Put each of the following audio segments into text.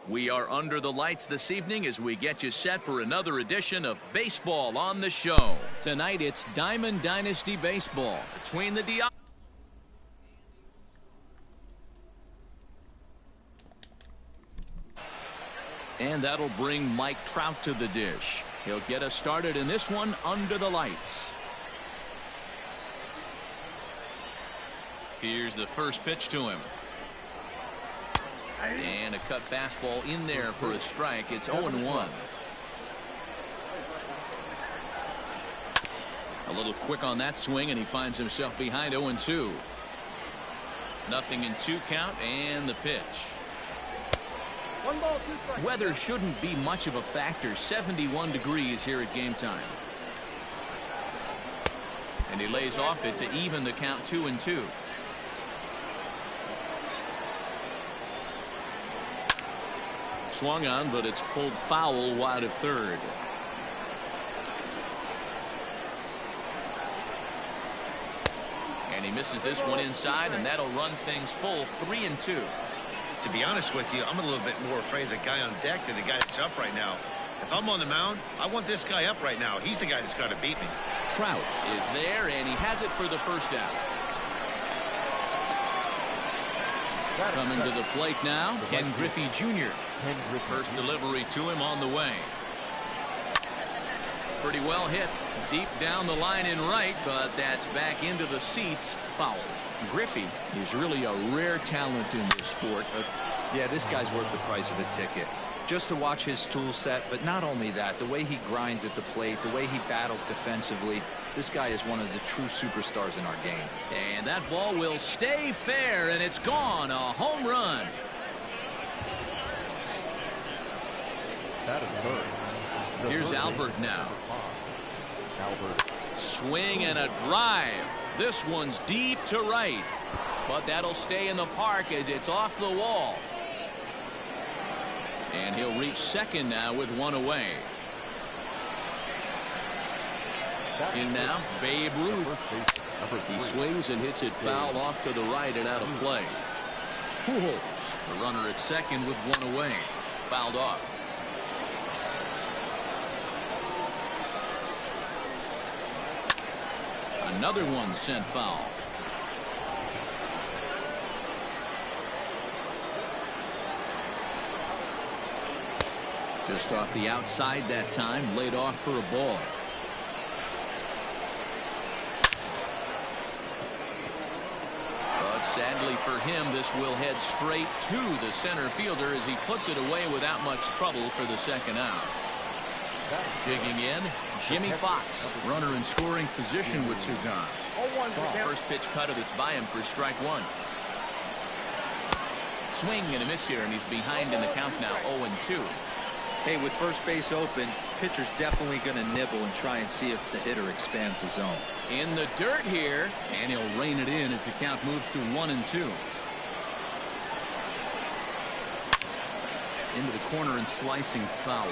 We are under the lights this evening as we get you set for another edition of Baseball on the Show. Tonight it's Diamond Dynasty Baseball between the And that'll bring Mike Trout to the dish. He'll get us started in this one under the lights. Here's the first pitch to him. And a cut fastball in there for a strike. It's 0-1. A little quick on that swing, and he finds himself behind 0-2. 0-2 count, and the pitch. Weather shouldn't be much of a factor. 71 degrees here at game time. And he lays off it to even the count 2-2. Swung on, but it's pulled foul wide of third. And he misses this one inside, and that'll run things full 3-2. To be honest with you, I'm a little bit more afraid of the guy on deck than the guy that's up right now. If I'm on the mound, I want this guy up right now. He's the guy that's got to beat me. Trout is there, and he has it for the first out. Coming to the plate now, Ken Griffey Jr. First delivery to him on the way. Pretty well hit deep down the line in right, but that's back into the seats. Foul. Griffey is really a rare talent in this sport. Yeah, this guy's worth the price of a ticket. Just to watch his tool set, but not only that, the way he grinds at the plate, the way he battles defensively. This guy is one of the true superstars in our game. And that ball will stay fair, and it's gone. A home run. Here's Albert now. Swing and a drive. This one's deep to right, but that'll stay in the park as it's off the wall. And he'll reach second now with one away. In now, Babe Ruth. He swings and hits it foul off to the right and out of play. Pujols, the runner at second with one away. Fouled off. Another one sent foul. Just off the outside that time, laid off for a ball. But sadly for him, this will head straight to the center fielder as he puts it away without much trouble for the second out. Digging in, Jimmy Fox, runner in scoring position with two gone. First pitch cutter that's by him for strike one. Swing and a miss here, and he's behind in the count now, 0-2. Hey, with first base open, pitcher's definitely going to nibble and try and see if the hitter expands the zone. In the dirt here, and he'll rein it in as the count moves to 1-2. Into the corner and slicing foul.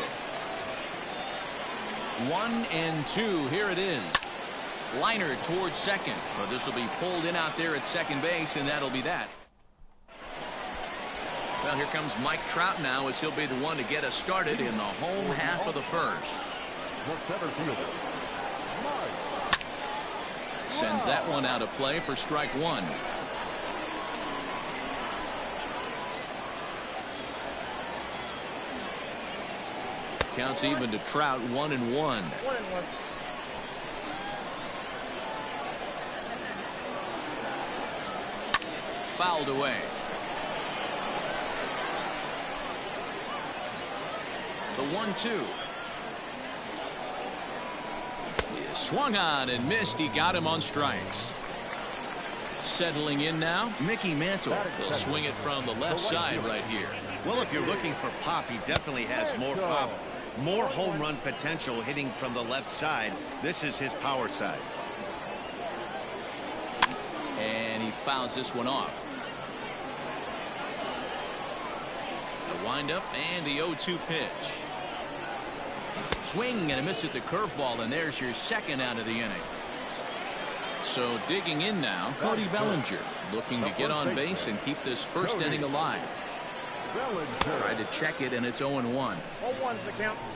1-2. Here it is. Liner towards second, but this will be pulled in out there at second base, and that'll be that. Well, here comes Mike Trout now as he'll be the one to get us started in the home half of the first. Sends that one out of play for strike one. Counts even to Trout, 1-1. Fouled away. The 1-2. He swung on and missed. He got him on strikes. Settling in now, Mickey Mantle. He'll swing it from the left side right here. Well, if you're looking for pop, he definitely has more pop. More home run potential hitting from the left side. This is his power side. And he fouls this one off. The windup and the 0-2 pitch. Swing and a miss at the curveball, and there's your second out of the inning. So digging in now, Cody Bellinger looking to get on base and keep this first inning alive. Tried to check it, and it's 0-1.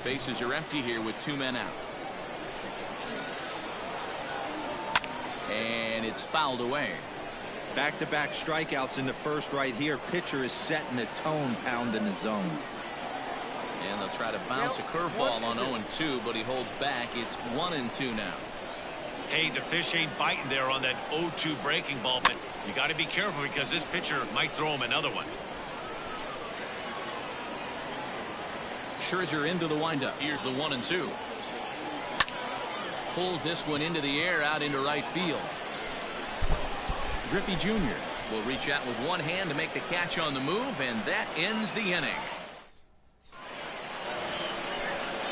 Bases are empty here with 2 men out. And it's fouled away. Back-to-back strikeouts in the first right here. Pitcher is setting the tone, pounding the zone. And they'll try to bounce a curveball on 0-2, but he holds back. It's 1-2 now. Hey, the fish ain't biting there on that 0-2 breaking ball, but you got to be careful because this pitcher might throw him another one. Scherzer into the windup. Here's the 1-2. Pulls this one into the air out into right field. Griffey Jr. will reach out with one hand to make the catch on the move, and that ends the inning.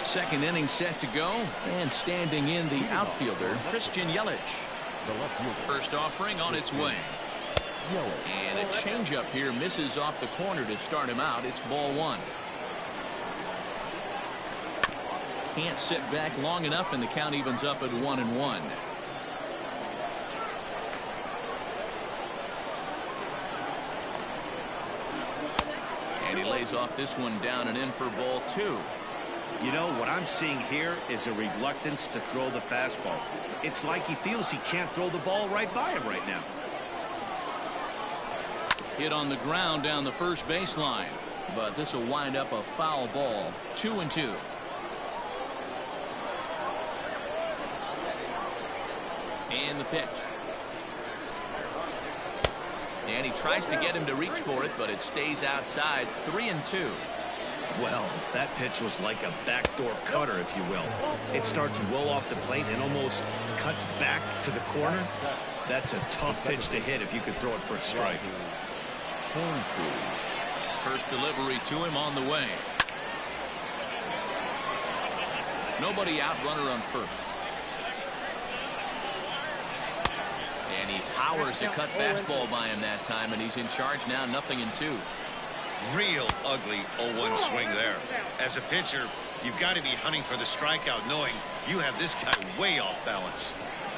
Second inning set to go, and standing in the outfielder, Christian Yelich. First offering on its way. And a changeup here misses off the corner to start him out. It's ball 1. Can't sit back long enough, and the count evens up at 1-1. And he lays off this one down and in for ball 2. You know, what I'm seeing here is a reluctance to throw the fastball. It's like he feels he can't throw the ball right by him right now. Hit on the ground down the first baseline, but this will wind up a foul ball. 2-2. And the pitch. And he tries to get him to reach for it, but it stays outside. 3-2. Well, that pitch was like a backdoor cutter, if you will. It starts well off the plate and almost cuts back to the corner. That's a tough pitch to hit if you could throw it for a strike. First delivery to him on the way. Nobody out, runner on first. And he powers a cut fastball by him that time, and he's in charge now. 0-2. Real ugly 0-1 swing there. As a pitcher, you've got to be hunting for the strikeout, knowing you have this guy way off balance.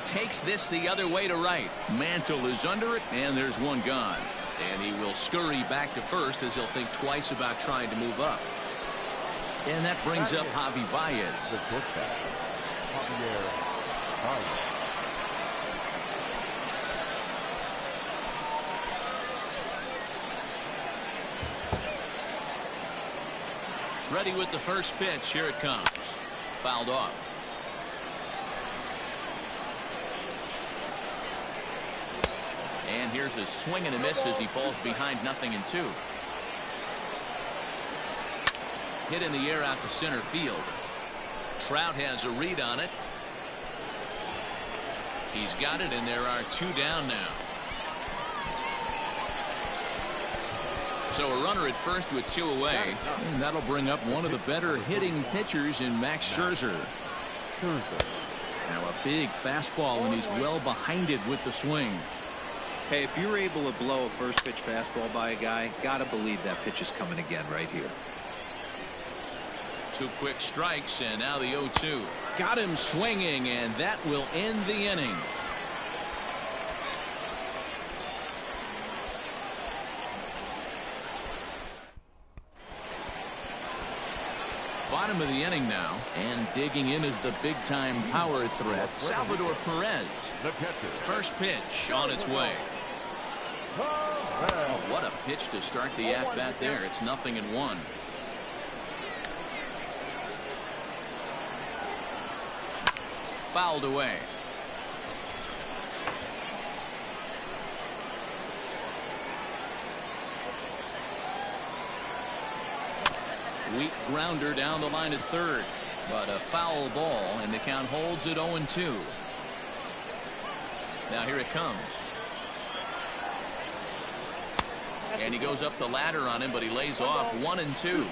Takes this the other way to right. Mantle is under it, and there's one gone. And he will scurry back to first as he'll think twice about trying to move up. And that brings up Javi Baez. Ready with the first pitch. Here it comes. Fouled off. And here's a swing and a miss as he falls behind 0-2. Hit in the air out to center field. Trout has a read on it. He's got it, and there are 2 down now. So a runner at first with 2 away, and that'll bring up one of the better hitting pitchers in Max Scherzer. Now a big fastball, and he's well behind it with the swing. Hey, if you're able to blow a first pitch fastball by a guy, gotta believe that pitch is coming again right here. 2 quick strikes, and now the 0-2. Got him swinging, and that will end the inning. Bottom of the inning now, and digging in is the big-time power threat, Salvador Perez. First pitch on its way. Oh, what a pitch to start the at-bat there. It's 0-1. Fouled away. Weak grounder down the line at third, but a foul ball, and the count holds at 0-2. Now here it comes. And he goes up the ladder on him, but he lays off. 1-2.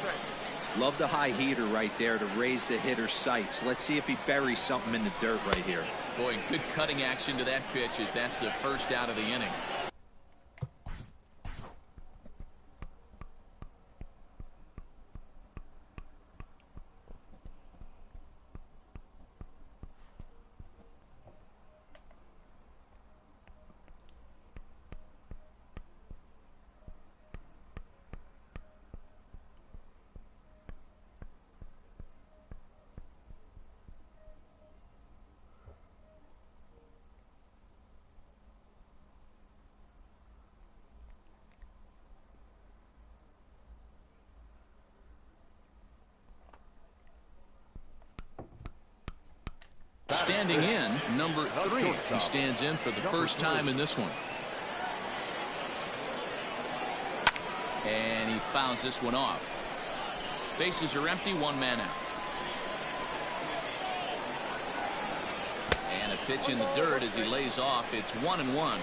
Love the high heater right there to raise the hitter's sights. Let's see if he buries something in the dirt right here. Boy, good cutting action to that pitch as that's the first out of the inning. Standing in, number 3. He stands in for the first time in this one. And he fouls this one off. Bases are empty, 1 man out. And a pitch in the dirt as he lays off. It's 1-1.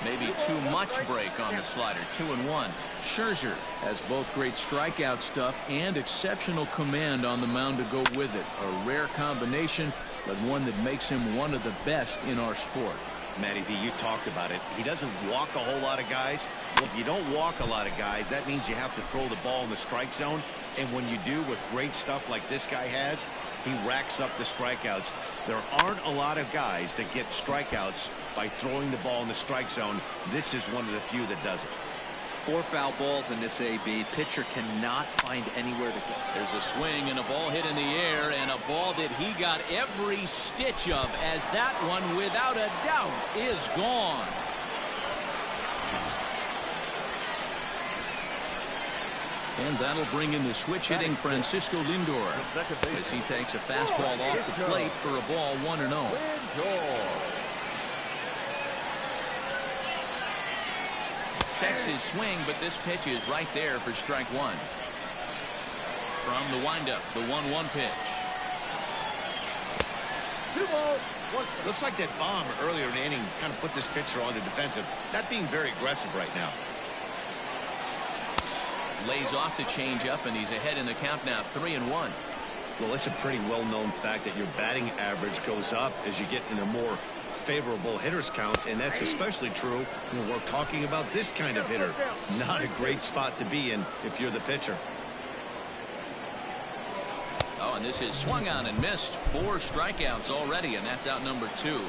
Maybe too much break on the slider. 2-1. Scherzer has both great strikeout stuff and exceptional command on the mound to go with it. A rare combination, but one that makes him one of the best in our sport. Matty V, you talked about it. He doesn't walk a whole lot of guys. Well, if you don't walk a lot of guys, that means you have to throw the ball in the strike zone. And when you do, with great stuff like this guy has, he racks up the strikeouts. There aren't a lot of guys that get strikeouts by throwing the ball in the strike zone. This is one of the few that does it. 4 foul balls in this AB. Pitcher cannot find anywhere to go. There's a swing and a ball hit in the air, and a ball that he got every stitch of, as that one, without a doubt, is gone. And that'll bring in the switch-hitting Francisco Lindor as he takes a fastball off the plate for a ball 1-0. Checks his swing, but this pitch is right there for strike 1. From the windup, the 1-1 pitch. Looks like that bomb earlier in the inning kind of put this pitcher on the defensive, not being very aggressive right now. Lays off the changeup, and he's ahead in the count now, 3-1. Well, it's a pretty well-known fact that your batting average goes up as you get into more favorable hitters counts, and that's especially true when we're talking about this kind of hitter. Not a great spot to be in if you're the pitcher. Oh, and this is swung on and missed. 4 strikeouts already, and that's out number 2.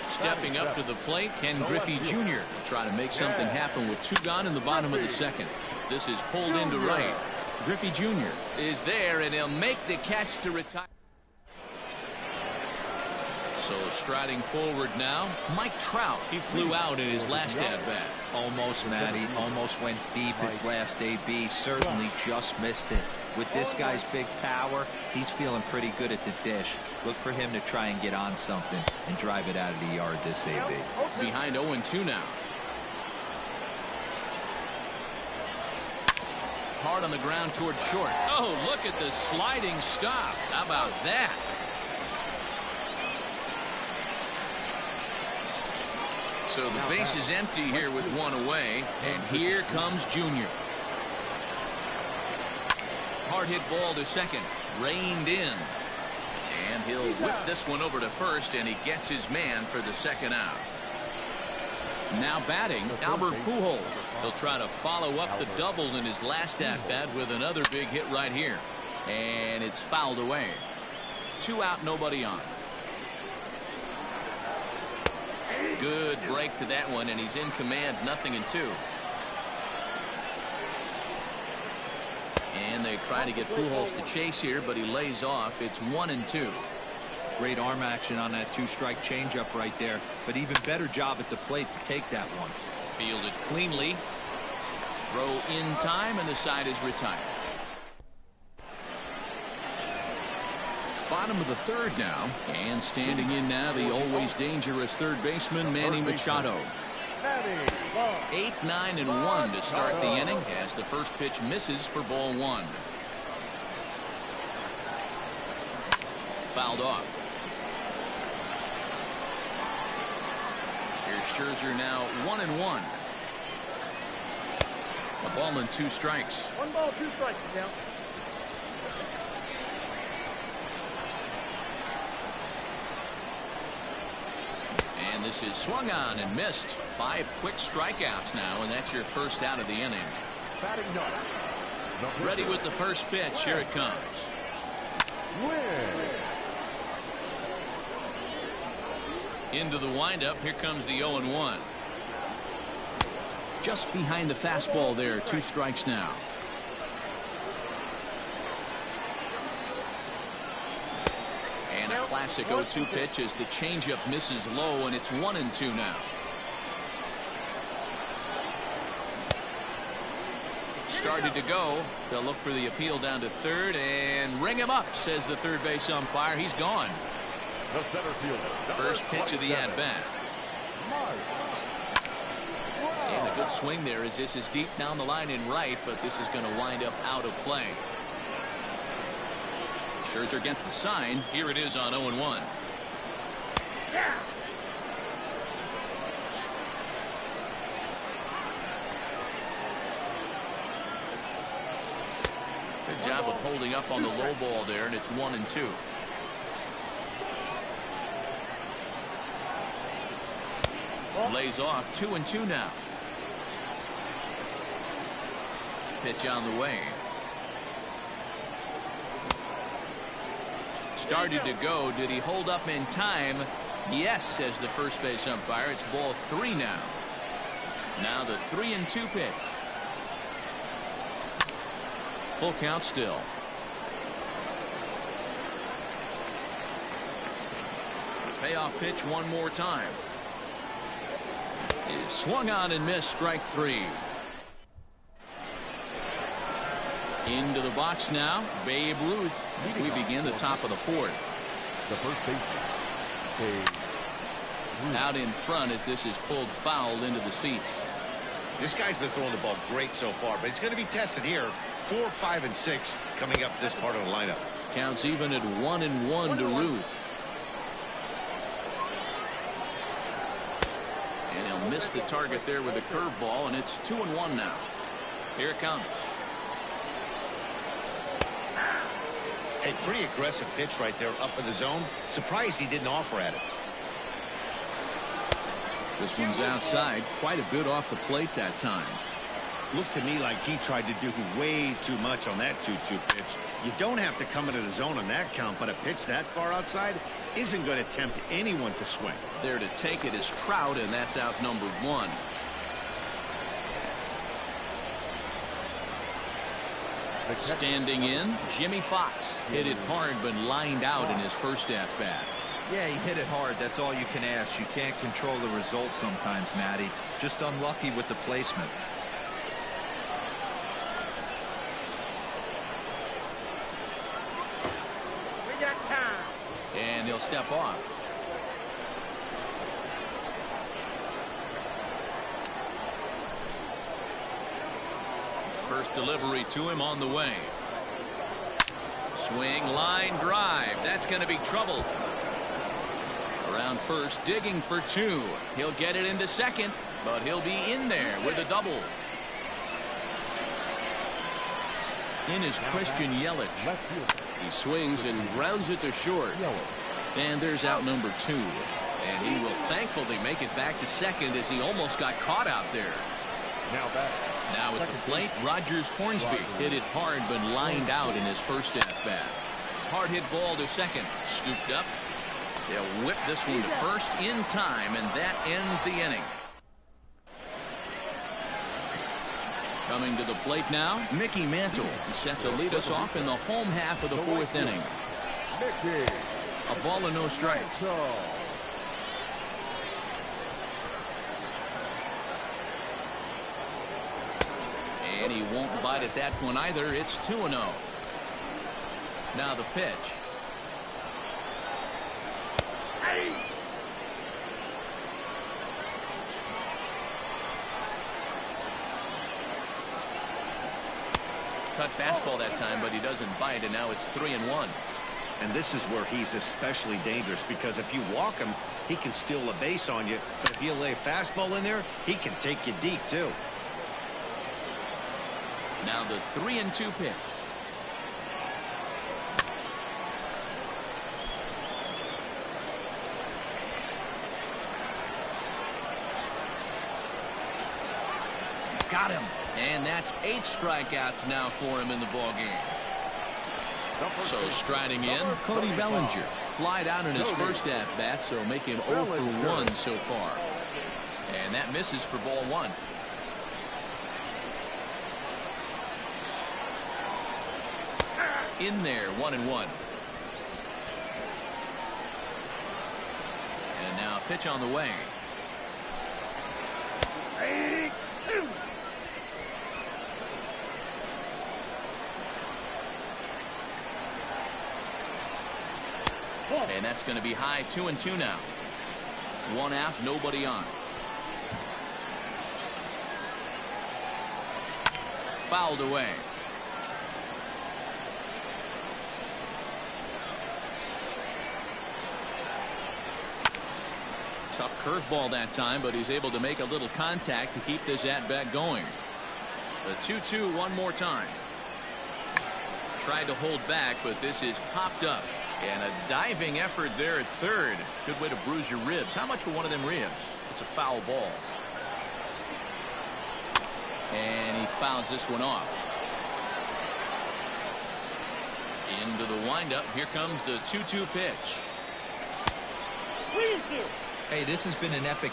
Stepping up to the plate, Ken Griffey Jr. trying to make something happen with 2 gone in the bottom of the second. This is pulled into right. Griffey Jr. is there, and he'll make the catch to retire. So striding forward now, Mike Trout. He flew out in his last at-bat. Almost, Matty. Almost went deep his last AB. Certainly just missed it. With this guy's big power, he's feeling pretty good at the dish. Look for him to try and get on something and drive it out of the yard this AB. Behind 0-2 now. Hard on the ground toward short. Oh, look at the sliding stop. How about that? So the base is empty here with 1 away, and here comes Junior. Hard hit ball to second, reined in, and he'll whip this one over to first, and he gets his man for the second out. Now batting, Albert Pujols. He'll try to follow up the double in his last at-bat with another big hit right here, and it's fouled away. 2 out, nobody on. Good break to that one, and he's in command, 0-2. And they try to get Pujols to chase here, but he lays off. It's 1-2. Great arm action on that 2-strike changeup right there, but even better job at the plate to take that one. Fielded cleanly. Throw in time, and the side is retired. Bottom of the 3rd now, and standing in now, the always dangerous third baseman Manny Machado. 8, 9, and 1 to start the inning as the first pitch misses for ball 1. Fouled off. Here's Scherzer now 1-1. A ball and 2 strikes. 1 ball, 2 strikes now. And this is swung on and missed. 5 quick strikeouts now, and that's your first out of the inning. Ready with the first pitch. Here it comes. Into the windup. Here comes the 0-1. Just behind the fastball there. 2 strikes now. And a classic 0-2 pitch as the changeup misses low, and it's 1-2 now. started to go. They'll look for the appeal down to third and ring him up, says the third base umpire. He's gone. The center fielder. First pitch of the at-bat. And a good swing there as this is deep down the line in right, but this is going to wind up out of play. Scherzer against the sign. Here it is on 0-1. Good job of holding up on the low ball there, and it's 1-2. Lays off 2-2 now. Pitch on the way. Started to go. Did he hold up in time? Yes, says the first base umpire. It's ball 3 now. Now the 3-2 pitch. Full count still. Payoff pitch one more time. Is swung on and missed. Strike 3. Into the box now, Babe Ruth, as we begin the top of the 4th. The first baseman. Out in front as this is pulled foul into the seats. This guy's been throwing the ball great so far, but he's going to be tested here. 4, 5, and 6 coming up this part of the lineup. Counts even at 1-1 to Ruth. And he'll miss the target there with a curveball, and it's 2-1 now. Here it comes. A pretty aggressive pitch right there up in the zone. Surprised he didn't offer at it. This one's outside. Quite a bit off the plate that time. Looked to me like he tried to do way too much on that 2-2 pitch. You don't have to come into the zone on that count, but a pitch that far outside isn't going to tempt anyone to swing. There to take it is Trout, and that's out number 1. Standing in, Jimmy Fox. Hit it hard but lined out in his first at-bat. Yeah, he hit it hard. That's all you can ask. You can't control the result sometimes, Matty. Just unlucky with the placement. And he'll step off. First delivery to him on the way. Swing, line, drive. That's going to be trouble. Around first, digging for 2. He'll get it into second, but he'll be in there with a double. In is Christian Yelich. He swings and grounds it to short. And there's out number 2. And he will thankfully make it back to second as he almost got caught out there. Now at the plate, Rogers Hornsby hit it hard but lined out in his first at-bat. Hard hit ball to second. Scooped up. They'll whip this one to first in time, and that ends the inning. Coming to the plate now, Mickey Mantle. He's set to lead us off in the home half of the 4th inning. A ball and no strikes. And he won't bite at that one either. It's 2-0. Now the pitch. Cut fastball that time, but he doesn't bite, and now it's 3-1. And this is where he's especially dangerous, because if you walk him, he can steal a base on you. But if you lay a fastball in there, he can take you deep, too. Now the 3-2 pitch. Got him. And that's 8 strikeouts now for him in the ballgame. So striding in, Cody Bellinger. Flied out in his first at-bat, so make him 0 for 1 so far. And that misses for ball 1. In there, 1-1. And now a pitch on the way. And that's going to be high 2-2 now. One out, nobody on. Fouled away. Tough curveball that time, but he's able to make a little contact to keep this at-bat going. The 2-2 one more time. Tried to hold back, but this is popped up. And a diving effort there at third. Good way to bruise your ribs. How much for one of them ribs? It's a foul ball. And he fouls this one off. Into the windup. Here comes the 2-2 pitch. Hey, this has been an epic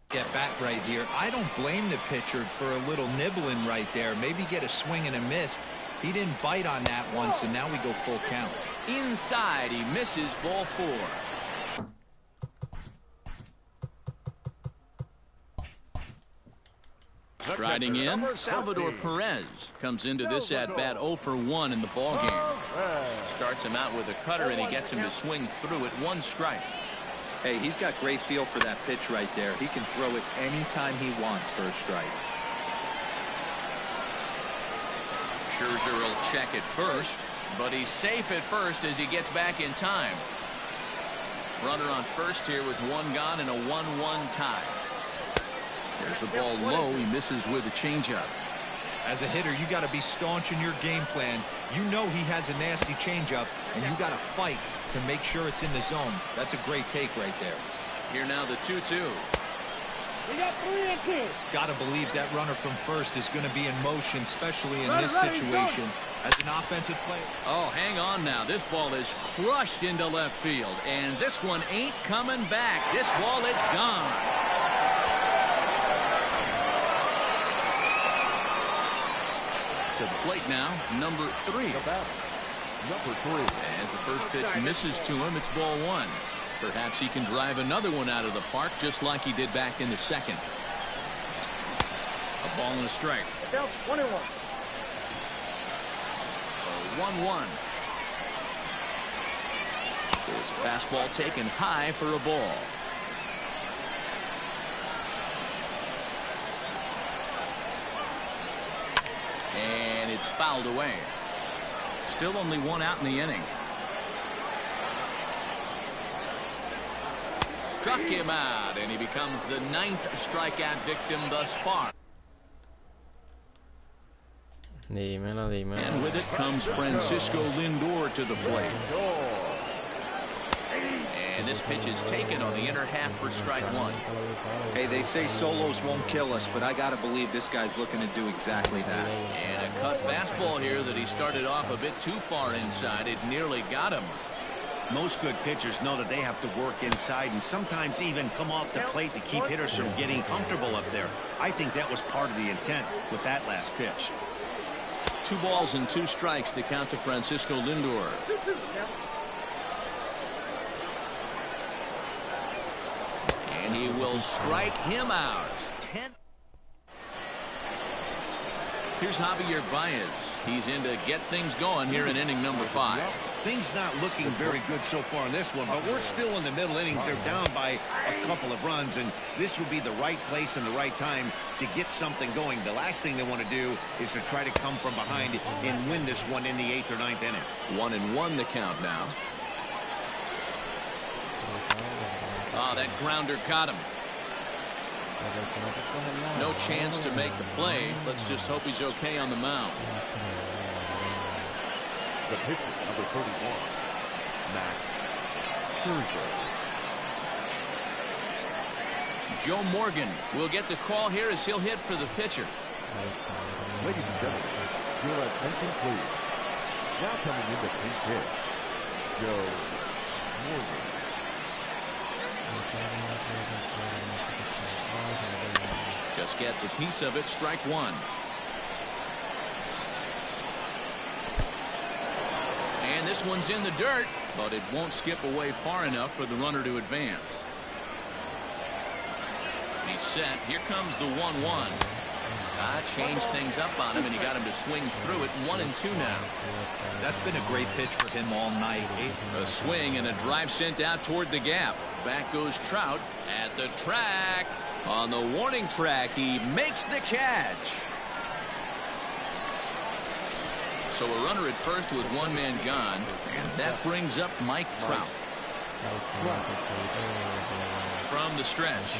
get back right here. I don't blame the pitcher for a little nibbling right there. Maybe get a swing and a miss. He didn't bite on that one, so now we go full count. Inside, he misses, ball 4. Striding in, Salvador Perez comes into this at-bat 0 for 1 in the ballgame. Starts him out with a cutter, and he gets him to swing through it. 1 strike. Hey, he's got great feel for that pitch right there. He can throw it anytime he wants for a strike. Scherzer will check at first, but he's safe at first as he gets back in time. Runner on first here with 1 gone and a 1-1 tie. There's the ball low. He misses with a changeup. As a hitter, you got to be staunch in your game plan. You know he has a nasty changeup, and you got to fight to make sure it's in the zone. That's a great take right there. Here now the 2-2. We got 3-2. Got to believe that runner from first is going to be in motion, especially in this situation. As an offensive player. Oh, hang on now. This ball is crushed into left field, and this one ain't coming back. This ball is gone. To the plate now, number 3. Number 3. As the first pitch misses to him, it's ball 1. Perhaps he can drive another one out of the park just like he did back in the second. A ball and a strike. 21. 1-1. There's a fastball taken high for a ball. And it's fouled away. Still only 1 out in the inning. Struck him out, and he becomes the 9th strikeout victim thus far. And with it comes Francisco Lindor to the plate. And this pitch is taken on the inner half for strike 1. Hey, they say solos won't kill us, but I got to believe this guy's looking to do exactly that. And a cut fastball here that he started off a bit too far inside. It nearly got him. Most good pitchers know that they have to work inside and sometimes even come off the plate to keep hitters from getting comfortable up there. I think that was part of the intent with that last pitch. 2 balls and 2 strikes, the count to Francisco Lindor. And he will strike him out. 10. Here's Javier Baez. He's in to get things going here in inning number 5. Things not looking very good so far in this one, but we're still in the middle innings. They're down by a couple of runs, and this would be the right place and the right time to get something going. The last thing they want to do is to try to come from behind and win this one in the 8th or 9th inning. 1-1 the count now. Oh, that grounder caught him. No chance to make the play. Let's just hope he's okay on the mound. The pitcher, number 31, Max Scherzer. Joe Morgan will get the call here as he'll hit for the pitcher. Ladies and gentlemen, your attention please. Now coming in the pinch hit, Joe Morgan. Just gets a piece of it. Strike 1. And this one's in the dirt, but it won't skip away far enough for the runner to advance. He set. Here comes the 1-1. Changed things up on him, and he got him to swing through it. 1-2 now. That's been a great pitch for him all night. A swing and a drive sent out toward the gap. Back goes Trout at the track. On the warning track, he makes the catch. So a runner at first with one man gone, and that brings up Mike Trout. From the stretch.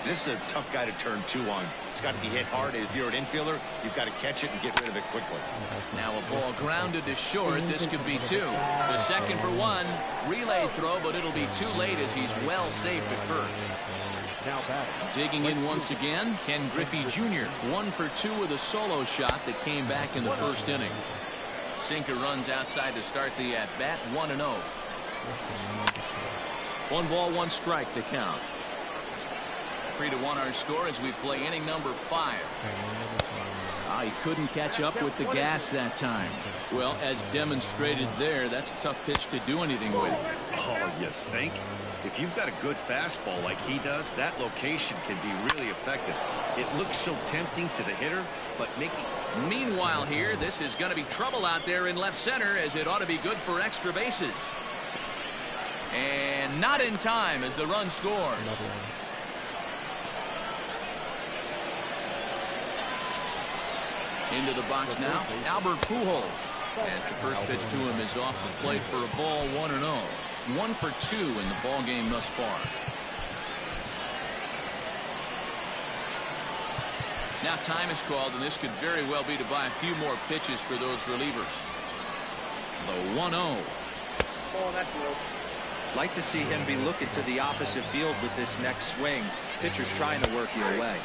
This is a tough guy to turn 2 on. It's got to be hit hard. If you're an infielder, you've got to catch it and get rid of it quickly. Now a ball grounded to short. This could be 2. The second for 1. Relay throw, but it'll be too late as he's well safe at first. Digging in once again, Ken Griffey Jr. 1 for 2 with a solo shot that came back in the first inning. Sinker runs outside to start the at-bat. 1-0. 1 ball, 1 strike to count. 3-1 our score as we play inning number 5. He couldn't catch up with the gas that time. Well, as demonstrated there, that's a tough pitch to do anything with. Oh, you think? If you've got a good fastball like he does, that location can be really effective. It looks so tempting to the hitter, but Meanwhile here, this is going to be trouble out there in left center, as it ought to be good for extra bases. And not in time as the run scores. Into the box now, Albert Pujols. As the first pitch to him is off the plate for a ball. 1-0. 1 for 2 in the ball game thus far. Now time is called, and this could very well be to buy a few more pitches for those relievers. The 1-0. Oh, that's low. Like to see him be looking to the opposite field with this next swing. Pitcher's trying to work your way.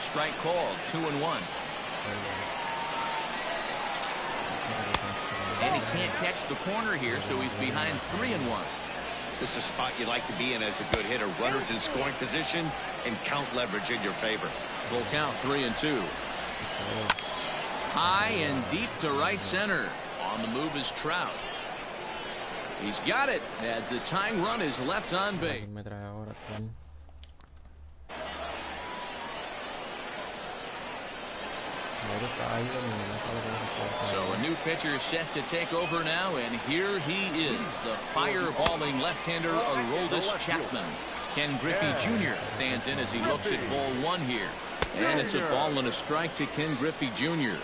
Strike called. 2-1. And he can't catch the corner here, so he's behind 3-1. this is a spot you like to be in as a good hitter. Runners in scoring position and count leverage in your favor. Full count, 3-2. High and deep to right center. On the move is Trout. He's got it as the tying run is left on base. So a new pitcher set to take over now, and here he is, the fireballing left-hander Aroldis Chapman. Ken Griffey Jr. stands in as he looks at ball one here. And it's a ball and a strike to Ken Griffey Jr.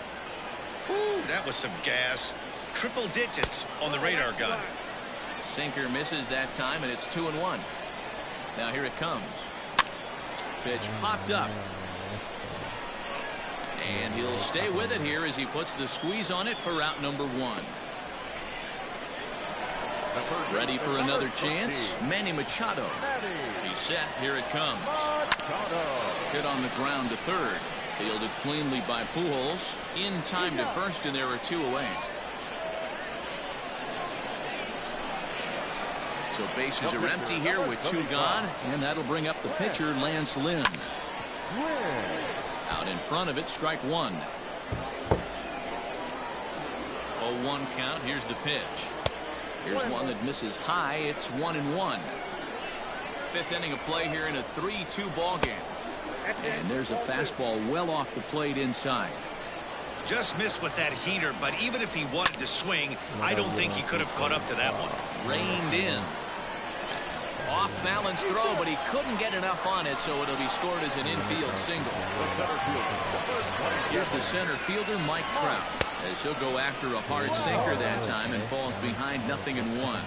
Whew, that was some gas. Triple digits on the radar gun. Sinker misses that time, and it's 2-1. Now here it comes. Pitch popped up. And he'll stay with it here as he puts the squeeze on it for out number one. Ready for another chance. Manny Machado. He's set. Here it comes. Hit on the ground to third. Fielded cleanly by Pujols. In time to first, and there are two away. So bases are empty here with two gone, and that'll bring up the pitcher, Lance Lynn. Out in front of it, strike one. 0-1 count. Here's the pitch. Here's one that misses high. It's 1-1. Fifth inning of play here in a 3-2 ball game. And there's a fastball well off the plate inside. Just missed with that heater, but even if he wanted to swing, I don't think he could have caught up to that one. Reined in. Off balance throw, but he couldn't get enough on it, so it'll be scored as an infield single. Here's the center fielder, Mike Trout, as he'll go after a hard sinker that time and falls behind 0-1.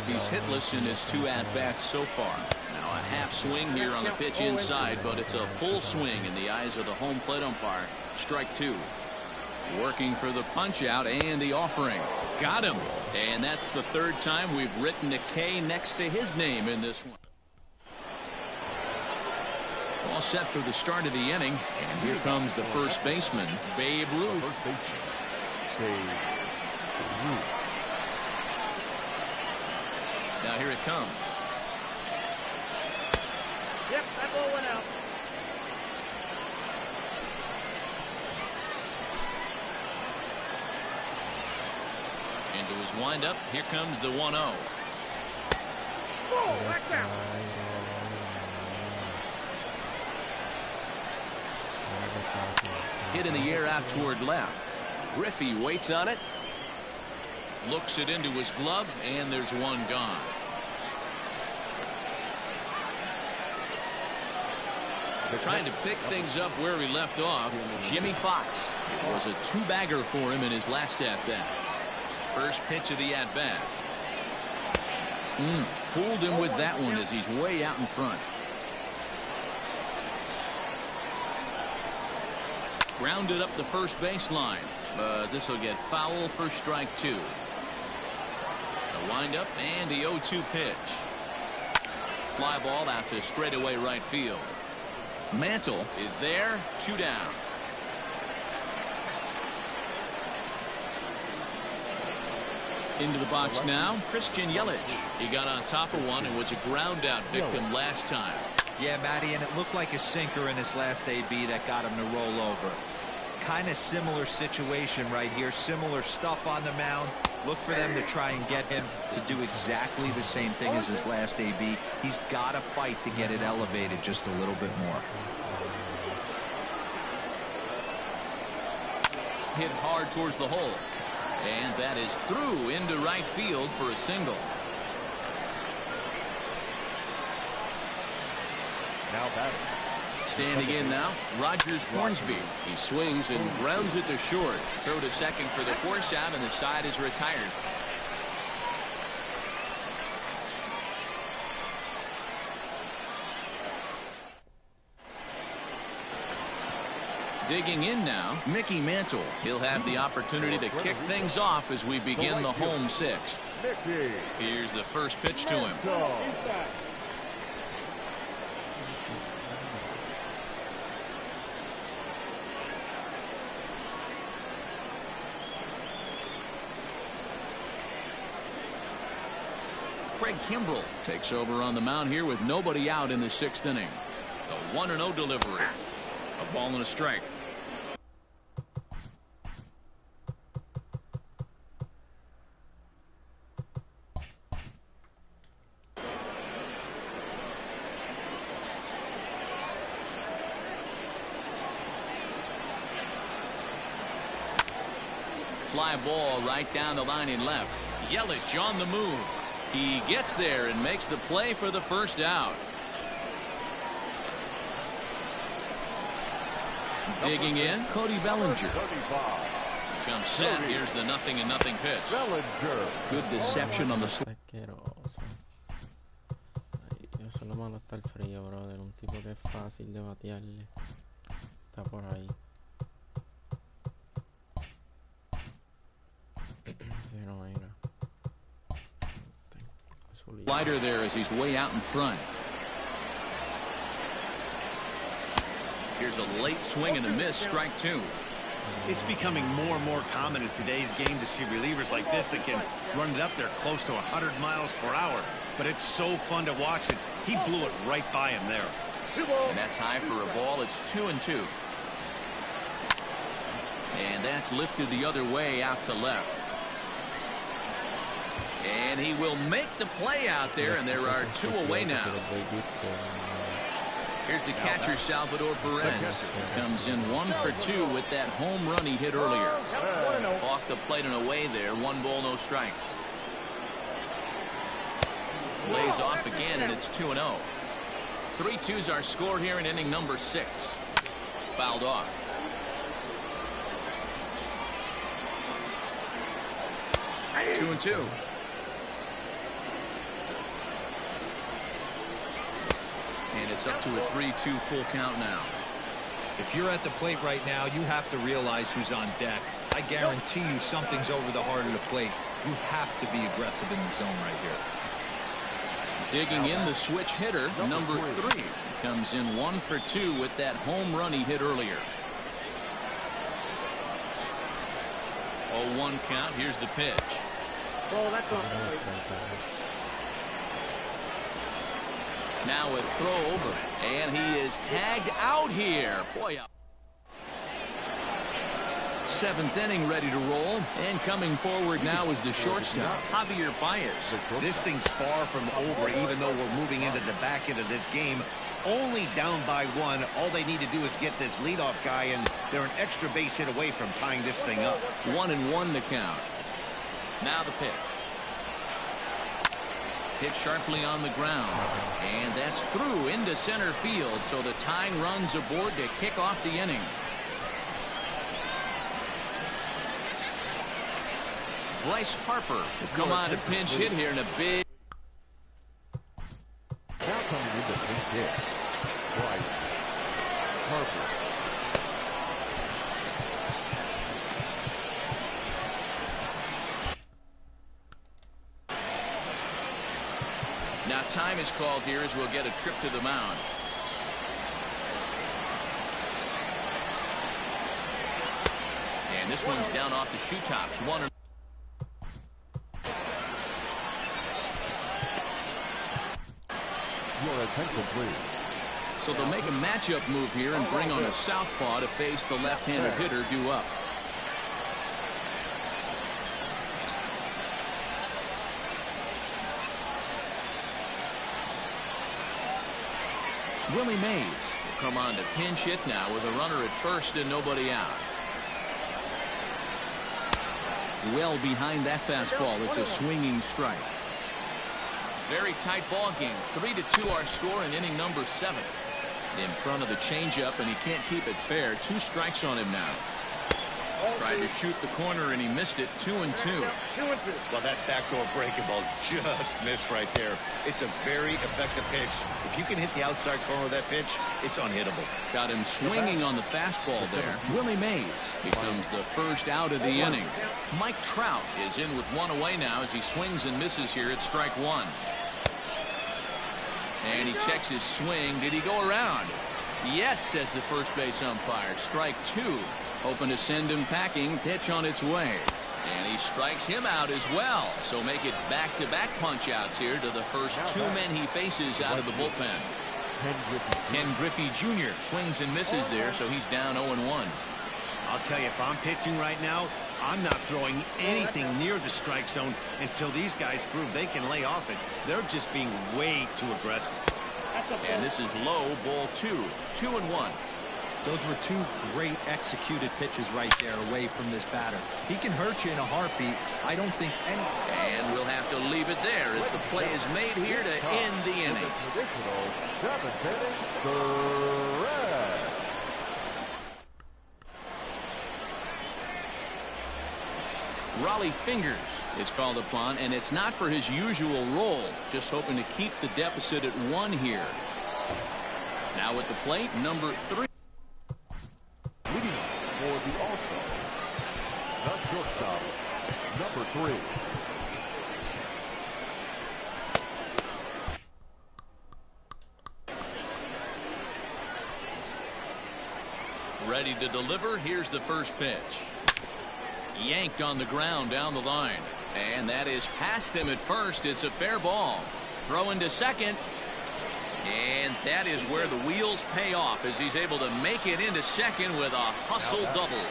He's hitless in his two at-bats so far. Now a half swing here on the pitch inside, but it's a full swing in the eyes of the home plate umpire. Strike two. Working for the punch out and the offering. Got him. And that's the third time we've written a K next to his name in this one. All set for the start of the inning. And here comes the first baseman, Babe Ruth. Now here it comes. Yep, that ball went out. Into his windup. Here comes the 1-0. Oh, back down. Hit in the air out toward left. Griffey waits on it. Looks it into his glove, and there's one gone. Trying to pick things up where he left off, Jimmy Fox. It was a two-bagger for him in his last at-bat. First pitch of the at-bat. Fooled him with that one as he's way out in front. Grounded up the first baseline, but this will get foul for strike two. The windup and the 0-2 pitch. Fly ball out to straightaway right field. Mantle is there, 2 down. Into the box now, Christian Yelich. He got on top of one and was a ground out victim last time. Yeah, Matty, and it looked like a sinker in his last AB that got him to roll over. Kind of similar situation right here. Similar stuff on the mound. Look for them to try and get him to do exactly the same thing as his last AB. He's got to fight to get it elevated just a little bit more. Hit hard towards the hole. And that is through into right field for a single. Now batting. Standing in now, Rogers Hornsby. He swings and grounds it to short. Throw to second for the force out, and the side is retired. Digging in now, Mickey Mantle. He'll have the opportunity to kick things off as we begin the home sixth. Here's the first pitch to him. Craig Kimbrell takes over on the mound here with nobody out in the sixth inning. The 1-0 delivery. A ball and a strike. Fly ball right down the line in left. Yelich on the move. He gets there and makes the play for the first out. Digging in, Cody Bellinger. Comes set. Here's the 0-0 pitch. Good deception on the slip. Eso lo malo está el frío, brother. Un tipo que es fácil de batearle. Está por ahí. Slider there as he's way out in front. Here's a late swing and a miss, strike two. It's becoming more and more common in today's game to see relievers like this that can run it up there close to 100 miles per hour. But it's so fun to watch it. He blew it right by him there. And that's high for a ball. It's 2-2. And that's lifted the other way out to left. And he will make the play out there, and there are two away now. Here's the catcher, Salvador Perez. Comes in 1 for 2 with that home run he hit earlier. Off the plate and away there. 1 ball, no strikes. Lays off again, and it's 2-0. 3-2's our score here in inning number 6. Fouled off. Two and two. And it's up to a 3-2 full count now. If you're at the plate right now, you have to realize who's on deck. I guarantee you something's over the heart of the plate. You have to be aggressive in the zone right here. Digging in, the switch hitter, number 3. Comes in 1 for 2 with that home run he hit earlier. 0-1 count. Here's the pitch. Oh, that's off. Now a throw over, and he is tagged out here. Boy, 7th inning ready to roll, and coming forward now is the shortstop, Javier Baez. This thing's far from over, even though we're moving into the back end of this game. only down by 1. All they need to do is get this leadoff guy, and they're an extra base hit away from tying this thing up. 1-1 the count. Now the pitch. Hit sharply on the ground, and that's through into center field, so the tying run's aboard to kick off the inning. Bryce Harper will come on to pinch hit here in a big. Now coming in to pinch hit, Bryce Harper. Now time is called here as we'll get a trip to the mound. And this one's down off the shoe tops. Your attention, please. So they'll make a matchup move here and bring on a southpaw to face the left-handed hitter due up. Willie Mays will come on to pinch hit now with a runner at first and nobody out. Well behind that fastball. It's a swinging strike. Very tight ball game. 3-2 our score in inning number 7. In front of the changeup, and he can't keep it fair. 2 strikes on him now. Tried to shoot the corner and he missed it. 2-2. Well, that backdoor breaking ball just missed right there. It's a very effective pitch. If you can hit the outside corner of that pitch, it's unhittable. Got him swinging on the fastball there. Willie Mays becomes the first out of the inning. Mike Trout is in with 1 away now as he swings and misses here at strike 1. And he checks his swing. Did he go around? Yes, says the first base umpire. Strike 2. Hoping to send him packing. Pitch on its way. And he strikes him out as well. So make it back-to-back punch-outs here to the first 2 men he faces out of the bullpen. Ken Griffey Jr. swings and misses there, so he's down 0-1. I'll tell you, if I'm pitching right now, I'm not throwing anything near the strike zone until these guys prove they can lay off it. They're just being way too aggressive. And this is low, ball 2. 2-1. Those were 2 great executed pitches right there away from this batter. He can hurt you in a heartbeat. I don't think any. And we'll have to leave it there as the play is made here to end the inning. Raleigh Fingers is called upon, and it's not for his usual role. Just hoping to keep the deficit at 1 here. Now at the plate, number 3. Leading for the All-Star, the shortstop, number 3. Ready to deliver. Here's the first pitch. Yanked on the ground down the line. And that is past him at first. It's a fair ball. Throw into second. And that is where the wheels pay off as he's able to make it into second with a hustle double.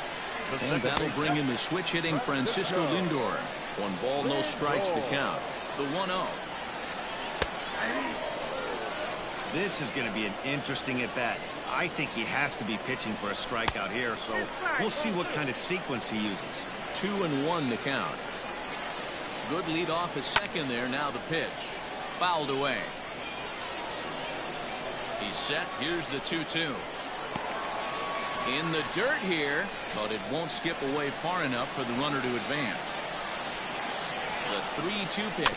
And that'll bring in the switch hitting Francisco Lindor. 1 ball, no strikes to count. The 1-0. This is going to be an interesting at-bat. I think he has to be pitching for a strikeout here, so we'll see what kind of sequence he uses. 2-1 to count. Good lead off his second there. Now the pitch. Fouled away. He's set. Here's the 2-2. In the dirt here, but it won't skip away far enough for the runner to advance. The 3-2 pitch.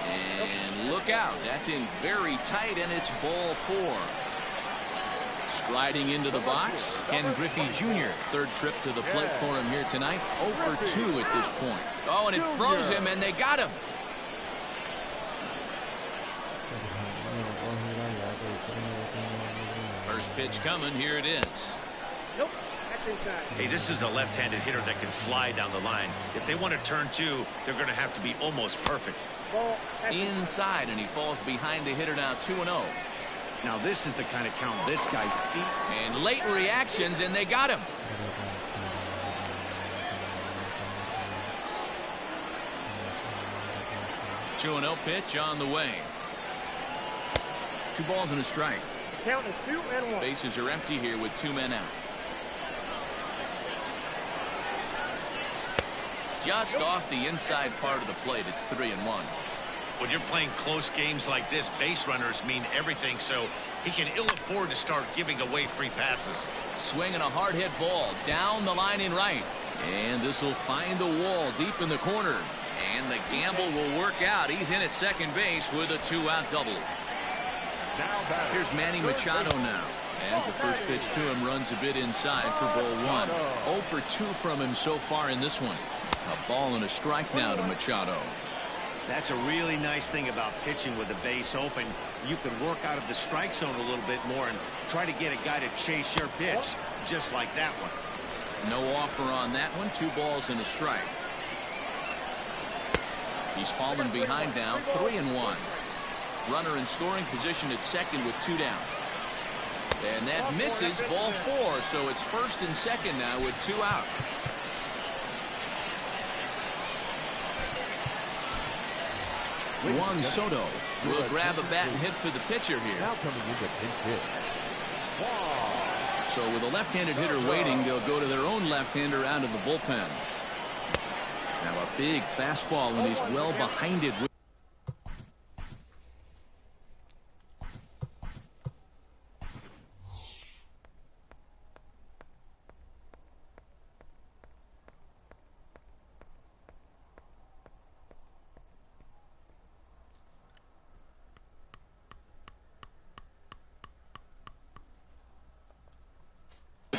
And look out. That's in very tight, and it's ball 4. Striding into the box, Ken Griffey Jr. Third trip to the plate for him here tonight. 0 for 2 at this point. Oh, and it froze him, and they got him. First pitch coming. Here it is. Nope. That's inside. Hey, this is a left-handed hitter that can fly down the line. If they want to turn 2, they're going to have to be almost perfect. Ball. Inside, and he falls behind the hitter now. 2-0. Now this is the kind of count this guy beat. And late reactions, and they got him. 2-0 pitch on the way. 2 balls and a strike. Count is 2-1. Bases are empty here with 2 men out. Just off the inside part of the plate. It's 3-1. When you're playing close games like this, base runners mean everything, so he can ill afford to start giving away free passes. Swinging a hard hit ball down the line in right. And this will find the wall deep in the corner. And the gamble will work out. He's in at second base with a 2-out double. Here's Manny Machado now. As the first pitch to him runs a bit inside for ball 1. 0 for 2 from him so far in this one. A ball and a strike now to Machado. That's a really nice thing about pitching with the base open. You can work out of the strike zone a little bit more and try to get a guy to chase your pitch, just like that one. No offer on that one. 2 balls and a strike. He's fallen behind now. 3-1. Runner in scoring position at second with 2 down. And that misses. Ball 4. So it's first and second now with 2 out. Juan Soto will grab a bat and hit for the pitcher here. Now coming in the pinch hit. So with a left-handed hitter waiting, they'll go to their own left-hander out of the bullpen. Now a big fastball, and he's well behind it.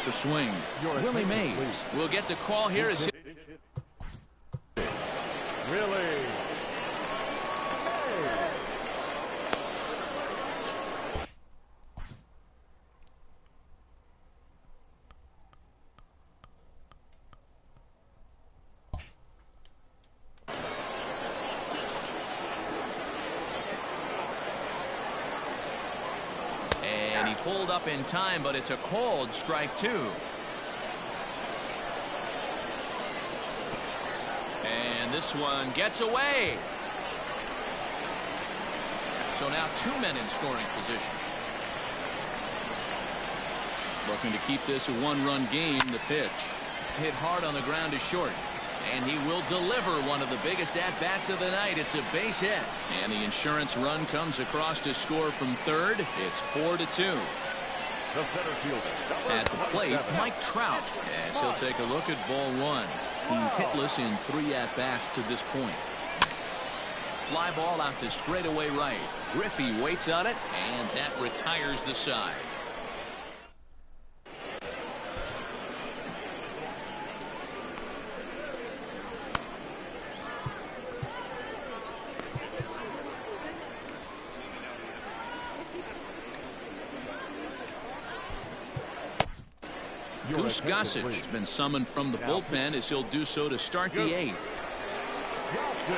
The swing. Willie Mays will get the call here as Really? and he pulled up in time, but it's a called strike 2. And this one gets away. So now 2 men in scoring position. Looking to keep this a 1-run game. The pitch hit hard on the ground is short. And he will deliver one of the biggest at-bats of the night. It's a base hit. And the insurance run comes across to score from third. It's 4-2. The center fielder. At the plate, Mike Trout. As he'll take a look at ball 1. He's hitless in 3 at-bats to this point. Fly ball out to straightaway right. Griffey waits on it, and that retires the side. Goose Gossage has been summoned from the bullpen as he'll do so to start the 8th.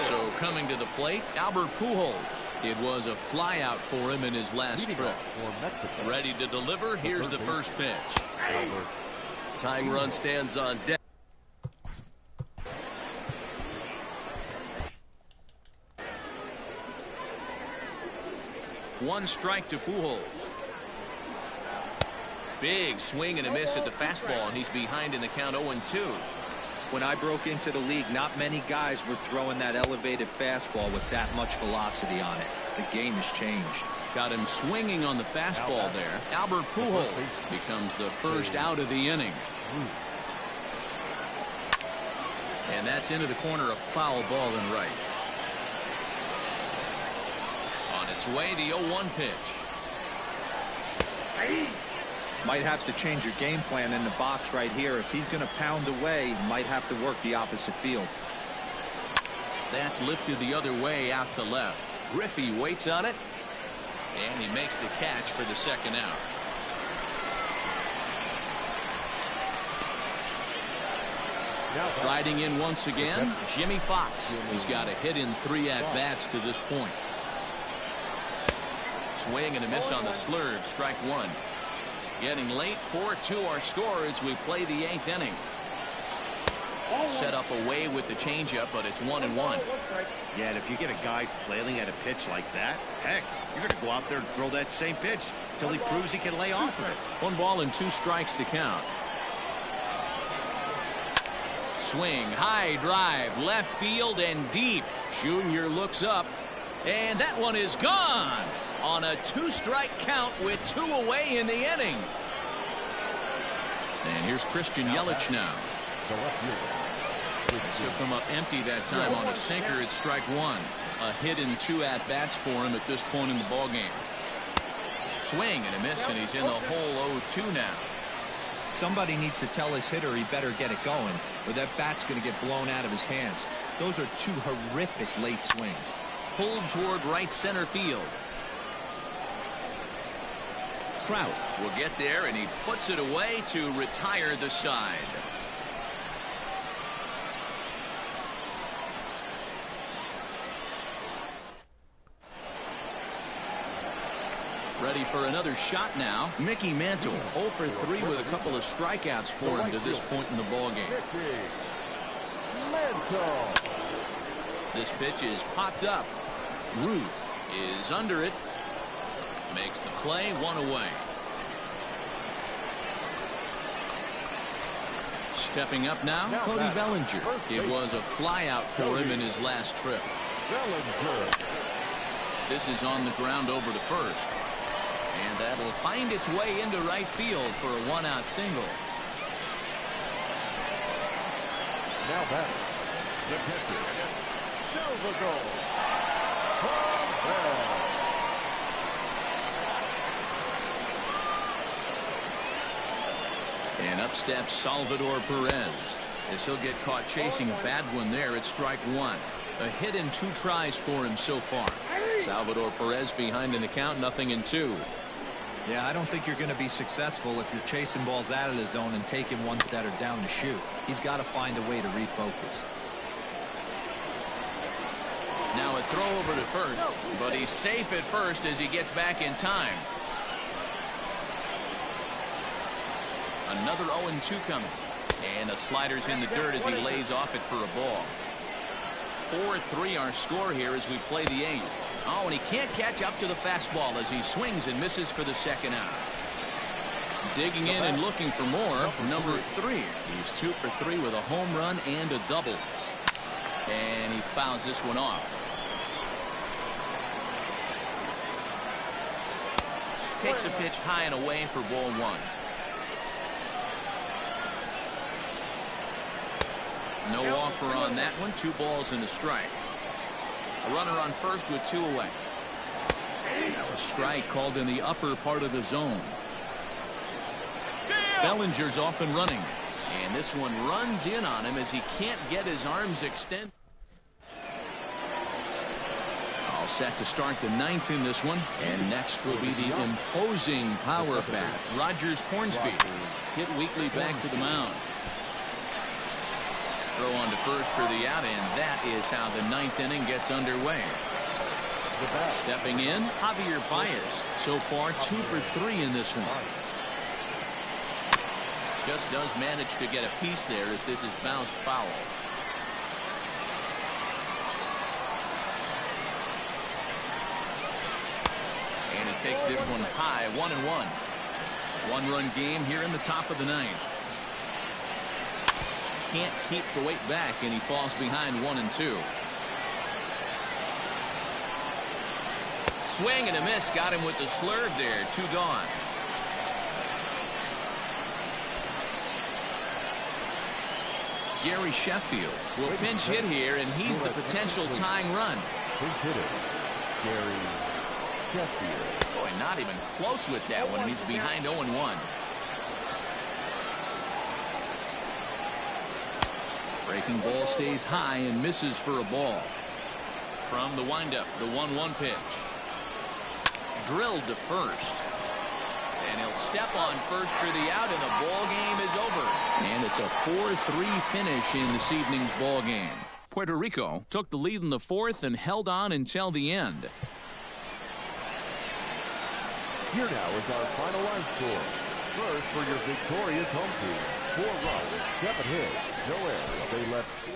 So coming to the plate, Albert Pujols. It was a fly out for him in his last trip. Ready to deliver. Here's the first pitch. Tying run stands on deck. One strike to Pujols. Big swing and a miss at the fastball, and he's behind in the count 0-2. When I broke into the league, not many guys were throwing that elevated fastball with that much velocity on it. The game has changed. Got him swinging on the fastball there. Albert Pujols becomes the first out of the inning. And that's into the corner, a foul ball and right. On its way, the 0-1 pitch. Might have to change your game plan in the box right here. If he's going to pound away, might have to work the opposite field. That's lifted the other way out to left. Griffey waits on it, and he makes the catch for the second out. Riding in once again, Jimmy Fox. He's got a hit in 3 at-bats to this point. Swing and a miss on the slurve, strike 1. Getting late, 4-2 our score as we play the 8th inning. Set up away with the changeup, but it's 1-1. Yeah, and if you get a guy flailing at a pitch like that, heck, you're going to go out there and throw that same pitch till he proves he can lay off of it. 1 ball and 2 strikes to count. Swing, high drive, left field and deep. Junior looks up, and that one is gone on a 2-strike count with 2 away in the inning. And here's Christian Yelich now. He'll come up empty that time on a sinker. It's strike 1. A hit and 2 at-bats for him at this point in the ballgame. Swing and a miss, and he's in the hole 0-2 now. Somebody needs to tell his hitter he better get it going, or that bat's going to get blown out of his hands. Those are 2 horrific late swings. Pulled toward right center field. Trout will get there, and he puts it away to retire the side. Ready for another shot now. Mickey Mantle, 0 for 3 with a couple of strikeouts for him to this point in the ballgame. This pitch is popped up. Ruth is under it. Makes the play, 1 away. Stepping up now, Cody Bellinger. It was a flyout for him in his last trip. This is on the ground over to first. And that'll find its way into right field for a 1-out single. Now batting, the catcher, Salvador Perez. And up steps Salvador Perez. As he'll get caught chasing a bad one there at strike 1. A hit and 2 tries for him so far. Salvador Perez behind in the count, 0-2. Yeah, I don't think you're going to be successful if you're chasing balls out of the zone and taking ones that are down to shoot. He's got to find a way to refocus. Now a throw over to first, but he's safe at first as he gets back in time. Another 0-2 coming. And the slider's in the dirt as he lays off it for a ball. 4-3 our score here as we play the 8th. Oh, and he can't catch up to the fastball as he swings and misses for the 2nd out. Digging in and looking for more, number 3. He's 2 for 3 with a home run and a double. And he fouls this one off. Takes a pitch high and away for ball 1. No offer on that one. 2 balls and a strike. A runner on first with 2 away. A strike called in the upper part of the zone. Bellinger's off and running. And this one runs in on him as he can't get his arms extended. All set to start the 9th in this one. And next will be the imposing power bat, Rogers Hornsby. Hit weekly back to the mound. Throw on to first for the out, and that is how the 9th inning gets underway. Stepping in, Javier Baez. So far 2 for 3 in this one. Just does manage to get a piece there as this is bounced foul. And it takes this one high, 1-1. 1-run game here in the top of the 9th. Can't keep the weight back, and he falls behind 1-2. Swing and a miss. Got him with the slurve there. 2 gone. Gary Sheffield will pinch hit here, and he's the potential tying run. Pinch hitter, Gary Sheffield. Boy, not even close with that one, and he's behind 0-1. Breaking ball stays high and misses for a ball. From the windup, the 1-1 pitch. Drilled to first. And he'll step on first for the out, and the ball game is over. And it's a 4-3 finish in this evening's ball game. Puerto Rico took the lead in the 4th and held on until the end. Here now is our final line score. first for your victorious home team. 4 runs, 7 hits, no errors. They left 4.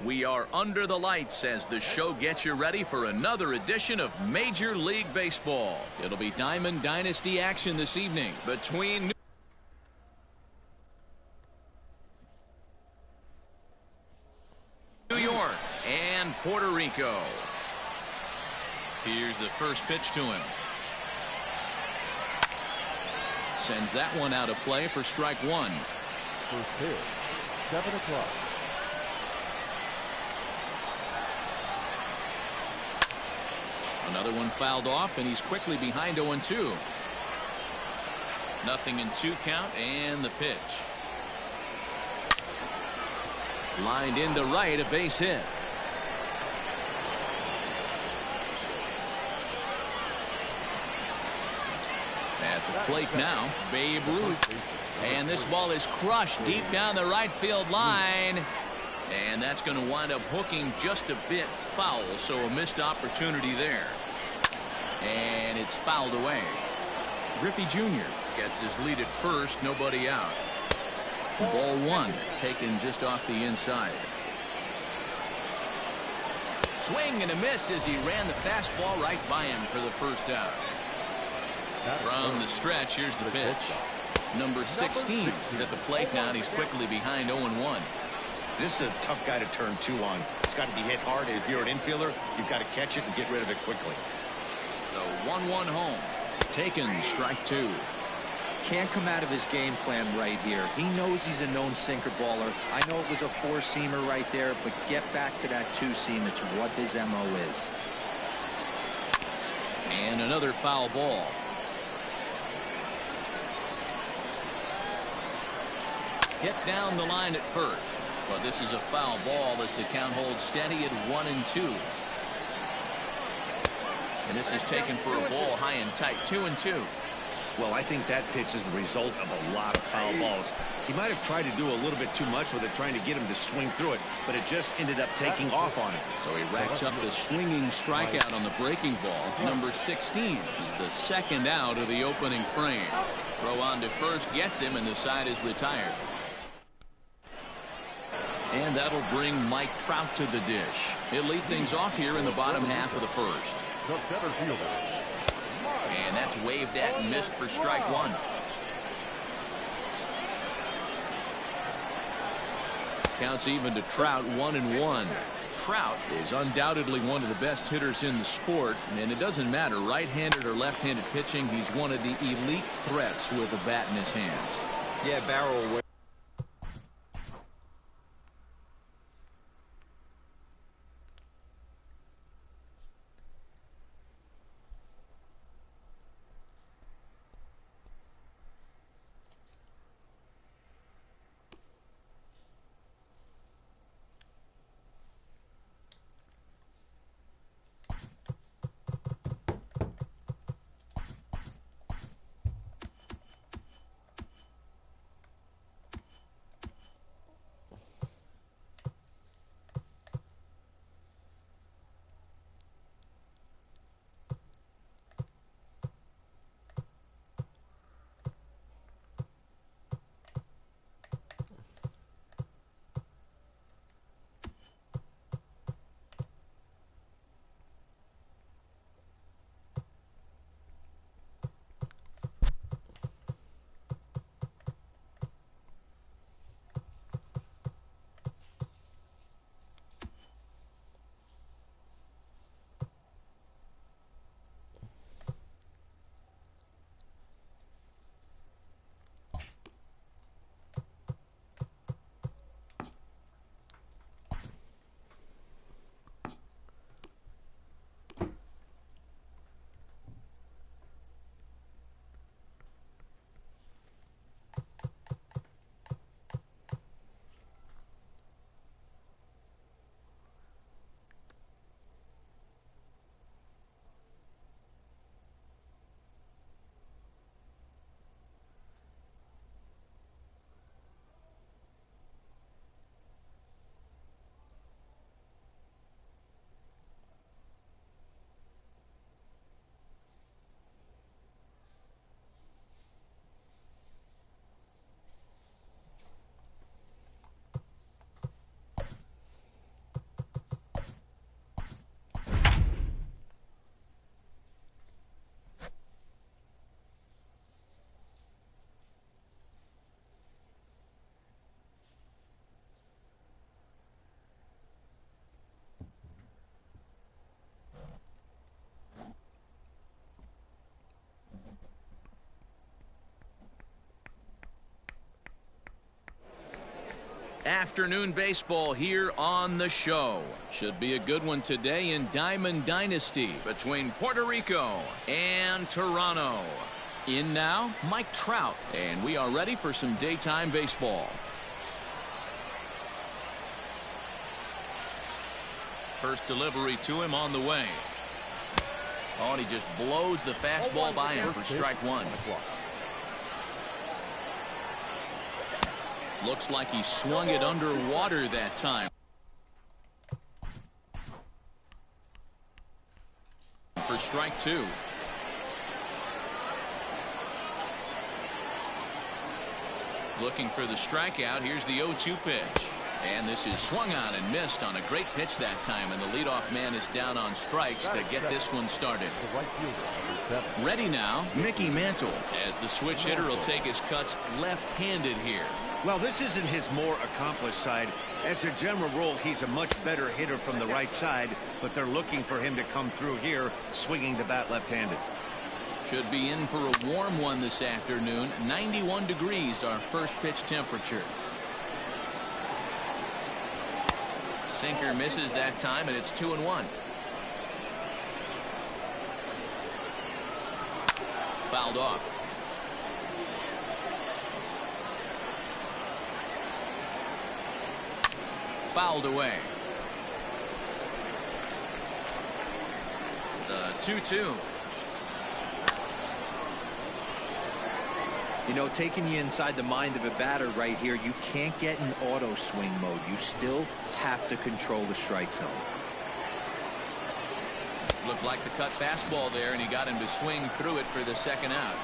We are under the lights as the show gets you ready for another edition of Major League Baseball. It'll be Diamond Dynasty action this evening between New York and Puerto Rico. Here's the first pitch to him. Sends that one out of play for strike one. First pitch, 7 o'clock. Another one fouled off, and he's quickly behind 0-2. 0-2 count, and the pitch. Lined into right, a base hit. At the plate now, Babe Ruth. And this ball is crushed deep down the right field line. And that's going to wind up hooking just a bit foul, so a missed opportunity there. And it's fouled away. Griffey Jr. gets his lead at first, nobody out. Ball one, taken just off the inside. Swing and a miss as he ran the fastball right by him for the first out. From the stretch, here's the pitch. Number 16 is at the plate now, and he's quickly behind 0-1. This is a tough guy to turn 2 on. It's got to be hit hard. If you're an infielder, you've got to catch it and get rid of it quickly. The 1-1 home. Taken, strike 2. Can't come out of his game plan right here. He knows he's a known sinker baller. I know it was a 4-seamer right there, but get back to that 2-seam. It's what his MO is. And another foul ball. Hit down the line at first, but this is a foul ball as the count holds steady at 1-2. And this is taken for a ball high and tight, 2-2. Well, I think that pitch is the result of a lot of foul balls. He might have tried to do a little bit too much with it, trying to get him to swing through it, but it just ended up taking off on him. So he racks up the swinging strikeout on the breaking ball. Number 16 is the second out of the opening frame. Throw on to first gets him, and the side is retired. And that'll bring Mike Trout to the dish. He'll lead things off here in the bottom half of the first. And that's waved at and missed for strike 1. Counts even to Trout, 1-1. Trout is undoubtedly one of the best hitters in the sport, and it doesn't matter right-handed or left-handed pitching. He's one of the elite threats with a bat in his hands. Yeah, barrel. Afternoon baseball here on the show. Should be a good one today in Diamond Dynasty between Puerto Rico and Toronto. In now, Mike Trout, and we are ready for some daytime baseball. First delivery to him on the way. Oh, and he just blows the fastball by him for strike 1. Looks like he swung it underwater that time. For strike 2. Looking for the strikeout. Here's the 0-2 pitch. And this is swung on and missed on a great pitch that time, and the leadoff man is down on strikes to get this one started. The right fielder, number 7. Ready now, Mickey Mantle, as the switch hitter will take his cuts left-handed here. Well, this isn't his more accomplished side. As a general rule, he's a much better hitter from the right side, but they're looking for him to come through here, swinging the bat left-handed. Should be in for a warm one this afternoon. 91 degrees, our first pitch temperature. Sinker misses that time, and it's 2-1. Fouled off. Fouled away. The 2-2. You know, taking you inside the mind of a batter right here, you can't get in auto swing mode. You still have to control the strike zone. Looked like the cut fastball there, and he got him to swing through it for the second out.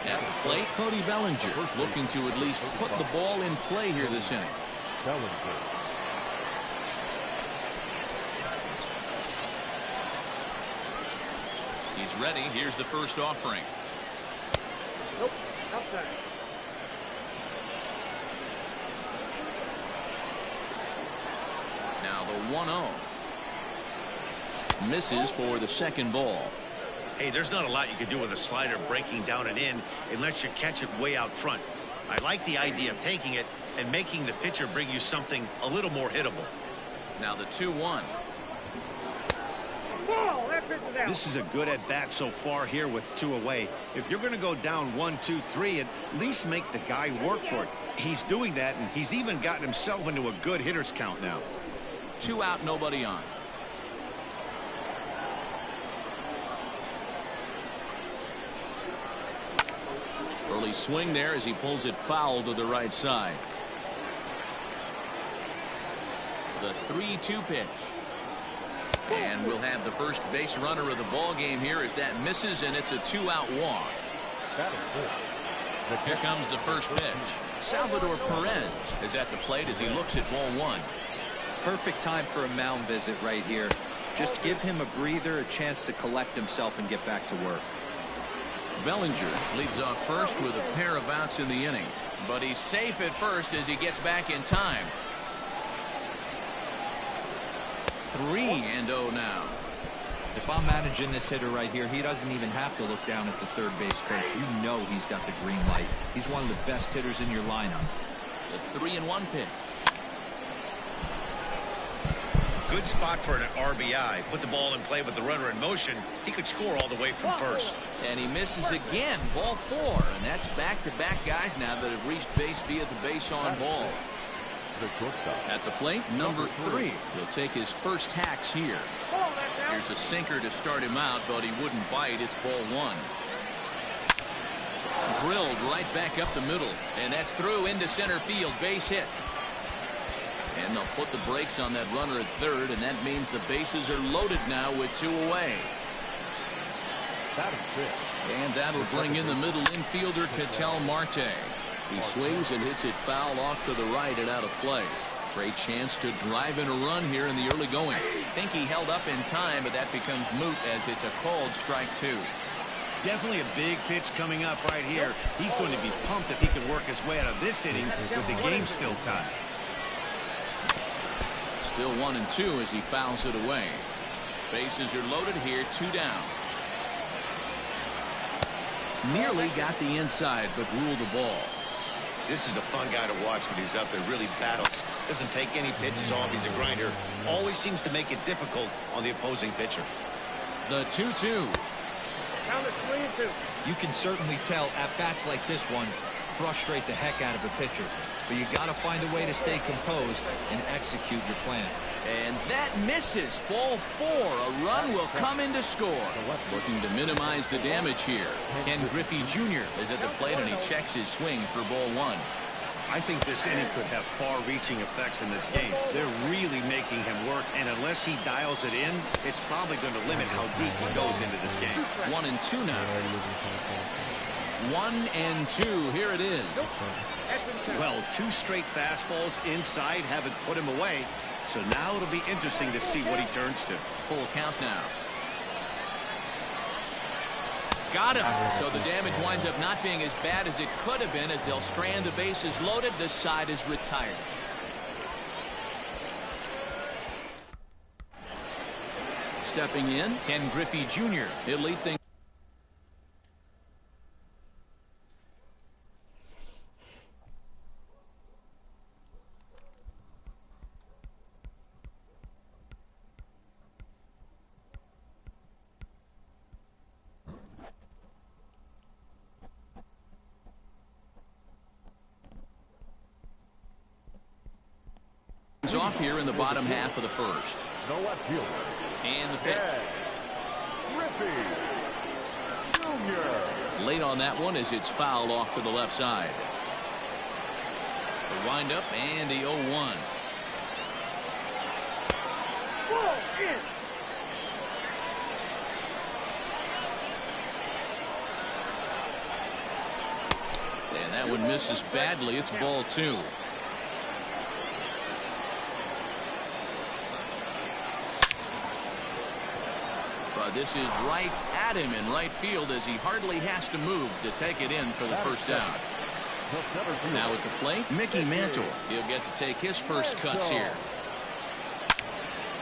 At the plate, Cody Bellinger looking to at least put the ball in play here this inning. Bellinger. He's ready. Here's the first offering. Nope. Outside. Now the 1-0. Misses for the second ball. Hey, there's not a lot you can do with a slider breaking down and in unless you catch it way out front. I like the idea of taking it and making the pitcher bring you something a little more hittable. Now the 2-1. Ball. That pitch is out. This is a good at bat so far here with 2 away. If you're going to go down 1, 2, 3, at least make the guy work for it. He's doing that, and he's even gotten himself into a good hitter's count now. 2 out, nobody on. Early swing there as he pulls it foul to the right side. The 3-2 pitch. And we'll have the first base runner of the ball game here as that misses, and it's a 2-out walk. Here comes the first pitch. Salvador Perez is at the plate as he looks at ball 1. Perfect time for a mound visit right here. Just give him a breather, a chance to collect himself and get back to work. Bellinger leads off first with a pair of outs in the inning, but he's safe at first as he gets back in time. 3-0 now. If I'm managing this hitter right here, he doesn't even have to look down at the third base coach. You know he's got the green light. He's one of the best hitters in your lineup. The 3-1 pitch. Good spot for an RBI. Put the ball in play with the runner in motion. He could score all the way from first. And he misses again. Ball 4. And that's back-to-back guys now that have reached base via the base on ball. At the plate, number 3. He'll take his first hacks here. Here's a sinker to start him out, but he wouldn't bite. It's ball 1. Drilled right back up the middle. And that's through into center field. Base hit. And they'll put the brakes on that runner at third, and that means the bases are loaded now with 2 away. And that'll bring in the middle infielder, Ketel Marte. He swings and hits it foul off to the right and out of play. Great chance to drive in a run here in the early going. Think he held up in time, but that becomes moot as it's a called strike 2. Definitely a big pitch coming up right here. He's going to be pumped if he can work his way out of this inning with the game still tied. Still 1-2 as he fouls it away. Bases are loaded here, 2 down. Nearly got the inside, but ruled the ball. This is a fun guy to watch when he's up there. Really battles. Doesn't take any pitches off. He's a grinder. Always seems to make it difficult on the opposing pitcher. The 2-2. Count is 3-2. You can certainly tell at bats like this one frustrate the heck out of a pitcher. But you got to find a way to stay composed and execute your plan. And that misses. Ball 4. A run will come in to score. Looking to minimize the damage here. Ken Griffey Jr. is at the plate, and he checks his swing for ball 1. I think this inning could have far-reaching effects in this game. They're really making him work, and unless he dials it in, it's probably going to limit how deep he goes into this game. 1-2 now. 1-2. Here it is. Well, 2 straight fastballs inside haven't put him away. So now it'll be interesting to see what he turns to. Full count now. Got him. So the damage winds up not being as bad as it could have been as they'll strand the bases loaded. This side is retired. Stepping in, Ken Griffey Jr. He'll lead things. Off here in the bottom half of the first. No left fielder. And the pitch. Griffey Jr. Late on that one as it's fouled off to the left side. The windup and the 0-1. And that one misses badly. It's ball 2. This is right at him in right field as he hardly has to move to take it in for the first out. Now at the plate, Mickey Mantle. He'll get to take his first cuts here.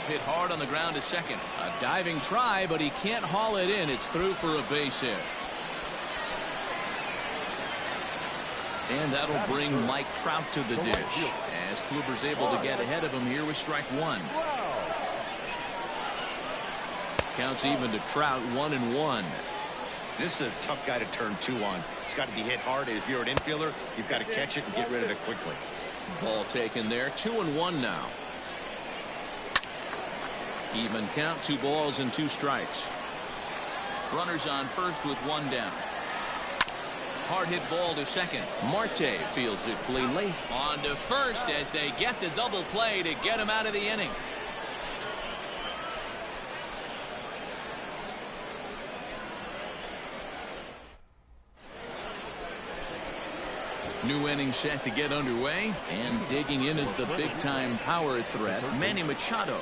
Hit hard on the ground to second. A diving try, but he can't haul it in. It's through for a base hit. And that'll bring Mike Trout to the dish as Kluber's able to get ahead of him here with strike 1. Counts even to Trout, 1-1. This is a tough guy to turn 2 on. It's got to be hit hard. If you're an infielder, you've got to catch it and get rid of it quickly. Ball taken there. 2-1 now. Even count, 2 balls and 2 strikes. Runners on first with 1 down. Hard hit ball to second. Marte fields it cleanly. On to first as they get the double play to get him out of the inning. New inning set to get underway, and digging in is the big-time power threat, Manny Machado.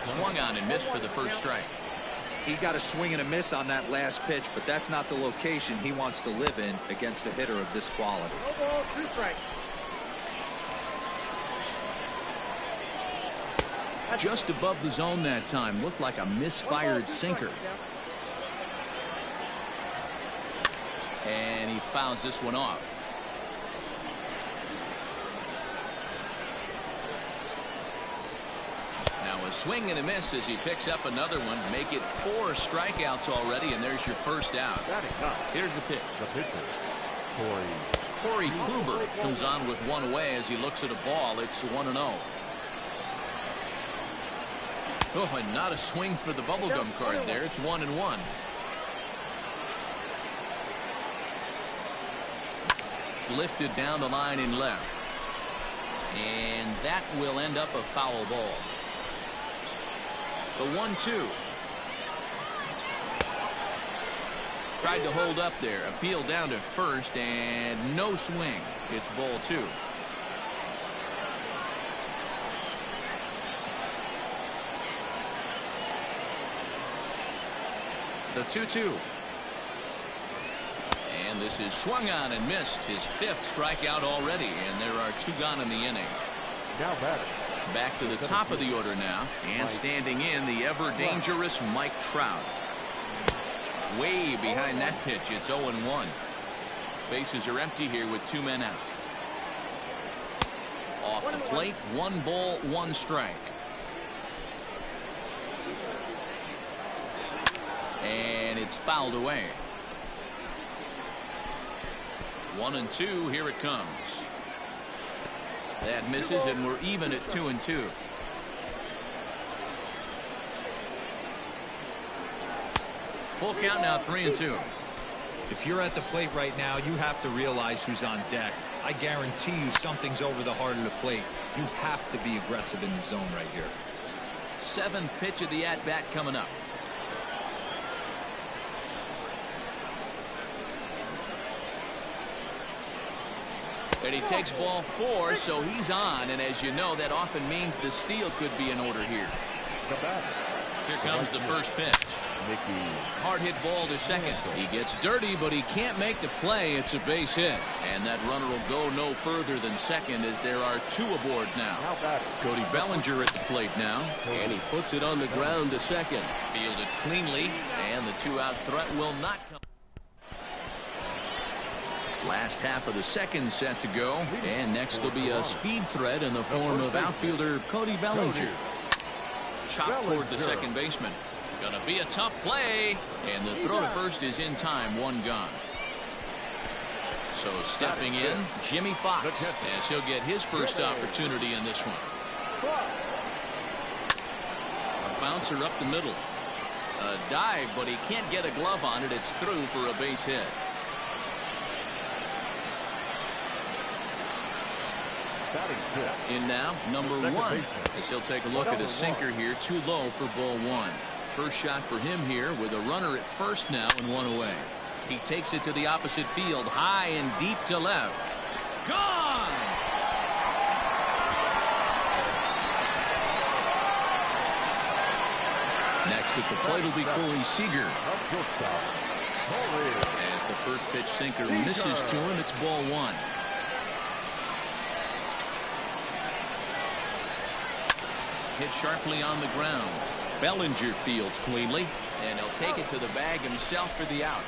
Swung on and missed for the first strike. He got a swing and a miss on that last pitch, but that's not the location he wants to live in against a hitter of this quality. Just above the zone that time. Looked like a misfired sinker. And he fouls this one off. Now a swing and a miss as he picks up another one. Make it 4 strikeouts already, and there's your first out. Here's the pitch. Corey Kluber comes on with 1 away as he looks at a ball. It's 1-0. Oh, and not a swing for the bubblegum card there. It's 1-1. Lifted down the line in left. And that will end up a foul ball. The 1-2. Tried to hold up there. Appeal down to first and no swing. It's ball 2. The 2-2. And this is swung on and missed. His 5th strikeout already, and there are 2 gone in the inning. Now back to the top of the order now, and standing in the ever dangerous Mike Trout. Way behind that pitch. It's 0-1. Bases are empty here with 2 men out. Off the plate, 1 ball, 1 strike. And it's fouled away. 1-2. Here it comes. That misses, and we're even at 2-2. Full count now, 3-2. If you're at the plate right now, you have to realize who's on deck. I guarantee you something's over the heart of the plate. You have to be aggressive in the zone right here. 7th pitch of the at-bat coming up. And he takes ball 4, so he's on. And as you know, that often means the steal could be in order here. Here comes the first pitch. Hard hit ball to second. He gets dirty, but he can't make the play. It's a base hit. And that runner will go no further than second as there are 2 aboard now. Cody Bellinger at the plate now. And he puts it on the ground to second. Fielded cleanly. And the 2-out threat will not come. Last half of the second set to go. And next will be a speed threat in the form of outfielder Cody Bellinger. Chopped toward the second baseman. Gonna be a tough play. And the throw to first is in time. 1 gone. So stepping in, Jimmy Fox, as he'll get his first opportunity in this one. A bouncer up the middle. A dive, but he can't get a glove on it. It's through for a base hit. In now, number 1, as he'll take a look at a sinker here. Too low for ball 1. First shot for him here with a runner at first now and 1 away. He takes it to the opposite field, high and deep to left. Gone! Next at the plate will be Corey Seager. As the first pitch sinker misses to him, it's ball 1. Hit sharply on the ground. Bellinger fields cleanly, and he'll take it to the bag himself for the out.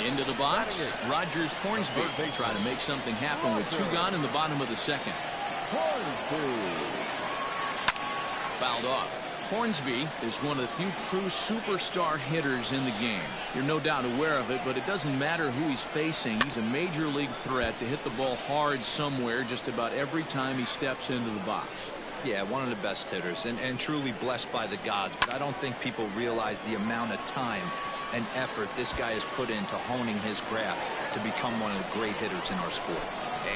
Into the box, Rogers Hornsby trying to make something happen with 2 gone in the bottom of the second. Fouled off. Hornsby is one of the few true superstar hitters in the game. You're no doubt aware of it, but it doesn't matter who he's facing. He's a major league threat to hit the ball hard somewhere just about every time he steps into the box. Yeah, one of the best hitters and truly blessed by the gods. But I don't think people realize the amount of time and effort this guy has put into honing his craft to become one of the great hitters in our sport.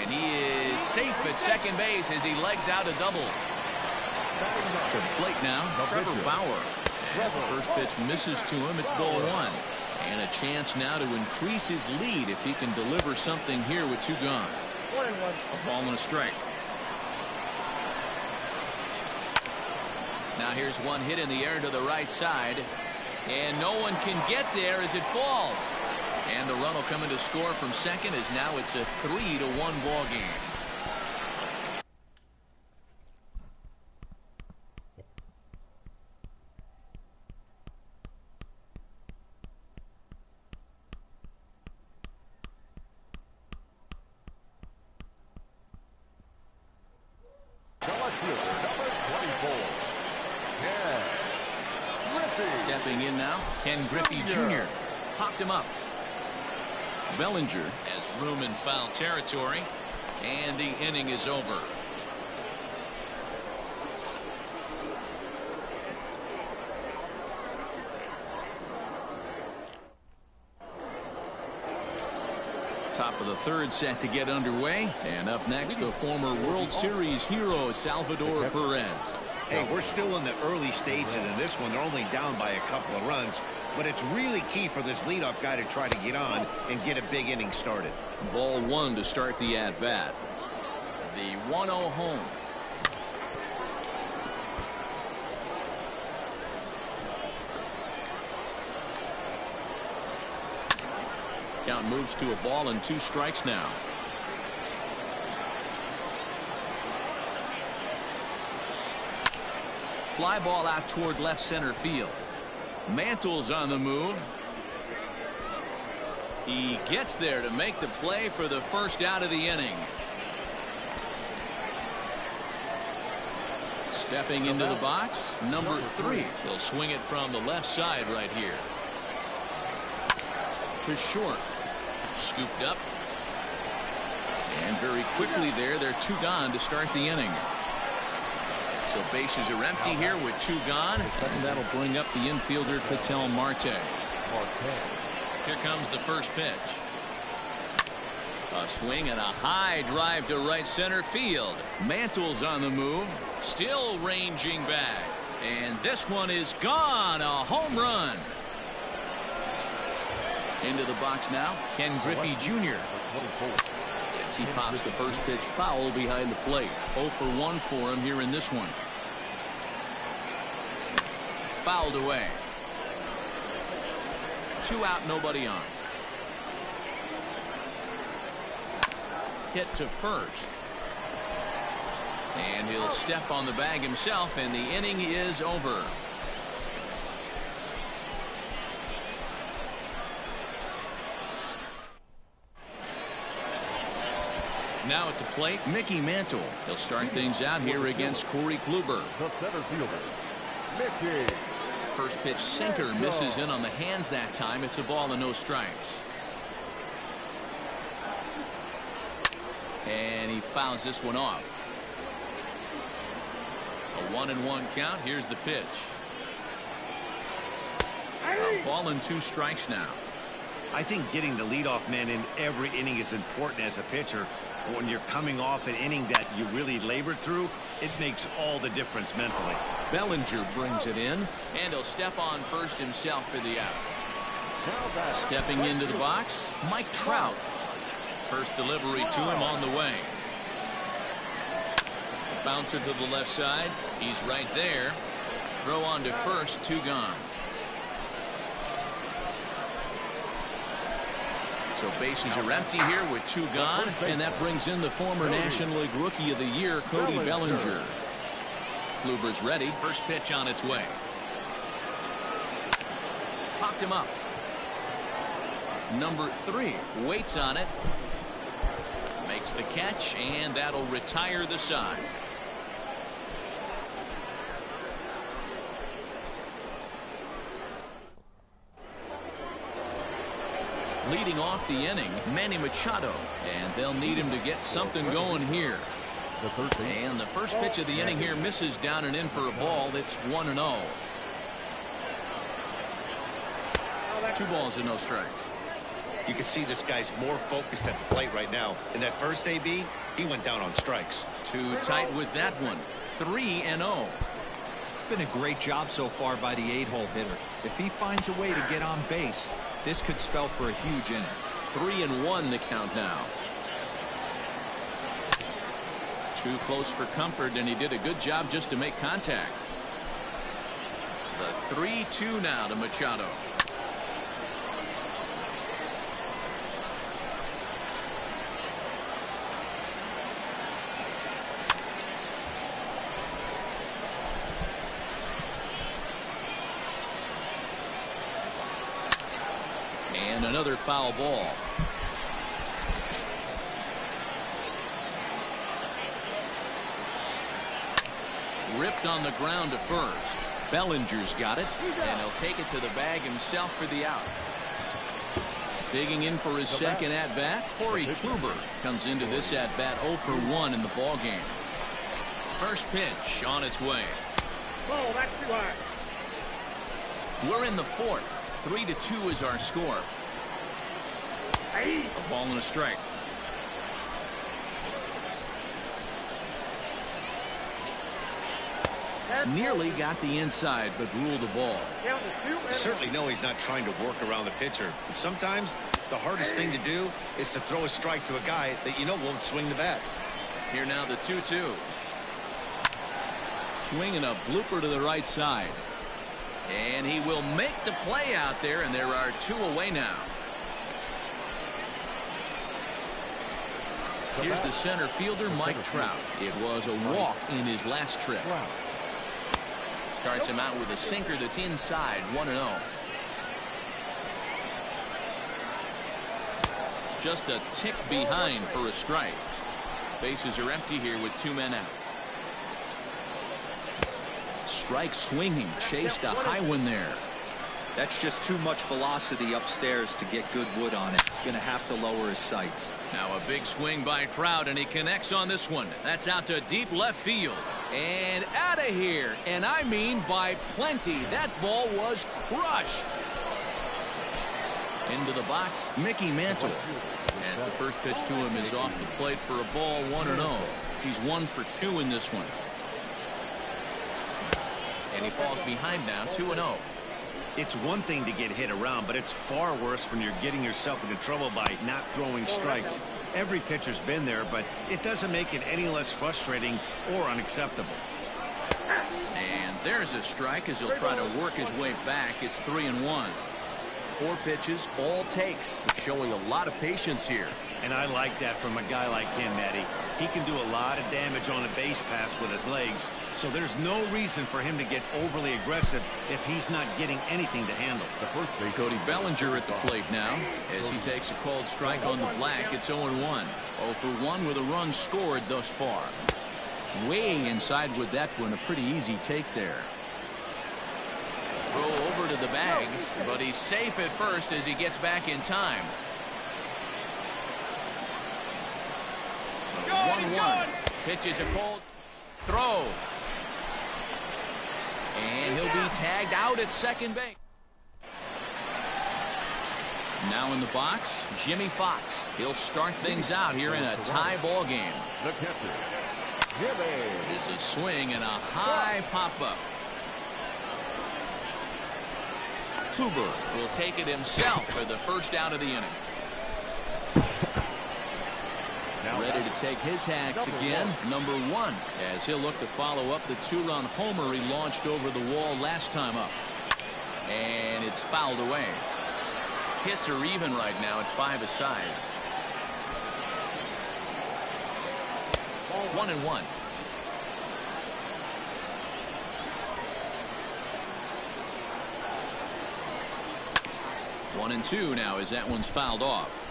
And he is safe at second base as he legs out a double. To the plate now, Trevor Bauer. As the first pitch misses to him, it's ball 1. And a chance now to increase his lead if he can deliver something here with 2 gone. A ball and a strike. Now here's one hit in the air to the right side. And no one can get there as it falls. And the run will come in to score from second as now it's a 3-1 ball game. Stepping in now, Ken Griffey Jr. popped him up. Bellinger has room in foul territory, and the inning is over. Top of the third set to get underway, and up next the former World Series hero Salvador Perez. Hey, we're still in the early stages in this one. They're only down by a couple of runs, but it's really key for this leadoff guy to try to get on and get a big inning started. Ball 1 to start the at-bat. The 1-0 home. Count moves to a ball and 2 strikes now. Fly ball out toward left center field. Mantle's on the move. He gets there to make the play for the first out of the inning. Stepping into the box, number 3. He'll swing it from the left side right here. To short. Scooped up. And very quickly there, they're 2 gone to start the inning. So bases are empty here with 2 gone, and that'll bring up the infielder Ketel Marte. Here comes the first pitch. A swing and a high drive to right center field. Mantle's on the move, still ranging back, and this one is gone. A home run. Into the box now, Ken Griffey Jr. He pops the first pitch foul behind the plate. 0 for 1 for him here in this one. Fouled away. 2 out, nobody on. Hit to first. And he'll step on the bag himself, and the inning is over. Now at the plate, Mickey Mantle. He'll start things out here against Corey Kluber. The center fielder, Mickey. First pitch sinker misses in on the hands that time. It's a ball and no strikes. And he fouls this one off. A 1-1 count. Here's the pitch. A ball and 2 strikes now. I think getting the leadoff man in every inning is important as a pitcher. But when you're coming off an inning that you really labored through, it makes all the difference mentally. Bellinger brings it in, and he'll step on first himself for the out. Stepping into the box, Mike Trout. First delivery to him on the way. Bouncer to the left side. He's right there. Throw on to first, 2 gone. So bases are empty here with 2 gone, and that brings in the former National League Rookie of the Year, Cody Bellinger. Kluber's ready. First pitch on its way. Popped him up. Number 3 waits on it. Makes the catch, and that'll retire the side. Leading off the inning, Manny Machado, and they'll need him to get something going here. And the first pitch of the inning here misses down and in for a ball. It's 1-0. 2 balls and no strikes. You can see this guy's more focused at the plate right now. In that first AB, he went down on strikes. Too tight with that one. 3-0. It's been a great job so far by the 8-hole hitter. If he finds a way to get on base, this could spell for a huge inning. 3-1 the count now. Too close for comfort, and he did a good job just to make contact. The 3-2 now to Machado. And another foul ball. Ripped on the ground to first. Bellinger's got it, and he'll take it to the bag himself for the out. Digging in for his second at-bat, Corey Kluber comes into this at-bat 0 for 1 in the ballgame. First pitch on its way. Oh, that's too high. We're in the 4th. 3-2 is our score. A ball and a strike. Nearly got the inside, but ruled the ball. You certainly know he's not trying to work around the pitcher. But sometimes the hardest thing to do is to throw a strike to a guy that you know won't swing the bat. Here now the 2-2. Swinging a blooper to the right side. And he will make the play out there, and there are 2 away now. Here's the center fielder, Mike Trout. It was a walk in his last trip. Starts him out with a sinker that's inside, 1-0. Just a tick behind for a strike. Bases are empty here with 2 men out. Strike swinging, chased a high one there. That's just too much velocity upstairs to get good wood on it. He's going to have to lower his sights. Now a big swing by Trout, and he connects on this one. That's out to deep left field. And out of here. And I mean by plenty. That ball was crushed. Into the box, Mickey Mantle. As the first pitch to him is off the plate for a ball, 1-0. He's 1 for 2 in this one. And he falls behind now, 2-0. It's one thing to get hit around, but it's far worse when you're getting yourself into trouble by not throwing strikes. Every pitcher's been there, but it doesn't make it any less frustrating or unacceptable. And there's a strike as he'll try to work his way back. It's 3-1. 4 pitches, all takes. Showing a lot of patience here. And I like that from a guy like him, Eddie. He can do a lot of damage on a base pass with his legs, so there's no reason for him to get overly aggressive if he's not getting anything to handle. Cody Bellinger at the plate now as he takes a called strike on the black. It's 0-1. 0 for 1 with a run scored thus far. Way inside with that one. A pretty easy take there. Throw over to the bag, but he's safe at first as he gets back in time. 1-1. Pitches a cold throw. And he'll be tagged out at second base. Now in the box, Jimmy Fox. He'll start things out here in a tie ball game. It's a swing and a high pop-up. Huber will take it himself for the first out of the inning. Ready to take his hacks again, number 1, as he'll look to follow up the 2-run homer he launched over the wall last time up. And it's fouled away. Hits are even right now at 5 aside. 1-1. One and 2 now as that one's fouled off.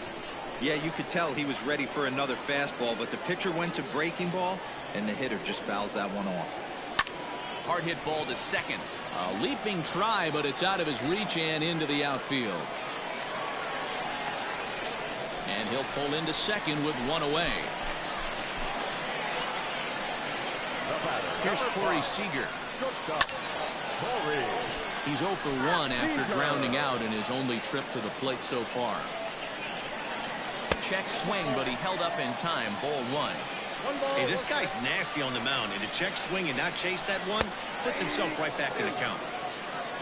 Yeah, you could tell he was ready for another fastball, but the pitcher went to breaking ball, and the hitter just fouls that one off. Hard hit ball to second. A leaping try, but it's out of his reach and into the outfield. And he'll pull into second with 1 away. Here's Corey Seager. He's 0 for 1 after grounding out in his only trip to the plate so far. Check swing, but he held up in time. Ball 1. Hey, this guy's nasty on the mound, and to check swing and not chase that one puts himself right back in the count.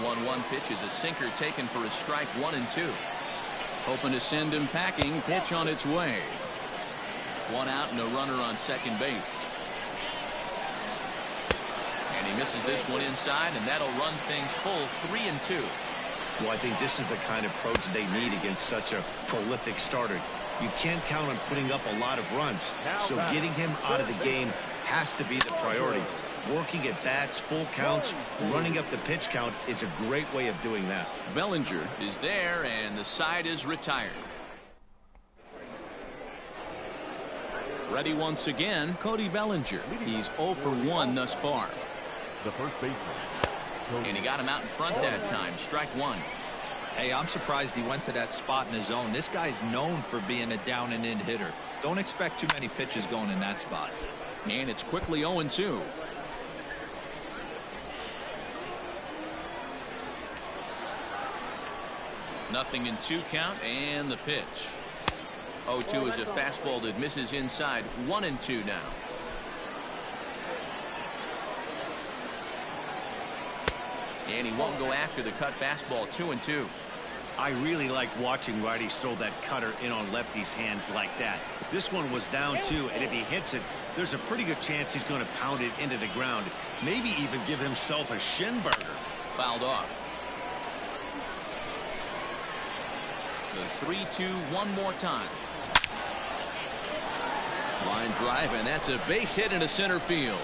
1-1 pitch is a sinker taken for a strike. 1-2. Hoping to send him packing. Pitch on its way. 1 out and a runner on second base. And he misses this one inside, and that'll run things full. 3-2. Well, I think this is the kind of approach they need against such a prolific starter. You can't count on putting up a lot of runs, so getting him out of the game has to be the priority. Working at bats, full counts, running up the pitch count is a great way of doing that. Bellinger is there, and the side is retired. Ready once again, Cody Bellinger. He's 0 for 1 thus far. The first baseman. And he got him out in front that time. Strike 1. Hey, I'm surprised he went to that spot in his zone. This guy's known for being a down and in hitter. Don't expect too many pitches going in that spot. And it's quickly 0-2. Nothing in 2 count, and the pitch. 0-2 is a fastball that misses inside. 1-2 now. And he won't go after the cut fastball. 2-2. I really like watching righties throw that cutter in on lefties' hands like that. This one was down 2, and if he hits it, there's a pretty good chance he's going to pound it into the ground. Maybe even give himself a shin burger. Fouled off. The 3-2 one more time. Line drive, and that's a base hit into center field.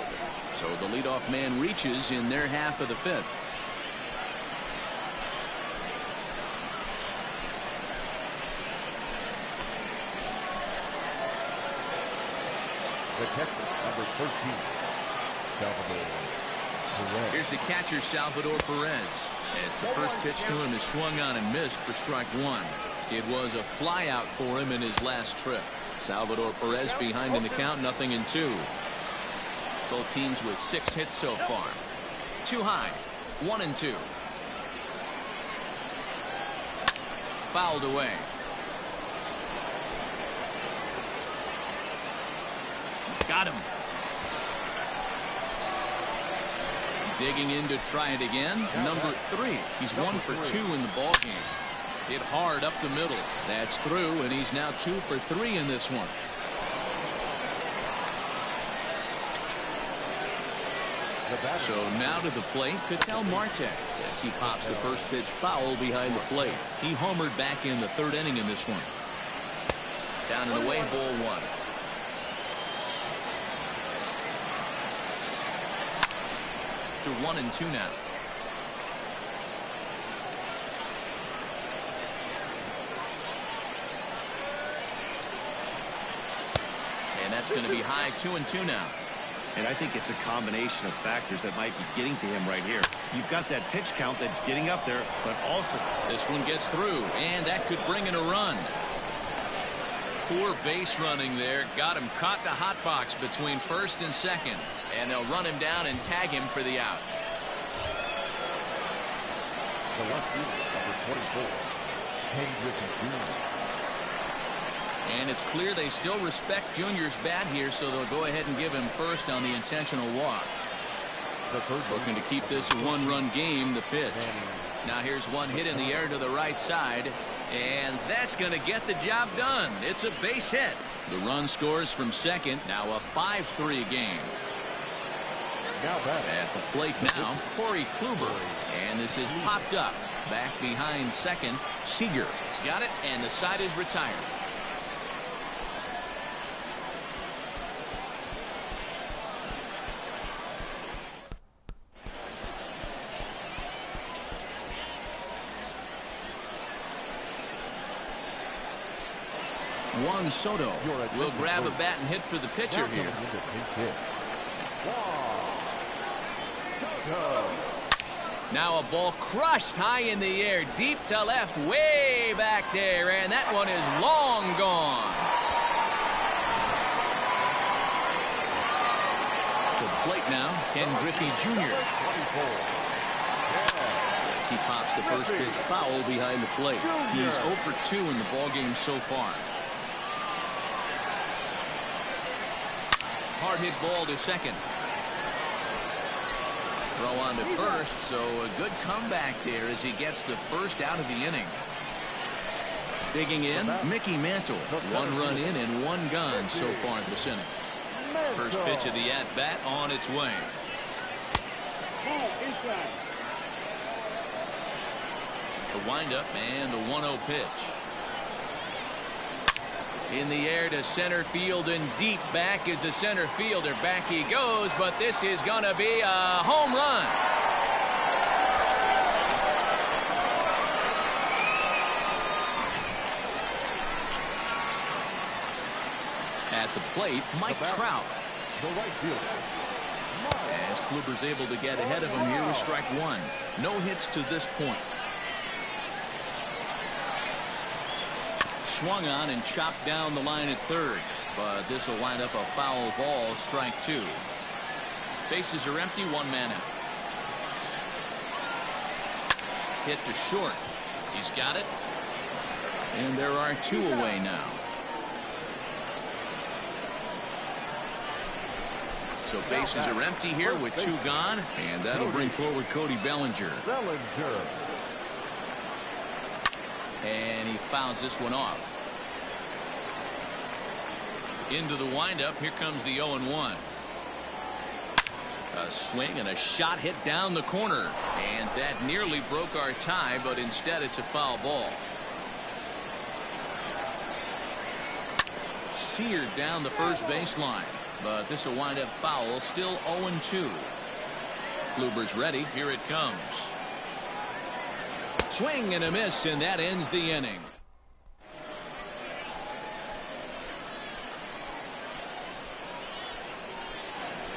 So the leadoff man reaches in their half of the 5th. The catcher, number 13, Salvador Perez. Here's the catcher, Salvador Perez, as the first pitch to him is swung on and missed for strike 1. It was a flyout for him in his last trip. Salvador Perez behind in the count, 0-2. Both teams with 6 hits so far. Too high. 1-2. Fouled away. Got him. Digging in to try it again. Number 3. He's 1 for 2 in the ball game. Hit hard up the middle. That's through, and he's now 2 for 3 in this one. So now to the plate, Ketel Marte, as he pops the first pitch foul behind the plate. He homered back in the 3rd inning in this one. Down and away, ball 1. To 1-2 now. And that's going to be high, 2-2 now. And I think it's a combination of factors that might be getting to him right here. You've got that pitch count that's getting up there, but also this one gets through, and that could bring in a run. Poor base running there. Got him caught the hot box between 1st and 2nd, and they'll run him down and tag him for the out. The left fielder, number 24, Ken Griffey Jr. And it's clear they still respect Junior's bat here, so they'll go ahead and give him first on the intentional walk. Looking to keep this a 1-run game. The pitch. Now here's one hit in the air to the right side, and that's going to get the job done. It's a base hit. The run scores from 2nd. Now a 5-3 game. At the plate now, Corey Kluber. And this is popped up. Back behind 2nd, Seager. He's got it, and the side is retired. Juan Soto will grab a bat and hit for the pitcher here. Now a ball crushed high in the air, deep to left, way back there, and that one is long gone. To the plate now, Ken Griffey Jr. As he pops the first pitch foul behind the plate. He's 0 for 2 in the ballgame so far. Hard hit ball to 2nd. Throw on to 1st, so a good comeback there as he gets the first out of the inning. Digging in, Mickey Mantle. 1 run in and 1 gone so far this inning. First pitch of the at-bat on its way. The windup and the 1-0 pitch. In the air to center field and deep. Back is the center fielder. Back he goes, but this is going to be a home run. At the plate, Mike Trout. As Kluber's able to get ahead of him here with strike 1. No hits to this point. Swung on and chopped down the line at 3rd, but this will wind up a foul ball, strike 2. Bases are empty, 1 man out. Hit to short. He's got it, and there are 2 away now. So bases are empty here with 2 gone, and that'll bring forward Cody Bellinger. And he fouls this one off. Into the windup. Here comes the 0-1. A swing and a shot hit down the corner. And that nearly broke our tie, but instead it's a foul ball. Seared down the first baseline. But this will wind up foul. Still 0-2. Kluber's ready. Here it comes. Swing and a miss, and that ends the inning.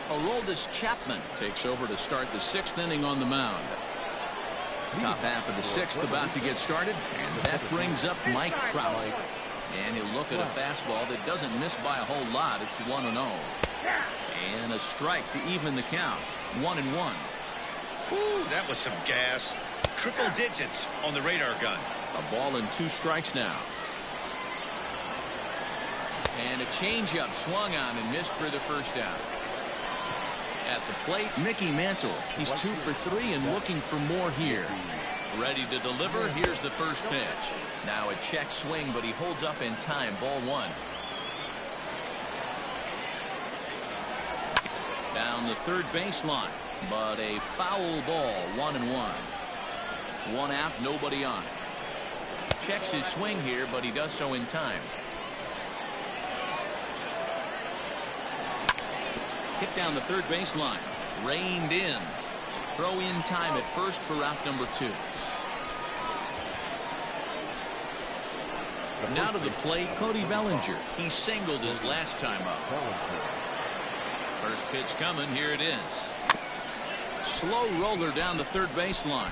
Aroldis Chapman takes over to start the 6th inning on the mound. Top half of the 6th about to get started, and that brings up Mike Trout. And he'll look at a fastball that doesn't miss by a whole lot. It's 1-0. And a strike to even the count. 1-1. Ooh, that was some gas. Triple digits on the radar gun. A ball and 2 strikes now. And a changeup swung on and missed for the first out. At the plate, Mickey Mantle. He's 2 for 3 and looking for more here. Ready to deliver. Here's the first pitch. Now a check swing, but he holds up in time. Ball one. Down the third baseline, but a foul ball. 1-1. One out, nobody on. Checks his swing here, but he does so in time. Hit down the third baseline. Reined in. Throw in time at first for out number 2. Now to the plate, Cody Bellinger. He singled his last time up. First pitch coming. Here it is. Slow roller down the third baseline.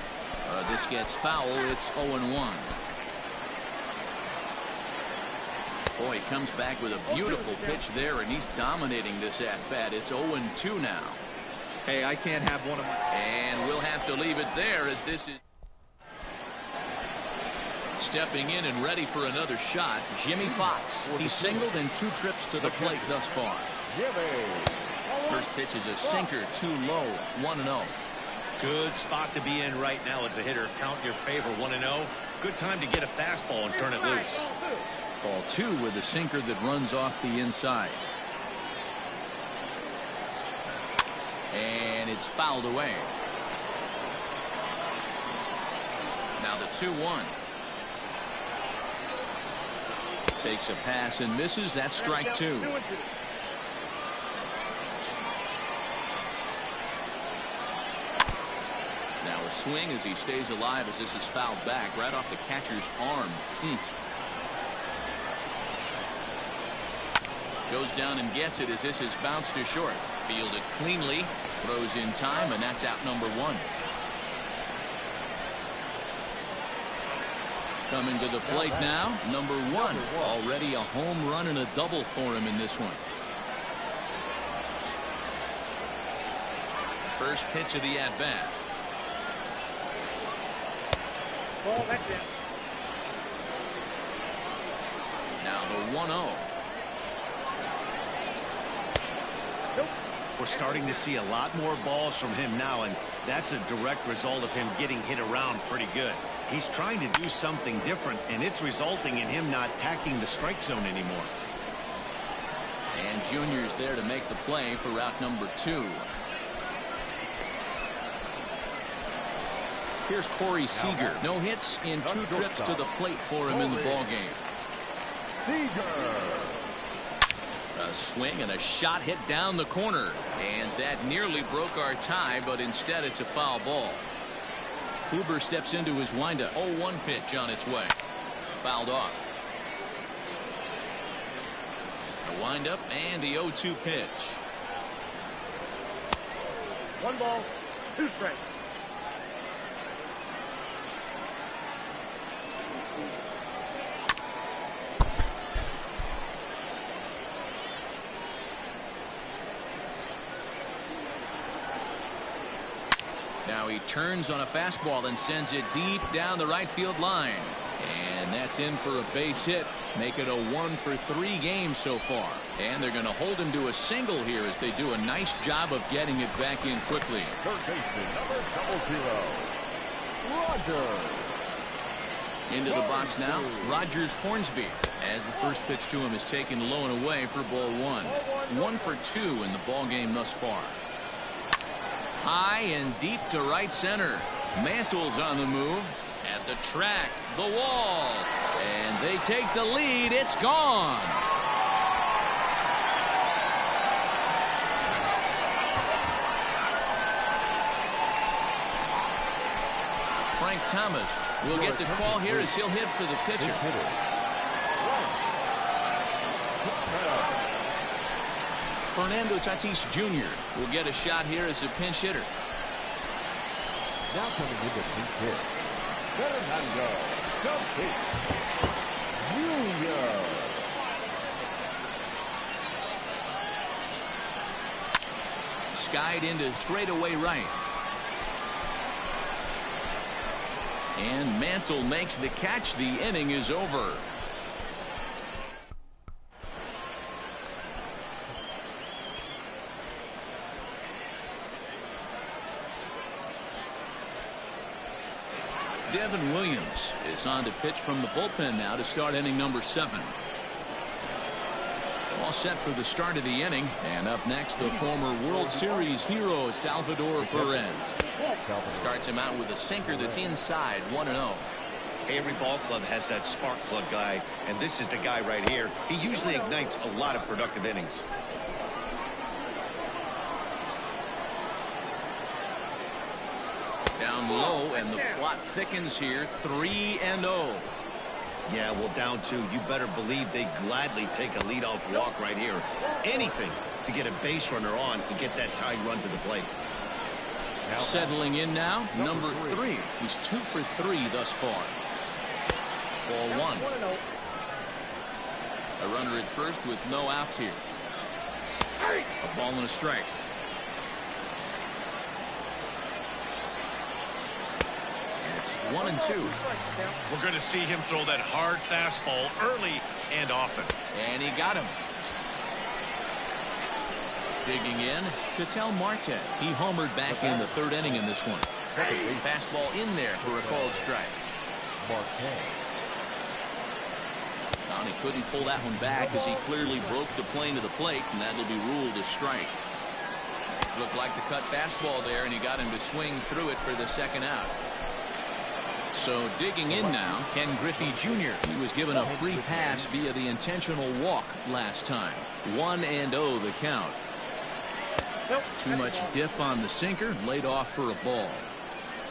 This gets foul. It's 0-1. Boy, he comes back with a beautiful pitch there, and he's dominating this at-bat. It's 0-2 now. Hey, I can't have one of my... And we'll have to leave it there as this is... Stepping in and ready for another shot, Jimmy Fox. He's singled in 2 trips to the plate thus far. First pitch is a sinker, too low. 1-0. Good spot to be in right now as a hitter. Count your favor. 1-0. Good time to get a fastball and turn it loose. Ball 2 with a sinker that runs off the inside. And it's fouled away. Now the 2-1. Takes a pass and misses. That's strike 2. Now a swing as he stays alive as this is fouled back right off the catcher's arm. Goes down and gets it as this is bounced to short. Fielded cleanly. Throws in time, and that's out number 1. Coming to the plate now, number 1. Already a home run and a double for him in this one. First pitch of the at-bat. Ball back down. Now the 1-0. We're starting to see a lot more balls from him now, and that's a direct result of him getting hit around pretty good. He's trying to do something different, and it's resulting in him not attacking the strike zone anymore. And Junior's there to make the play for route number 2. Here's Corey Seager. No hits in 2 trips to the plate for him in the ballgame. A swing and a shot hit down the corner. And that nearly broke our tie, but instead it's a foul ball. Huber steps into his windup. 0-1 pitch on its way. Fouled off. The windup and the 0-2 pitch. 1 ball, 2 strikes. Now he turns on a fastball and sends it deep down the right field line. And that's in for a base hit. Make it a 1-for-3 game so far. And they're going to hold him to a single here as they do a nice job of getting it back in quickly. Third baseman, number 00, Rogers. Into the box now, Rogers Hornsby, as the first pitch to him is taken low and away for ball 1. 1 for 2 in the ball game thus far. High and deep to right center. Mantle's on the move. At the track, the wall. And they take the lead. It's gone. Frank Thomas will get the call here as he'll hit for the pitcher. Fernando Tatis Jr. will get a shot here as a pinch hitter. Now coming in the pinch hit, Fernando Tatis Jr. Skied into straightaway right. And Mantle makes the catch. The inning is over. Devin Williams is on to pitch from the bullpen now to start inning number 7. All set for the start of the inning, and up next the former World Series hero Salvador Perez. Starts him out with a sinker that's inside, 1-0. Every ball club has that spark plug guy, and this is the guy right here. He usually ignites a lot of productive innings. Down low, and the plot thickens here, 3-0. Yeah, well, down 2, you better believe they gladly take a leadoff walk right here. Anything to get a base runner on and get that tied run to the plate. Settling in now, number 3. He's 2 for 3 thus far. Ball 1. A runner at first with no outs here. A ball and a strike. It's 1-2. We're going to see him throw that hard fastball early and often. And he got him. Digging in, Ketel Marte. He homered back in the 3rd inning in this one. Fastball in there for a called strike. And he couldn't pull that one back as he clearly broke the plane to the plate, and that'll be ruled a strike. Looked like the cut fastball there, and he got him to swing through it for the 2nd out. So digging in now, Ken Griffey Jr. He was given a free pass via the intentional walk last time. 1-0 the count. Too much dip on the sinker, laid off for a ball.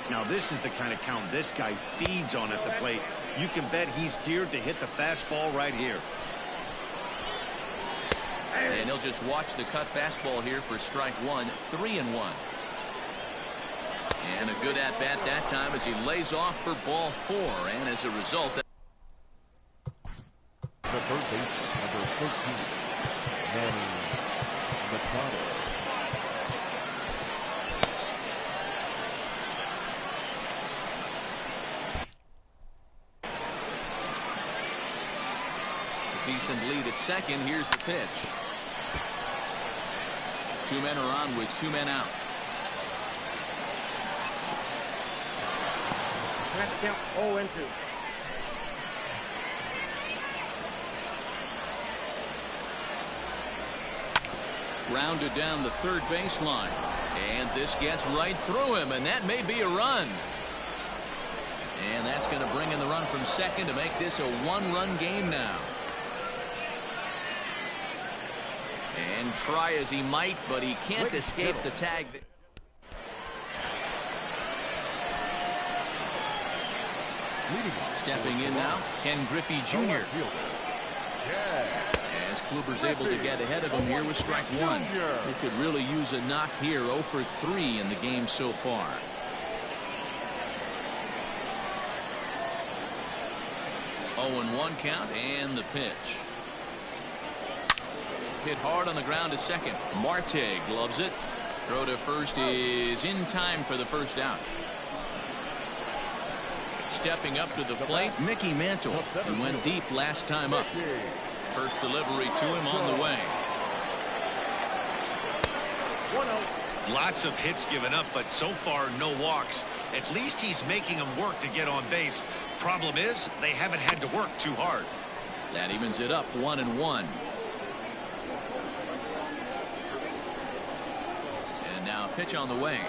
Now this is the kind of count this guy feeds on at the plate. You can bet he's geared to hit the fastball right here. And he'll just watch the cut fastball here for strike 1, 3-1. And a good at-bat that time as he lays off for ball 4. And as a result... The third baseman, number 13, Manny Machado. Decent lead at second. Here's the pitch. 2 men are on with 2 men out. Count 0-2. Grounded down the 3rd baseline. And this gets right through him, and that may be a run. And that's going to bring in the run from second to make this a 1-run game now. And try as he might, but he can't escape the tag. Stepping in now, Ken Griffey Jr. As Kluber's able to get ahead of him here with strike 1. He could really use a knock here. 0 for 3 in the game so far. Oh, and 1 count, and the pitch. Hit hard on the ground to second. Marte gloves it. Throw to first is in time for the 1st out. Stepping up to the plate, Mickey Mantle. He went deep last time up. First delivery to him on the way. 1-0. Lots of hits given up, but so far no walks. At least he's making them work to get on base. Problem is, they haven't had to work too hard. That evens it up, 1-1. And now pitch on the way.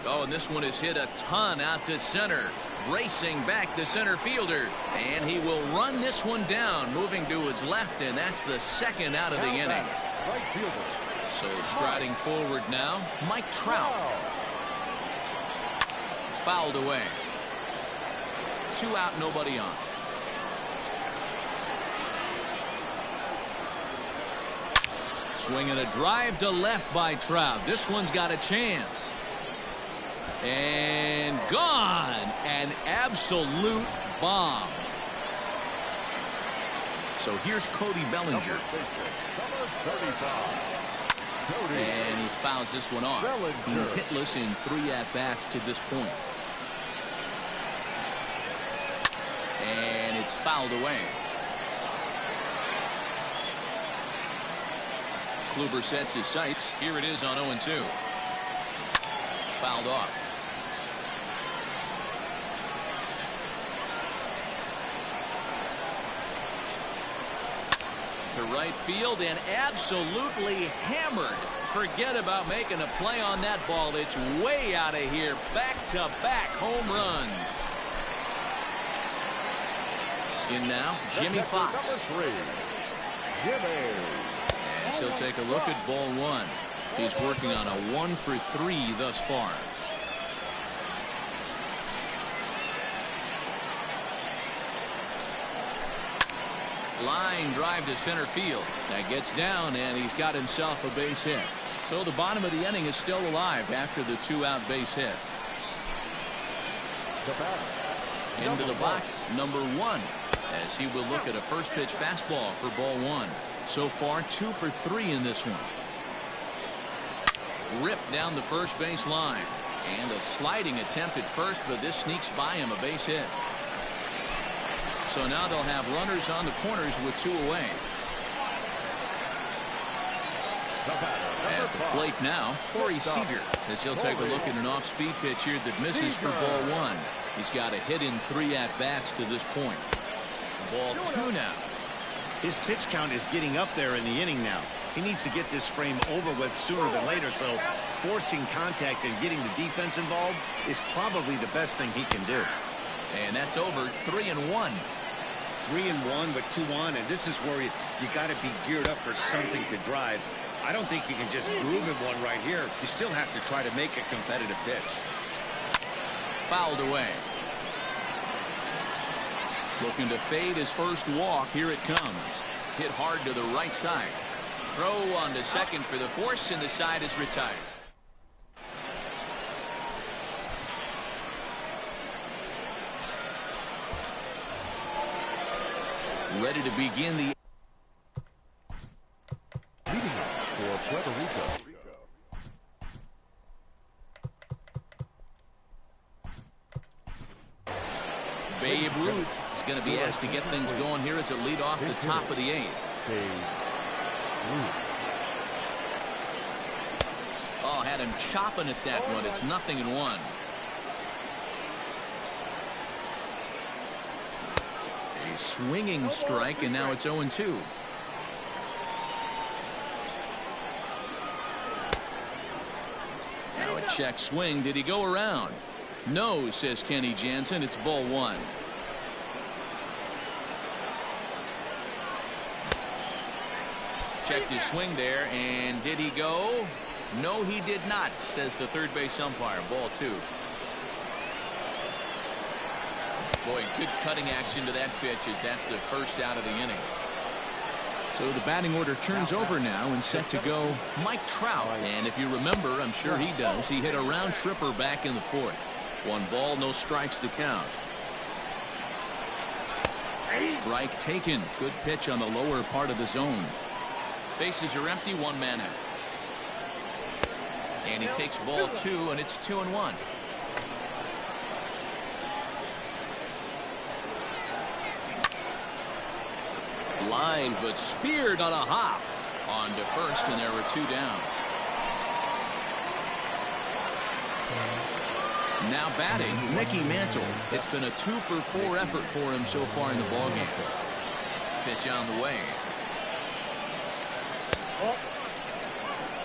Oh, and this one is hit a ton out to center. Racing back the center fielder. And he will run this one down, moving to his left, and that's the 2nd out of the inning. So striding forward now, Mike Trout. Fouled away. 2 out, nobody on. Swinging a drive to left by Trout. This one's got a chance. And gone. An absolute bomb. So here's Cody Bellinger. And he fouls this one off. He's hitless in 3 at-bats to this point. And it's fouled away. Kluber sets his sights. Here it is on 0-2. Fouled off. to right field and absolutely hammered. Forget about making a play on that ball. It's way out of here. Back-to-back home runs. In now, Jimmy Fox. Number 3, Jimmy. And he'll take a look at ball one. He's working on a 1 for 3 thus far. Line drive to center field. That gets down, and he's got himself a base hit. So the bottom of the inning is still alive after the 2-out base hit. Into the box, number 1, as he will look at a first pitch fastball for ball 1. So far, 2 for 3 in this one. Ripped down the first base line. And a sliding attempt at first, but this sneaks by him, a base hit. So now they'll have runners on the corners with 2 away. At the plate now, Corey Seager, as he'll take a look at an off-speed pitch here that misses for ball 1. He's got a hit in 3 at-bats to this point. Ball 2 now. His pitch count is getting up there in the inning now. He needs to get this frame over with sooner than later, so forcing contact and getting the defense involved is probably the best thing he can do. And that's over. 3-1. 3-1 with 2 on, and this is where you got to be geared up for something to drive. I don't think you can just groove him one right here. You still have to try to make a competitive pitch. Fouled away. Looking to fade his first walk. Here it comes. Hit hard to the right side. Throw on to second for the force, and the side is retired. Ready to begin the Leading off for Puerto Rico. Babe Ruth is going to be asked to get things going here as a lead off the top of the 8th. Oh, had him chopping at that one. It's 0-1. A swinging strike, and now it's 0-2. Now a check swing. Did he go around? No, says Kenny Jansen. It's ball 1. Checked his swing there, and did he go? No, he did not, says the third base umpire. Ball 2. Boy, good cutting action to that pitch as that's the first out of the inning. So the batting order turns over now and set to go Mike Trout. And if you remember, I'm sure he does, he hit a round tripper back in the 4th. 1 ball, no strikes to count. Strike taken. Good pitch on the lower part of the zone. Bases are empty, 1 man out. And he takes ball 2, and it's 2-1. Line, but speared on a hop. On to first, and there were 2 down. Now batting, Mickey Mantle. It's been a 2 for 4 effort for him so far in the ballgame. Pitch on the way.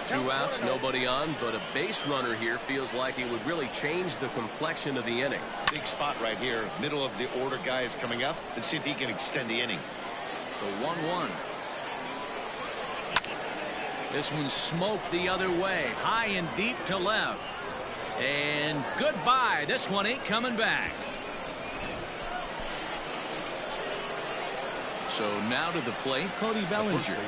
2 outs, nobody on, but a base runner here feels like he would really change the complexion of the inning. Big spot right here. Middle of the order guy is coming up. Let's see if he can extend the inning. The 1-1. This one smoked the other way, high and deep to left. And goodbye. This one ain't coming back. So now to the plate, Cody Bellinger.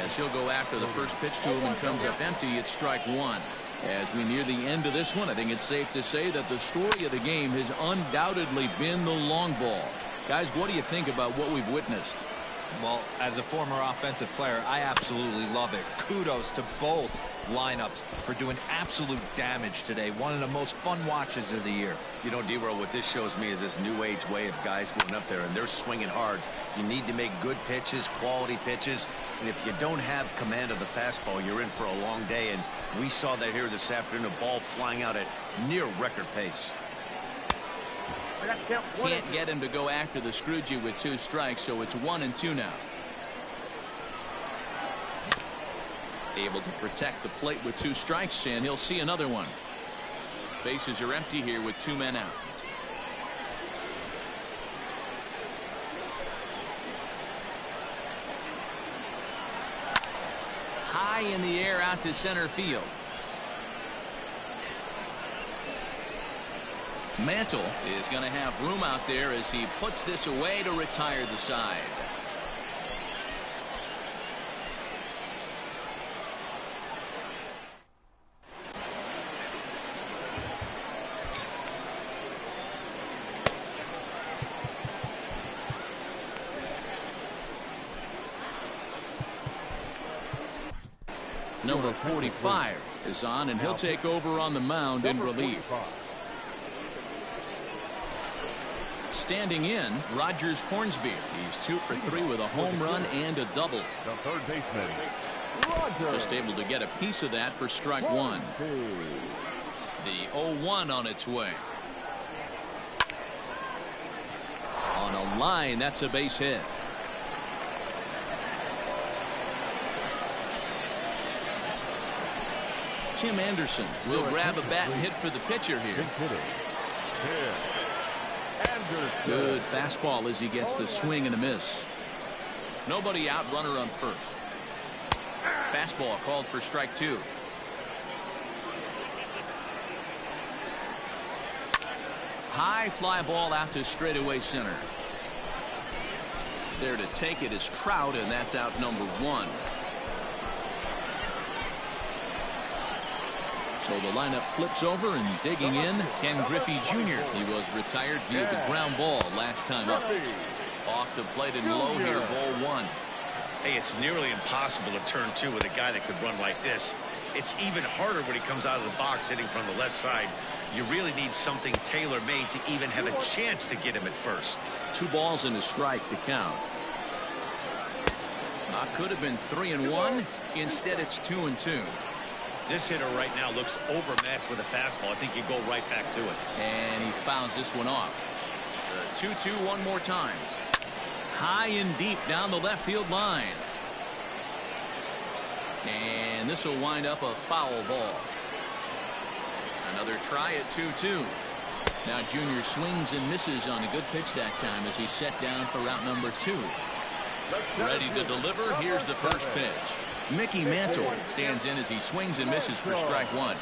As he'll go after the first pitch to him and comes up empty, it's strike 1. As we near the end of this one, I think it's safe to say that the story of the game has undoubtedly been the long ball. Guys, what do you think about what we've witnessed? Well, as a former offensive player, I absolutely love it. Kudos to both lineups for doing absolute damage today. One of the most fun watches of the year. You know, D-Roll, what this shows me is this new age way of guys going up there, and they're swinging hard. You need to make good pitches, quality pitches, and if you don't have command of the fastball, you're in for a long day, and we saw that here this afternoon, a ball flying out at near record pace. Can't get him to go after the Scroogey with 2 strikes, so it's 1-2 now. Able to protect the plate with 2 strikes, and he'll see another one. Bases are empty here with 2 men out. High in the air out to center field. Mantle is going to have room out there as he puts this away to retire the side. Number 45 is on, and he'll take over on the mound in relief. Standing in, Rogers Hornsby. He's 2 for 3 with a home run and a double. The third baseman, Rogers. Just able to get a piece of that for strike 1. The 0-1 on its way. On a line, that's a base hit. Tim Anderson will grab a bat and hit for the pitcher here. Good fastball as he gets the swing and a miss. Nobody out, runner on first. Fastball called for strike 2. High fly ball out to straightaway center. There to take it is Trout, and that's out number 1. So the lineup flips over, and digging in, Ken Griffey Jr. He was retired via the ground ball last time up. Off the plate and low here, ball 1. Hey, it's nearly impossible to turn 2 with a guy that could run like this. It's even harder when he comes out of the box hitting from the left side. You really need something tailor-made to even have a chance to get him at first. 2 balls and a strike to count. Could have been 3-1. Instead, it's 2-2. This hitter right now looks overmatched with a fastball. I think you go right back to it. And he fouls this one off. The 2-2 one more time. High and deep down the left field line. And this will wind up a foul ball. Another try at 2-2. Now Junior swings and misses on a good pitch that time as he's set down for route number 2. Ready to deliver. Here's the first pitch. Mickey Mantle stands in as he swings and misses for strike 1.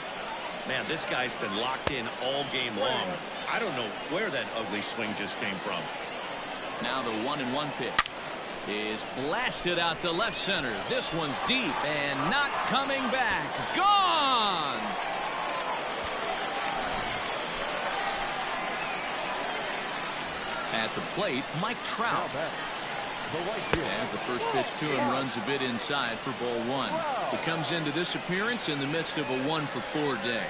Man, this guy's been locked in all game long. I don't know where that ugly swing just came from. Now the 1-1 pitch is blasted out to left center. This one's deep and not coming back. Gone! At the plate, Mike Trout. As the first pitch to him runs a bit inside for ball 1. He comes into this appearance in the midst of a 1-for-4 day.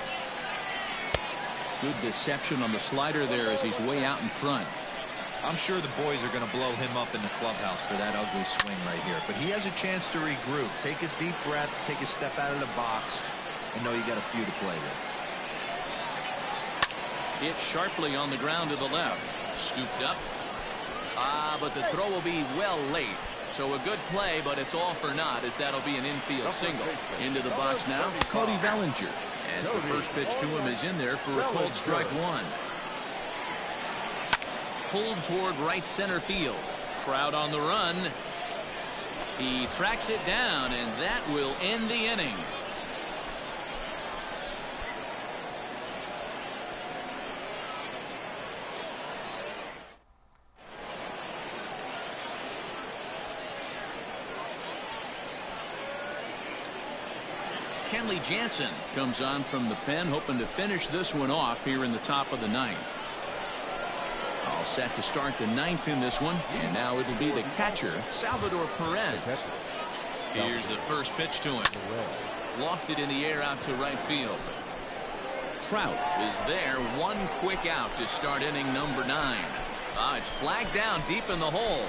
Good deception on the slider there as he's way out in front. I'm sure the boys are going to blow him up in the clubhouse for that ugly swing right here. But he has a chance to regroup. Take a deep breath. Take a step out of the box. And know you got a few to play with. Hit sharply on the ground to the left. Scooped up. But the throw will be well late. So a good play, but it's all for naught as that'll be an infield single. Into the box now, Cody Bellinger. As the first pitch to him is in there for a called strike 1. Pulled toward right center field. Trout on the run. He tracks it down, and that will end the inning. Kenley Jansen comes on from the pen, hoping to finish this one off here in the top of the 9th. All set to start the 9th in this one, and now it'll be the catcher, Salvador Perez. Here's the first pitch to him. Lofted in the air out to right field. Trout is there, one quick out to start inning number 9. It's flagged down deep in the hole.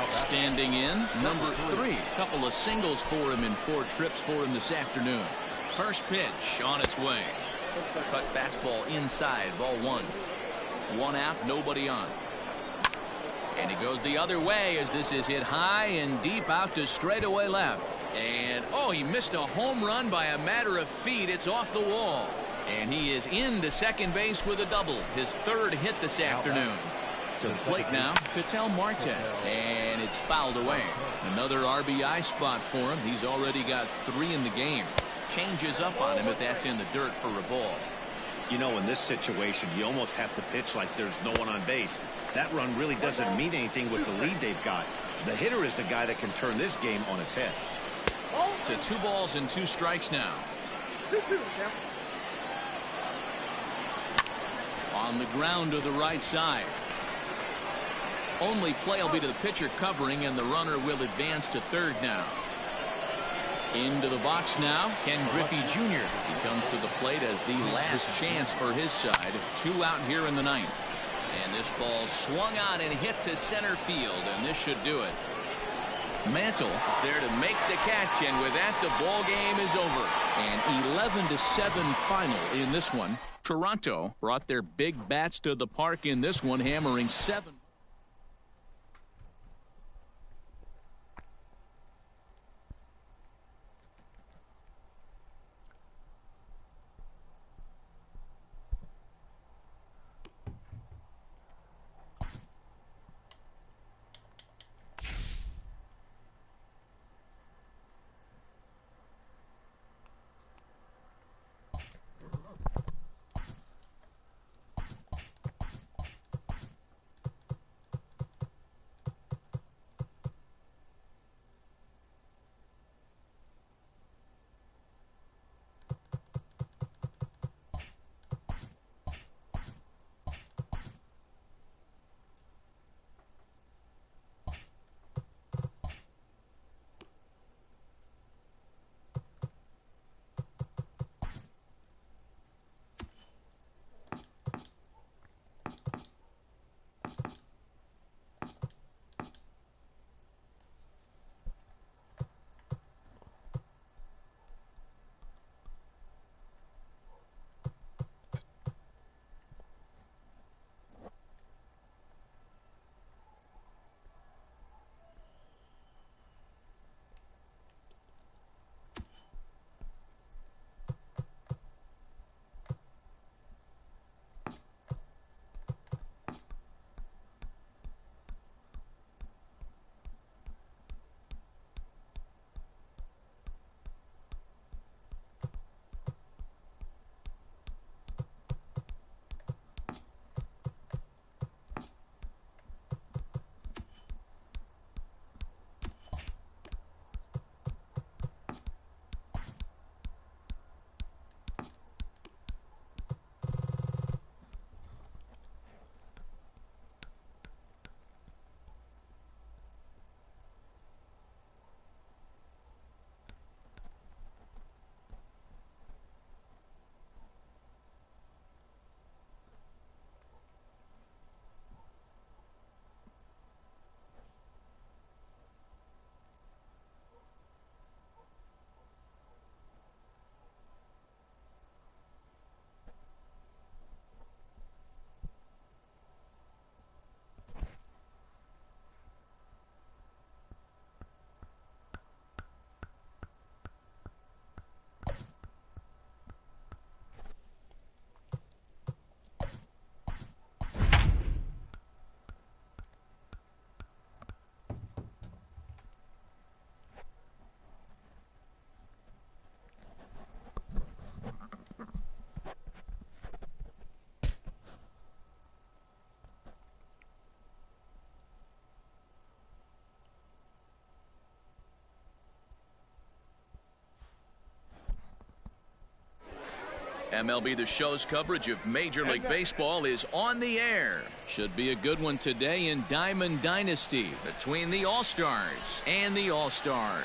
Standing in, number 3. Couple of singles for him in 4 trips for him this afternoon. First pitch on its way. Cut fastball inside, ball 1. 1 out, nobody on. And he goes the other way as this is hit high and deep out to straightaway left. And, oh, he missed a home run by a matter of feet. It's off the wall. And he is into second base with a double. His third hit this afternoon. To the plate now, Ketel Marte. And it's fouled away. Another RBI spot for him. He's already got 3 in the game. Changes up on him if that's in the dirt for a ball. You know, in this situation, you almost have to pitch like there's no one on base. That run really doesn't mean anything with the lead they've got. The hitter is the guy that can turn this game on its head. To 2 balls and 2 strikes now. On the ground to the right side. Only play will be to the pitcher covering, and the runner will advance to third now. Into the box now, Ken Griffey Jr. He comes to the plate as the last chance for his side. 2 out here in the 9th. And this ball swung on and hit to center field, and this should do it. Mantle is there to make the catch, and with that, the ball game is over. An 11-7 final in this one. Toronto brought their big bats to the park in this one, hammering 7. MLB The Show's coverage of Major League Baseball is on the air. Should be a good one today in Diamond Dynasty between the All-Stars and the All-Stars.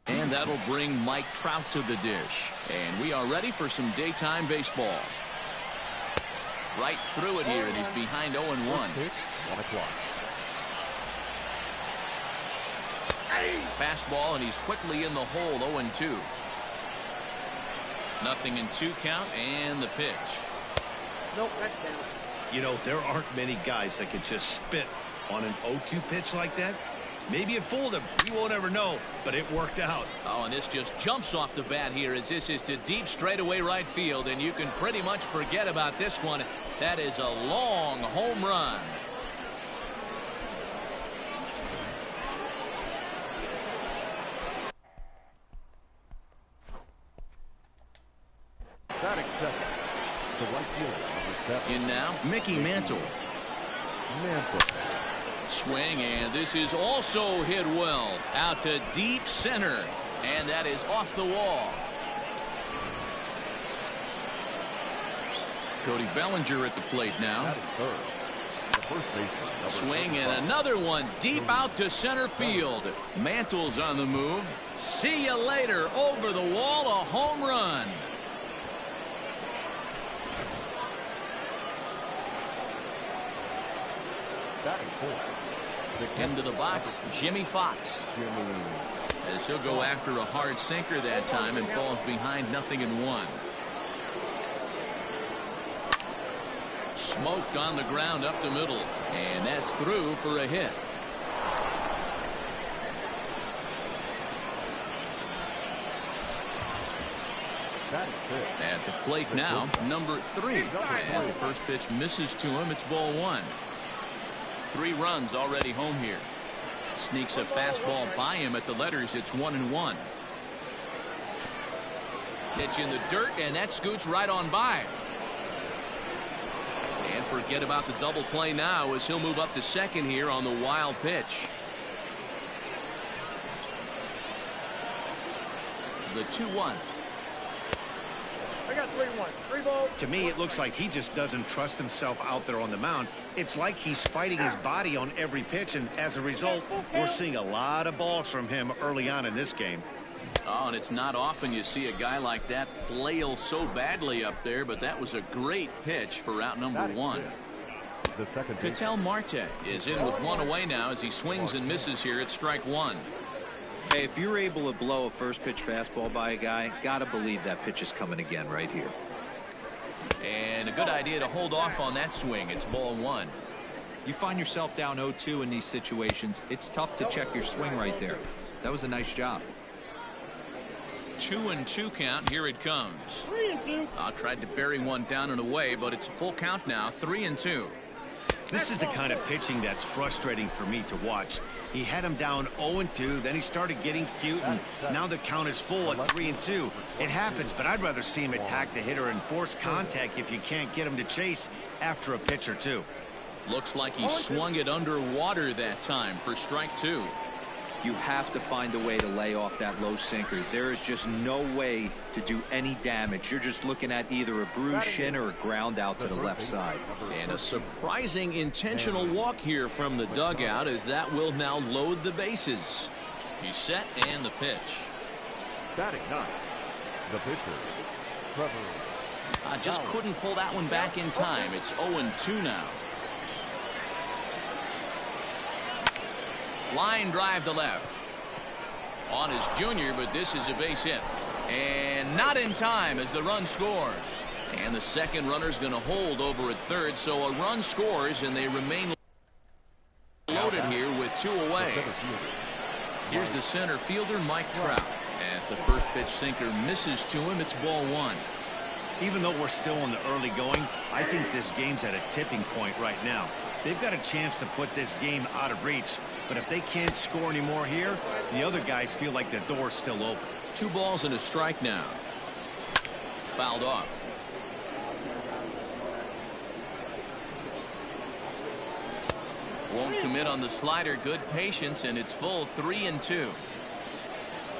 And that'll bring Mike Trout to the dish. And we are ready for some daytime baseball. Right through it here, and he's behind 0-1. 1 o'clock. Fastball, and he's quickly in the hole. 0-2. Nothing in 2 count, and the pitch. Nope, that's down. You know, there aren't many guys that can just spit on an 0-2 pitch like that? Maybe it fooled him. We won't ever know, but it worked out. Oh, and this just jumps off the bat here as this is to deep straightaway right field, and you can pretty much forget about this one. That is a long home run. Batting second, the right fielder, number 7. In now, Mickey Mantle. Mantle. Swing, and this is also hit well. Out to deep center, and that is off the wall. Cody Bellinger at the plate now. That is third. The first baseman, number Swing, 35. and another one deep out to center field. Mantle's on the move. See you later. Over the wall, a home run. Batting fourth. Into the box, Jimmy Fox. As he'll go after a hard sinker that time and falls behind 0-1. Smoked on the ground up the middle, and that's through for a hit. Batting fifth. At the plate now, number 3. As the first pitch misses to him, it's ball 1. 3 runs already home here. Sneaks a fastball by him at the letters. It's 1-1. Pitch in the dirt, and that scoots right on by. And forget about the double play now as he'll move up to second here on the wild pitch. The 2-1. I got 3-1. 3 balls. To me, it looks like he just doesn't trust himself out there on the mound. It's like he's fighting his body on every pitch, and as a result, we're seeing a lot of balls from him early on in this game. Oh, and it's not often you see a guy like that flail so badly up there, but that was a great pitch for out number 1. The second Ketel Marte is in with 1 away now as he swings and misses here at strike 1. Hey, if you're able to blow a first pitch fastball by a guy, gotta believe that pitch is coming again right here. And a good idea to hold off on that swing. It's ball 1. You find yourself down 0-2 in these situations, it's tough to check your swing right there. That was a nice job. 2-2 count. Here it comes. 3-2. I tried to bury one down and away, but it's a full count now. 3-2. This is the kind of pitching that's frustrating for me to watch. He had him down 0-2, then he started getting cute, and now the count is full at 3-2. It happens, but I'd rather see him attack the hitter and force contact if you can't get him to chase after a pitch or 2. Looks like he swung it underwater that time for strike 2. You have to find a way to lay off that low sinker. There is just no way to do any damage. You're just looking at either a bruised shin or a ground out to the left side. And a surprising intentional walk here from the dugout as that will now load the bases. He's set, and the pitch. Batting ninth, the pitcher, Trevor. I just couldn't pull that one back in time. It's 0-2 now. Line drive to left. On his junior, but this is a base hit. And not in time as the run scores. And the second runner's going to hold over at third, so a run scores, and they remain loaded here with 2 away. Here's the center fielder, Mike Trout. As the first pitch sinker misses to him, it's ball 1. Even though we're still in the early going, I think this game's at a tipping point right now. They've got a chance to put this game out of reach, but if they can't score anymore here, the other guys feel like the door's still open. 2 balls and a strike now. Fouled off. Won't commit on the slider. Good patience, and it's full 3-2.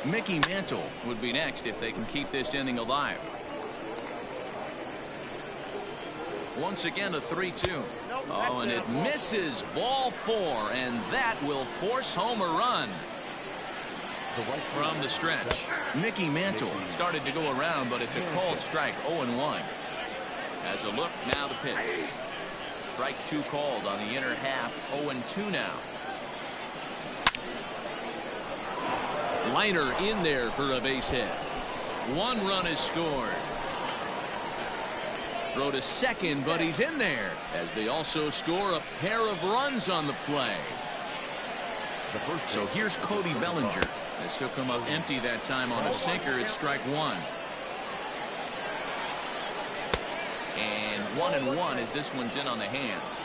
Mickey Mantle would be next if they can keep this inning alive. Once again, a 3-2. Oh, and it misses. Ball 4, and that will force home a run. From the stretch, Mickey Mantle started to go around, but it's a called strike. 0-1. As a look, now the pitch. Strike 2 called on the inner half. 0-2 now. Liner in there for a base hit. 1 run is scored. Throw to second, but he's in there as they also score a pair of runs on the play. So here's Cody Bellinger as he'll come up empty that time on a sinker. It's strike one. And 1-1 as this one's in on the hands.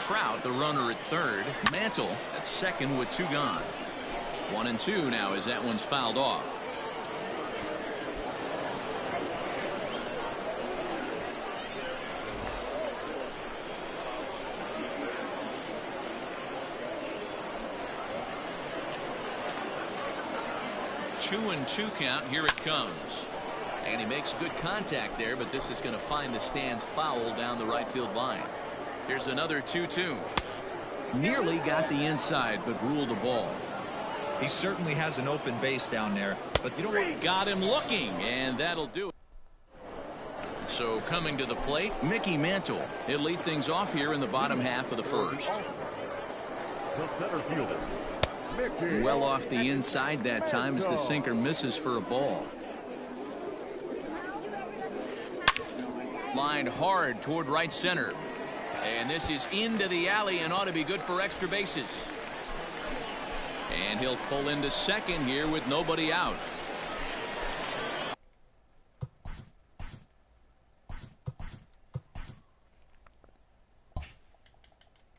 Trout, the runner at third. Mantle at second with two gone. 1-2 now as that one's fouled off. Two and two count. Here it comes. And he makes good contact there, but this is going to find the stands foul down the right field line. Here's another 2-2. Nearly got the inside, but ruled the ball. He certainly has an open base down there, but you don't want... Got him looking, and that'll do it. So coming to the plate, Mickey Mantle. He'll lead things off here in the bottom half of the first. The center fielder, Mickey. Well off the inside that time as the sinker misses for a ball. Lined hard toward right center. And this is into the alley and ought to be good for extra bases. And he'll pull into second here with nobody out.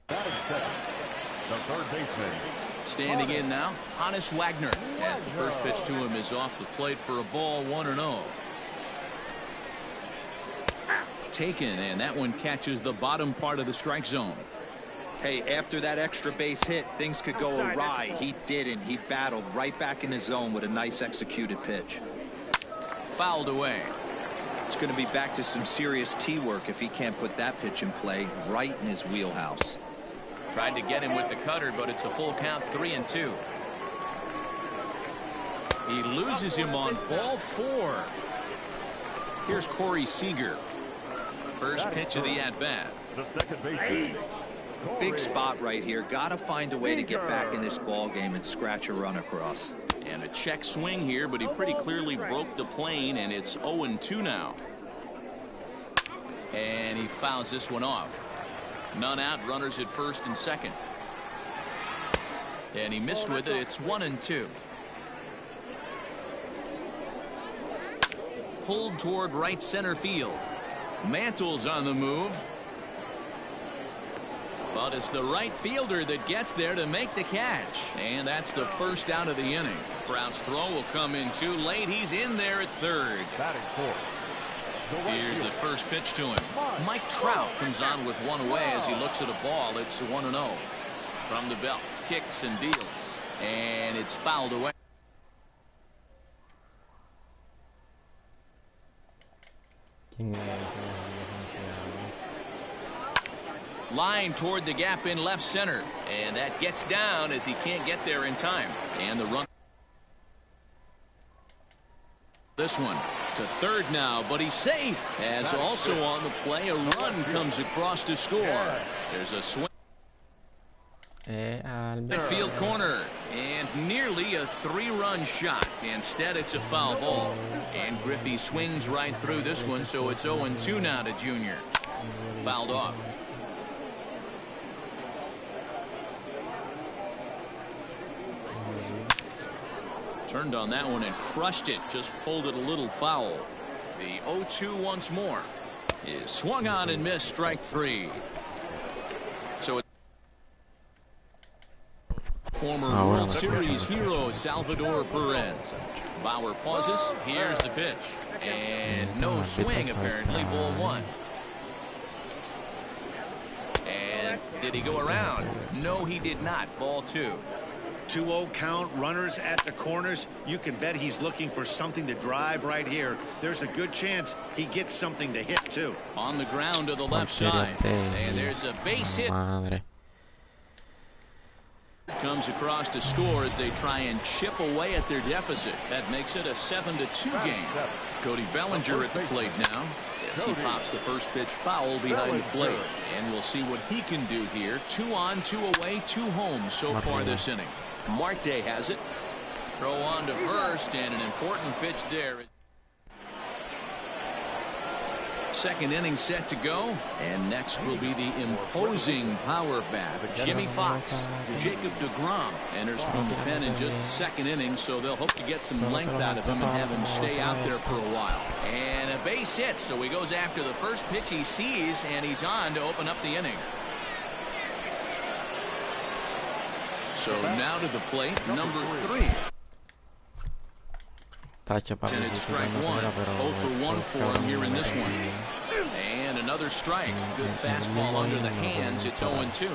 Batting second, the third baseman. Standing in now, Hannes Wagner, as the first pitch to him is off the plate for a ball, 1-0. Taken, and that one catches the bottom part of the strike zone. Hey, after that extra base hit, things could go awry. He didn't. He battled right back in his zone with a nice executed pitch. Fouled away. It's going to be back to some serious tee work if he can't put that pitch in play right in his wheelhouse. Tried to get him with the cutter, but it's a full count, 3-2. He loses him on ball 4. Here's Corey Seager. First pitch of the at-bat. The second baseman. Big spot right here. Got to find a way to get back in this ball game and scratch a run across. And a check swing here, but he pretty clearly broke the plane, and it's 0-2 now. And he fouls this one off. None out, runners at first and second. And he missed with it. It's 1-2. Pulled toward right center field. Mantle's on the move. But it's the right fielder that gets there to make the catch. And that's the first out of the inning. Trout's throw will come in too late. He's in there at third. Batting fourth. Here's the first pitch to him. Mike Trout comes on with one away as he looks at a ball. It's 1-0. From the belt. Kicks and deals. And it's fouled away. Line toward the gap in left center. And that gets down as he can't get there in time. And the run. This one to third now, but he's safe. As also on the play, a run comes across to score. There's a swing. Midfield corner. And nearly a 3-run shot. Instead, it's a foul ball. And Griffey swings right through this one, so it's 0-2 now to Junior. Fouled off. Turned on that one and crushed it. Just pulled it a little foul. The 0-2 once more is swung on and missed, strike 3. So former World Series hero Salvador Perez. Bauer pauses. Here's the pitch. And no swing apparently. Ball 1. And did he go around? No, he did not. Ball 2. 2-0 count, runners at the corners. You can bet he's looking for something to drive right here. There's a good chance he gets something to hit too. On the ground to the left side. And there's a base hit. Comes across to score as they try and chip away at their deficit. That makes it a 7-2 game. Cody Bellinger at the plate now. Yes, he pops the first pitch foul behind the plate. And we'll see what he can do here. 2 on, 2 away, 2 home so far this inning. Marte has it. Throw on to first, and an important pitch there. second inning set to go. And next will be the imposing power bat, Jimmy Fox. Jacob deGrom enters from the pen in just the second inning, so they'll hope to get some length out of him and have him stay out there for a while. And a base hit, so he goes after the first pitch he sees, and he's on to open up the inning. So now to the plate, number 3. And it's strike one. 0 for 1 for him here in this one. And another strike. Good fastball under the hands. It's 0-2.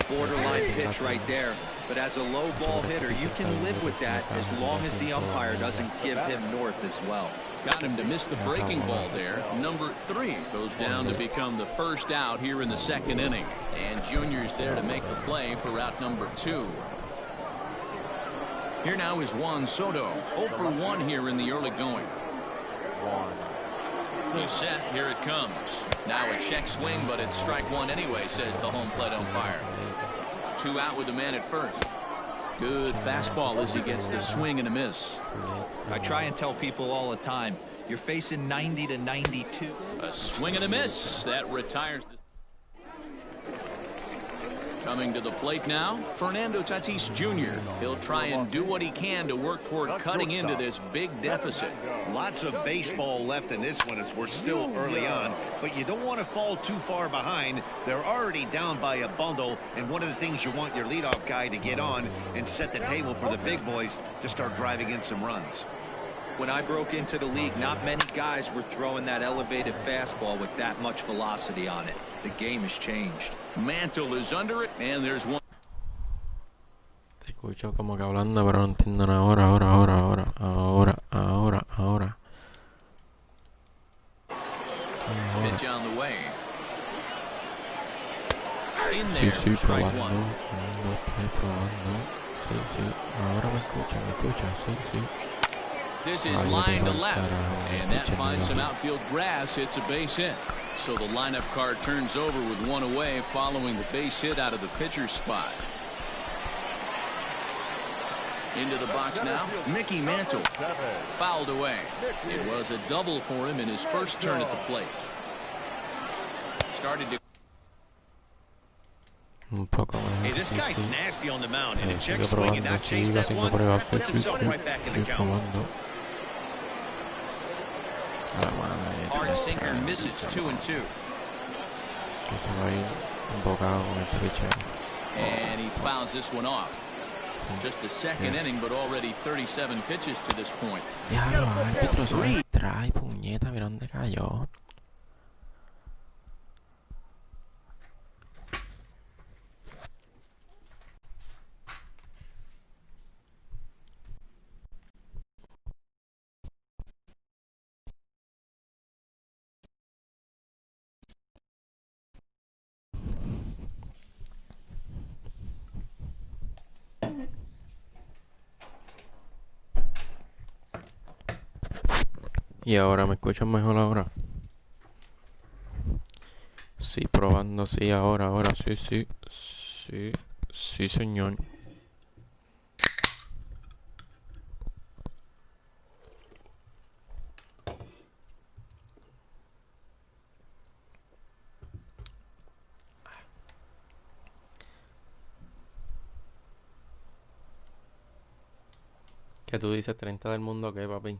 Borderline pitch right there. But as a low ball hitter, you can live with that as long as the umpire doesn't give him north as well. Got him to miss the breaking ball there. Number 3 goes down to become the first out here in the second inning. And Junior's there to make the play for out number 2. Here now is Juan Soto. 0 for 1 here in the early going. He's set. Here it comes. Now a check swing, but it's strike one anyway, says the home plate umpire. 2 out with the man at first. Good fastball as he gets the swing and a miss. I try and tell people all the time, you're facing 90 to 92. A swing and a miss. That retires. Coming to the plate now, Fernando Tatis Jr. He'll try and do what he can to work toward cutting into this big deficit. Lots of baseball left in this one as we're still early on, but you don't want to fall too far behind. They're already down by a bundle, and one of the things you want your leadoff guy to get on and set the table for the big boys to start driving in some runs. When I broke into the league, not many guys were throwing that elevated fastball with that much velocity on it. The game has changed. Mantle is under it, and there's one. Te escucho como que hablando, pero no entiendo nada. Ahora. Pitch on the way. In there, Sí, strike probando. one. Sí. Ahora me escucha, sí. This is line to left, and that finds some outfield grass. It's a base hit. So the lineup card turns over with one away following the base hit out of the pitcher's spot. Into the box now, Mickey Mantle. Fouled away. It was a double for him in his first turn at the plate. Started to. Hey, this guy's nasty on the mound, and a check swing and not chase that one. Puts himself right back in the count. Hard sinker misses 2-2. And he fouls this one off. Just the second inning, but already 37 pitches to this point. Trae puñeta, mira dónde cayó. Y ahora me escuchan mejor ahora. Sí, probando, sí, ahora, sí, señor. ¿Qué tú dices? 30 del mundo, ¿qué, papi?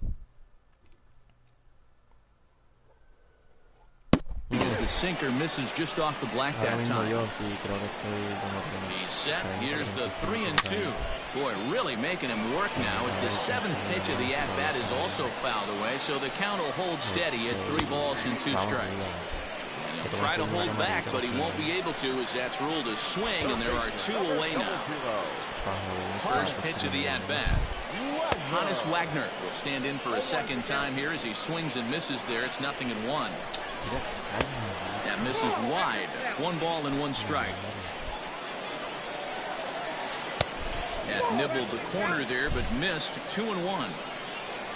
As the sinker misses just off the black that time. He's set. Here's the 3-2. Boy, really making him work now as the 7th pitch of the at-bat is also fouled away, so the count will hold steady at 3 balls and 2 strikes. And he'll try to hold back, but he won't be able to as that's ruled a swing, and there are 2 away now. First pitch of the at-bat. Hannes Wagner will stand in for a second time here as he swings and misses there. It's 0-1. That misses wide. 1 ball and 1 strike. That nibbled the corner there, but missed. 2-1.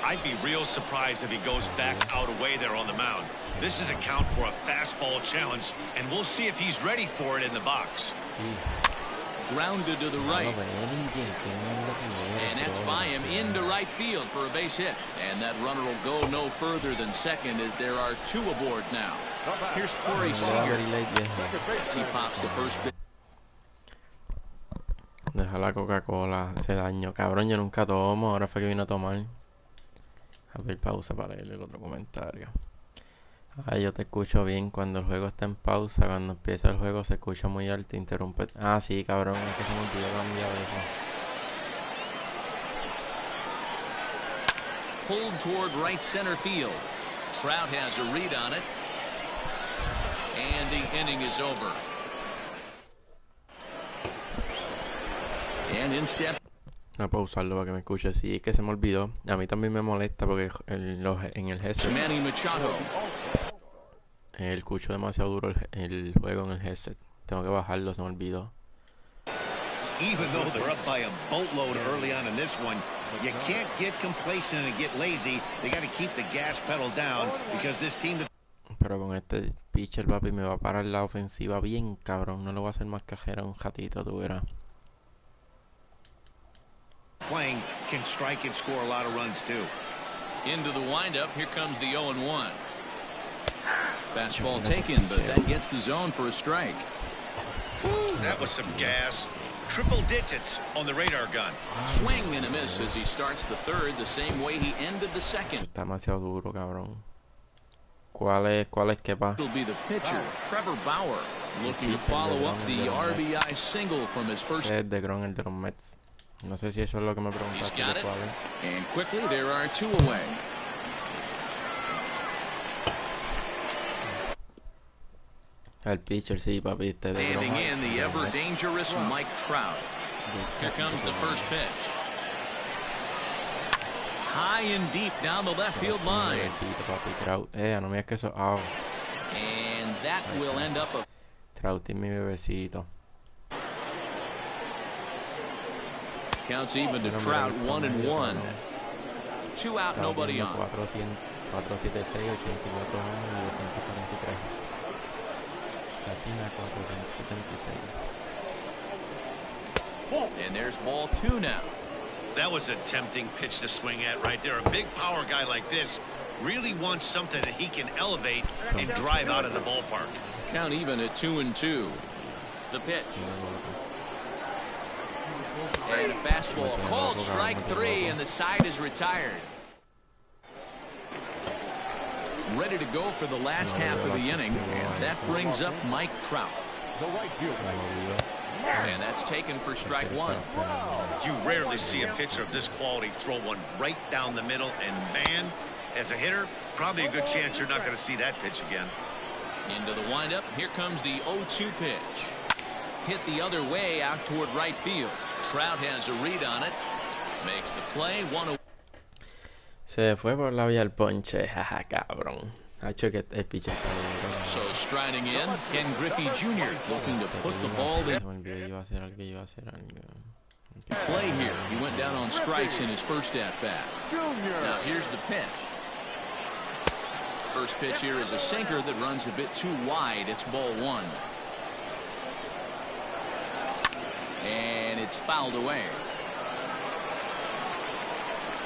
I'd be real surprised if he goes back out away there on the mound. This is a count for a fastball challenge, and we'll see if he's ready for it in the box. grounded to the right. And that's by him into right field for a base hit. And that runner will go no further than second as there are 2 aboard now. Here's Corey Seager as he pops the first pitch. Deja la Coca-Cola, hace daño. Cabrón, yo nunca tomo, ahora fue que vino a tomar. A ver, pausa para leer el otro comentario. Ay, yo te escucho bien cuando el juego está en pausa. Cuando empieza el juego se escucha muy alto, interrumpe. Ah, sí, cabrón, es que se me olvidó cambiar eso. Pulled toward right center field. Trout has a read on it. And the inning is over. And in step. A pausarlo para que me escuche. Sí, es que se me olvidó. A mí también me molesta porque en el headset escucho demasiado duro el juego en el headset. Tengo que bajarlo, se me olvidó. Even though they're up by a boatload early on in this one, you can't get complacent and get lazy. They got to keep the gas pedal down because this team. Pero con este pitcher, papi, me va a parar la ofensiva bien, cabrón. No lo voy a hacer más cajera un ratito, tú verás. Playing can strike and score a lot of runs too. Into the windup, here comes the 0-1. Fastball taken, but that gets the zone for a strike. Ooh, that was some gas. Triple digits on the radar gun. Swing and a miss as he starts the third the same way he ended the second. Está demasiado duro, cabrón. ¿Cuál es qué pa? It'll be the pitcher, Trevor Bauer, looking to follow up the RBI single from his first. Es de Gron, el de los Mets. No sé si eso es lo que me preguntaste. And quickly there are 2 away. El pitcher, sí, papi. Standing in the ever dangerous Mike Trout. Here comes the first pitch. High and deep down the left field line. No me que eso. Oh. And that will end up a. Trout y mi bebecito. Counts even to Trout, 1-1. 2 out, nobody on. 476, 84 y 243. Casina 476. And there's ball 2 now. That was a tempting pitch to swing at right there. A big power guy like this really wants something that he can elevate and drive out of the ballpark. Count even at 2-2. The pitch. And a fastball called strike 3, and the side is retired. Ready to go for the last half of the inning, and that brings up Mike Trout. And that's taken for strike 1. You rarely see a pitcher of this quality throw one right down the middle, and man, as a hitter, probably a good chance you're not going to see that pitch again. Into the windup, here comes the 0-2 pitch. Hit the other way out toward right field. Trout has a read on it. Makes the play, 1-0. Se fue por la vía el ponche, jaja, cabrón. Ha hecho que el pitcher está bien. So striding in, Ken Griffey Jr. looking to put the ball in. Play here. He went down on strikes in his first at-bat. Now here's the pitch. First pitch here is a sinker that runs a bit too wide. It's ball 1. And it's fouled away.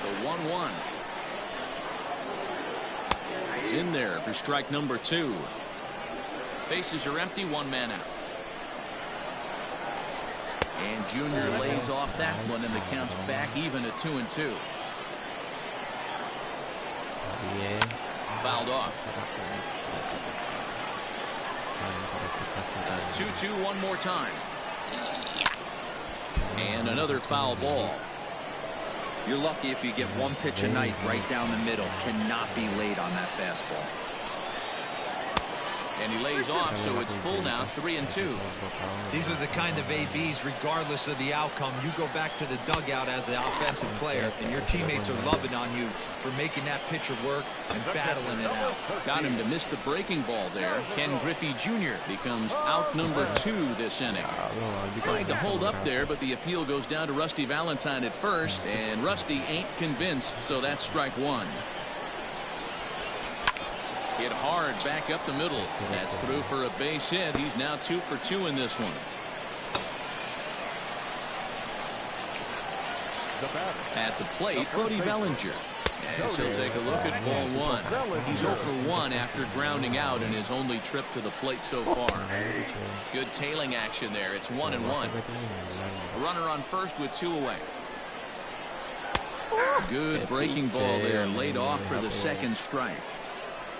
The 1-1. It's in there for strike number 2. Bases are empty, 1 man out. And Junior lays off that one, and the count's back even at 2-2. Fouled off. 2-2 one more time. And another foul ball. You're lucky if you get one pitch a night right down the middle. Cannot be late on that fastball. And he lays off, so it's full now, 3-2. These are the kind of ABs, regardless of the outcome. You go back to the dugout as an offensive player, and your teammates are loving on you for making that pitcher work and battling it out. Got him to miss the breaking ball there. Ken Griffey Jr. becomes out number 2 this inning. Tried to hold up there, but the appeal goes down to Rusty Valentine at first, and Rusty ain't convinced, so that's strike 1. Hit hard back up the middle. That's through for a base hit. He's now 2 for 2 in this one. At the plate, Cody Bellinger. As he'll take a look at ball one. He's 0 for 1 after grounding out in his only trip to the plate so far. Good tailing action there. It's 1-1. A runner on first with 2 away. Good breaking ball there, laid off for the second strike.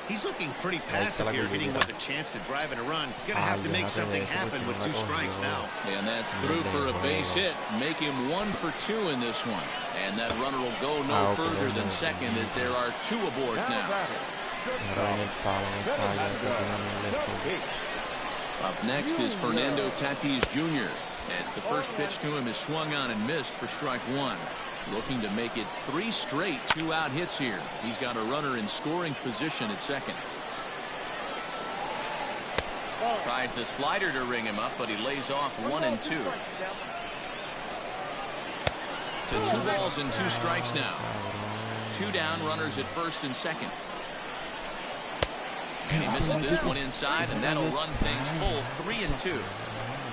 He's looking pretty passive here, hitting with a chance to drive in a run. Gonna have to make something happen with 2 strikes now. And that's through for a base hit. Make him 1 for 2 in this one. And that runner will go no further than second as there are 2 aboard now. Up next is Fernando Tatis Jr. as the first pitch to him is swung on and missed for strike 1. Looking to make it 3 straight 2-out hits here. He's got a runner in scoring position at second. Tries the slider to ring him up, but he lays off 1 and 2. To 2 balls and 2 strikes now. 2 down, runners at first and second. And he misses this one inside, and that'll run things full 3 and 2.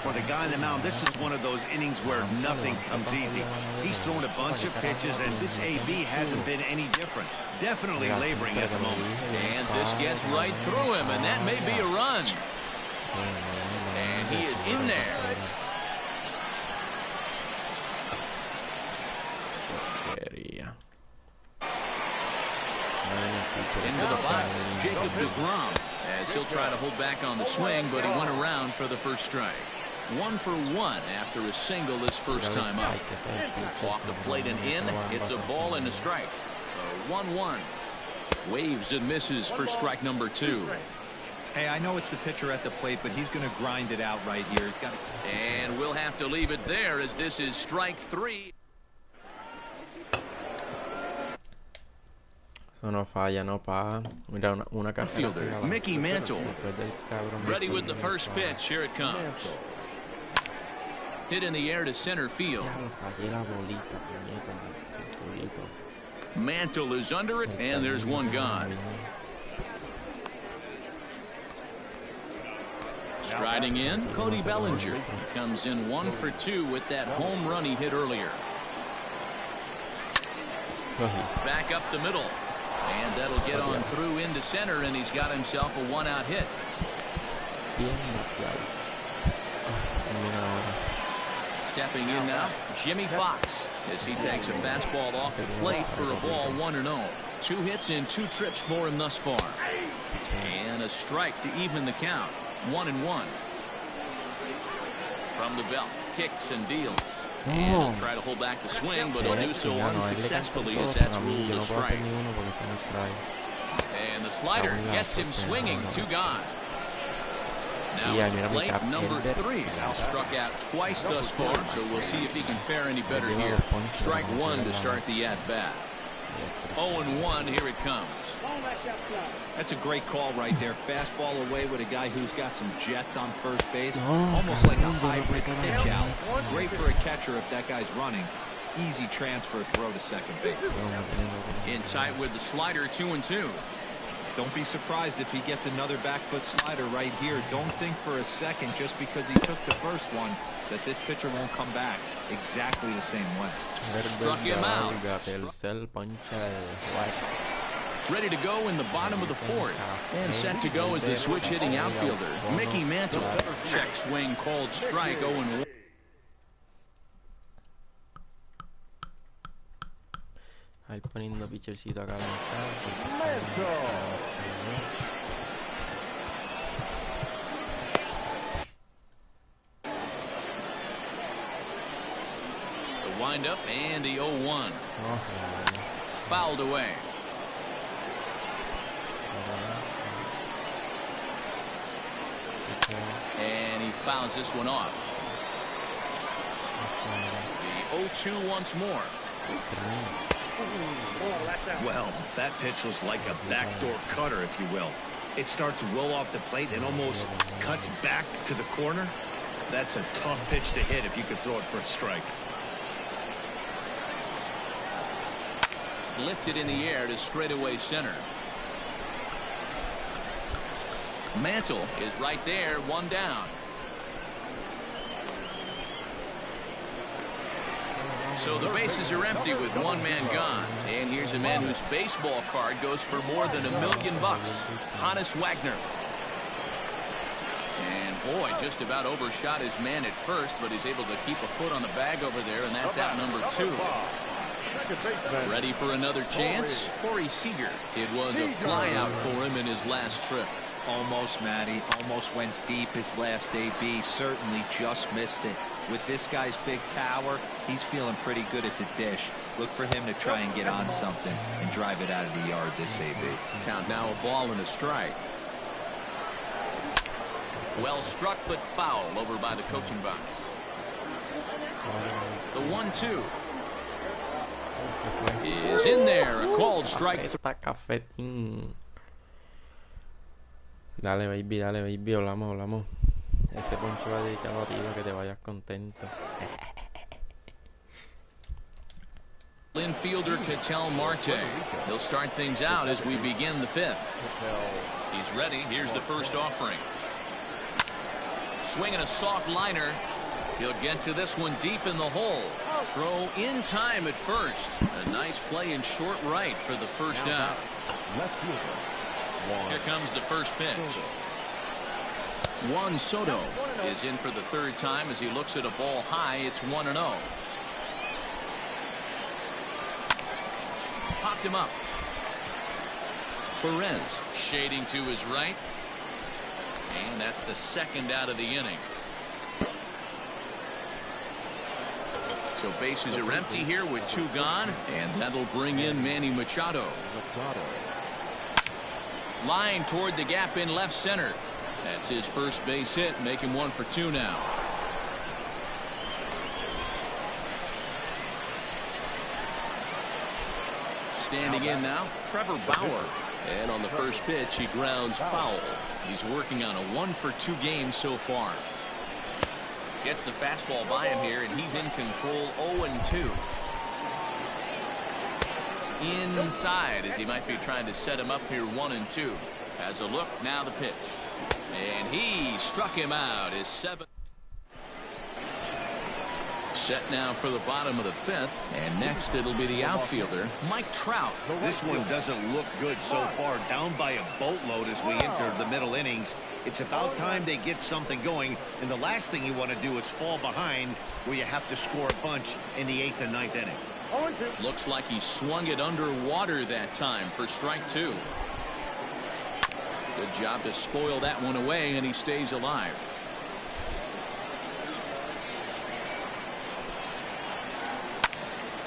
For the guy on the mound, this is one of those innings where nothing comes easy. He's thrown a bunch of pitches, and this AB hasn't been any different. Definitely laboring at the moment. And this gets right through him, and that may be a run. And he is in there. Into the box, Jacob deGrom, as he'll try to hold back on the swing, but he went around for the first strike. 1 for 1 after a single this first time up. Off the plate and in, it's a ball and a strike. 1-1. Waves and misses for strike number 2. Hey, I know it's the pitcher at the plate, but he's going to grind it out right here. He's got. And we'll have to leave it there as this is strike 3. No falla, no pa. Mira, una fielder, Mickey Mantle. Ready with the first pitch. Here it comes. Hit in the air to center field. Mantle is under it, and there's one gone. Striding in, Cody Bellinger. He comes in 1 for 2 with that home run he hit earlier. Back up the middle. And that'll get on through into center, and he's got himself a 1-out hit. Stepping in now, Jimmy Fox, as he takes a fastball off the plate for a ball 1-0. 2 hits in 2 trips for him thus far. And a strike to even the count. 1-1. From the belt, kicks and deals. And he'll try to hold back the swing, but he'll do so unsuccessfully as that's ruled a strike. And the slider gets him swinging. 2 gone. Now at plate number 3. Now struck out twice thus far, so we'll see if he can fare any better here. Strike 1 to start the at-bat. 0-1, here it comes. That's a great call right there. Fastball away with a guy who's got some jets on first base. Almost like a hybrid pitch out. Great for a catcher if that guy's running. Easy transfer throw to second base. In tight with the slider, 2-2. Don't be surprised if he gets another back foot slider right here. Don't think for a second just because he took the first one that this pitcher won't come back exactly the same way. Struck him out. Ready to go in the bottom of the 4th. And set to go as the switch hitting outfielder, Mickey Mantle. Check swing called strike, 0-1. Ahí poniendo pitchercito a calentar. The windup and the 0-1. Fouled away. And he fouls this one off. The 0-2 once more. Well, that pitch was like a backdoor cutter, if you will. It starts well off the plate and almost cuts back to the corner. That's a tough pitch to hit if you could throw it for a strike. Lifted in the air to straightaway center. Mantle is right there, 1 down. So the bases are empty with one man gone. And here's a man whose baseball card goes for more than $1 million. Hannes Wagner. And boy, just about overshot his man at first, but he's able to keep a foot on the bag over there, and that's out number 2. Ready for another chance? Corey Seager. It was a flyout for him in his last trip. Almost, Matty. Almost went deep his last AB. Certainly just missed it. With this guy's big power, he's feeling pretty good at the dish. Look for him to try and get on something and drive it out of the yard this AB. Count now, a ball and a strike. Well struck, but foul over by the coaching box. The 1-2 is in there. A called strike. Cafetín. Dale, baby, hablamos. Ese poncho va dedicado a ti, que te vayas contento. Infielder Ketel Marte. He'll start things out as we begin the 5th. He's ready. Here's the first offering. Swinging a soft liner. He'll get to this one deep in the hole. Throw in time at first. A nice play in short right for the first out. Here comes the first pitch. Juan Soto is in for the 3rd time as he looks at a ball high. It's 1-0. Popped him up. Perez shading to his right. And that's the 2nd out of the inning. So bases are empty here with 2 gone, and that'll bring in Manny Machado. Line toward the gap in left center. That's his first base hit, making 1 for 2 now. Standing in now, Trevor Bauer. And on the first pitch, he grounds foul. He's working on a 1 for 2 game so far. Gets the fastball by him here, and he's in control. 0-2. Inside as he might be trying to set him up here. 1-2. Has a look. Now the pitch. And he struck him out. His 7th. Set now for the bottom of the 5th, and next it'll be the outfielder, Mike Trout. This one doesn't look good so far. Down by a boatload as we enter the middle innings. It's about time they get something going, and the last thing you want to do is fall behind where you have to score a bunch in the 8th and 9th inning. Looks like he swung it underwater that time for strike 2. Good job to spoil that one away, and he stays alive.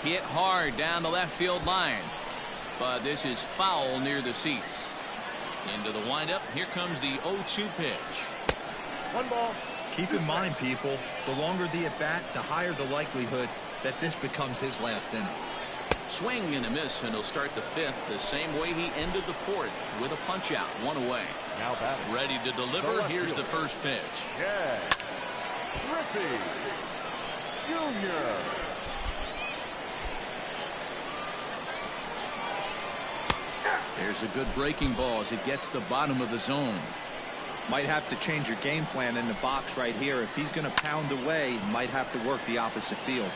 Hit hard down the left field line, but this is foul near the seats. Into the windup. Here comes the 0-2 pitch. 1 ball. Keep in mind, people, the longer the at bat, the higher the likelihood that this becomes his last inning. Swing and a miss, and he'll start the 5th the same way he ended the 4th with a punch out. 1 away. Now batting. Ready to deliver. Here's the first pitch. Yeah. Griffey Jr. There's a good breaking ball as it gets the bottom of the zone. Might have to change your game plan in the box right here. If he's going to pound away, might have to work the opposite field.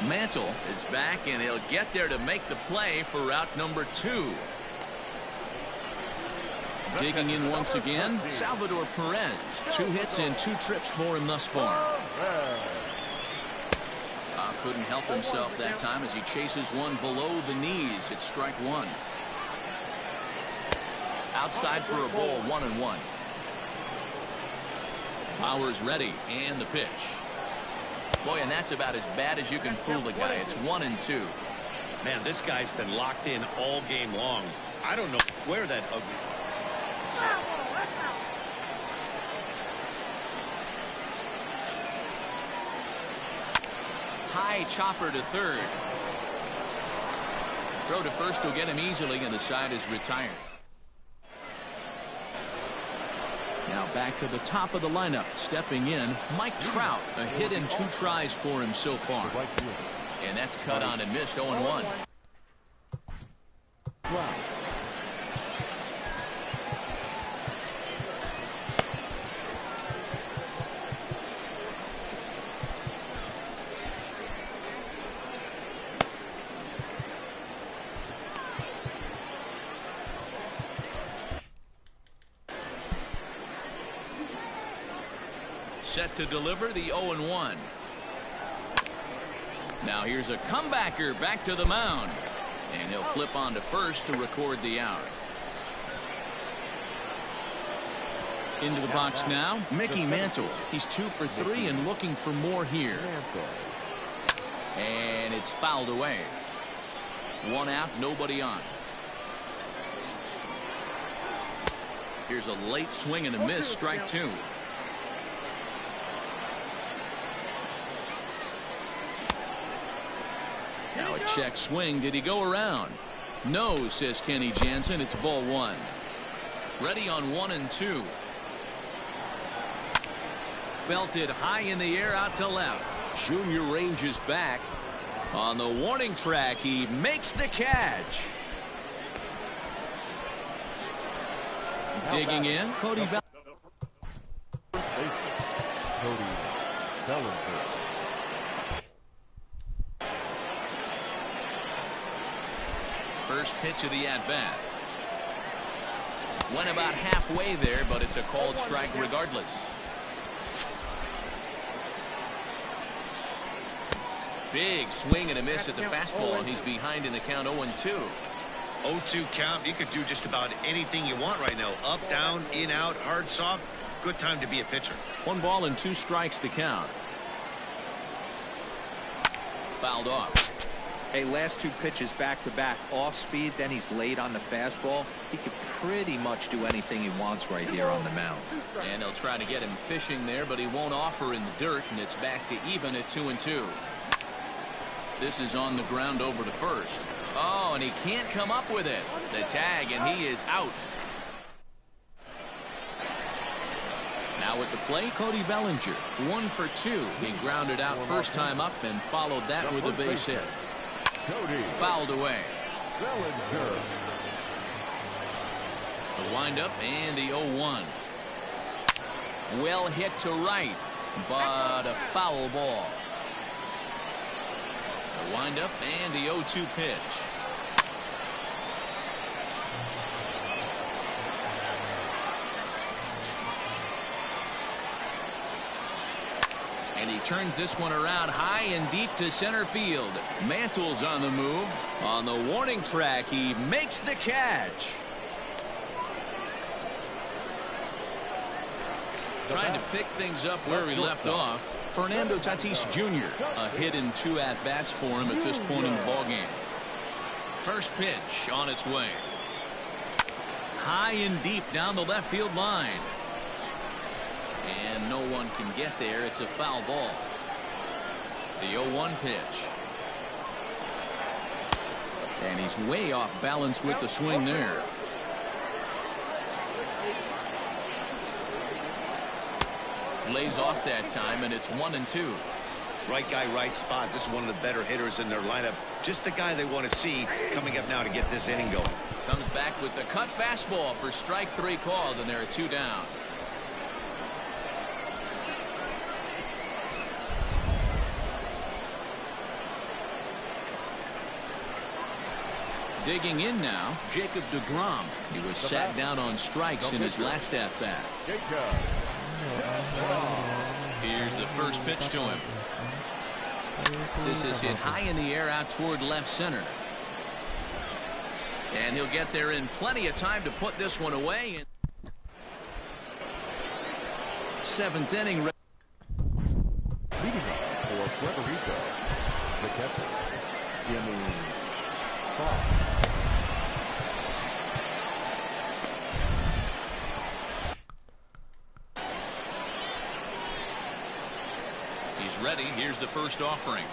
Mantle is back, and he'll get there to make the play for route number 2. Digging in once again, Salvador Perez. 2 hits and 2 trips for him thus far. Couldn't help himself that time as he chases one below the knees. It's strike 1. Outside for a ball. 1-1. Bauer's ready, and the pitch. Boy, and that's about as bad as you can fool a guy. It's 1-2. Man, this guy's been locked in all game long. I don't know where that ugly. High chopper to 3rd. Throw to first will get him easily, and the side is retired. Now back to the top of the lineup. Stepping in, Mike Trout. A hit and 2 tries for him so far. And that's cut on and missed. 0-1. set to deliver the 0-1. Now here's a comebacker back to the mound. And he'll flip on to first to record the out. Into the box now, Mickey Mantle. He's 2 for 3 and looking for more here. And it's fouled away. 1 out, nobody on. Here's a late swing and a miss, strike 2. Now a check swing. Did he go around? No, says Kenny Jansen. It's ball 1. Ready on 1 and 2. Belted high in the air out to left. Junior ranges back. On the warning track, he makes the catch. Digging in, Cody Bellinger. First pitch of the at-bat. Went about halfway there, but it's a called strike regardless. Big swing and a miss at the fastball, and he's behind in the count 0-2. 0-2 count. You could do just about anything you want right now. Up, down, in, out, hard, soft. Good time to be a pitcher. 1 ball and 2 strikes to count. Fouled off. Hey, last 2 pitches back-to-back, off speed, then he's late on the fastball. He could pretty much do anything he wants right here on the mound. And they'll try to get him fishing there, but he won't offer in the dirt, and it's back to even at 2-2. This is on the ground over to first. Oh, and he can't come up with it. The tag, and he is out. Now at the plate, Cody Bellinger, 1 for 2. He grounded out first time up and followed that with a base hit. Fouled away. The windup and the 0-1. Well hit to right, but a foul ball. The windup and the 0-2 pitch. And he turns this one around high and deep to center field. Mantle's on the move. On the warning track, he makes the catch. Trying to pick things up where he left off. Fernando Tatis Jr. A hit in 2 at-bats for him at this point in the ballgame. First pitch on its way. High and deep down the left field line. And no one can get there. It's a foul ball. The 0-1 pitch. And he's way off balance with the swing there. Lays off that time, and it's 1-2. Right guy, right spot. This is one of the better hitters in their lineup. Just the guy they want to see coming up now to get this inning going. Comes back with the cut fastball for strike 3 called, and there are 2 down. Digging in now, Jacob deGrom. He was sat down on strikes in his last at-bat. Here's the first pitch to him. This is hit high in the air out toward left center. And he'll get there in plenty of time to put this one away. 7th inning. Leading up for Puerto Rico, the catcher, Jimmy Fox. He's ready. Here's the first offering.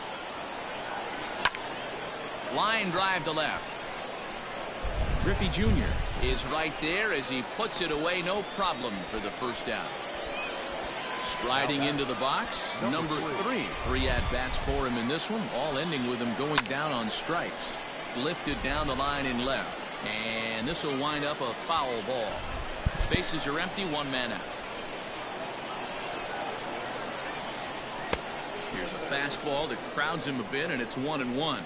Line drive to left. Griffey Jr. is right there as he puts it away. No problem for the first out. Striding into the box, number 3. 3 at-bats for him in this one, all ending with him going down on strikes. Lifted down the line in left. And this will wind up a foul ball. Bases are empty, 1 man out. Here's a fastball that crowds him a bit, and it's 1-1.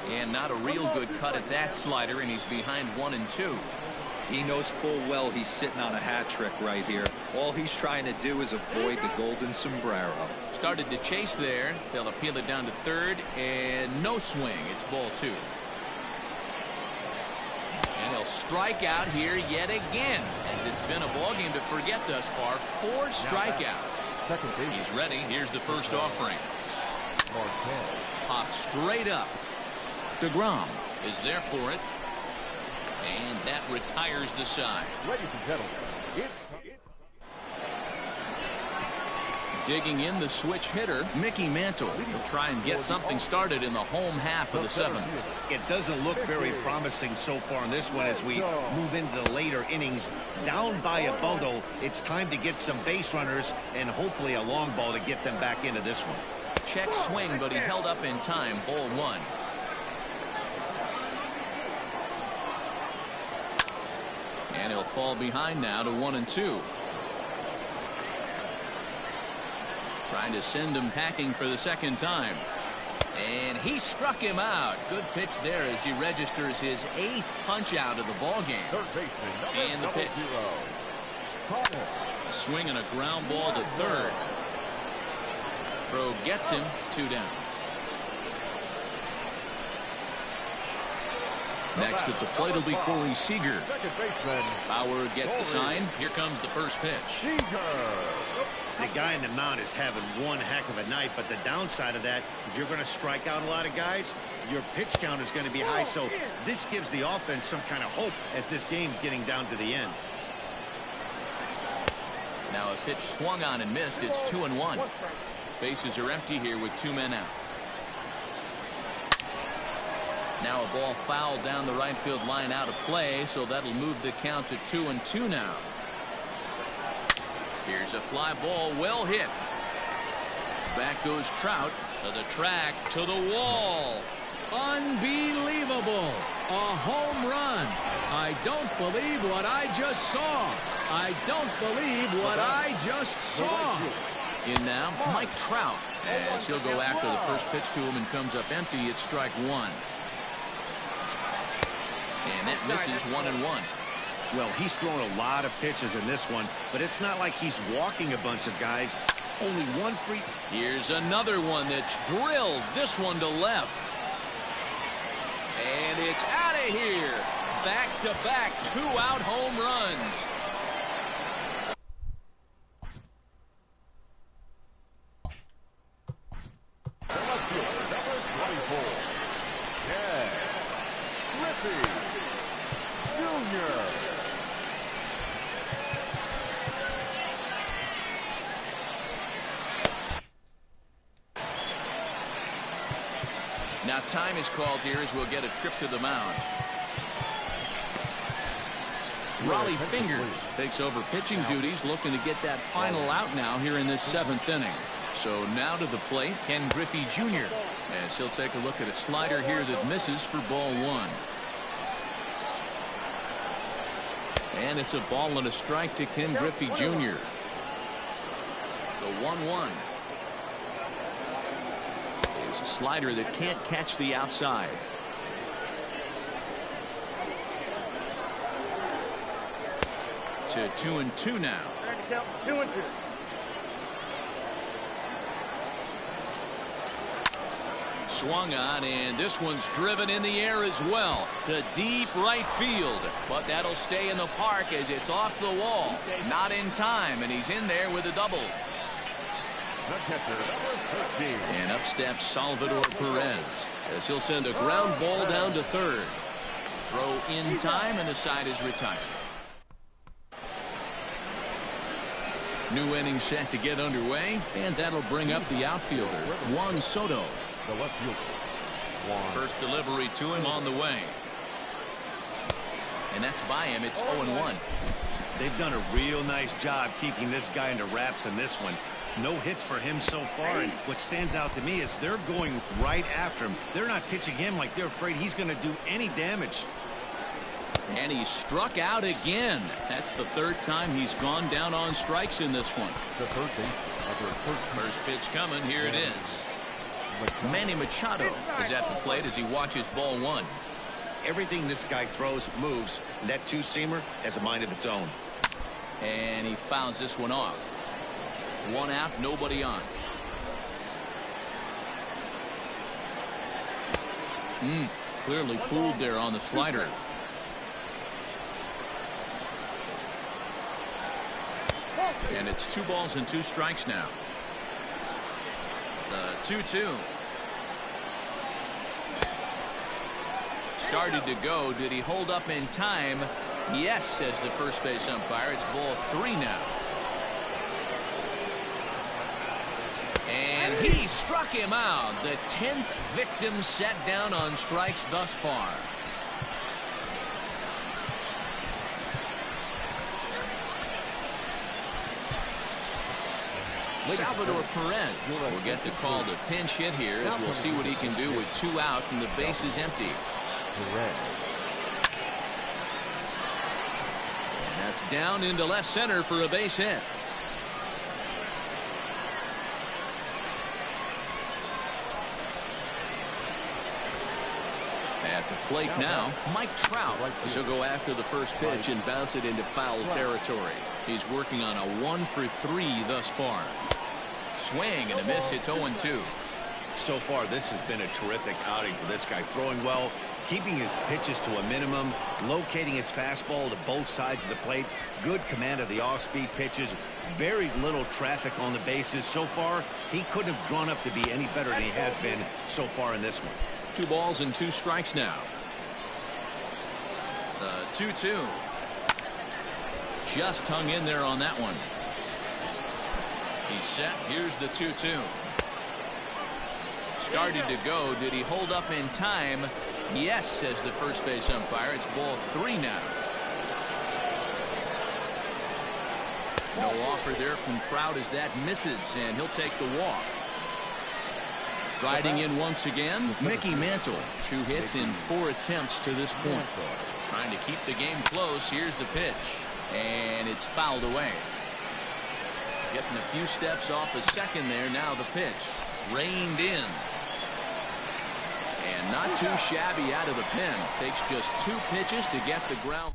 And not a real good cut at that slider, and he's behind 1-2. He knows full well he's sitting on a hat trick right here. All he's trying to do is avoid the golden sombrero. Started to chase there. They'll appeal it down to third, and no swing. It's ball 2. And he'll strike out here yet again, as it's been a ball game to forget thus far. 4 strikeouts. He's ready. Here's the first offering. Popped straight up. DeGrom is there for it. And that retires the side. Ladies and gentlemen, digging in the switch hitter, Mickey Mantle, will try and get something started in the home half of the 7th. It doesn't look very promising so far in this one as we move into the later innings. Down by a bundle, it's time to get some base runners and hopefully a long ball to get them back into this one. Check swing, but he held up in time. Ball 1. And he'll fall behind now to 1-2. Trying to send him packing for the second time. And he struck him out. Good pitch there as he registers his 8th punch out of the ball game. And the pitch. A swing and a ground ball to third. Throw gets him 2 down. Next at the plate will be Corey Seager. Bauer gets the sign. Here comes the first pitch. The guy in the mound is having one heck of a night, but the downside of that, if you're going to strike out a lot of guys, your pitch count is going to be high, so this gives the offense some kind of hope as this game's getting down to the end. Now a pitch swung on and missed. It's 2-1. Bases are empty here with 2 men out. Now a ball fouled down the right field line out of play, so that'll move the count to 2-2 now. Here's a fly ball, well hit. Back goes Trout to the track, to the wall. Unbelievable. A home run. I don't believe what I just saw. I don't believe what I just saw. In now, Mike Trout, as he'll go after the first pitch to him and comes up empty. It's strike 1. And that misses 1-1. Well, he's thrown a lot of pitches in this one, but it's not like he's walking a bunch of guys. Only one free. Here's another one that's drilled. This one to left. And it's out of here. Back-to-back 2-out home runs. Now time is called here as we'll get a trip to the mound. Raleigh Fingers takes over pitching duties, looking to get that final out now here in this 7th inning. So now to the plate, Ken Griffey Jr. as he'll take a look at a slider here that misses for ball 1. And it's a ball and a strike to Ken Griffey Jr. The 1-1. It's a slider that can't catch the outside. To 2-2 now. 2-2. Swung on, and this one's driven in the air as well to deep right field, but that'll stay in the park as it's off the wall. Not in time, and he's in there with a double. And up steps Salvador Perez as he'll send a ground ball down to third. Throw in time, and the side is retired. New inning set to get underway, and that'll bring up the outfielder, Juan Soto. The left fielder. First delivery to him on the way. And that's by him. It's 0-1. They've done a real nice job keeping this guy into wraps in this one. No hits for him so far, and what stands out to me is they're going right after him. They're not pitching him like they're afraid he's going to do any damage. And he struck out again. That's the 3rd time he's gone down on strikes in this one. The third base. First pitch coming. Here it is. Manny Machado is at the plate as he watches ball 1. Everything this guy throws moves, and that two-seamer has a mind of its own. And he fouls this one off. One out, nobody on. Clearly fooled there on the slider. And it's 2 balls and 2 strikes now. The 2-2. Started to go. Did he hold up in time? Yes, says the first base umpire. It's ball 3 now. And he struck him out. The 10th victim set down on strikes thus far. Salvador Perez will get the call to pinch hit here, as we'll see what he can do with 2 out and the base is empty. And that's down into left center for a base hit. At the plate now, Mike Trout. He'll go after the first pitch and bounce it into foul territory. He's working on a 1 for 3 thus far. Swing and a miss. It's 0-2. So far, this has been a terrific outing for this guy. Throwing well, keeping his pitches to a minimum, locating his fastball to both sides of the plate, good command of the off-speed pitches, very little traffic on the bases. So far, he couldn't have drawn up to be any better than he has been so far in this one. 2 balls and 2 strikes now. The 2-2. Just hung in there on that one. He's set. Here's the 2-2. Started to go. Did he hold up in time? Yes, says the first base umpire. It's ball 3 now. No offer there from Trout as that misses, and he'll take the walk. Riding in once again, Mickey Mantle. 2 hits in 4 attempts to this point. Trying to keep the game close. Here's the pitch. And it's fouled away. Getting a few steps off a second there. Now the pitch. Reined in. And not too shabby out of the pen. Takes just 2 pitches to get the ground.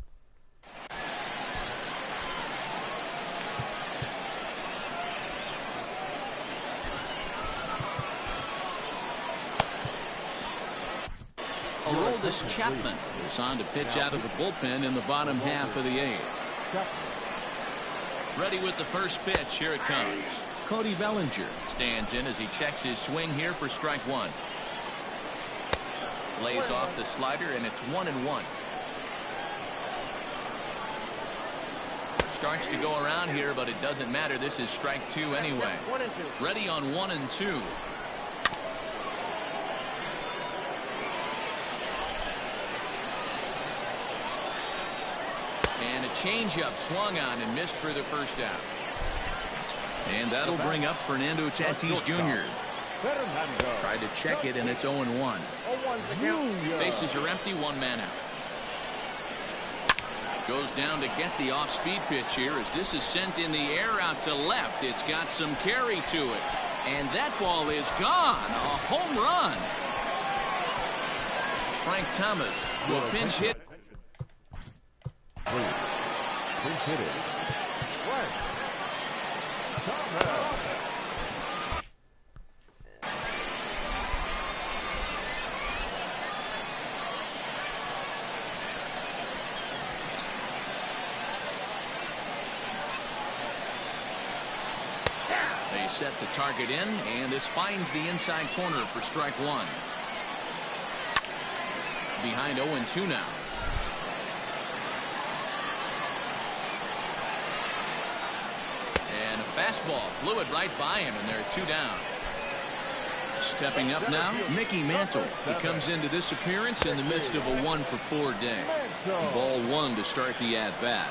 Aroldis Chapman is on to pitch out of the bullpen in the bottom half of the 8th. Ready with the first pitch. Here it comes. Cody Bellinger stands in as he checks his swing here for strike 1. Lays off the slider, and it's 1-1. Starts to go around here, but it doesn't matter. This is strike 2 anyway. Ready on 1-2. And a changeup swung on and missed for the first out. And that'll bring up Fernando Tatis Jr. Tried to check it, and it's 0-1. Bases are empty, 1 man out. Goes down to get the off-speed pitch here as this is sent in the air out to left. It's got some carry to it. And that ball is gone. A home run. Frank Thomas will pinch hit. Pinch hit it. Right. They set the target in, and this finds the inside corner for strike 1. Behind 0-2 now. And a fastball blew it right by him, and there are 2 down. Stepping up now, Mickey Mantle. He comes into this appearance in the midst of a 1 for 4 day. Ball 1 to start the at-bat.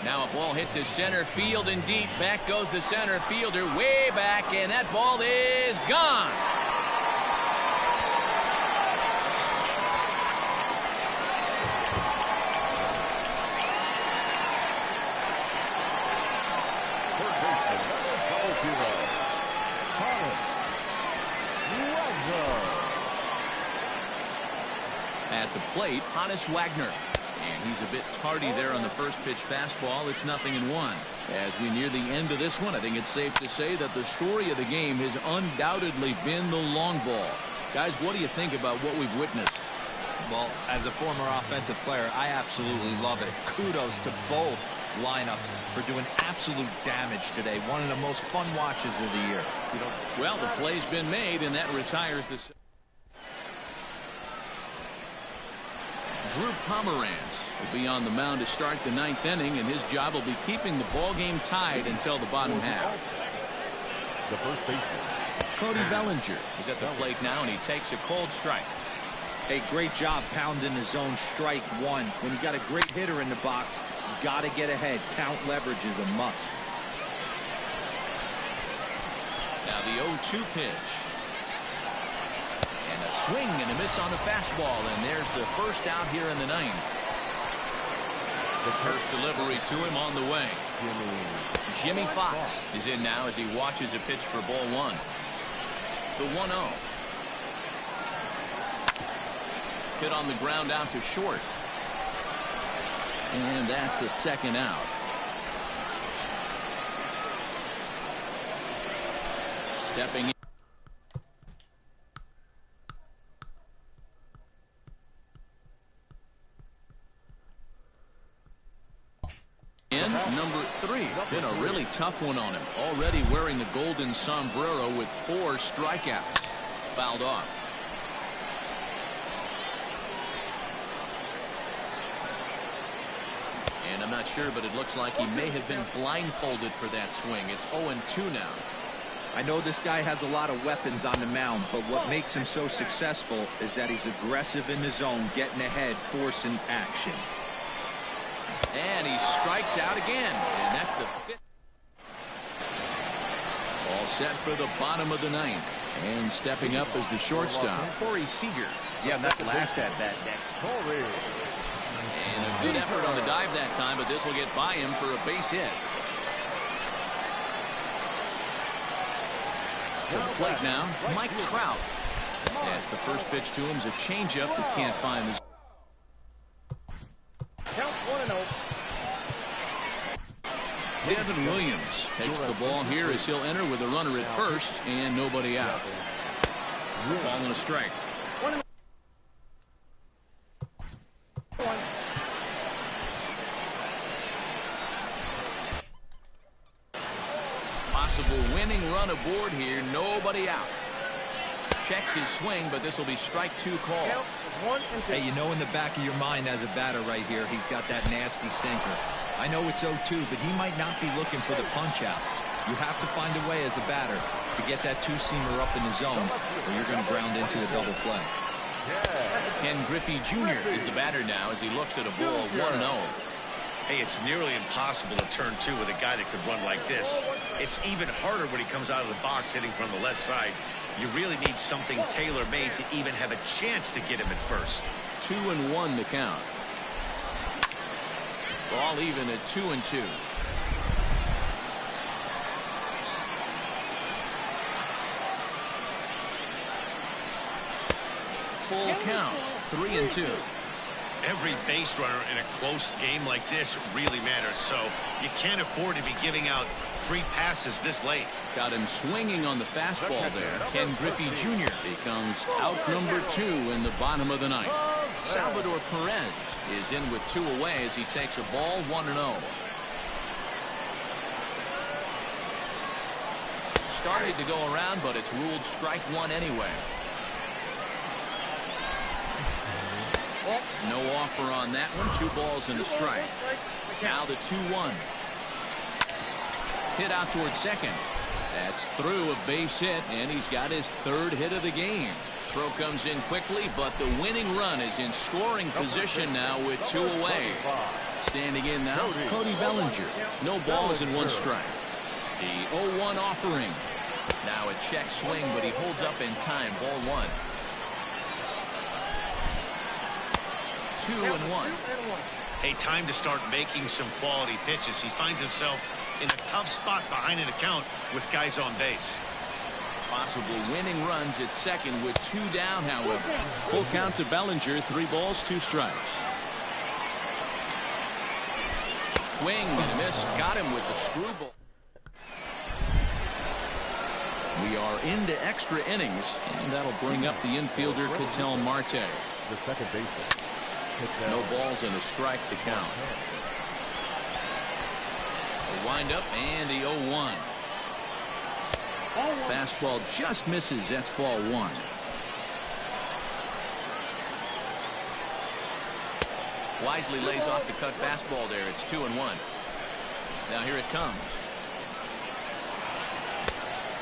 Now a ball hit to center field and deep. Back goes the center fielder way back, and that ball is gone. At the plate, Hannes Wagner. And he's a bit tardy there on the first pitch fastball. It's 0-1. As we near the end of this one, I think it's safe to say that the story of the game has undoubtedly been the long ball. Guys, what do you think about what we've witnessed? Well, as a former offensive player, I absolutely love it. Kudos to both lineups for doing absolute damage today. One of the most fun watches of the year. Well, the play's been made, and that retires the... Drew Pomeranz will be on the mound to start the 9th inning, and his job will be keeping the ball game tied until the bottom half. The first baseman, Cody Bellinger is at the plate now, and he takes a cold strike. A great job pounding the zone. Strike one. When you got a great hitter in the box, you got to get ahead. Count leverage is a must. Now the 0-2 pitch. And a swing and a miss on the fastball, and there's the first out here in the 9th. The first delivery to him on the way. Jimmy Fox is in now as he watches a pitch for ball one. The 1-0. Hit on the ground out to short. And that's the second out. Stepping in, number 3. Been a really tough one on him. Already wearing the golden sombrero with 4 strikeouts. Fouled off. And I'm not sure, but it looks like he may have been blindfolded for that swing. It's 0-2 now. I know this guy has a lot of weapons on the mound, but what makes him so successful is that he's aggressive in the zone, getting ahead, forcing action. And he strikes out again, and that's the 5th. All set for the bottom of the 9th. And stepping up is the shortstop, Corey Seager. Yeah, that last at bat. And a good effort on the dive that time, but this will get by him for a base hit. To the plate now, Mike Trout. As the first pitch to him is a changeup that can't find the... Count 1-0. Devin Williams takes the ball here as he'll enter with a runner at first and nobody out. Ball and a strike. 1-1. Possible winning run aboard here. Nobody out. Checks his swing, but this will be strike 2 call. Count 1-2. Hey, you know in the back of your mind as a batter right here, he's got that nasty sinker. I know it's 0-2, but he might not be looking for the punch out. You have to find a way as a batter to get that 2-seamer up in the zone, or you're going to ground into a double play. Ken Griffey Jr. is the batter now as he looks at a ball 1-0. Hey, it's nearly impossible to turn 2 with a guy that could run like this. It's even harder when he comes out of the box hitting from the left side. You really need something tailor-made to even have a chance to get him at first. 2-1 to count. Ball even at 2-2. Full count, 3-2. Every base runner in a close game like this really matters, so you can't afford to be giving out free passes this late. Got him swinging on the fastball there. Ken Griffey Jr. becomes out number 2 in the bottom of the 9th. Salvador Perez is in with 2 away as he takes a ball 1-0. Started to go around, but it's ruled strike 1 anyway. No offer on that one. 2 balls and a strike. Now the 2-1. Hit out towards second. That's through a base hit, and he's got his 3rd hit of the game. Throw comes in quickly, but the winning run is in scoring position now with 2 away. Standing in now, Cody Bellinger. No balls and 1 strike. The 0-1 offering. Now a check swing, but he holds up in time. Ball 1. 2-1. Hey, time to start making some quality pitches. He finds himself in a tough spot behind an account with guys on base. Possible winning runs at second with 2 down, however. Full count to Bellinger, 3 balls, 2 strikes. Swing and a miss. Got him with the screwball. We are into extra innings, and that'll bring up the infielder, Ketel Marte. The second baseman. No balls and a strike to count. The windup and the 0-1. Fastball just misses. That's ball 1. Wisely lays off the cut fastball there. It's 2-1. Now here it comes.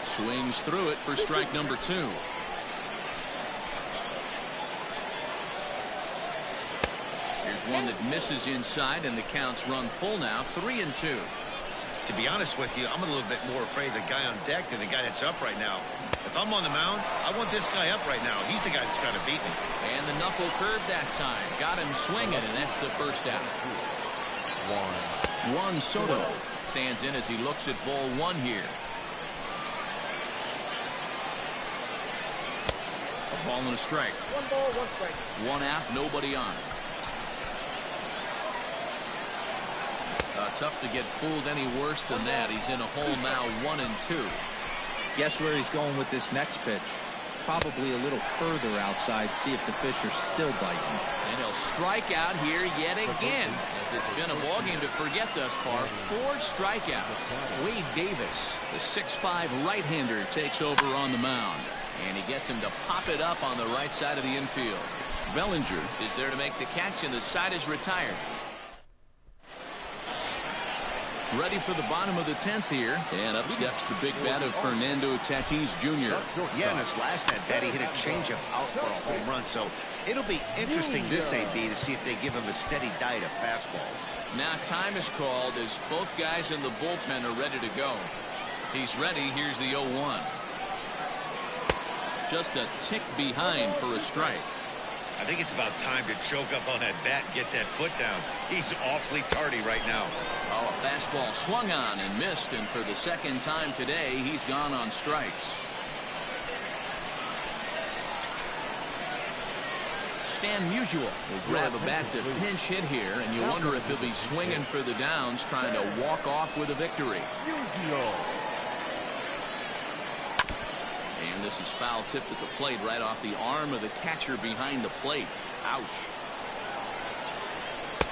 Swings through it for strike number 2. Here's one that misses inside, and the count's run full now. 3-2. To be honest with you, I'm a little bit more afraid of the guy on deck than the guy that's up right now. If I'm on the mound, I want this guy up right now. He's the guy that's got to beat me. And the knuckle curve that time. Got him swinging, and that's the first out. Juan Soto stands in as he looks at ball 1 here. A ball and a strike. 1 ball, 1 strike. 1 out, nobody on. Tough to get fooled any worse than that. He's in a hole now, 1-2. Guess where he's going with this next pitch? Probably a little further outside, see if the fish are still biting. And he'll strike out here yet again, as it's been a ballgame to forget thus far. 4 strikeouts. Wade Davis, the 6'5" right-hander, takes over on the mound. And he gets him to pop it up on the right side of the infield. Bellinger is there to make the catch, and the side is retired. Ready for the bottom of the 10th here, and up steps the big bat of Fernando Tatis Jr. Yeah, in his last at bat, he hit a changeup out for a home run, so it'll be interesting this AB to see if they give him a steady diet of fastballs. Now time is called as both guys in the bullpen are ready to go. He's ready. Here's the 0-1. Just a tick behind for a strike. I think it's about time to choke up on that bat and get that foot down. He's awfully tardy right now. Oh, a fastball swung on and missed, and for the second time today, he's gone on strikes. Stan Musial will grab a bat to pinch hit here, and you wonder if he'll be swinging for the downs, trying to walk off with a victory. And this is foul tipped at the plate right off the arm of the catcher behind the plate. Ouch.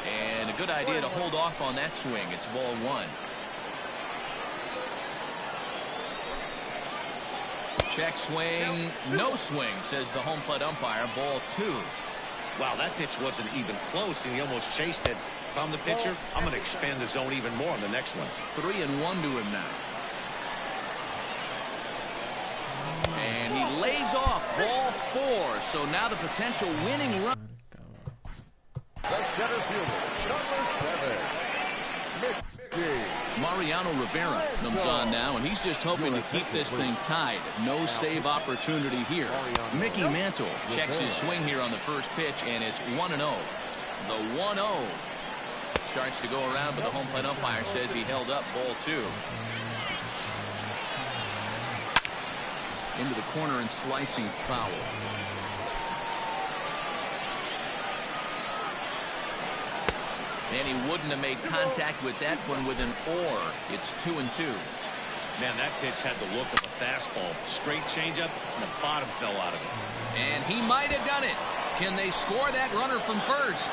And a good idea to hold off on that swing. It's ball 1. Check swing. No swing, says the home plate umpire. Ball 2. Wow, that pitch wasn't even close, and he almost chased it. If I'm the pitcher, I'm going to expand the zone even more on the next one. 3-1 to him now. And he lays off ball 4. So now the potential winning run. The center fielder, number 7, Mariano Rivera comes on now, and he's just hoping to keep this thing tied. No save opportunity here. Mickey Mantle checks his swing here on the first pitch, and it's 1-0. The 1-0 starts to go around, but the home plate umpire says he held up ball 2. Into the corner and slicing foul. And he wouldn't have made contact with that one with an or. It's 2-2. Man, that pitch had the look of a fastball. Straight changeup, and the bottom fell out of it. And he might have done it. Can they score that runner from first?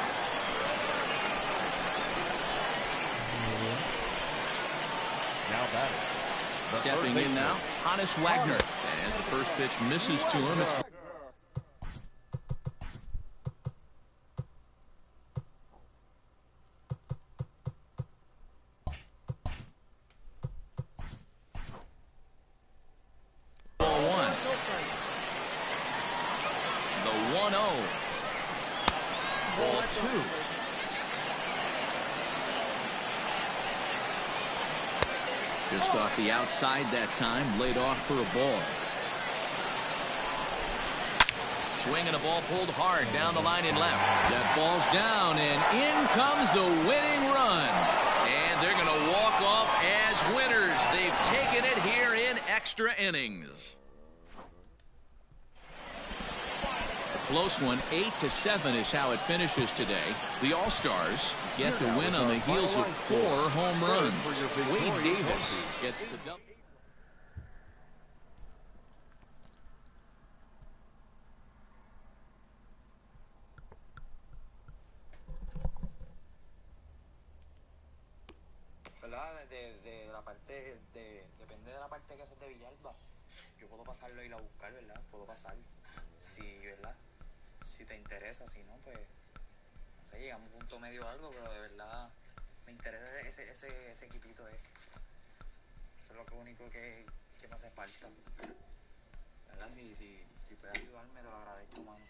Now batting. Stepping in now, Honus Wagner. As the first pitch misses to him, it's ball 1. The 1-0. Ball 2. Just off the outside that time, laid off for a ball. Swing and a ball pulled hard down the line and left. That ball's down, and in comes the winning run. And they're going to walk off as winners. They've taken it here in extra innings. Close one. 8-7 is how it finishes today. The All-Stars get the win on the heels of 4 home runs. Wade Davis gets the double. De la parte depende de la parte que haces de Villalba. Yo puedo pasarlo y ir a buscar, ¿verdad? Puedo pasar, si, ¿verdad? Si te interesa, si no, pues no sé, llegamos a un punto medio o algo, pero de verdad me interesa ese equipito. Eso es lo único que me hace falta, ¿verdad? Si puedes ayudarme, te lo agradezco, mano.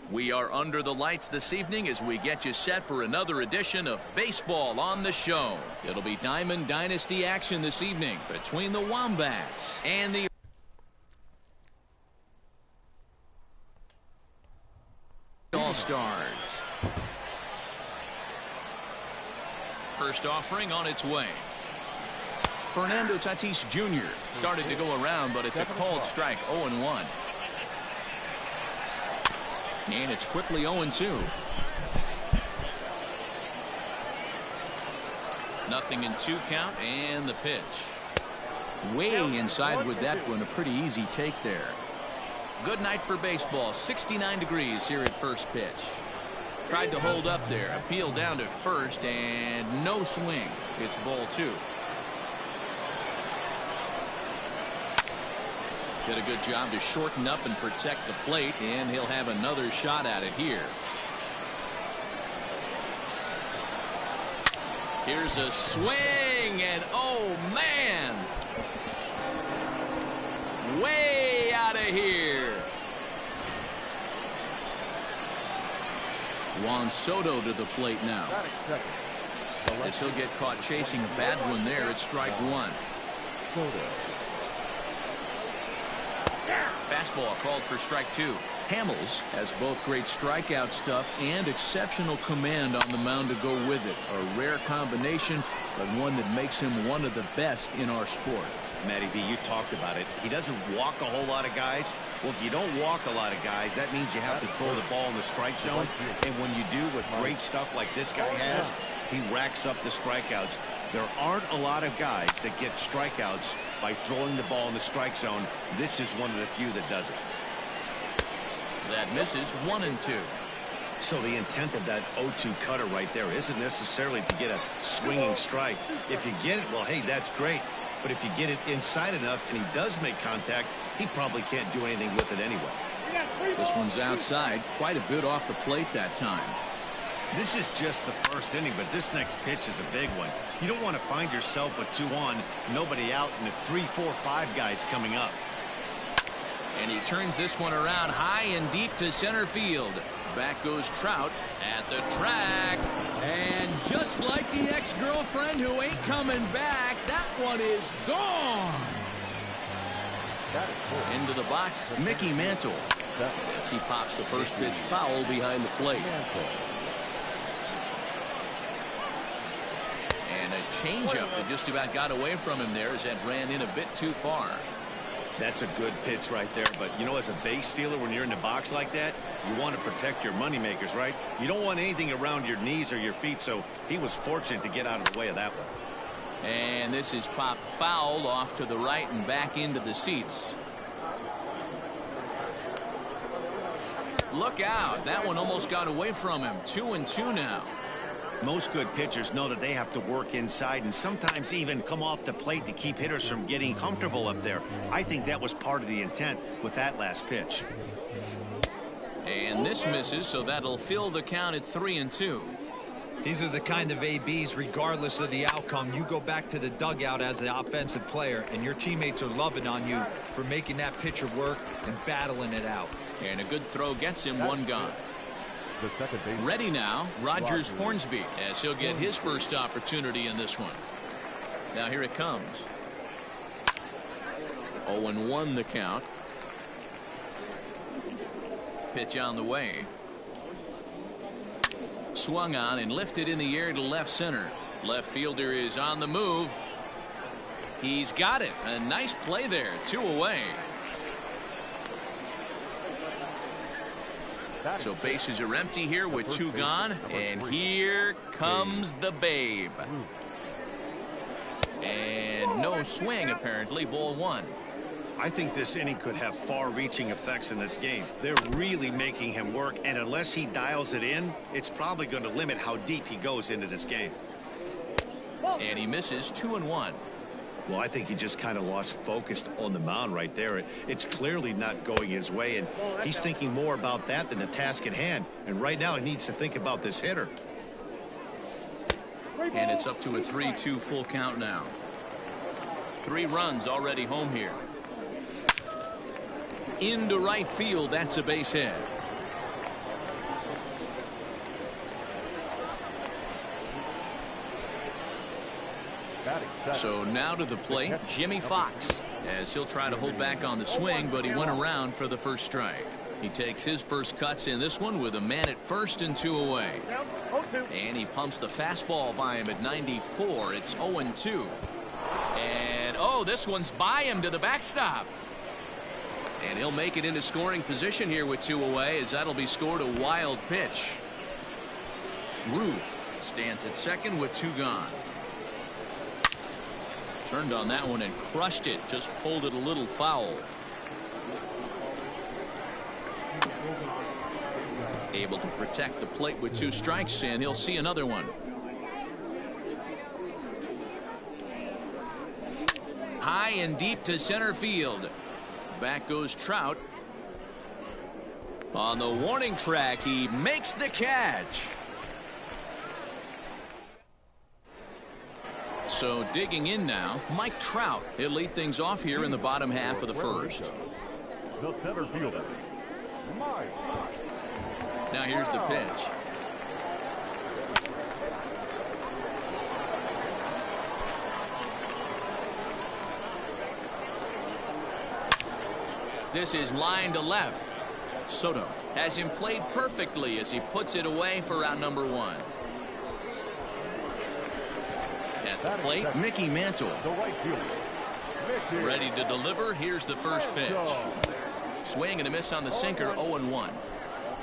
We are under the lights this evening as we get you set for another edition of Baseball on the Show. It'll be Diamond Dynasty action this evening between the Wombats and the All-Stars. First offering on its way. Fernando Tatis Jr. started to go around, but it's a called strike. 0-1. And it's quickly 0-2. Nothing in 2 count, and the pitch. Way inside with that one. A pretty easy take there. Good night for baseball. 69 degrees here at first pitch. Tried to hold up there. Appeal down to first, and no swing. It's ball 2. Did a good job to shorten up and protect the plate, and he'll have another shot at it here. Here's a swing, and oh man, way out of here. Juan Soto to the plate now. As he'll get caught chasing a bad one there. It's strike 1. Fastball called for strike 2. Hamels has both great strikeout stuff and exceptional command on the mound to go with it. A rare combination, but one that makes him one of the best in our sport. Matty V, you talked about it. He doesn't walk a whole lot of guys. Well, if you don't walk a lot of guys, that means you have to throw the ball in the strike zone. And when you do with great stuff like this guy has, he racks up the strikeouts. There aren't a lot of guys that get strikeouts by throwing the ball in the strike zone. This is one of the few that does it. That misses 1-2. So the intent of that 0-2 cutter right there isn't necessarily to get a swinging strike. If you get it, well, hey, that's great. But if you get it inside enough and he does make contact, he probably can't do anything with it anyway. This one's outside, quite a bit off the plate that time. This is just the first inning, but this next pitch is a big one. You don't want to find yourself with 2 on, nobody out, and 3, 4, 5 guys coming up. And he turns this one around high and deep to center field. Back goes Trout at the track. And just like the ex-girlfriend who ain't coming back, that one is gone. Into the box, Mickey Mantle. As he pops the first pitch foul behind the plate. And a changeup that just about got away from him there as that ran in a bit too far. That's a good pitch right there, but you know, as a base stealer, when you're in the box like that, you want to protect your moneymakers, right? You don't want anything around your knees or your feet, so he was fortunate to get out of the way of that one. And this is popped foul off to the right and back into the seats. Look out, that one almost got away from him. 2-2 now. Most good pitchers know that they have to work inside and sometimes even come off the plate to keep hitters from getting comfortable up there. I think that was part of the intent with that last pitch. And this misses, so that'll fill the count at 3-2. These are the kind of ABs, regardless of the outcome, you go back to the dugout as an offensive player, and your teammates are loving on you for making that pitcher work and battling it out. And a good throw gets him 1 gone. Ready now, Rogers Hornsby, as he'll get his first opportunity in this one. Now here it comes. 0-1 the count. Pitch on the way. Swung on and lifted in the air to left center. Left fielder is on the move. He's got it. A nice play there. 2 away. So bases are empty here with 2 gone. And here comes the Babe. And no swing, apparently. Ball 1. I think this inning could have far-reaching effects in this game. They're really making him work, and unless he dials it in, it's probably going to limit how deep he goes into this game. And he misses 2-1. Well, I think he just kind of lost focus on the mound right there. It's clearly not going his way, and he's thinking more about that than the task at hand. And right now he needs to think about this hitter. And it's up to a 3-2 full count now. 3 runs already home here. Into right field, that's a base hit. So now to the plate, Jimmy Fox, as he'll try to hold back on the swing, but he went around for the first strike. He takes his first cuts in this one with a man at first and 2 away. And he pumps the fastball by him at 94. It's 0-2. And oh, this one's by him to the backstop. And he'll make it into scoring position here with 2 away, as that'll be scored a wild pitch. Ruth stands at second with 2 gone. Turned on that one and crushed it. Just pulled it a little foul. Able to protect the plate with 2 strikes, and he'll see another one. High and deep to center field. Back goes Trout. On the warning track, he makes the catch. So digging in now, Mike Trout. He'll lead things off here in the bottom half of the first. The center fielder, Mike. Now here's the pitch. This is line to left. Soto has him played perfectly as he puts it away for out number 1. At the plate, Mickey Mantle. The right fielder, Ready to deliver. Here's the first pitch. Swing and a miss on the sinker, 0-1.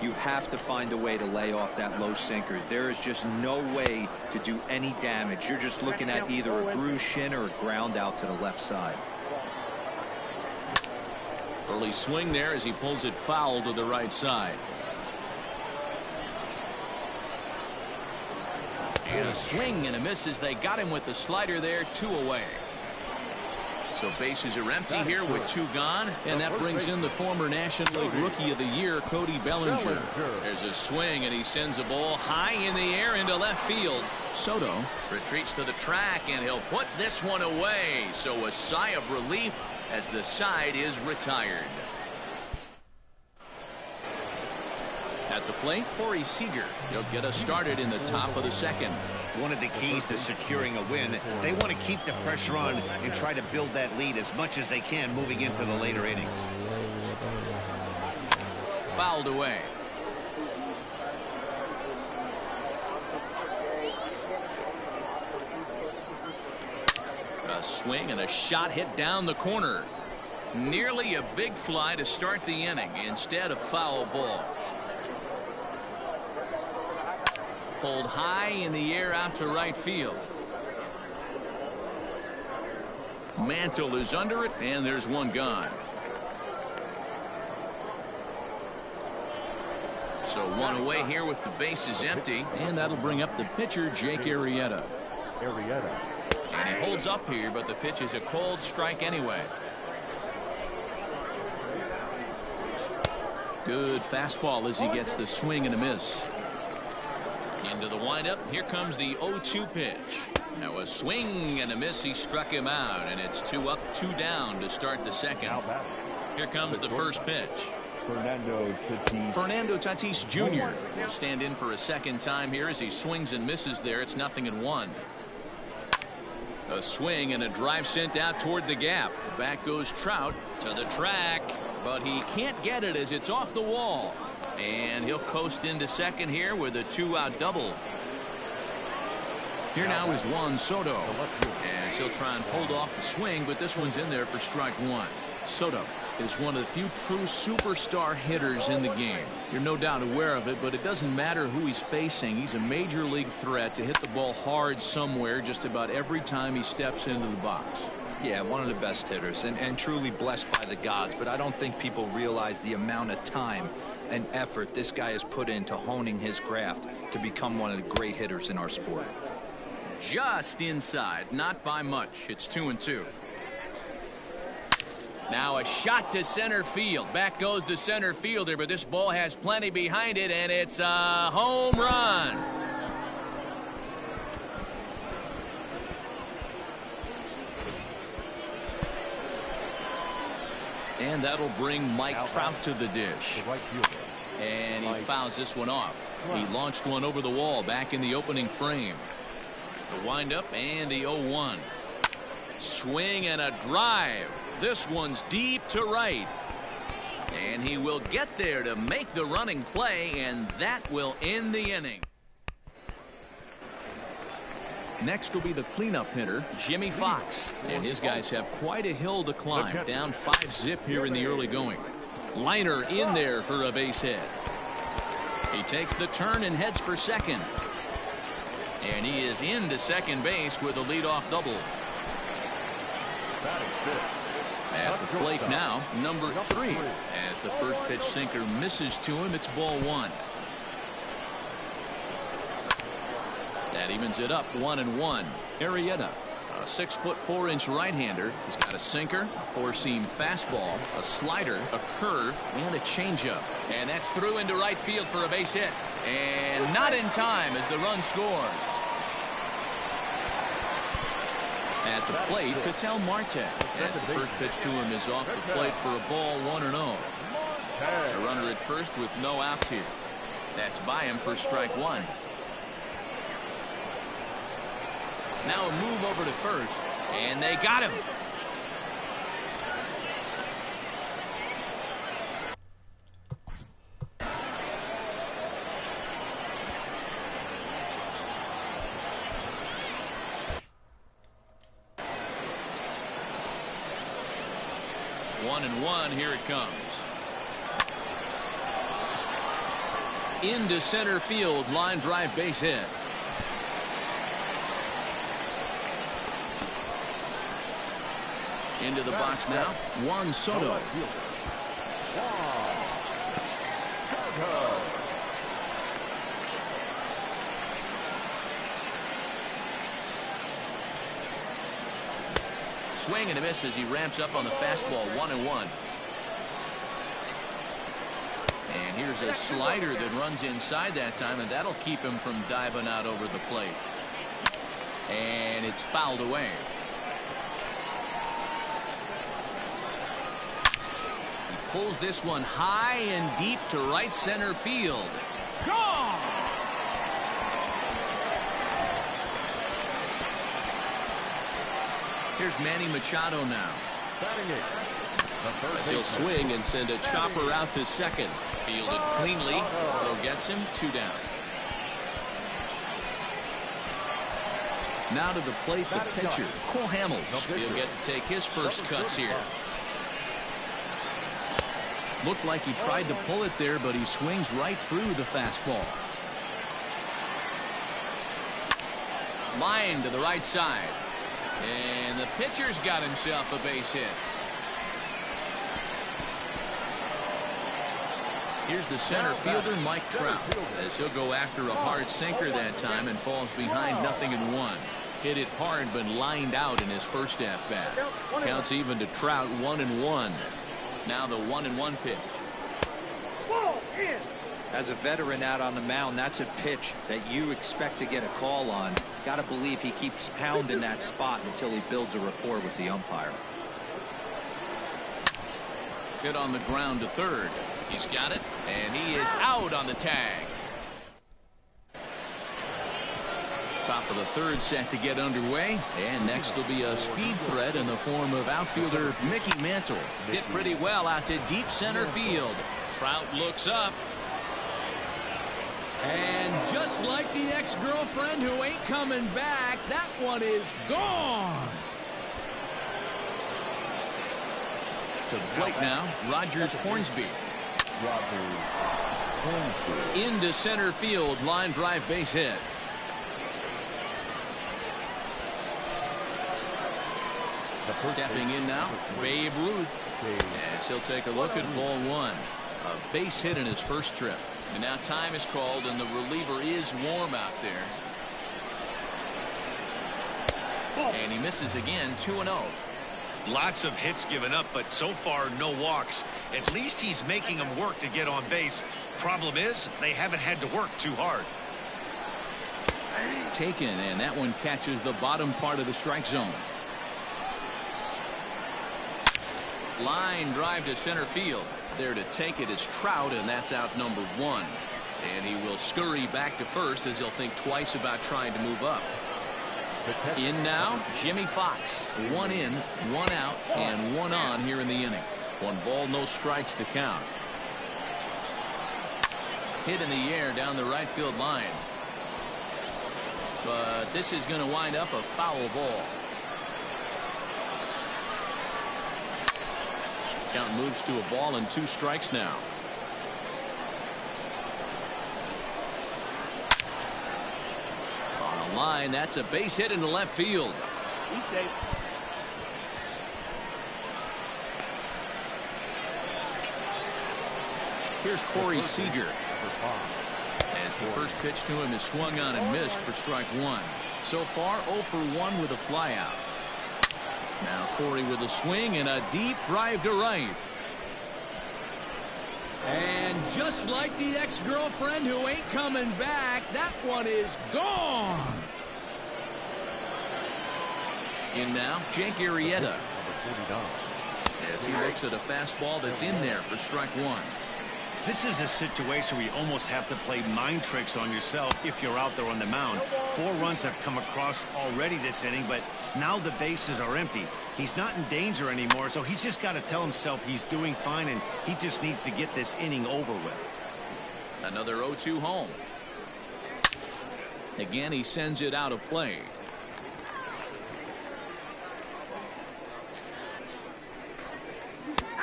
You have to find a way to lay off that low sinker. There is just no way to do any damage. You're just looking at either a bruised shin or a ground out to the left side. Early swing there as he pulls it foul to the right side. And a swing and a miss as they got him with the slider there, 2 away. So bases are empty here with 2 gone, and that brings in the former National League Rookie of the Year, Cody Bellinger. There's a swing, and he sends a ball high in the air into left field. Soto retreats to the track, and he'll put this one away. So a sigh of relief as the side is retired. At the plate, Corey Seager. He'll get us started in the top of the second. One of the keys to securing a win, they want to keep the pressure on and try to build that lead as much as they can moving into the later innings. Fouled away. A swing and a shot hit down the corner. Nearly a big fly to start the inning. Instead, a foul ball. Pulled high in the air out to right field. Mantle is under it, and there's one gone. So one away here with the bases empty, and that'll bring up the pitcher, Jake Arrieta. And he holds up here, but the pitch is a cold strike anyway. Good fastball as he gets the swing and a miss. Into the windup. Here comes the 0-2 pitch. Now a swing and a miss. He struck him out, and it's 2 up, 2 down to start the second. Here comes the first pitch. Fernando Tatis Jr. will stand in for a second time here as he swings and misses there. It's 0-1. A swing and a drive sent out toward the gap. Back goes Trout to the track, but he can't get it as it's off the wall. And he'll coast into second here with a 2-out double. Here now is Juan Soto. As he'll try and hold off the swing, but this one's in there for strike 1. Soto is one of the few true superstar hitters in the game. You're no doubt aware of it, but it doesn't matter who he's facing. He's a major league threat to hit the ball hard somewhere just about every time he steps into the box. Yeah, one of the best hitters and truly blessed by the gods, but I don't think people realize the amount of time and effort this guy has put into honing his craft to become one of the great hitters in our sport. Just inside, not by much. It's 2-2. Now a shot to center field. Back goes the center fielder, but this ball has plenty behind it, and it's a home run. And that'll bring Mike Trout to the dish. And he fouls this one off. He launched one over the wall back in the opening frame. The windup and the 0-1. Swing and a drive. This one's deep to right. And he will get there to make the running play, and that will end the inning. Next will be the cleanup hitter, Jimmy Fox. And his guys have quite a hill to climb. Down 5-zip here in the early going. Liner in there for a base hit. He takes the turn and heads for second. And he is into second base with a leadoff double. At the plate now, number 3. As the first pitch sinker misses to him, it's ball 1. That evens it up 1-1. Arrieta, a 6'4" right-hander. He's got a sinker, a 4-seam fastball, a slider, a curve, and a changeup. And that's through into right field for a base hit. And not in time as the run scores. At the plate, Ketel Marte. As the first pitch to him is off the plate for a ball 1-0. A runner at first with no outs here. That's by him for strike 1. Now a move over to first, and they got him. 1-1. Here it comes. Into center field. Line drive, base hit. Into the box now. Juan Soto. Swing and a miss as he ramps up on the fastball. 1-1. And here's a slider that runs inside that time, and that'll keep him from diving out over the plate. And it's fouled away. He pulls this one high and deep to right center field. Gone! Here's Manny Machado now. As he'll swing and send a chopper out to second. Fielded cleanly. Throw gets him. 2 down. Now to the plate, the pitcher, Cole Hamels. He'll get to take his first cuts here. Looked like he tried to pull it there, but he swings right through the fastball. Line to the right side. And the pitcher's got himself a base hit. Here's the center fielder, Mike Trout, as he'll go after a hard sinker that time and falls behind 0-1. Hit it hard, but lined out in his first at-bat. Counts even to Trout. 1-1. Now the 1-1 pitch. As a veteran out on the mound, that's a pitch that you expect to get a call on. Got to believe he keeps pounding that spot until he builds a rapport with the umpire. Hit on the ground to third. He's got it, and he is out on the tag. Top of the third set to get underway, and next will be a speed threat in the form of outfielder Mickey Mantle. Hit pretty well out to deep center field. Trout looks up. And just like the ex-girlfriend who ain't coming back, that one is gone. To the plate now, Rogers Hornsby. Into center field, line drive, base hit. Stepping in now, Babe Ruth. As he'll take a look at ball 1. A base hit in his first trip. And now time is called, and the reliever is warm out there. And he misses again. 2-0. Lots of hits given up, but so far no walks. At least he's making them work to get on base. Problem is, they haven't had to work too hard. Taken, and that one catches the bottom part of the strike zone. Line drive to center field. There to take it is Trout, and that's out number 1. And he will scurry back to first as he'll think twice about trying to move up. In now, Jimmy Fox. 1 in, 1 out, and 1 on here in the inning. 1 ball, no strikes to count. Hit in the air down the right field line. But this is going to wind up a foul ball. Count moves to a ball and 2 strikes now. On the line, that's a base hit into left field. Here's Corey Seager. As the first pitch to him is swung on and missed for strike 1. So far 0 for 1 with a flyout. Now Corey with a swing and a deep drive to right. And just like the ex-girlfriend who ain't coming back, that one is gone. In now, Jake Arrieta. As he looks at a fastball that's in there for strike 1. This is a situation where you almost have to play mind tricks on yourself if you're out there on the mound. 4 runs have come across already this inning, but now the bases are empty. He's not in danger anymore, so he's just got to tell himself he's doing fine, and he just needs to get this inning over with. Another 0-2 home. Again, he sends it out of play.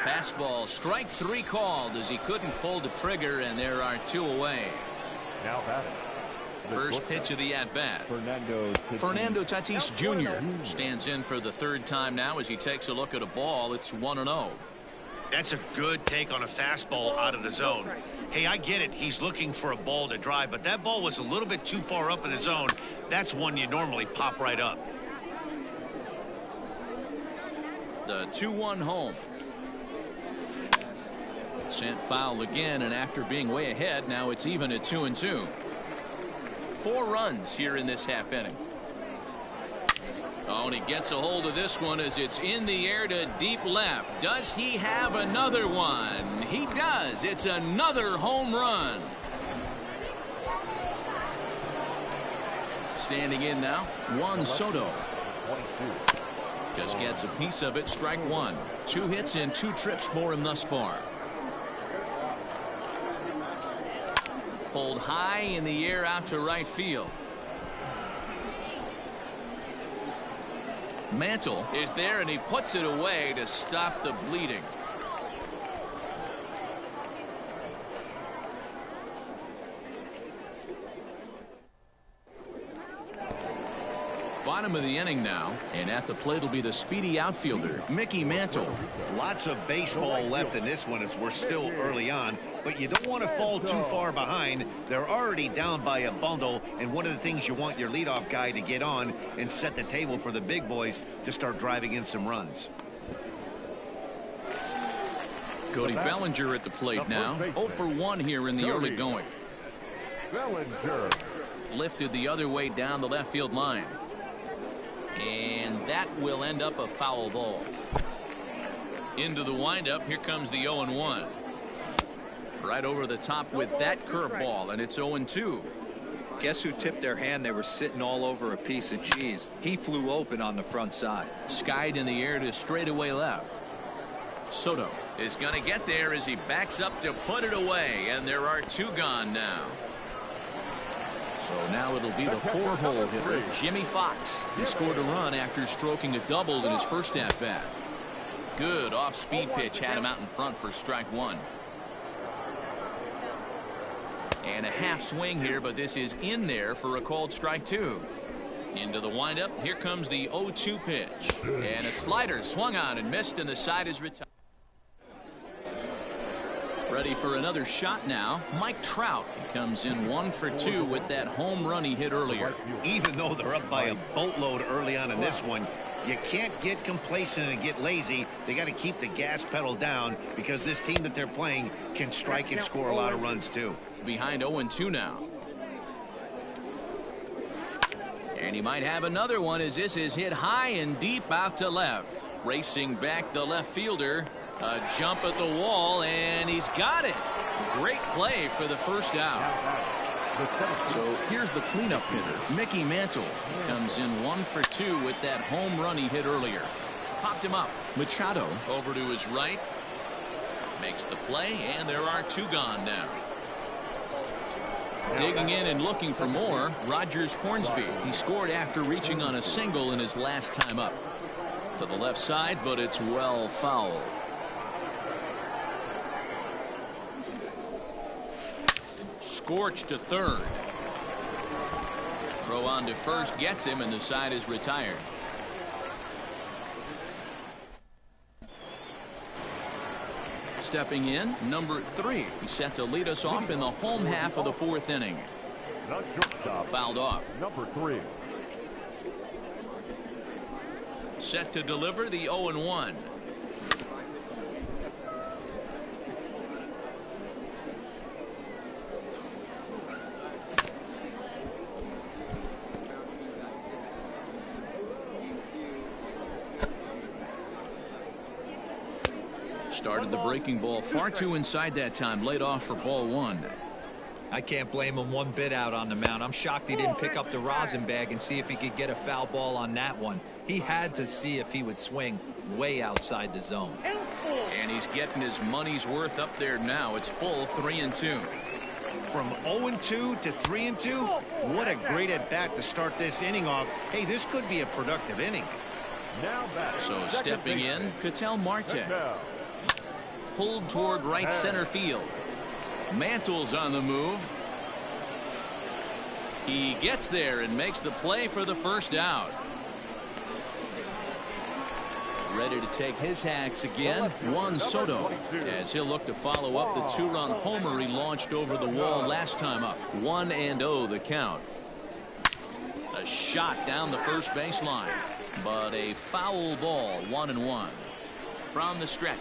Fastball, strike 3 called as he couldn't pull the trigger, and there are 2 away. Now batting. First pitch of the at-bat. Fernando Tatis Jr. stands in for the 3rd time now as he takes a look at a ball. It's 1-0. That's a good take on a fastball out of the zone. Hey, I get it. He's looking for a ball to drive, but that ball was a little bit too far up in the zone. That's one you normally pop right up. The 2-1 home. Sent foul again, and after being way ahead, now it's even at 2-2. 4 runs here in this half inning. Oh, and he gets a hold of this one as it's in the air to deep left. Does he have another one? He does. It's another home run. Standing in now, Juan Soto. Just gets a piece of it, strike 1. 2 hits and 2 trips for him thus far. Pulled high in the air out to right field. Mantle is there, and he puts it away to stop the bleeding. Bottom of the inning now, and at the plate will be the speedy outfielder, Mickey Mantle. Lots of baseball left in this one as we're still early on, but you don't want to fall too far behind. They're already down by a bundle, and one of the things you want your leadoff guy to get on and set the table for the big boys to start driving in some runs. Cody Bellinger at the plate now. 0 for 1 here in the early going. Bellinger. Lifted the other way down the left field line. And that will end up a foul ball. Into the windup. Here comes the 0-1. Right over the top with that curveball, and it's 0-2. Guess who tipped their hand? They were sitting all over a piece of cheese. He flew open on the front side. Skied in the air to straightaway left. Soto is going to get there as he backs up to put it away, and there are 2 gone now. So now it'll be the 4-hole hitter, Jimmy Fox. He scored a run after stroking a double in his first at-bat. Good off-speed pitch had him out in front for strike 1. And a half swing here, but this is in there for a called strike 2. Into the windup. Here comes the 0-2 pitch. And a slider swung on and missed, and the side is retired. Ready for another shot now. Mike Trout. He comes in 1 for 2 with that home run he hit earlier. Even though they're up by a boatload early on in this one, you can't get complacent and get lazy. They got to keep the gas pedal down because this team that they're playing can strike and score a lot of runs too. Behind 0-2 now. And he might have another one as this is hit high and deep out to left. Racing back the left fielder. A jump at the wall, and he's got it. Great play for the first out. So here's the cleanup hitter, Mickey Mantle. Comes in 1 for 2 with that home run he hit earlier. Popped him up. Machado over to his right. Makes the play, and there are 2 gone now. Digging in and looking for more, Rogers Hornsby. He scored after reaching on a single in his last time up. To the left side, but it's well fouled. Scorched to third. Throw on to first gets him, and the side is retired. Stepping in, number 3. He's set to lead us off in the home half of the 4th inning. Fouled off. Number 3. Set to deliver the 0-1. Started the breaking ball far too inside that time. Laid off for ball 1. I can't blame him one bit out on the mound. I'm shocked he didn't pick up the rosin bag and see if he could get a foul ball on that one. He had to see if he would swing way outside the zone. And he's getting his money's worth up there now. It's full 3-2. From 0-2 to 3-2, what a great at-bat to start this inning off. Hey, this could be a productive inning. So stepping in, Ketel Marte. pulled toward right center field. Mantle's on the move. He gets there and makes the play for the first out. Ready to take his hacks again, Juan Soto, as he'll look to follow up the two-run homer he launched over the wall last time up. 1-0 the count. A shot down the first baseline, but a foul ball. 1-1 from the stretch.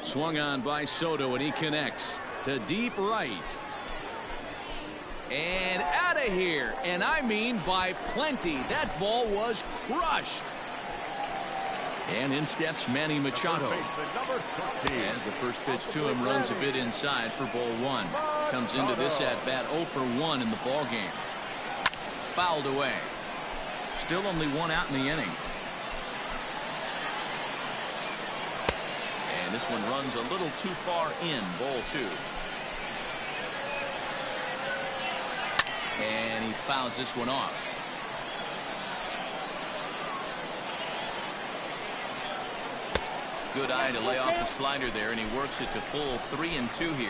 Swung on by Soto, and he connects to deep right. And out of here, and I mean by plenty. That ball was crushed. And in steps Manny Machado. As the first pitch to him runs a bit inside for ball one. Comes into this at bat 0 for 1 in the ball game. Fouled away. Still only one out in the inning. And this one runs a little too far in, ball 2. And he fouls this one off. Good eye to lay off the slider there, and he works it to full 3-2 here.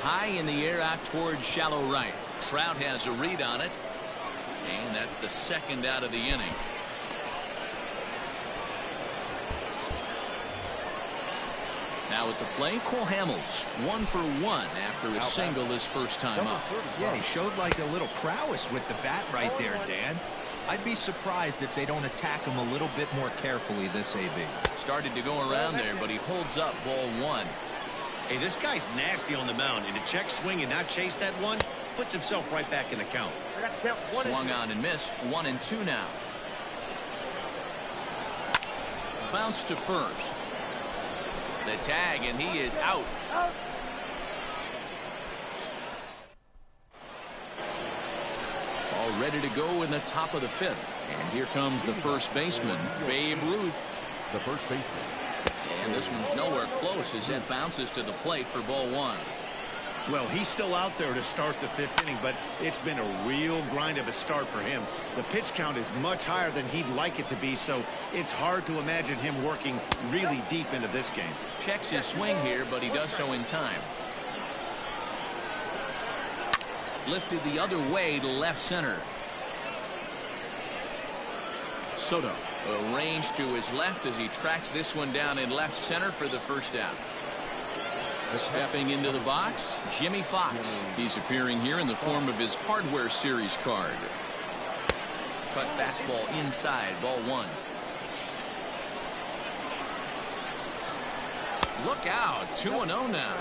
High in the air out towards shallow right. Trout has a read on it, and that's the second out of the inning. Now at the plate, Cole Hamels 1 for 1 after a single his first time up. Yeah, he showed like a little prowess with the bat right there, Dan. I'd be surprised if they don't attack him a little bit more carefully this AB. Started to go around there, but he holds up ball 1. Hey, this guy's nasty on the mound, and to check swing and not chase that one puts himself right back in the count. Swung on and missed. 1-2 now. Bounce to first. The tag, and he is out. All ready to go in the top of the 5th. And here comes the first baseman, Babe Ruth. The first baseman. And this one's nowhere close as it bounces to the plate for ball 1. Well, he's still out there to start the 5th inning, but it's been a real grind of a start for him. The pitch count is much higher than he'd like it to be, so it's hard to imagine him working really deep into this game. Checks his swing here, but he does so in time. Lifted the other way to left center. Soto arranged to his left as he tracks this one down in left center for the first out. Stepping into the box, Jimmy Fox. He's appearing here in the form of his Hardware Series card. Cut fastball inside, ball 1. Look out, 2-0 now.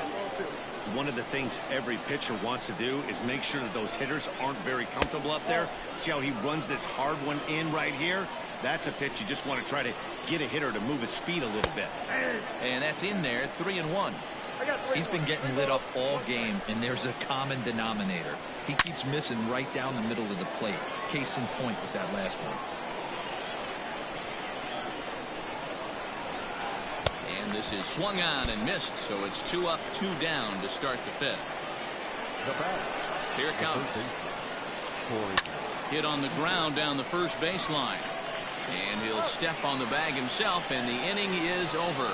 One of the things every pitcher wants to do is make sure that those hitters aren't very comfortable up there. See how he runs this hard one in right here? That's a pitch you just want to try to get a hitter to move his feet a little bit. And that's in there, 3-1. He's been getting lit up all game, and there's a common denominator. He keeps missing right down the middle of the plate. Case in point with that last one. And this is swung on and missed, so it's 2 up, 2 down to start the 5th. Here it comes. Hit on the ground down the first baseline. And he'll step on the bag himself, and the inning is over.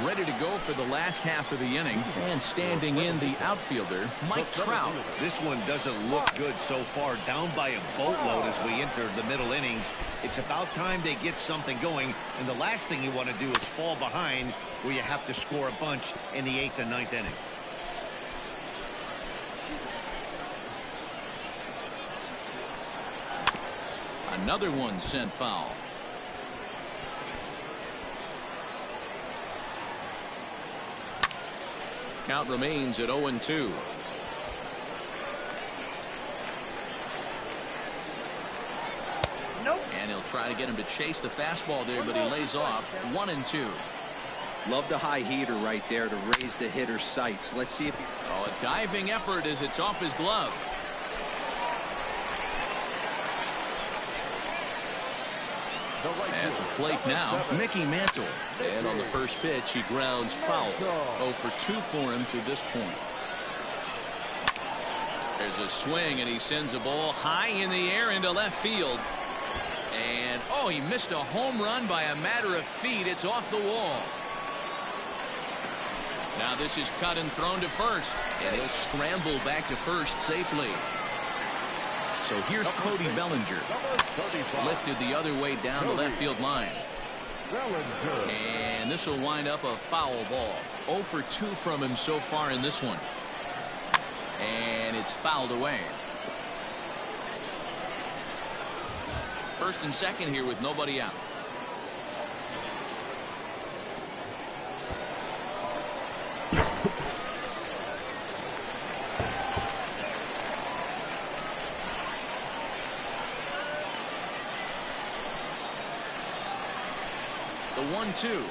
Ready to go for the last half of the inning, and standing in the outfielder, Mike Trout. This one doesn't look good so far, down by a boatload as we enter the middle innings. It's about time they get something going, and the last thing you want to do is fall behind where you have to score a bunch in the 8th and 9th inning. Another one sent foul. Count remains at 0-2. Nope. And he'll try to get him to chase the fastball there, but he lays off. 1-2. Love the high heater right there to raise the hitter's sights. Let's see if he... Oh, a diving effort as it's off his glove. At the plate now, Mickey Mantle. And on the first pitch, he grounds foul. 0 for 2 for him to this point. There's a swing, and he sends a ball high in the air into left field. And, oh, he missed a home run by a matter of feet. It's off the wall. Now this is cut and thrown to first, and he'll scramble back to first safely. So here's Cody Bellinger. Lifted the other way down the left field line. And this will wind up a foul ball. 0 for 2 from him so far in this one. And it's fouled away. First and second here with nobody out. The 1-2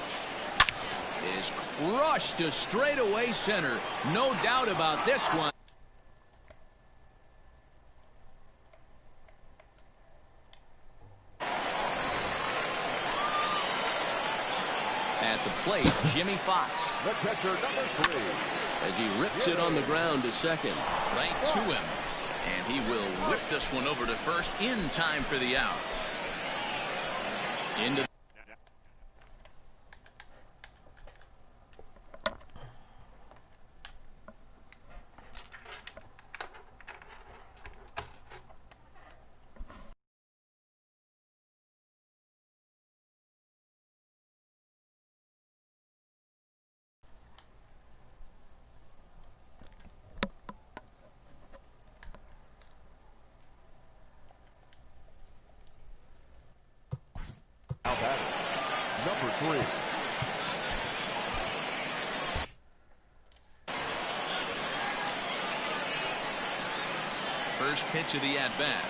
is crushed to straightaway center. No doubt about this one. At the plate, Jimmy Fox. The catcher, number 3. As he rips it on the ground to second. Right to him. And he will whip this one over to first in time for the out. Into Now batting, number 3. first pitch of the at-bat.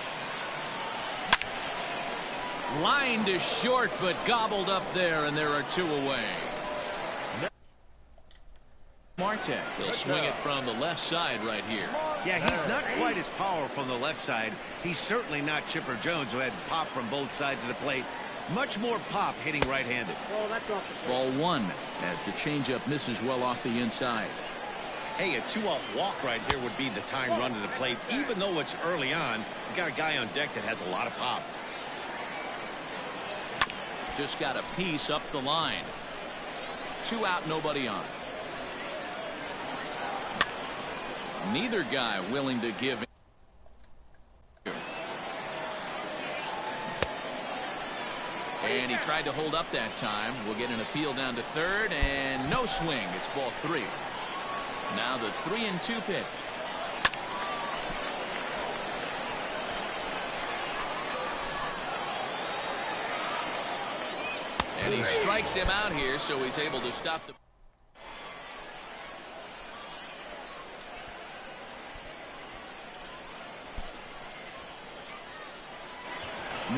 Line to short, but gobbled up there, and there are 2 away. Marte will swing it from the left side right here. Yeah, he's not quite as powerful from the left side. He's certainly not Chipper Jones, who had pop from both sides of the plate. Much more pop hitting right-handed. Ball 1 as the changeup misses well off the inside. Hey, a 2-out walk right here would be the time run to the plate. Even though it's early on, you got a guy on deck that has a lot of pop. Just got a piece up the line. 2 out, nobody on. Neither guy willing to give in. And he tried to hold up that time. We'll get an appeal down to third, and no swing. It's ball 3. Now the 3-2 pitch. And he strikes him out here, so he's able to stop the...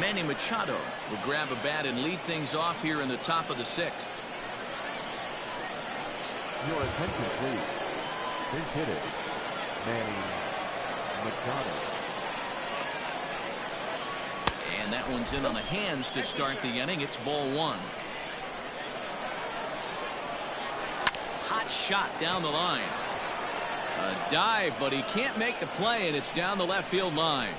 Manny Machado will grab a bat and lead things off here in the top of the 6th. Your attention, please. Pinch hitter, Manny Machado. And that one's in on the hands to start the inning. It's ball 1. Hot shot down the line. A dive, but he can't make the play, and it's down the left field line.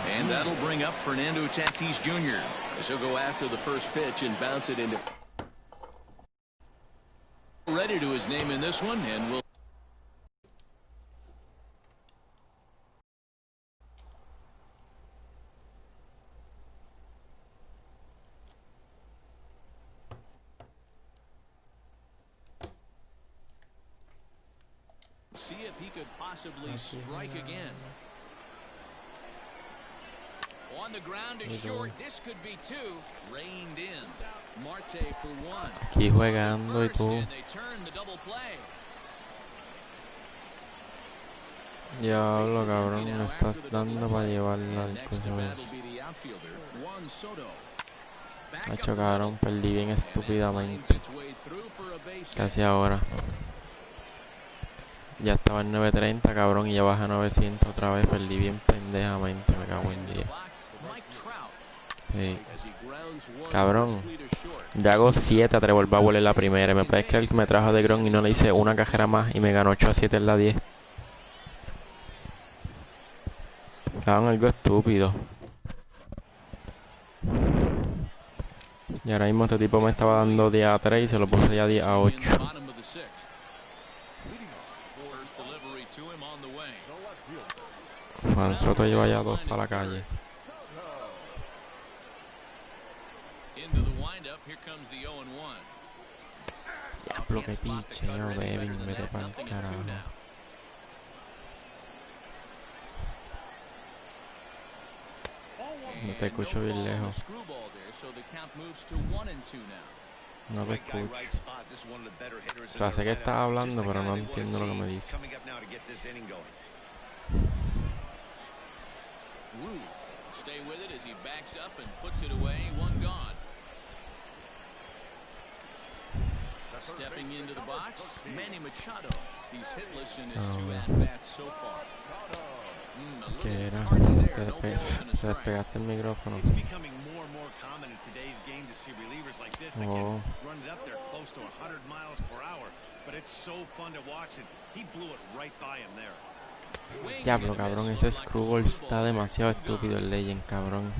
And that'll bring up Fernando Tatis Jr. as he'll go after the first pitch and bounce it into... Ready to his name in this one, and we'll... see if he could possibly strike again. On the ground is short. This could be 2. Reined in. Marte for 1. Aquí jugando y tú. Diablo, cabrón, me estás dando para llevarla al coño. Hacho, cabrón, perdí bien estúpidamente. Casi ahora. Ya estaba en 930, cabrón, y ya baja a 900 otra vez. Perdí bien pendejamente, me cago en 10. Sí. Cabrón, ya hago 7 a Trevor Bauer en la primera. Me puedes creer que me trajo de Gron y no le hice una cajera más y me ganó 8-7 en la 10. Cabrón, algo estúpido. Y ahora mismo este tipo me estaba dando 10-3 y se lo puse ya 10-8. Juan Soto lleva ya 2 para la calle. Diablo, que picheo, Devin, vete pa'l carajo. No te escucho bien lejos. No te escucho. O sea, sé que estás hablando, pero no entiendo lo que me dice. Stepping into the box, Manny Machado. He's hitless in his 2 at-bats so far. ¿Qué era? Te despegaste el micrófono. It's becoming more and more common in today's game to see relievers like this that can run it up there close to 100 miles per hour. But it's so fun to watch it. He blew it right by him there. Diablo, cabrón, ese screwball está demasiado estúpido el Legend, cabrón.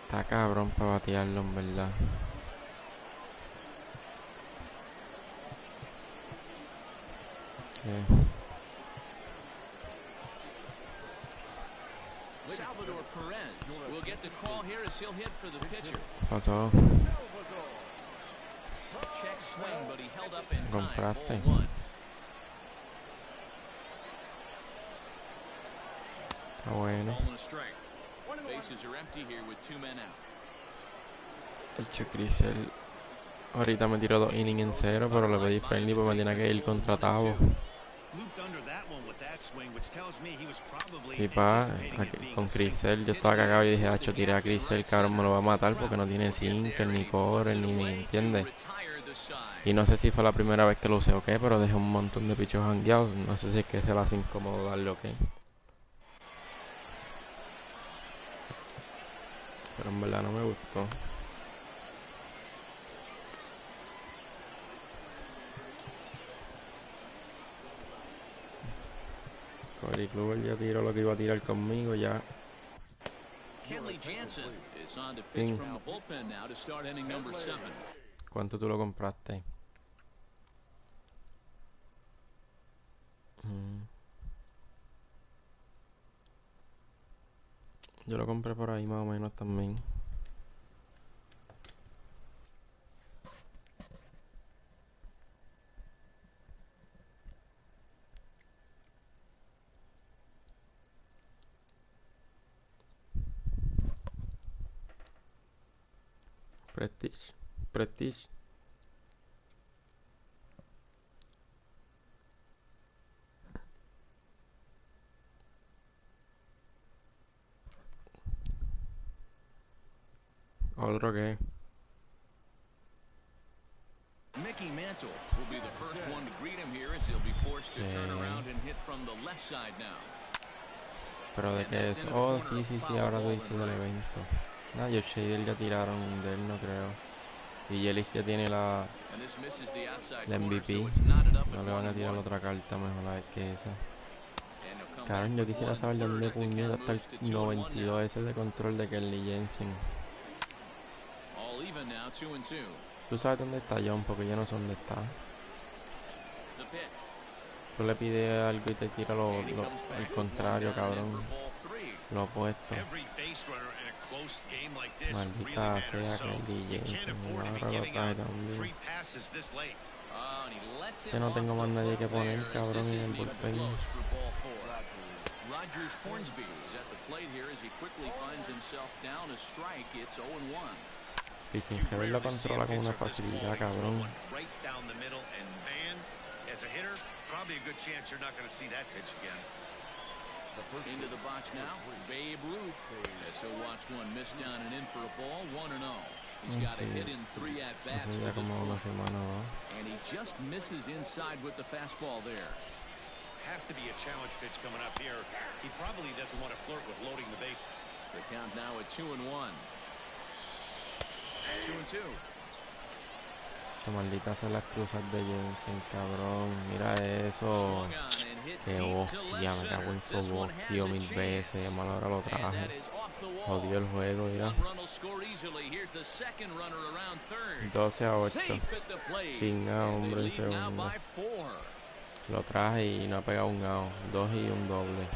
Está cabrón para batearlo, en verdad. Pasó. Compraste. Está bueno. El Checrisel ahorita me tiró 2 innings en 0, pero le pedí friendly porque me tiene que ir contra Tavo. Sí, pa, con Crisel yo estaba cagado y dije, hacho, tiré a Crisel, cabrón, me lo va a matar porque no tiene sinker, ni core, ni ¿entiendes? Y no sé si fue la primera vez que lo usé o qué, pero dejé un montón de pichos hangueados. No sé si es que se le hace incómodo darle o qué. Pero en verdad no me gustó. Corey Kluber ya tiró lo que iba a tirar conmigo ya. Fin. ¿Cuánto tú lo compraste? Yo lo compré por ahí más o menos también. Prestige. Otro que Mickey Mantle will be the first one to greet him here as he'll be forced to turn around and hit from the left side now. Pero de qué es. Oh, sí, ahora lo hice del evento. Nah, yo Shader ya tiraron de él, no creo. Y Yelich ya tiene la MVP. No le van a tirar otra carta mejor a ver que esa. Cabrón, yo quisiera saber dónde puñeta está el 92 ese de control de Kelly Jensen. Tú sabes dónde está John, porque yo no sé dónde está. Tú le pides algo y te tira el contrario, cabrón. Lo opuesto. Maldita sea Kelly Jensen. Ahora lo trae también. Que no tengo más nadie que poner, cabrón, en el bullpen. Rogers Hornsby is at the plate here as he quickly finds himself down a strike. It's 0-1. Y sin que él lo controla con una facilidad, cabrón. Into the box now, Babe Ruth. As he'll watch one miss down and in for a ball, 1-0. He's got a hit in 3 at-bats to this point. And he just misses inside with the fastball there. Has to be a challenge pitch coming up here. He probably doesn't want to flirt with loading the bases. The count now at 2-1. 2-2. Maldita sea las cruzas de Jensen, cabrón. Mira eso. Que hostia, me cago en su bosquio 1000 veces. Mal ahora lo traje. Jodió el juego, mira. 12-8. Sin out, hombre, en segundo. Lo traje y no ha pegado un out. 2 y un doble.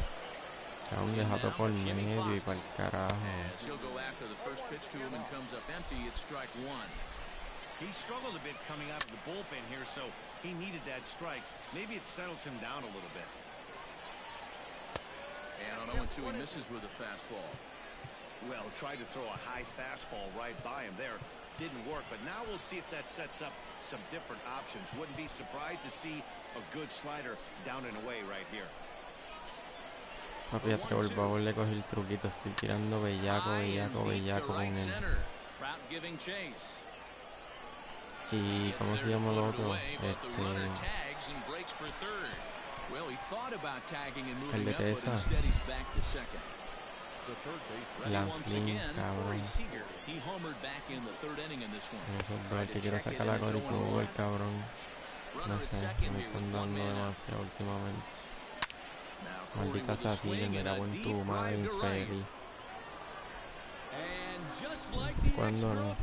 Cabrón, dejato por medio y para el carajo. He struggled a bit coming out of the bullpen here, so he needed that strike. Maybe it settles him down a little bit. And on 0-2, he misses with a fastball. Well, tried to throw a high fastball right by him there. Didn't work, but now we'll see if that sets up some different options. Wouldn't be surprised to see a good slider down and away right here. Papi, a Trevor Bauer le cogí el truquito. Estoy tirando bellaco con él. Y ¿cómo se llama el otro? El de Tesa. Lanslin, cabrón. Eso es verdad que quiero sacar la Cory Kluber, cabrón. No sé, me están dando demasiado últimamente. Maldita Satil, me cago en tu madre infeliz. Cuando no.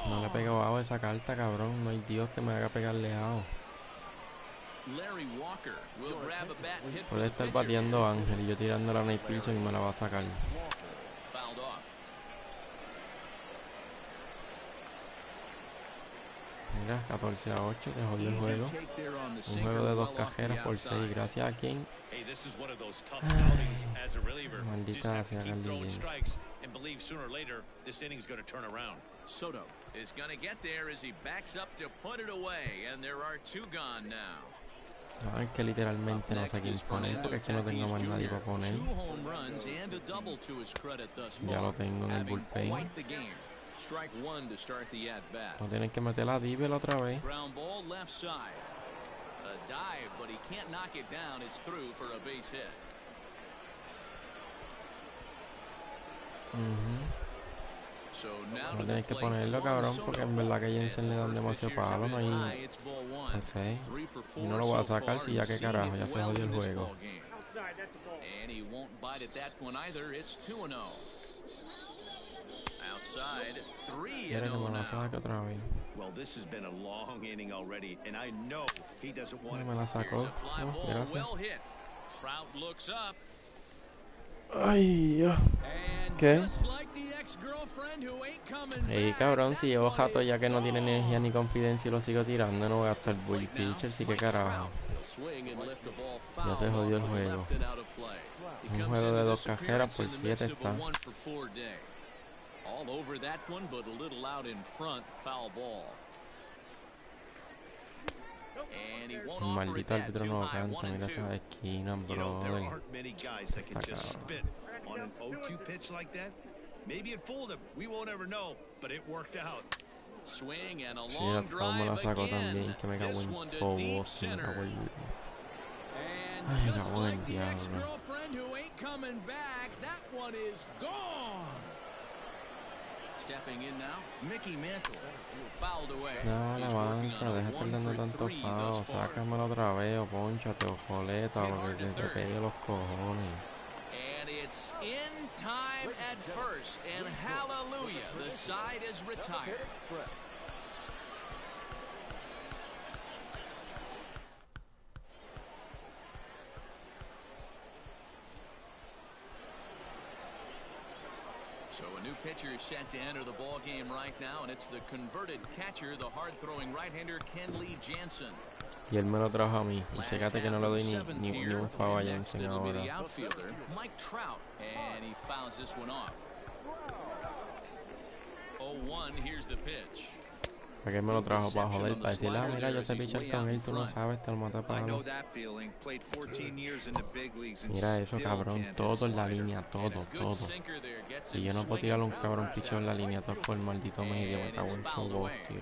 No le he pegado a esa carta, cabrón. No hay Dios que me haga pegarle a. Puede estar bateando Ángel y yo tirando la Nate Pearson y me la va a sacar. Mira, 14-8, se jodió el juego. Un juego de 2 cajeras por 6. Gracias a quien. Maldita sea Galdillas. Soto is going to get there as he backs up to put it away, and there are 2 gone now. No, es que literalmente no sé quién poner porque es que no tengo más nadie para poner. Ya lo tengo en el bullpen. No tienen que meter la Divel otra vez. No tienes que ponerlo, cabrón, porque en verdad que a Jensen le dan demasiado palo. No hay. No sé. Y no lo voy a sacar si ya que carajo, ya se jodió el juego. Quiere que me la saque otra vez. No me la sacó. No, gracias. Ay, Dios. ¿Qué? Ey, cabrón, si llevo jato ya que no tiene energía ni confidencia y lo sigo tirando, no voy a gastar bull pitcher, sí que carajo. Ya se jodió el juego. Un juego de 2 cajeras por 7 está. Un maldito árbitro no canta, mira esa esquina, brother. Está cabrón. Mira, cómo la sacó también, que me cago en Sobos, me cago en... Ay, me cago en el diablo. No, avanza, deja perdiendo tanto foul, sácamelo otra vez, o ponchate, o coleta, o lo que te pegue los cojones. And it's in time at first, and hallelujah, the side is retired. So a new pitcher is set to enter the ball game right now, and it's the converted catcher, the hard-throwing right-hander Kenley Jansen. Y él me lo trajo a mí. Y fíjate que no le doy ni un foul a Jansen ahora. Mike Trout, and he fouls this one off. 0-1, here's the pitch. ¿Para qué me lo trajo? Para joder, para decirle, mira, yo sé pichar con él, tú no sabes, te lo maté para algo. Mira eso, cabrón, todo en la línea, todo. Si yo no puedo tirarle un cabrón picheo en la línea, todo por el maldito medio, me cago en su voz, tío.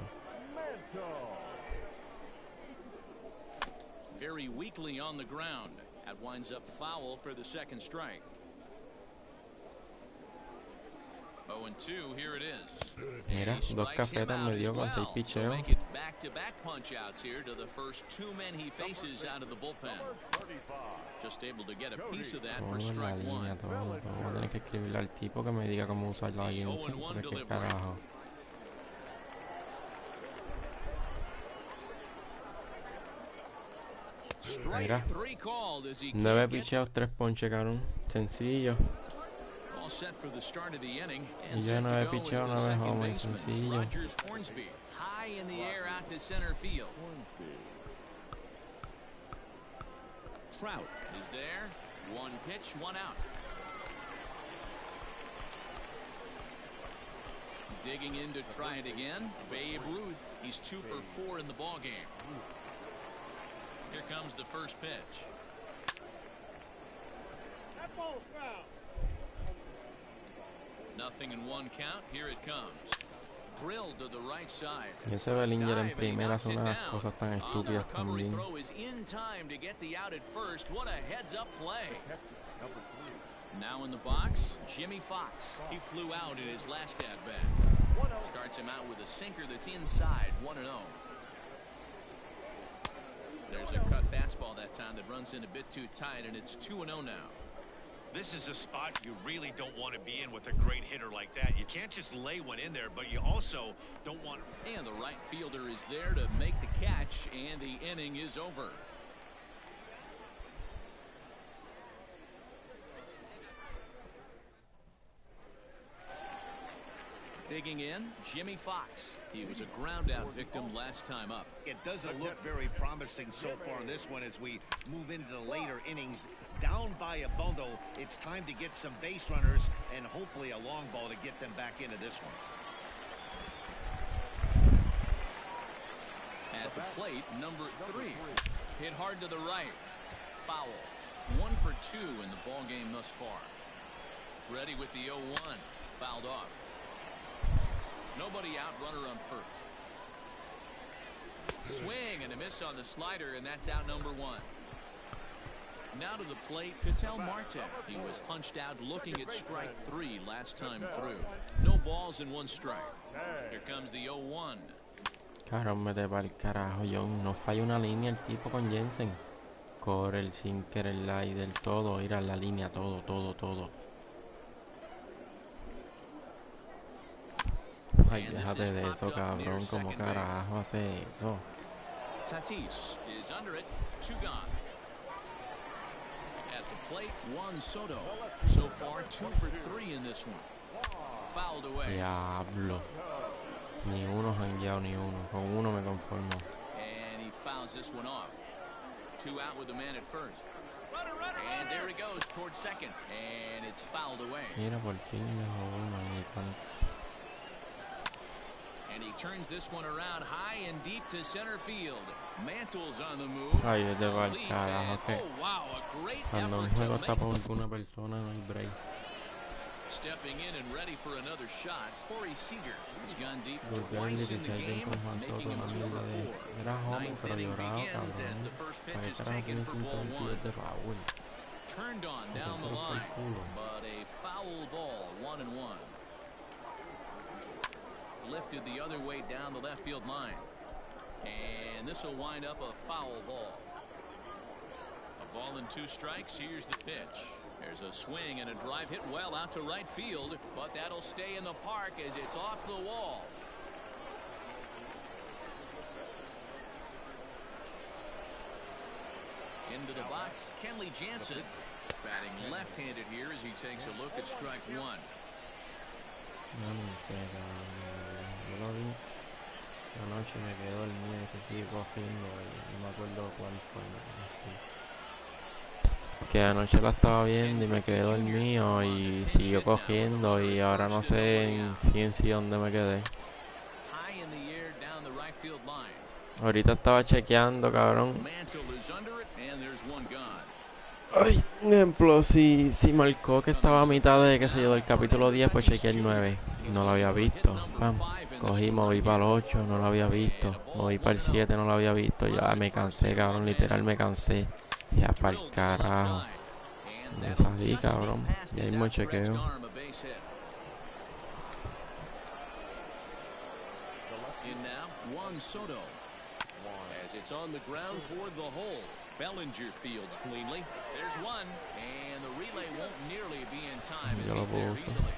Very weakly on the ground. That winds up foul for the second strike. 0-2, here it is. Mira, 2 cafetas me dio con 6 picheos. Back-to-back punch-outs here to the first 2 men he faces out of the bullpen. Just able to get a piece of that for strike one. Todo. Voy a tener que escribirle al tipo que me diga cómo usar la agencia, porque qué carajo. Mira, 9 picheos, 3 ponches, cabrón. Sencillo. Y yo 9 picheos, 9 homers, sencillo. Trout is there. 1 pitch, 1 out. Digging in to try it again. Babe Ruth. He's 2 for 4 in the ball game. Here comes the first pitch. That ball's foul. Nothing in 1 count. Here it comes. Drilled to the right side. Y ese Bellinger en primera hace unas cosas tan estúpidas también. Throw is in time to get the out at first. What a heads-up play. Now in the box, Jimmy Fox. He flew out in his last at-bat. Starts him out with a sinker that's inside, 1-0. There's a cut fastball that time that runs in a bit too tight, and it's 2-0 now. This is a spot you really don't want to be in with a great hitter like that. You can't just lay one in there, but you also don't want to... And the right fielder is there to make the catch, and the inning is over. Digging in, Jimmy Fox. He was a ground-out victim last time up. It doesn't look very promising so far in this one as we move into the later innings. Down by a bundle, it's time to get some base runners and hopefully a long ball to get them back into this one. At the plate, number 3. Hit hard to the right. Foul. 1 for 2 in the ball game thus far. Ready with the 0-1. Fouled off. Nobody out, runner on first. Swing and a miss on the slider, and that's out number 1. Now to the plate, Ketel Marte. He was punched out looking at strike 3 last time through. No balls and 1 strike. Here comes the 0-1. Cabrón, mete para el carajo, John. No falla una línea el tipo con Jensen. Corre el sinker, el slider, todo. Ir a la línea, todo. Ay, déjate de eso, cabrón. ¿Cómo carajo hace eso? Tatis is under it. 2 gone. At the plate, Juan Soto. So far, 2 for 3 in this one. Fouled away. Diablo. Ni uno jangueado, ni uno. Con uno me conformo. And he fouls this one off. 2 out with the man at first. And there he goes towards second. And it's fouled away. Mira, por fin dejó uno, ni tanto. And he turns this one around high and deep to center field. Mantle's on the move. Ay, vete para el carajo, que oh, wow, a great cuando un effort juego to está make por una persona no hay break. Stepping in and ready for another shot, Corey Seager has gone deep Volvió el twice in the 16 game, con Juan Soto, making him una 2 mierda for de... 4. Era joven, Ninth pero inning lloraba, begins as cabrón. the first ¿Para pitch qué is carajo taken tiene for ball 122 1. de Raúl? Turned on down the Entonces, por el line, culo. but a foul ball, 1-1. Lifted the other way down the left field line. And this will wind up a foul ball. A ball and 2 strikes. Here's the pitch. There's a swing and a drive hit well out to right field, but that'll stay in the park as it's off the wall. Into the box, Kenley Jansen, batting left-handed here as he takes a look at strike 1. No, ni sé, cabrón. Yo lo vi anoche, me quedé dormido y se sigue cogiendo y no me acuerdo cuál fue. Así. Que anoche la estaba viendo y me quedé dormido y siguió cogiendo y ahora no sé en sí dónde me quedé. High in the air down the Ahorita estaba chequeando, cabrón. Ay, un ejemplo, si marcó que estaba a mitad de, qué sé yo, del capítulo 10, pues chequeé el 9. No lo había visto. Pam. Cogí, moví para el 8, no lo había visto. Moví para el 7, no lo había visto. Ya me cansé, cabrón, literal me cansé. Ya para el carajo. Me salí, cabrón. Y ahí me chequeo. As it's on the ground toward the hole. Bellinger fields cleanly. There's one, and the relay won't nearly be in time as he's there easily.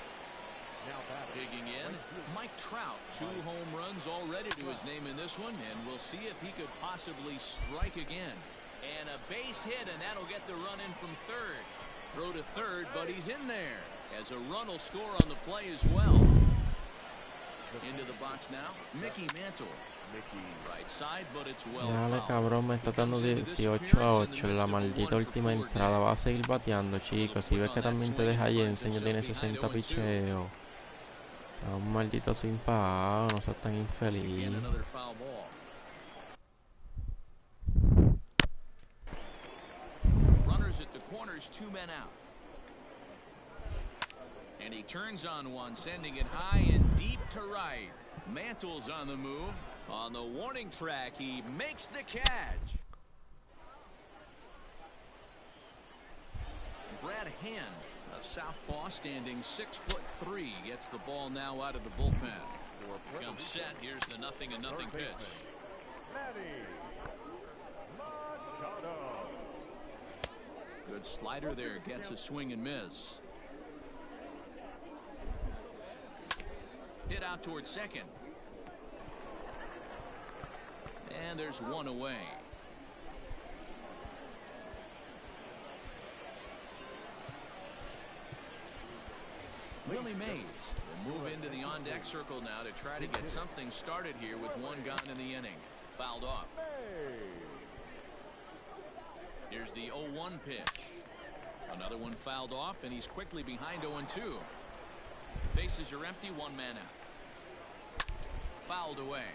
Digging in, Mike Trout, 2 home runs already to his name in this one, and we'll see if he could possibly strike again. And a base hit, and that'll get the run in from third. Throw to third, but he's in there, as a run will score on the play as well. Into the box now, Mickey Mantle. Dale, cabrón, me está dando 18-8 en la maldita última entrada. Va a seguir bateando, chicos. Si ves que también te deja Jensen, ya tiene 60 picheos. A un maldito swing pagado, no seas tan infeliz. And he turns on one, sending it high and deep to right. Mantle's on the move. On the warning track, he makes the catch. Brad Hand, a southpaw standing 6'3", gets the ball now out of the bullpen. Comes set. Here's the 0-0 pitch. Good slider there. Gets a swing and miss. Hit out towards second. And there's one away. Willie Mays will move into the on-deck circle now to try to get something started here with one gone in the inning. Fouled off. Here's the 0-1 pitch. Another one fouled off, and he's quickly behind 0-2. Bases are empty, 1 man out. Fouled away.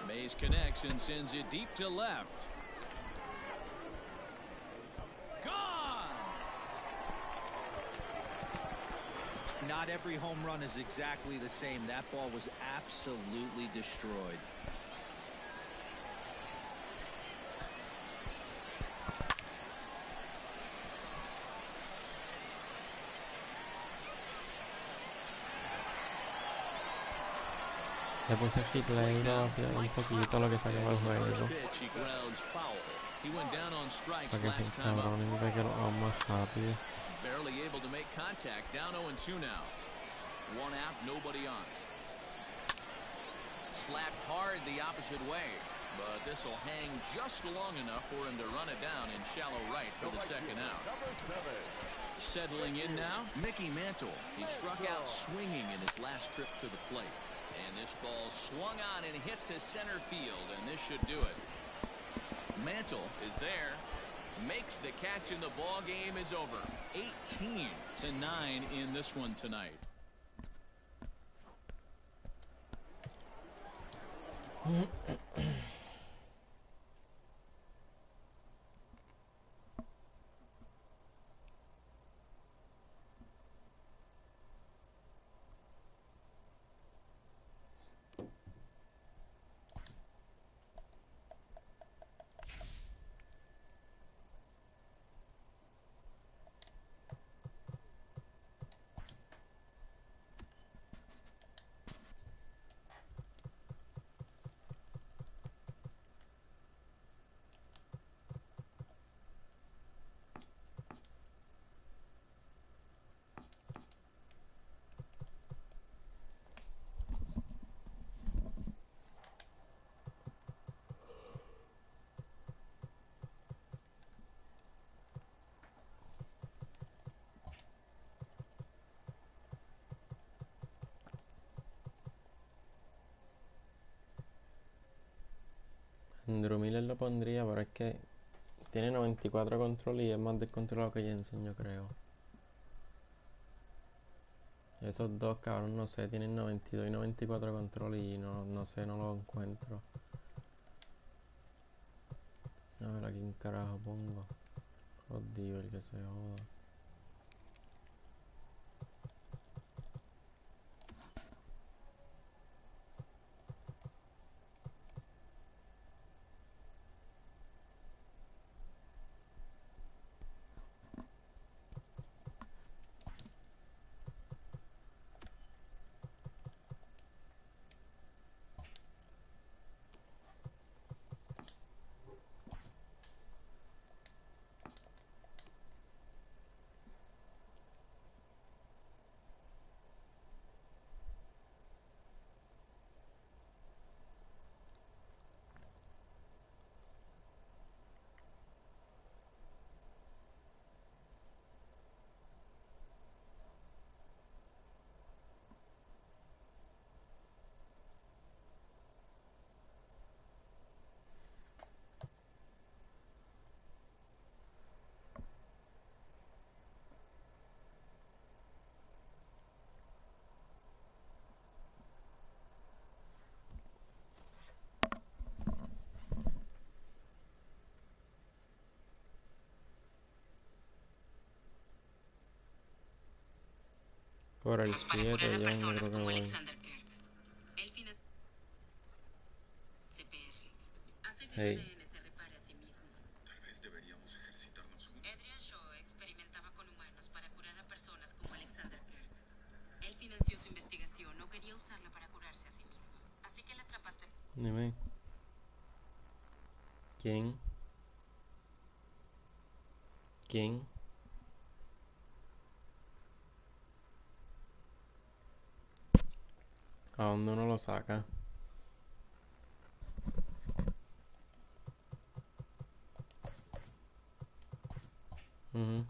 Mays connects and sends it deep to left. Gone! Not every home run is exactly the same. That ball was absolutely destroyed. Le puse aquí play, no, hacía un poquito lo que sacaba el juego. Para que se encabronen y para que lo hagan más rápido. Barely able to make contact. Down 0-2 now. One out, nobody on. Slapped hard the opposite way, but this will hang just long enough for him to run it down in shallow right for the second out. Settling in now, Mickey Mantle. He struck out swinging in his last trip to the plate. And this ball swung on and hit to center field, and this should do it. Mantle is there, makes the catch, and the ball game is over. 18-9 in this one tonight. Andrew Miller lo pondría, pero es que tiene 94 control y es más descontrolado que Jensen, yo creo. Esos dos, cabrón, no sé, tienen 92 y 94 control y no sé, no lo encuentro. A ver a quién carajo pongo. Jodido el que se joda. Por el 7 yo creo que voy. Hey. Tal vez deberíamos ejercitarnos juntos. Adrian Shaw experimentaba con humanos para curar a personas como Alexander Kirk. Él financió su investigación, no quería usarla para curarse a sí mismo. Así que le atrapaste. Dime. ¿Quién? ¿Quién? ¿A dónde uno lo saca? Mhm.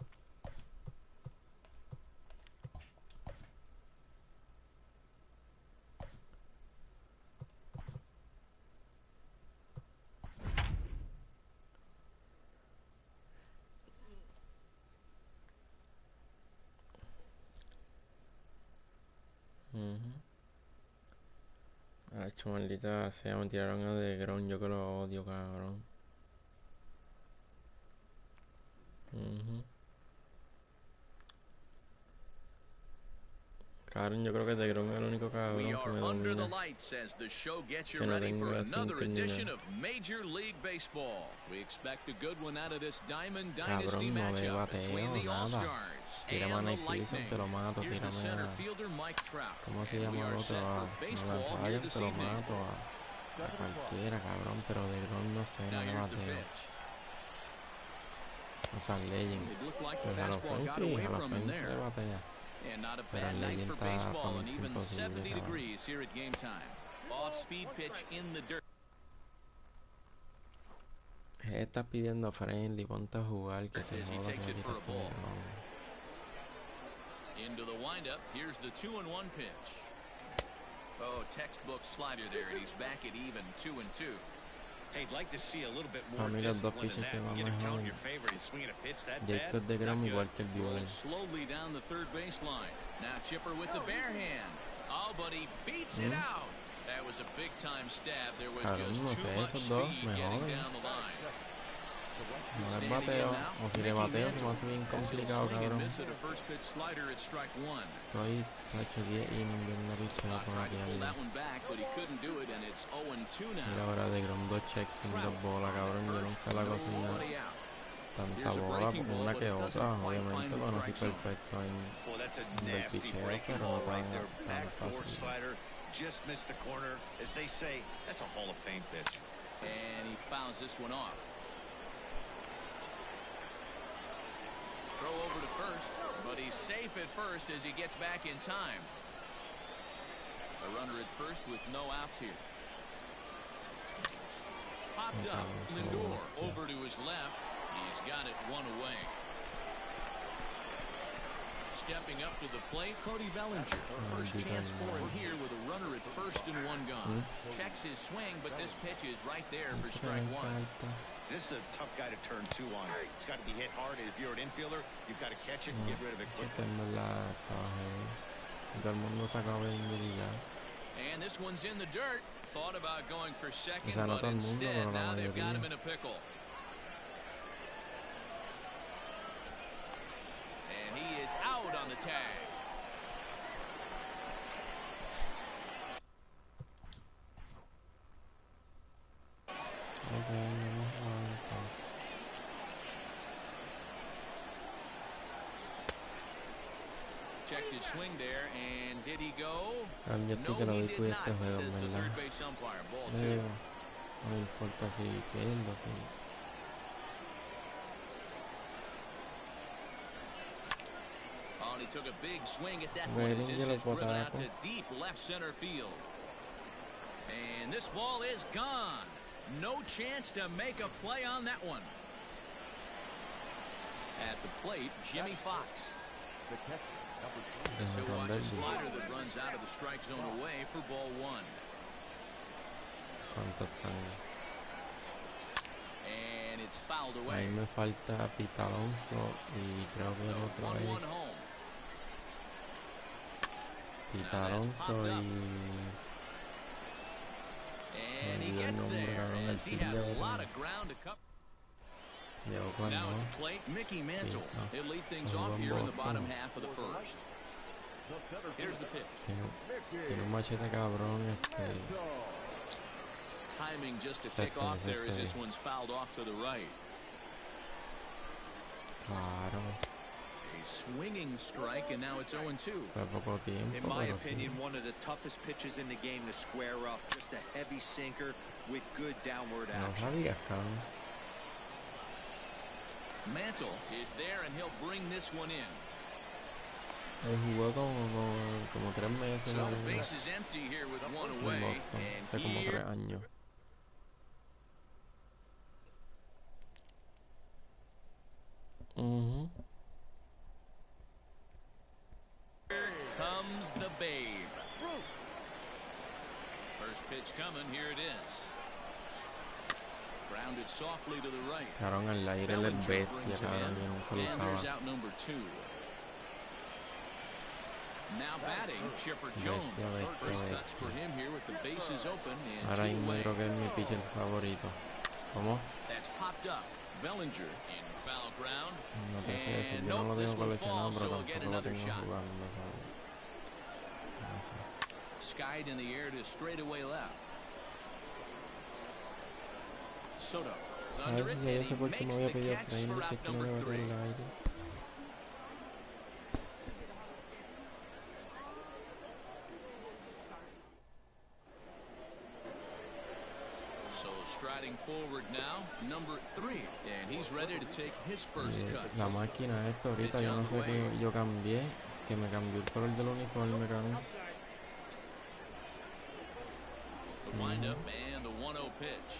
Ah, hecho maldita sea, me tiraron a de Gron, yo que lo odio, cabrón. Cabrón, yo creo que de Gron es el único cabrón que me domina. Que no tenga cinco ni nada. Cabrón, no de bateo, nada. Tírame a Night Prison, te lo mato, tírame a... ¿Cómo se llama el otro? A Ryan, te lo mato, a cualquiera, cabrón, pero de Gron no sé, no de bateo. O sea, Legend. Pues a la ofensa de batea. And not a bad night for baseball, and even 70 degrees here at game time. Off-speed pitch in the dirt. Estás pidiendo friendly, ponte a jugar, que se joda que me tiras con Into the windup, here's the 2-1 pitch. Oh, textbook slider there, and he's back at even 2-2. Hey, I'd like to see a little bit more discipline than that. You get a count in your favor and swing at a pitch that bad. Rolled slowly down the third baseline. Now Chipper with the bare hand. Oh, but he beats it out. That was a big-time stab. There was just too much speed getting down the line. No es bateo, o si le bateo se me hace bien complicado, cabrón. Estoy sacho 10 innings viendo picheo por la pierna. Mira ahora de Grom 2 checks sin 2 bolas, cabrón. Yo nunca la cocina tanta bola, una que otra, obviamente, pero no soy perfecto en el picheo, pero no tan fácil. Just missed the corner. As they say, that's a Hall of Fame pitch. And he fouls this one off. Throw over to first, but he's safe at first as he gets back in time. A runner at first with no outs here. Popped up, Lindor over to his left. He's got it one away. Stepping up to the plate, Cody Bellinger. First chance for him here with a runner at first and one gone. Checks his swing, but this pitch is right there for strike one. This is a tough guy to turn two on. It's got to be hit hard. If you're an infielder, you've got to catch it and get rid of it quickly. todo el mundo saca Bellinger y ya. And this one's in the dirt. Thought about going for second, O sea, no but todo el mundo, instead pero la now they've got mayoría. him in a pickle. And he is out on the tag. Ok, vamos a ver entonces. Checked his swing there, and did he go? Yo estoy que lo No, he vi did cuida not, este juego, says en the verdad. third base umpire. Ball two. No me importa si pierdo, si... Oh, and he took a big swing at that Well, one I as didn't this get is a driven out potato. to deep left center field. And this ball is gone. No chance to make a play on that one. At the plate, Jimmy Fox. The catcher, number 3. So Deja watch a Ronaldo. slider that runs out of the strike zone away for ball one. ¿Cuánto están? And it's fouled A away. mí me falta Pita Alonso y creo que el The otro 1-1 es home. Pita Now that's Alonso popped up. y... And he olvidé el gets nombre, there cabrón, el as he had a fielder lot of ground to cover. de Oakland, Now ¿no? at the plate, Mickey Mantle. Sí, no. He'll lead things Jugó off en here in the Boston. bottom half of the first. Here's the pitch. Tiene un machete cabrón, Timing just to Se tick off there as te- this one's fouled off to the right. Claro, A swinging strike, and now it's 0-2. fue poco tiempo, In my pero sí. opinion, one of the toughest pitches in the game to square up. Just a heavy sinker with good downward No action. sabías, cabrón. Mantle is there, and he'll bring this one in. Él jugó como 3 meses en So la the liga, base is empty here with one en away, Boston, hace and como 3 here años. comes the babe. First pitch coming, here it is. Grounded softly to the right. Cabrón, al aire él es Bellinger bestia, brings it cabrón, in, yo nunca lo and here's usaba. out number 2. Now batting, Chipper Bestia, Jones. bestia, First bestia. cuts for him here with the bases open and Ahora 2 mismo away. creo que es mi pitcher favorito. ¿Cómo? That's popped up. Bellinger in foul ground. No te sé decir, And yo no nope, lo this tengo one coleccionado, falls, pero so we'll get tampoco lo another tengo shot. jugando, ¿sabes? No sé. Skied in the air to straightaway left. Soto is A under ver it, si and ese he por qué me makes voy a the pedir a catch Fraile for si es out que no number le va a 3. el aire. So striding forward now, number 3, and he's ready to take his first cut. La máquina esta ahorita, yo no sé qué yo cambié, que me cambió el color del uniforme, cabrón. The windup and the 1-0 pitch.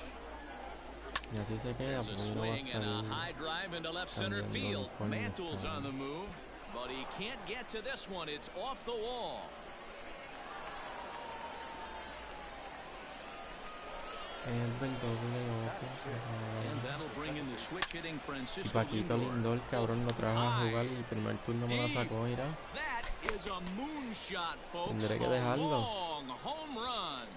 Y así se queda, There's a porque yo no voy a swing and a estar high drive into left center cambiando field. uniformes, Mantle's cabrón. on the move, but he can't get to this one. It's off the wall. El del doble And that'll bring in the switch hitting Y Francisco Paquito Lindor, cabrón, lo trajo a jugar y el primer turno me la sacó, mira. That is a moonshot, folks. Tendré que A dejarlo. long home run.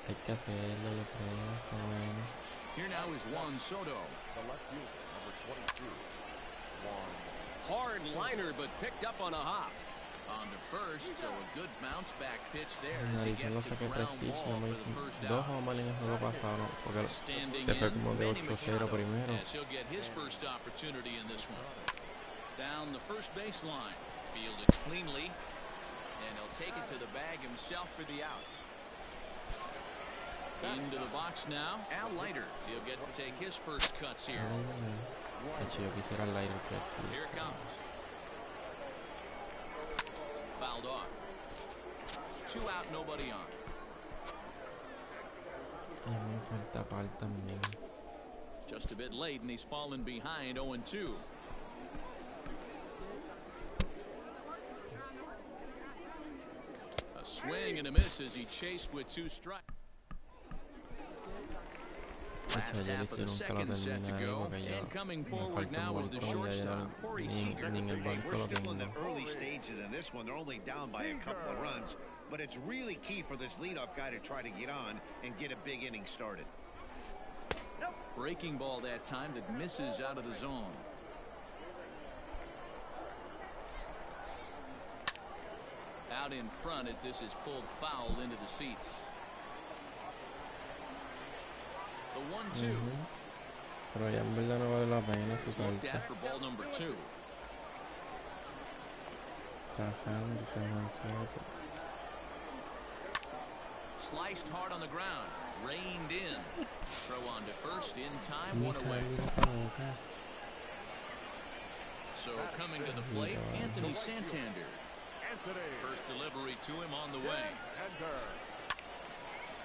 Hay que hacerlo, yo creo, está bueno. Here now is Juan Soto. The left fielder, number 22. Hard liner, but picked up on a hop. On to first, so a good bounce back pitch there as he Nariz, lo gets the saqué 3 ground pitches, ball no me for the first hizo 2 out. homers en el juego pasado, no, porque Standing se fue in, como de Manny 8-0 Machado, primero. as he'll get his first opportunity in this one. Down the first baseline, fielded cleanly, and he'll take it to the bag himself for the out. Into the box now, Al Leiter. He'll get to take his first cuts here. De hecho, yo quisiera el aire fresco. Here it comes. Fouled off. 2 out, nobody on. Y a mí me falta pal también. Just a bit late, and he's fallen behind 0-2. A swing and a miss as he chased with 2 strikes. Last half of the second set to go, and coming forward now is the shortstop, Corey Seager. We're still in the early stages in this one. They're only down by a couple of runs, but it's really key for this leadoff guy to try to get on and get a big inning started. Breaking ball that time that misses out of the zone. Out in front as this is pulled foul into the seats. The 1-2. Pero ya en verdad no vale la pena su Looked carta. at for ball number 2. Sliced hard on the ground. Reined in. Throw on to first in time. One away. So coming to the plate, Anthony Santander. First delivery to him on the way.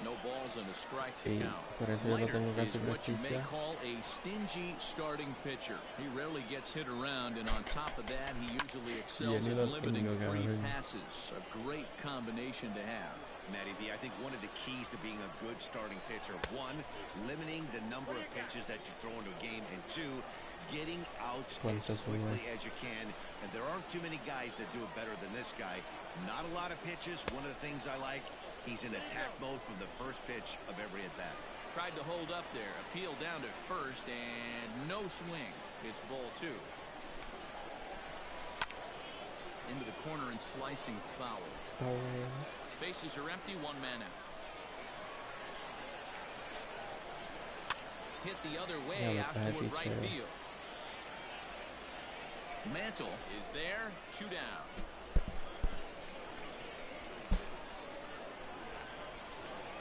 No balls and a strike to count. Leiter is what you may call a stingy starting pitcher. He rarely gets hit around, and on top of that, he usually excels at limiting free passes. A great combination to have. Matty V, I think one of the keys to being a good starting pitcher, one, limiting the number of pitches that you throw into a game, and two, getting outs as quickly as you can. And there aren't too many guys that do it better than this guy. Not a lot of pitches. One of the things I like, he's in attack mode from the first pitch of every at-bat. Tried to hold up there. Appeal down to first, and no swing. It's ball 2. Into the corner and slicing foul. Bases are empty, 1 man out. Hit the other way out toward right field. Mantle is there, 2 down.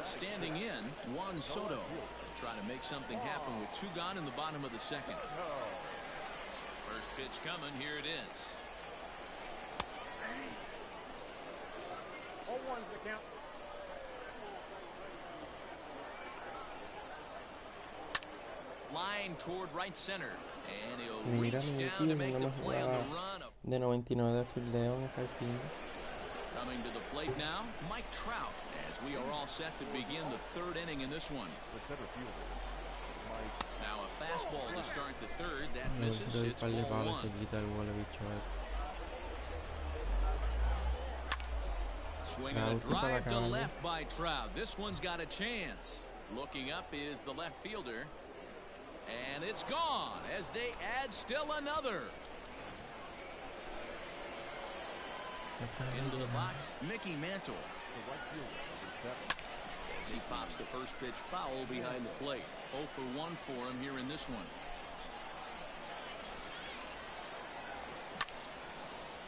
Standing in, Juan Soto. They'll try to make something happen with 2 gone in the bottom of the second. First pitch coming, here it is. 0-1's the count. Line toward right center. And he'll reach down to make the play on the run. De 99 de fildeo en esa fin. Coming to the plate now, Mike Trout, as we are all set to begin the 3rd inning in this one. Now a fastball to start the 3rd. That misses. It's ball 1. Swinging a drive to left by Trout. This one's got a chance. Looking up is the left fielder. And it's gone as they add still another. Into the box, Mickey Mantle. As he pops the first pitch foul behind the plate. 0 for 1 for him here in this one.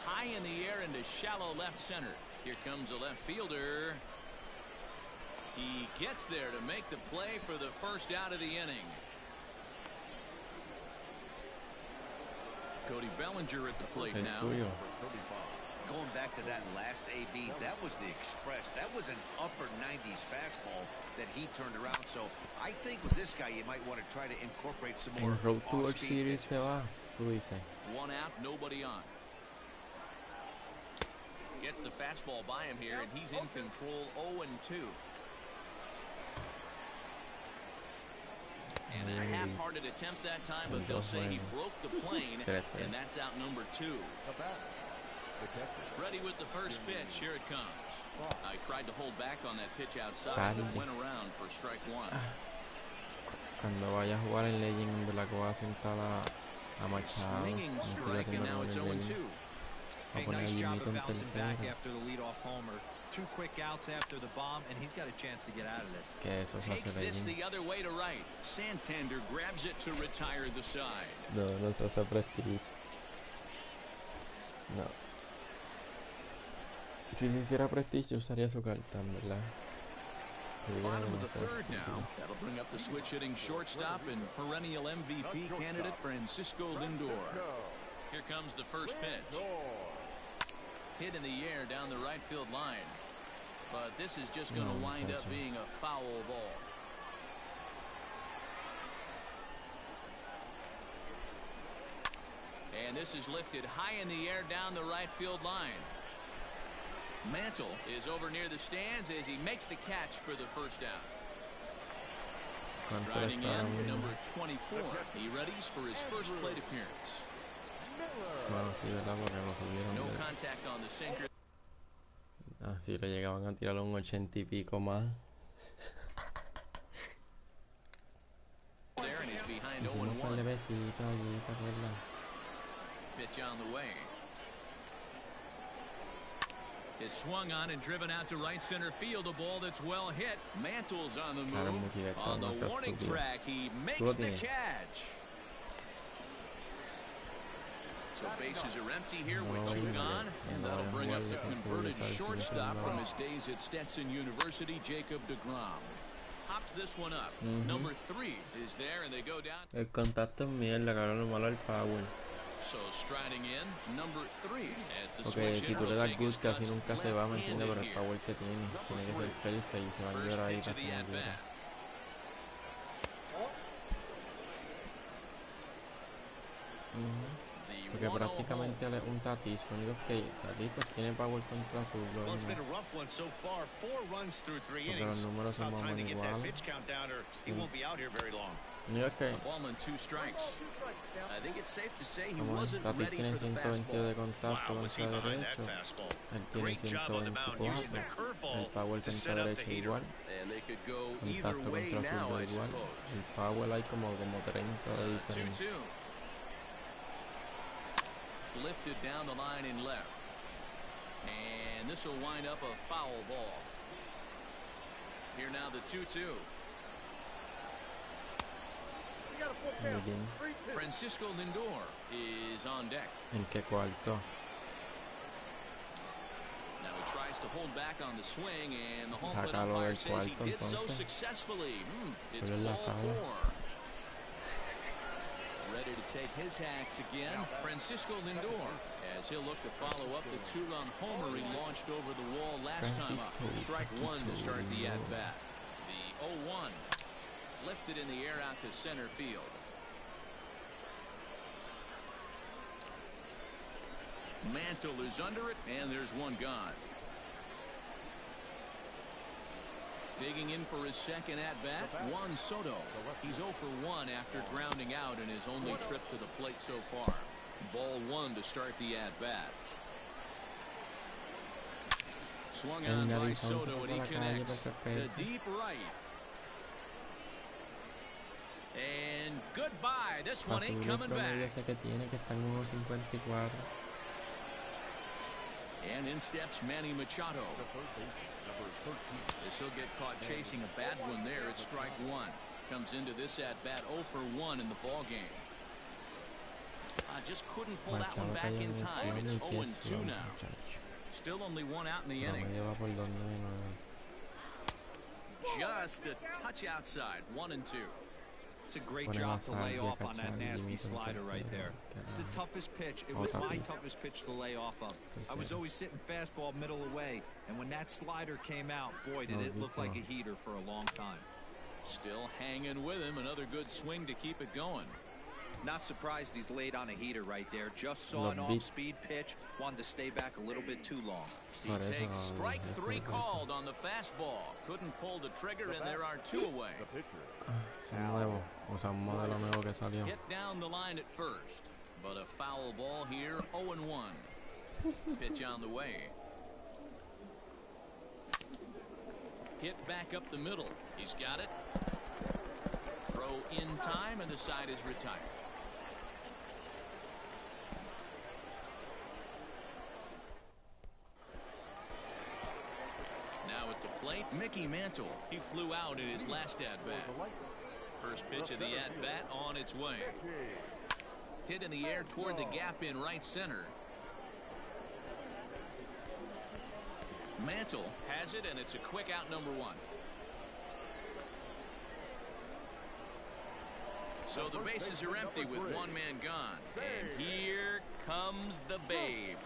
High in the air into shallow left center. Here comes the left fielder. He gets there to make the play for the first out of the inning. Cody Bellinger at the plate now. Going back to that last AB, that was the express. That was an upper 90s fastball that he turned around. So I think with this guy, you might want to try to incorporate some more off-speed pitches. 1 out, nobody on. Gets the fastball by him here, and he's in control. 0-2. And a half-hearted attempt that time, but they'll say he broke the plane, and that's out number 2. Ready with the first pitch. Here it comes. I tried to hold back on that pitch outside and went around for strike 1. Cuando vaya a jugar en Legend, en verdad que voy a sentar a Machado. Swinging strike, and now it's 0-2. Hey, nice job of bouncing back after the leadoff homer. 2 quick outs after the bomb, and he's got a chance to get out of this. Takes this the other way to right. Santander grabs it to retire the side. No, no se hace prestigio. No. Si hiciera prestigio, usaría su carta, en verdad. Bottom of the 3rd now. That'll bring up the switch-hitting shortstop and perennial MVP candidate Francisco Lindor. Here comes the first pitch. Hit in the air down the right field line. But this is just going to wind up being a foul ball. And this is lifted high in the air down the right field line. Mantle is over near the stands as he makes the catch for the first down. Striding in, number 24. He readies for his first plate appearance. Bueno, sí, ¿verdad? Porque lo subieron. No contact on the sinker. Así le llegaban a tirar un 80 y pico más. There and he's behind Hicimos un par de 0-1. besitos allí, ¿te acuerdas? Pitch on the way. Is swung on and driven out to right center field. A ball that's well hit. Mantle's on the move. On the warning track, he makes the catch. So bases are empty here with two gone, and that'll bring up the converted shortstop from his days at Stetson University, Jacob deGrom. Pops this one up. Number 3 is there, and they go down. El contacto es mierda, cabrón, lo malo el power. So striding in, number 3 as the Porque switch si hitter tú le will das take good his casi cuts nunca se va, ¿me entiendes? Por el left-handed power here. que tiene. Tiene que ser perfecto y se va a First llorar ahí pitch of para the que no at-bat. quiera. Porque prácticamente él es un Tatis, lo único que Tatis pues tiene power contra su Well, it's been a rough one so far. 4 runs through 3 porque innings. los números son About más o time to menos get that iguales. pitch count down or he won't be out here very long. Lo único que A ball and 2 strikes. I think it's safe to say he como wasn't Tatis ready tiene for the 120 de fastball. contacto Wow, was he contra behind that derecho, fastball. él tiene Great job on the mound using the 124, curveball el power to contra set up the derecho heater. igual, And they could go either contacto way contra now, zurdo I igual, suppose. el power hay como 30 de diferencia. 2-2. Lifted down the line in left. And this will wind up a foul ball. Here now the 2-2. Muy bien. Francisco Lindor is on deck. ¿En qué cuarto? Now he tries to hold back on the swing, and the home plate Sácalo umpire del says he cuarto, did so entonces. successfully. It's Pero en la ball sala. 4. Ready to take his hacks again, Francisco Lindor, as he'll look to follow up the 2-run homer he launched over the wall last time up. Strike 1 to start the at-bat. The 0-1 lifted in the air out to center field. Mantle is under it, and there's one gone. Digging in for his second at-bat, Juan Soto. He's 0 for 1 after grounding out in his only trip to the plate so far. Ball 1 to start the at-bat. Swung on by Soto, and he connects to deep right. And goodbye. This one ain't coming back. And in steps Manny Machado. This will get caught chasing a bad one there at strike 1. Comes into this at-bat 0 for 1 in the ball game. Just couldn't pull that one back in time. It's 0-2 now. Still only 1 out in the inning. Just a touch outside. 1-2. It's a great job to lay off on that nasty slider right there. It's the toughest pitch. It was my toughest pitch to lay off of. I was always sitting fastball middle away, and when that slider came out, boy, did it look like a heater for a long time. Still hanging with him. Another good swing to keep it going. Not surprised he's laid on a heater right there. Just saw an off-speed pitch. Wanted to stay back a little bit too long. He takes strike 3 called on the fastball. Couldn't pull the trigger, and there are 2 away. Hit down the line at first, but a foul ball here, 0-1. Pitch on the way. Hit back up the middle. He's got it. Throw in time, and the side is retired. Now at the plate, Mickey Mantle. He flew out in his last at-bat. First pitch of the at-bat on its way. Hit in the air toward the gap in right center. Mantle has it, and it's a quick out, number 1. So the bases are empty with 1 man gone. And here comes the Babe.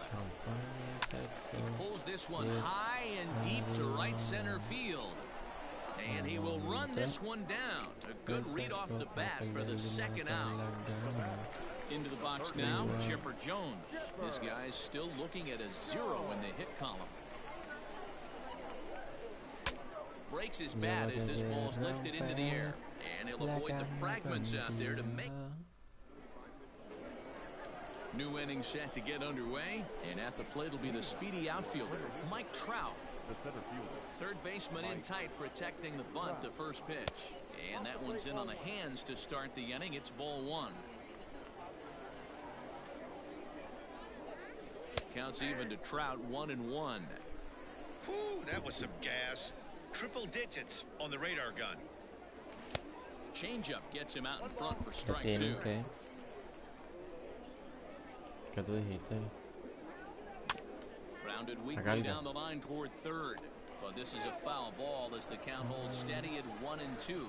He pulls this one high and deep to right center field. And he will run this one down. A good read off the bat for the second out. Into the box now, Chipper Jones. This guy's still looking at a 0 in the hit column. Breaks his bat as this ball's lifted into the air. And he'll avoid the fragments out there to make. New inning set to get underway. And at the plate will be the speedy outfielder, Mike Trout. The center fielder. Third baseman in tight, protecting the bunt, the first pitch. And that one's in on the hands to start the inning. It's ball one. Counts even to Trout, 1-1. Whew, that was some gas. Triple digits on the radar gun. Changeup gets him out in front for strike Tienen two. que. ¿Qué tú dijiste? Grounded weakly down the line toward third. But this is a foul ball as the count holds steady at 1-2.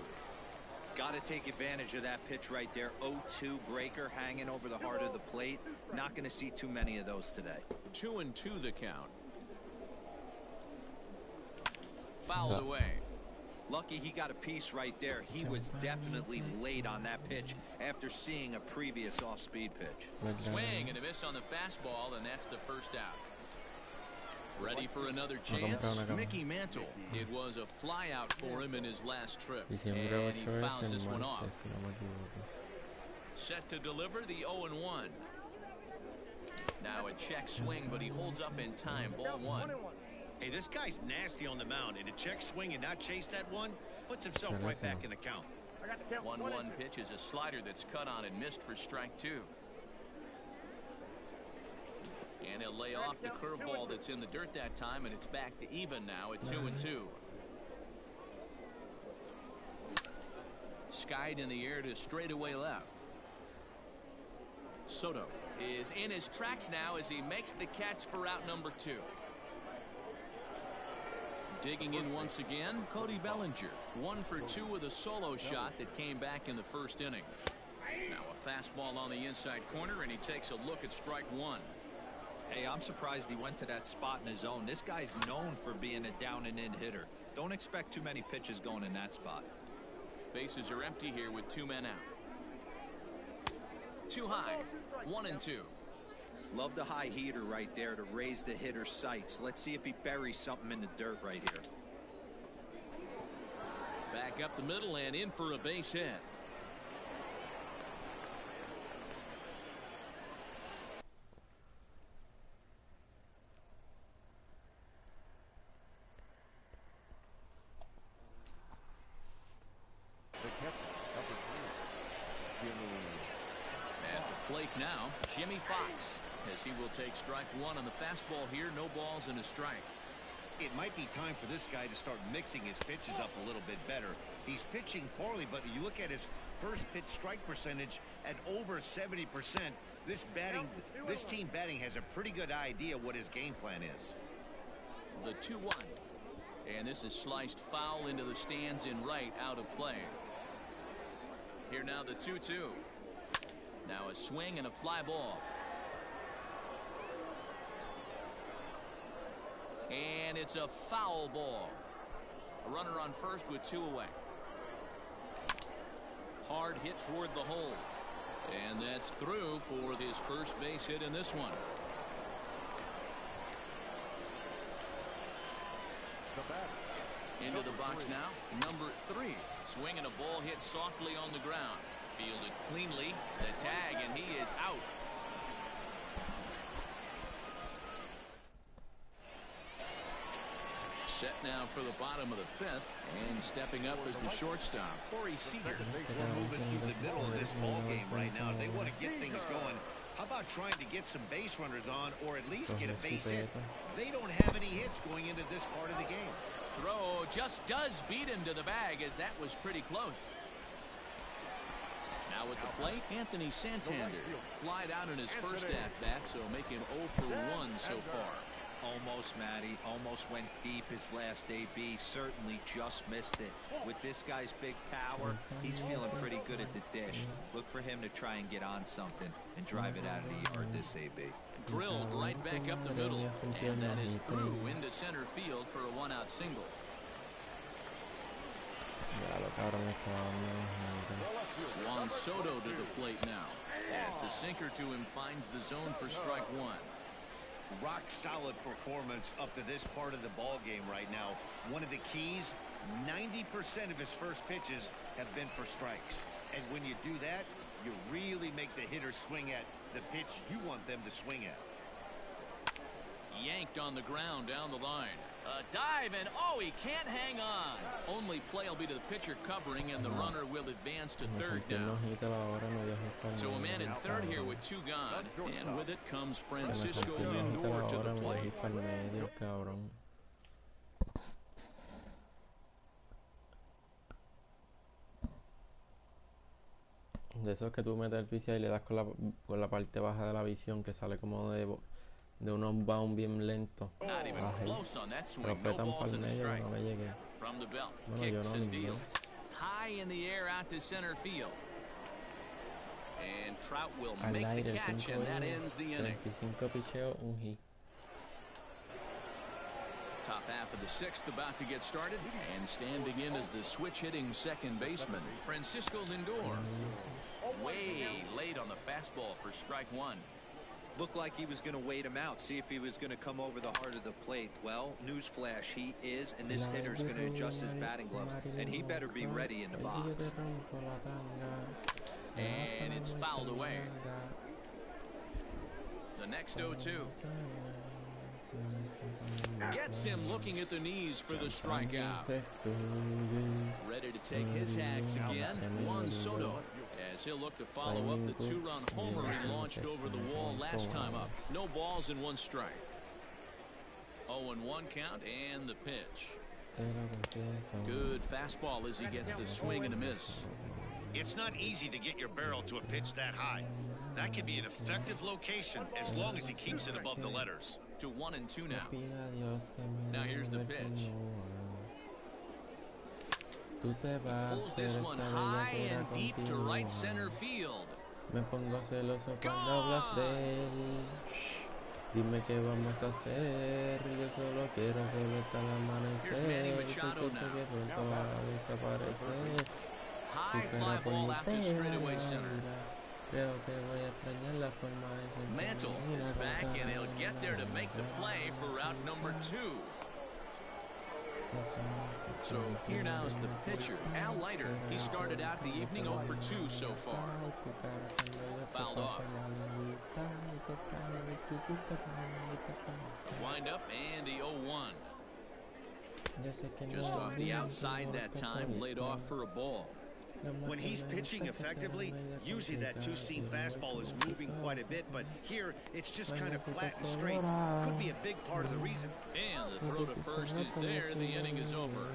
Got to take advantage of that pitch right there. 0-2 breaker hanging over the heart of the plate. Not going to see too many of those today. 2-2 the count. Fouled away. Lucky he got a piece right there. He was definitely late on that pitch after seeing a previous off-speed pitch. Swing and a miss on the fastball, and that's the first out. Ready for another chance? Mickey Mantle. It was a fly out for him in his last trip, and he fouls this one off. Set to deliver the 0-1. Now a check swing, but he holds up in time. Ball one. Hey, this guy's nasty on the mound, and to check swing and not chase that one puts himself right back in the count. 1-1 pitch is a slider that's cut on and missed for strike two. And he'll lay off the curveball that's in the dirt that time, and it's back to even now at 2-2. Skied in the air to straightaway left. Soto is in his tracks now as he makes the catch for out number 2. Digging in once again, Cody Bellinger. 1 for 2 with a solo shot that came back in the first inning. Now a fastball on the inside corner, and he takes a look at strike one. Hey, I'm surprised he went to that spot in his own. This guy's known for being a down and in hitter. Don't expect too many pitches going in that spot. Bases are empty here with 2 men out. Too high. 1-2. Love the high heater right there to raise the hitter's sights. Let's see if he buries something in the dirt right here. Back up the middle and in for a base hit. At the plate now, Jimmy Fox, as he will take strike one on the fastball here. No balls and a strike. It might be time for this guy to start mixing his pitches up a little bit better. He's pitching poorly, but you look at his first pitch strike percentage at over 70%. This team batting has a pretty good idea what his game plan is. The 2-1. And this is sliced foul into the stands in right, out of play. Here now the 2-2. Now a swing and a fly ball. And it's a foul ball. A runner on first with 2 away. Hard hit toward the hole. And that's through for his first base hit in this one. Into the box now, number 3. Swinging a ball hit softly on the ground. Fielded cleanly. The tag, and he is out. Set now for the bottom of the 5th, and stepping up as the shortstop, Corey Seager. We're moving through the middle of this ball game right now. They want to get things going. How about trying to get some base runners on, or at least get a base hit? They don't have any hits going into this part of the game. Throw just does beat him to the bag, as that was pretty close. Now at the plate, Anthony Santander. Flied out in his first at-bat, so make him 0 for 1 so far. Almost, Matty. Almost went deep his last AB. Certainly just missed it. With this guy's big power, he's feeling pretty good at the dish. Look for him to try and get on something and drive it out of the yard this AB. Drilled right back up the middle, and that is through into center field for a 1-out single. Juan Soto to the plate now, as the sinker to him finds the zone for strike one. Rock solid performance up to this part of the ball game right now. One of the keys, 90% of his first pitches have been for strikes. And when you do that, you really make the hitter swing at the pitch you want them to swing at. Yanked on the ground down the line. A dive, and oh, he can't hang on. Only play will be to the pitcher covering, and the runner will advance to third down. So a man in third here with two gone, and with it comes Francisco Lindor to the plate. De esos que tú metes el piso y le das con la parte baja de la visión, que sale como de unos bound bien lentos. Pero fue tan para el medio que no le llegué. Bueno, yo no ni yo. High in the air out to center field. And Trout will Al make the aire, catch, and that ends the inning. 35 picheos, un hit. Top half of the sixth about to get started, and standing in as the switch-hitting second baseman, Francisco Lindor. Way late on the fastball for strike one. Looked like he was going to wait him out, see if he was going to come over the heart of the plate. Well, newsflash, he is, and this hitter's going to adjust his batting gloves, and he better be ready in the box. And it's fouled away. The next 0-2. Gets him looking at the knees for the strikeout. Ready to take his hacks again, Juan Soto, as he'll look to follow up the two-run homer he launched over the wall last time up. No balls and one strike. 0-1 count and the pitch. Good fastball as he gets the swing and a miss. It's not easy to get your barrel to a pitch that high. That could be an effective location as long as he keeps it above the letters. To 1-2 now. Now here's the pitch. Pulls this one high and deep to right center field. Me pongo celoso cuando hablas de él. Dime qué vamos a hacer. Yo solo quiero hasta el amanecer. Que pronto va a desaparecer. High fly ball out to straightaway center. Creo que voy a extrañar la forma de Mantle is back, and he'll get there to make the play for route number 2. So here now is the pitcher, Al Leiter. He started out the evening 0 for 2 so far. Fouled off. A wind up and the 0-1. Just off the outside that time, laid off for a ball. When he's pitching effectively, usually that two-seam fastball is moving quite a bit, but here it's just kind of flat and straight. Could be a big part of the reason. And the throw to first is there. The inning is over.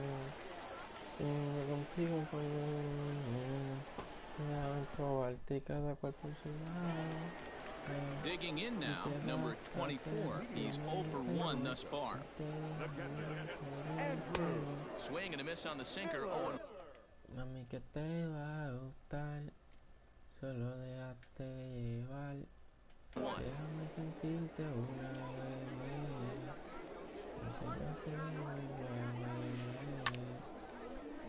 Digging in now, number 24. He's 0 for 1 thus far. Swing and a miss on the sinker. 0. Mami, que te va a gustar, solo déjate llevar, déjame sentirte una vez.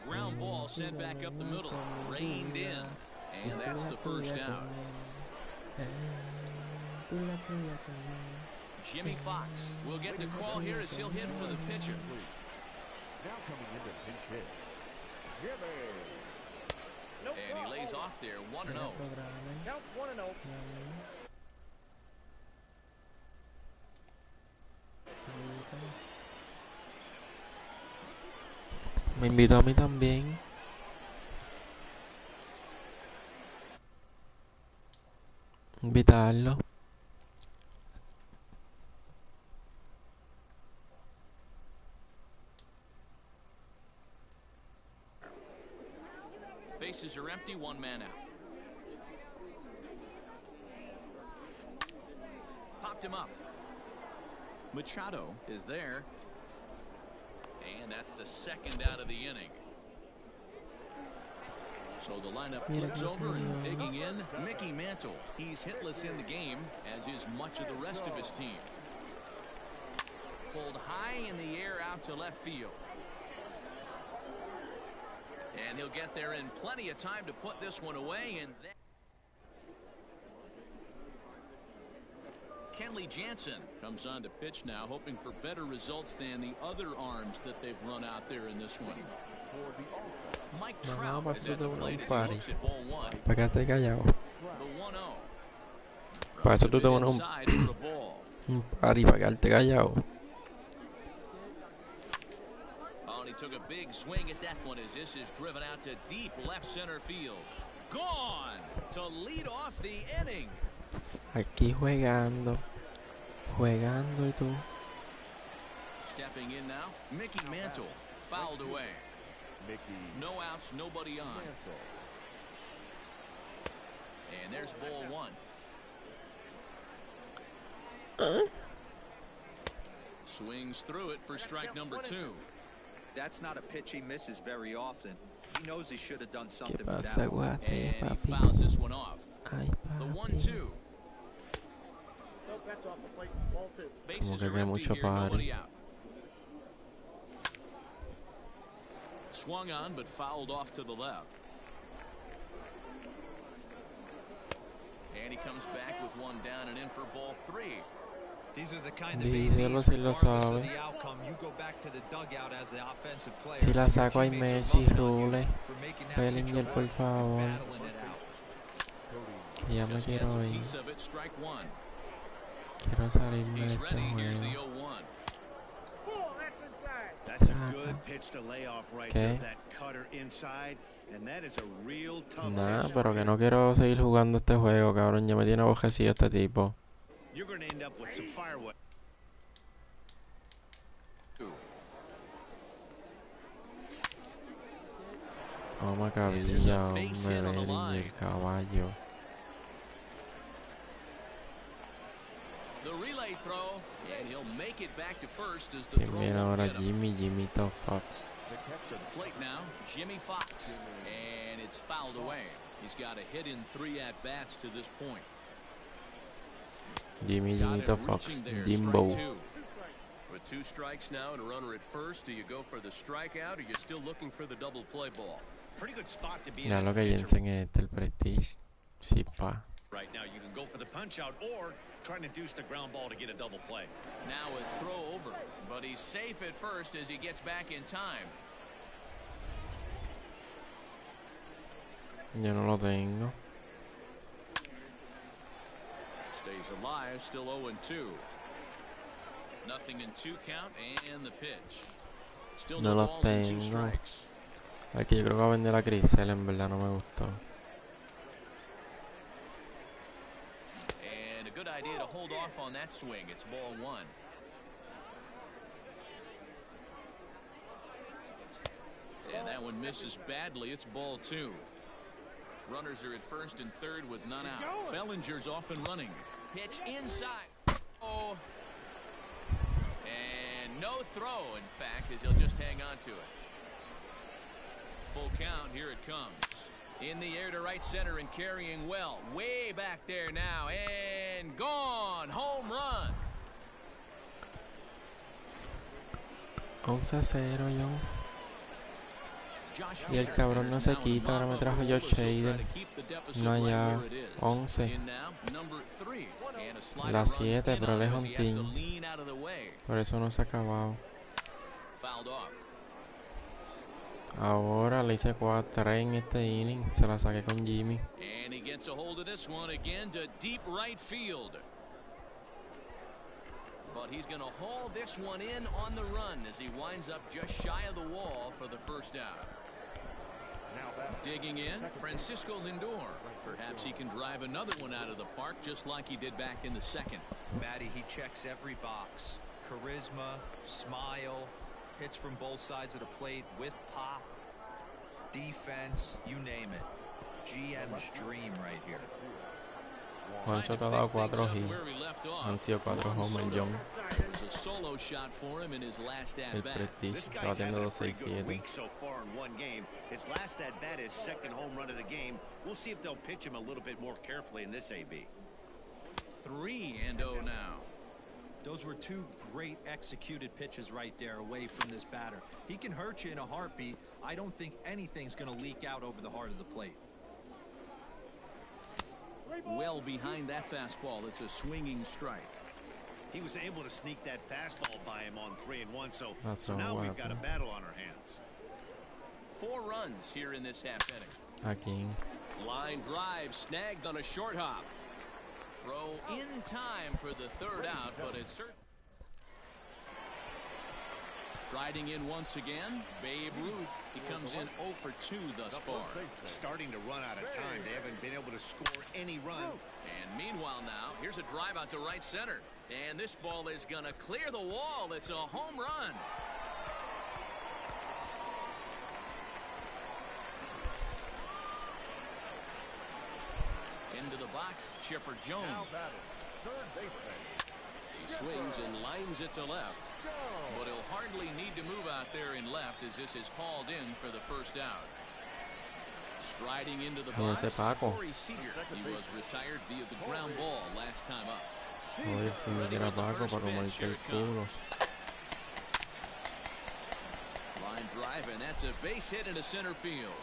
Ground ball sent back up the middle, reined in, and that's the first out. Jimmy Fox will get the call here as he'll hit for the pitcher. Now coming into pinch hit. And he lays off there, 1-0. Count 1-0. Me invitó a mí también. Invitarlo. Bases are empty, one man out. Popped him up. Machado is there. And that's the second out of the inning. So the lineup flips over, and digging in, Mickey Mantle. He's hitless in the game, as is much of the rest of his team. Pulled high in the air out to left field. And he'll get there in plenty of time to put this one away. And then Kenley Jansen comes on to pitch now, hoping for better results than the other arms that they've run out there in this one. Mike Trout is at the plate as he looks at ball one. Para quedarte callado. The 1-0. Para eso tú te pones Inside for a ball. un party para quedarte callado. Oh, and he took a big swing at that one as this is driven out to deep left center field. Gone to lead off the inning. Aquí jugando y tú. Stepping in now, Mickey Mantle fouled away. No outs, nobody on. And there's ball one. Swings through it for strike number 2. That's not a pitch he misses very often. He knows he should have done something ¿Qué with pasa, that one. guate, And he papi? fouls this one off. Ay, The papi. 1-2. Nope, that's off the plate. Ball 2. Bases Como que are hay empty mucho here, party. nobody out. Swung on, but fouled off to the left. And he comes back with one down and in for ball 3. These are the kind of Díselo babies, si lo regardless sabe. of the outcome, you go back to the dugout as the offensive player. Si la Your saco hay teammates are Messi, loving on you Rule, for making that pitch Bellinger, work por and favor. battling it out. Que ya me Just quiero gets a ir. piece of it, strike 1. Quiero salirme de He's este ready. Here's the juego. 0-1. Ball, that's inside. That's a good pitch to lay off right ¿Qué? there. That cutter inside. And that is a real tough Nah, pitch. pero que no quiero seguir jugando este juego, cabrón. Ya me tiene abojecido este tipo. You're going to end up with some firewood. Toma cabilla, hombre, Bellinger, caballo. The relay throw, and he'll make it back to first as the ¿Quién throw viene won't ahora? get him. Jimmy Fox. To the plate now, Jimmy Fox, and it's fouled away. He's got a hit in 3 at-bats to this point. Jimmy Got him Fox, reaching there, Jimbo. strike 2. With 2 strikes now and a runner at first, do you go for the strikeout or you're still looking for the double play ball? Pretty good spot to be in Ya as lo a que pitcher. Jensen es el Prestige. Sí, pa. Right now, you can go for the punch out or try to induce the ground ball to get a double play. Now a throw over, but he's safe at first as he gets back in time. Yo no lo tengo. Stays alive, still 0-2. Nothing in 2 count, and the pitch. Still No no los balls and 2 tengo. strikes. El que yo creo que va a vender a Crisel, en verdad no me gustó. And a good idea to hold off on that swing. It's ball 1. And that one misses badly. It's ball 2. Runners are at first and third with none out. Bellinger's off and running. Pitch inside. Oh. And no throw, in fact, as he'll just hang on to it. Full count. Here it comes. In the air to right center and carrying well. Way back there now. And gone. Home run. 11-0, John. Josh Y el Hader cabrón no se now in quita, ahora me mop-up trajo roles, George so try Hader. to keep the deficit No, right ya, where it is. 11. In now, number 3. And a slider La runs 7, in pero on él es him as un he has to team. lean out of the way. Por eso no se ha acabado. Fouled off. Ahora le hice 3 en este inning. Se la saqué con Jimmy. And he gets a hold of this one again to deep right field. But he's going to haul this one in on the run as he winds up just shy of the wall for the first out. Digging in, Francisco Lindor. Perhaps he can drive another one out of the park just like he did back in the second. Matty, he checks every box. Charisma, smile, hits from both sides of the plate with pop, defense, you name it. GM's dream right here. Juan Soto ha dado 4 hits. Han sido 4 home John. It was a solo shot for him in his last El at-bat. Prestige This está guy's having batiendo a pretty good 2-6-7. week so far in one game. His last at bat is second home run of the game. We'll see if they'll pitch him a little bit more carefully in this AB. 3-0 now. Those were 2 great executed pitches right there away from this batter. He can hurt you in a heartbeat. I don't think anything's going to leak out over the heart of the plate. Well behind that fastball. It's a swinging strike. He was able to sneak that fastball by him on 3-1, so now what we've got a battle on our hands. 4 runs here in this half inning. Aquí. Line drive snagged on a short hop. Throw in time for the 3rd out, but it's certain. Striding in once again, Babe Ruth. He comes in 0 for 2 thus far. Starting to run out of time. They haven't been able to score any runs. And meanwhile now, here's a drive out to right center. And this ball is going to clear the wall. It's a home run. Into the box, Chipper Jones. He swings and lines it to left. But he'll hardly need to move out there in left as this is hauled in for the 1st out. Striding into the box, Corey Seager. He was retired via the ground ball last time up. Oye, si me quiera Paco para comerte el culo. Line drive, and that's a base hit into center field.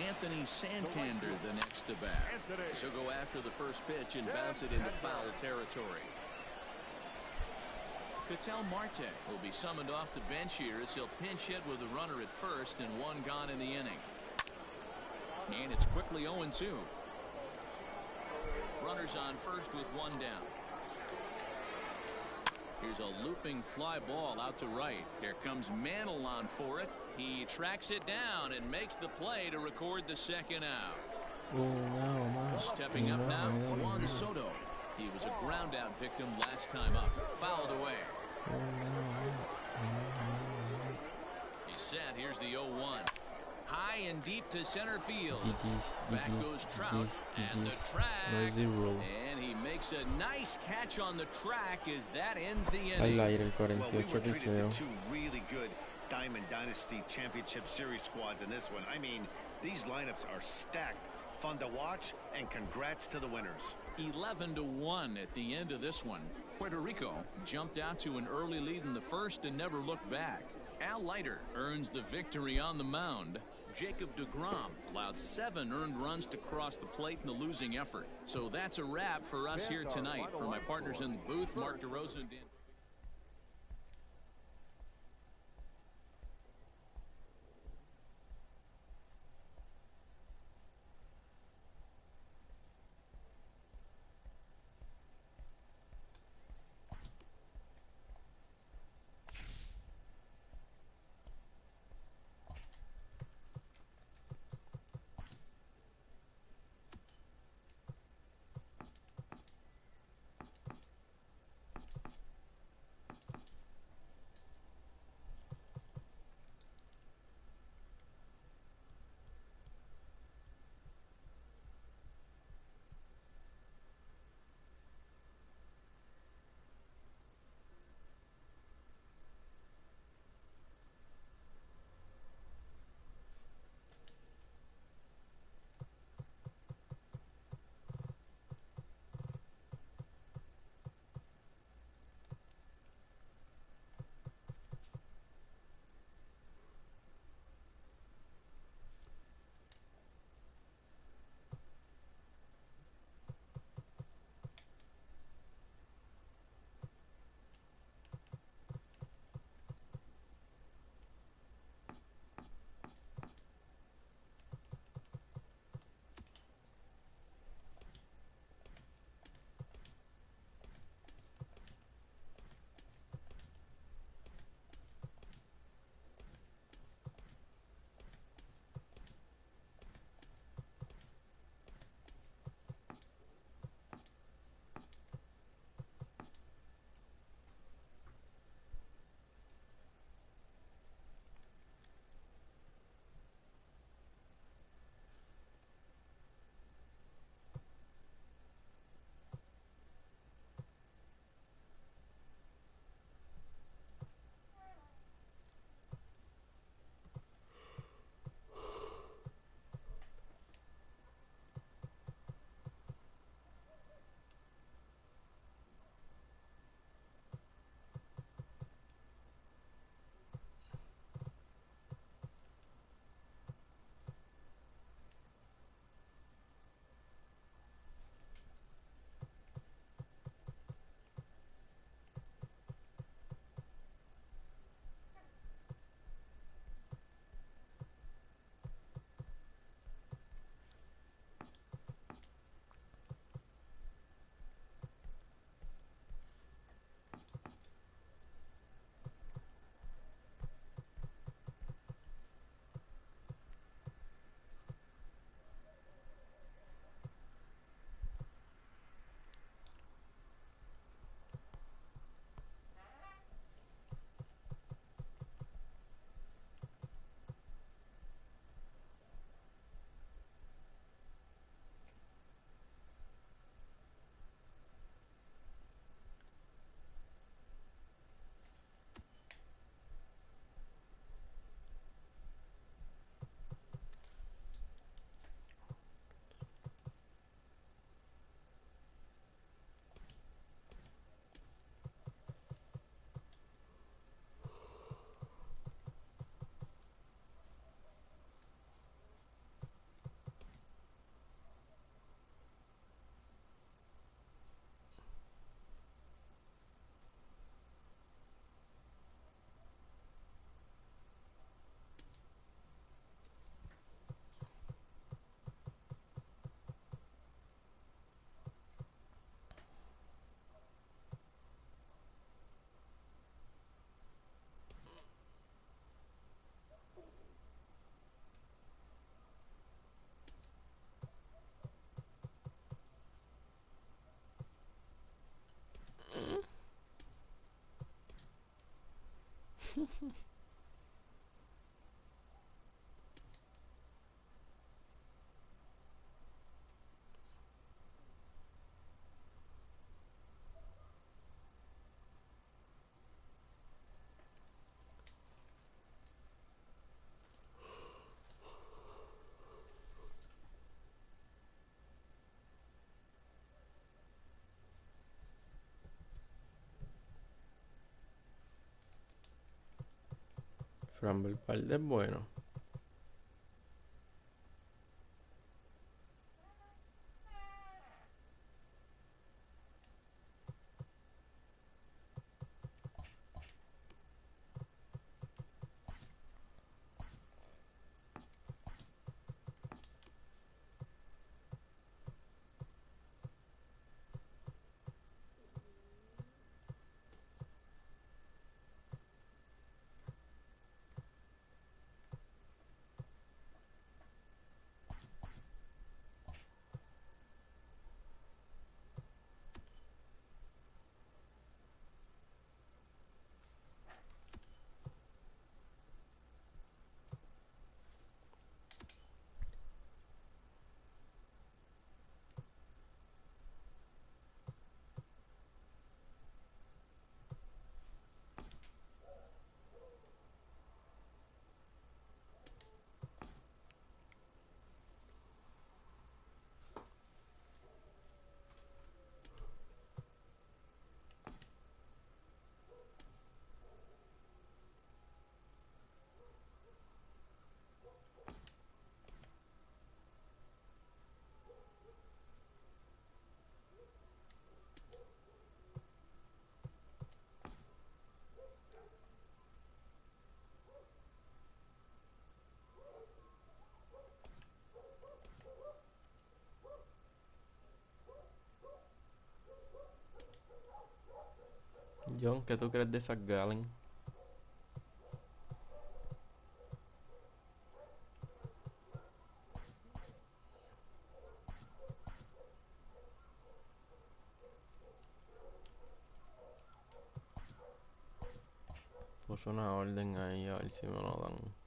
Anthony Santander the next to bat. She'll go after the first pitch and bounce it into foul territory. Ketel Marte will be summoned off the bench here as he'll pinch hit with a runner at first and 1 gone in the inning. And it's quickly 0-2. Runners on first with 1 down. Here's a looping fly ball out to right. Here comes Mantle on for it. He tracks it down and makes the play to record the 2nd out. Stepping up now, Juan Soto. He was a ground out victim last time up. Fouled away. He's set. Here's the 0-1. High and deep to center field. Back goes Trout and the track. And he makes a nice catch on the track as that ends the inning. Well, we were treated to 2 really good Diamond Dynasty Championship Series squads in this one. I mean, these lineups are stacked, fun to watch, and congrats to the winners. 11-1 at the end of this one. Puerto Rico jumped out to an early lead in the 1st and never looked back. Al Leiter earns the victory on the mound. Jacob deGrom allowed 7 earned runs to cross the plate in the losing effort. So that's a wrap for us here tonight. For my partners in the booth, Mark DeRosa and Dan. Framber Palde es bueno. John, ¿qué tú crees de Zach Gallen? Puso una orden ahí a ver si me lo dan.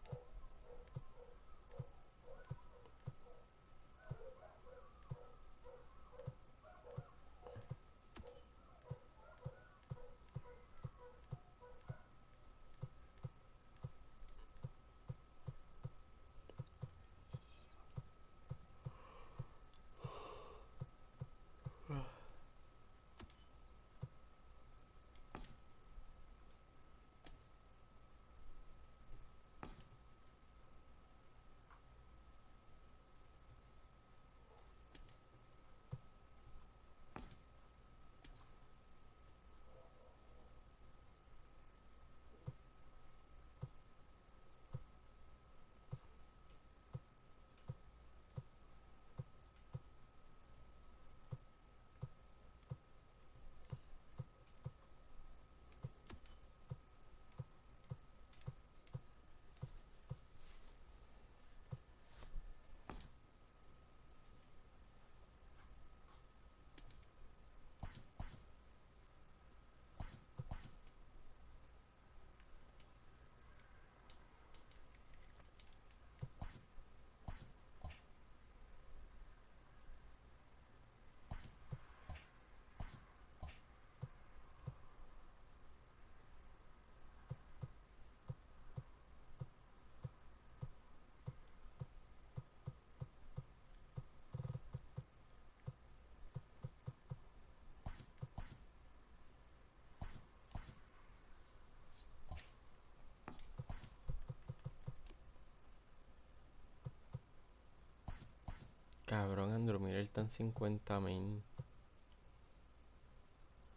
Cabrón, Andrew Miller está en 50.000.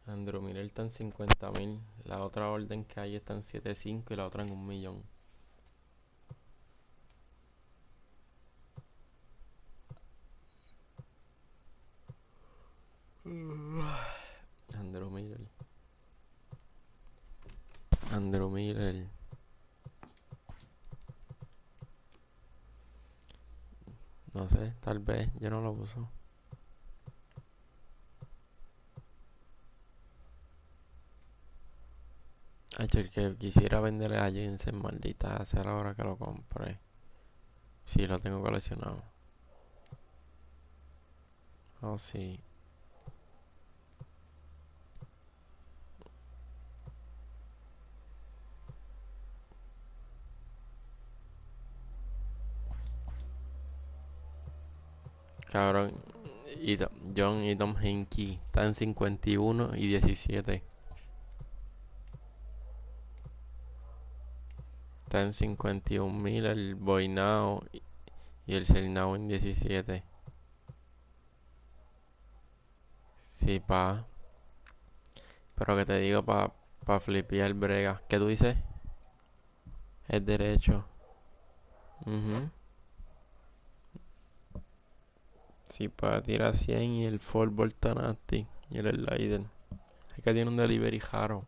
Andrew Miller está en 50.000. La otra orden que hay está en 7.5 y la otra en 1.000.000. Andrew Miller. Andrew Miller. No sé, tal vez. Yo no lo puso. Hecho, el que quisiera vender a Jensen, maldita sea la hora que lo compré. Sí, lo tengo coleccionado. Oh, sí. Cabrón. John y Tom Hinkie están 51 y 17. Está en 51.000 el Boinao y el Selinao en 17. Sí, pa. Pero que te digo pa flipear brega. ¿Qué tú dices? Es derecho. Mhm. Sí, pa, tira 100 y el Ford Voltanati y el Slider. Es que tiene un delivery jaro.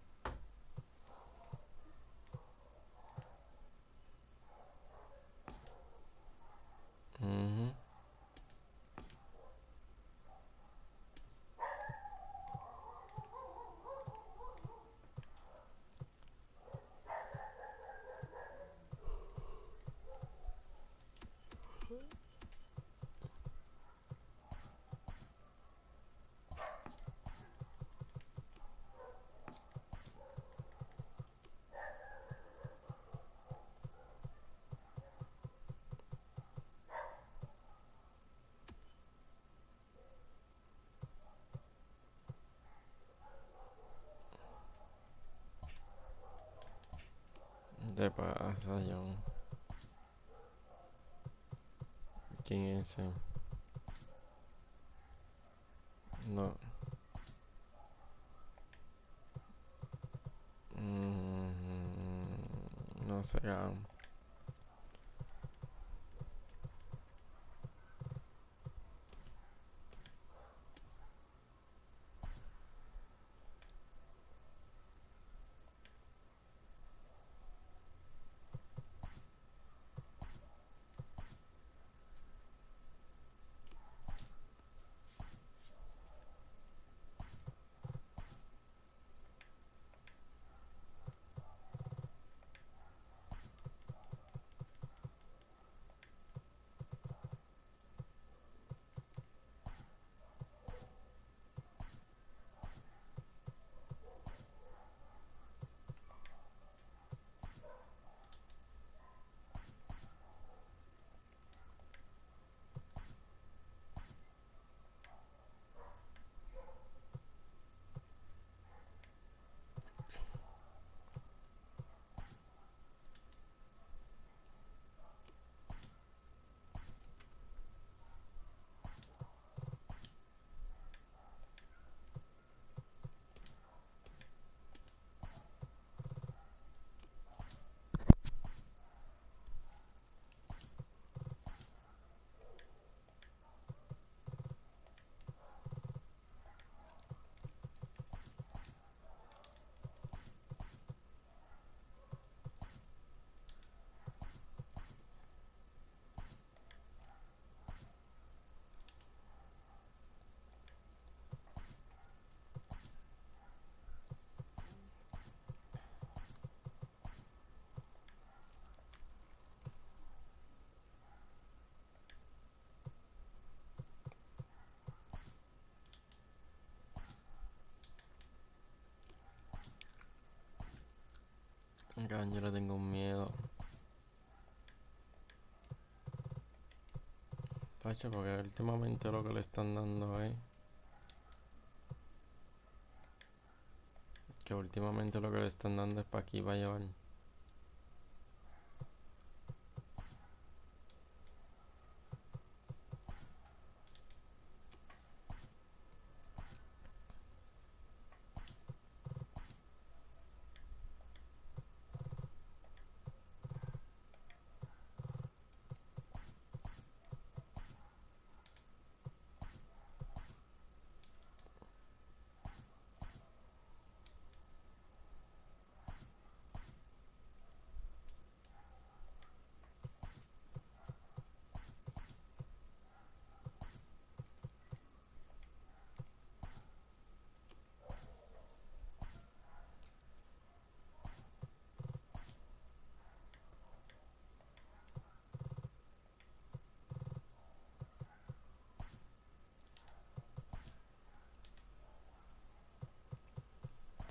Mhm. ¿Qué pasa, John? ¿Quién es ese? No. No sé, cabrón. Cabrón, yo le tengo un miedo. Tacho, porque últimamente lo que le están dando es... Que últimamente lo que le están dando es para aquí, va a llevar.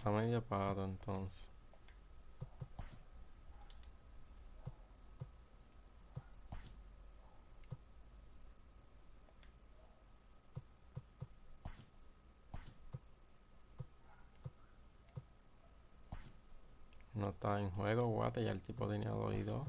Está medio pato entonces. No está en juego, guate, ya el tipo tenía 2 y 2.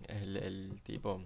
El tipo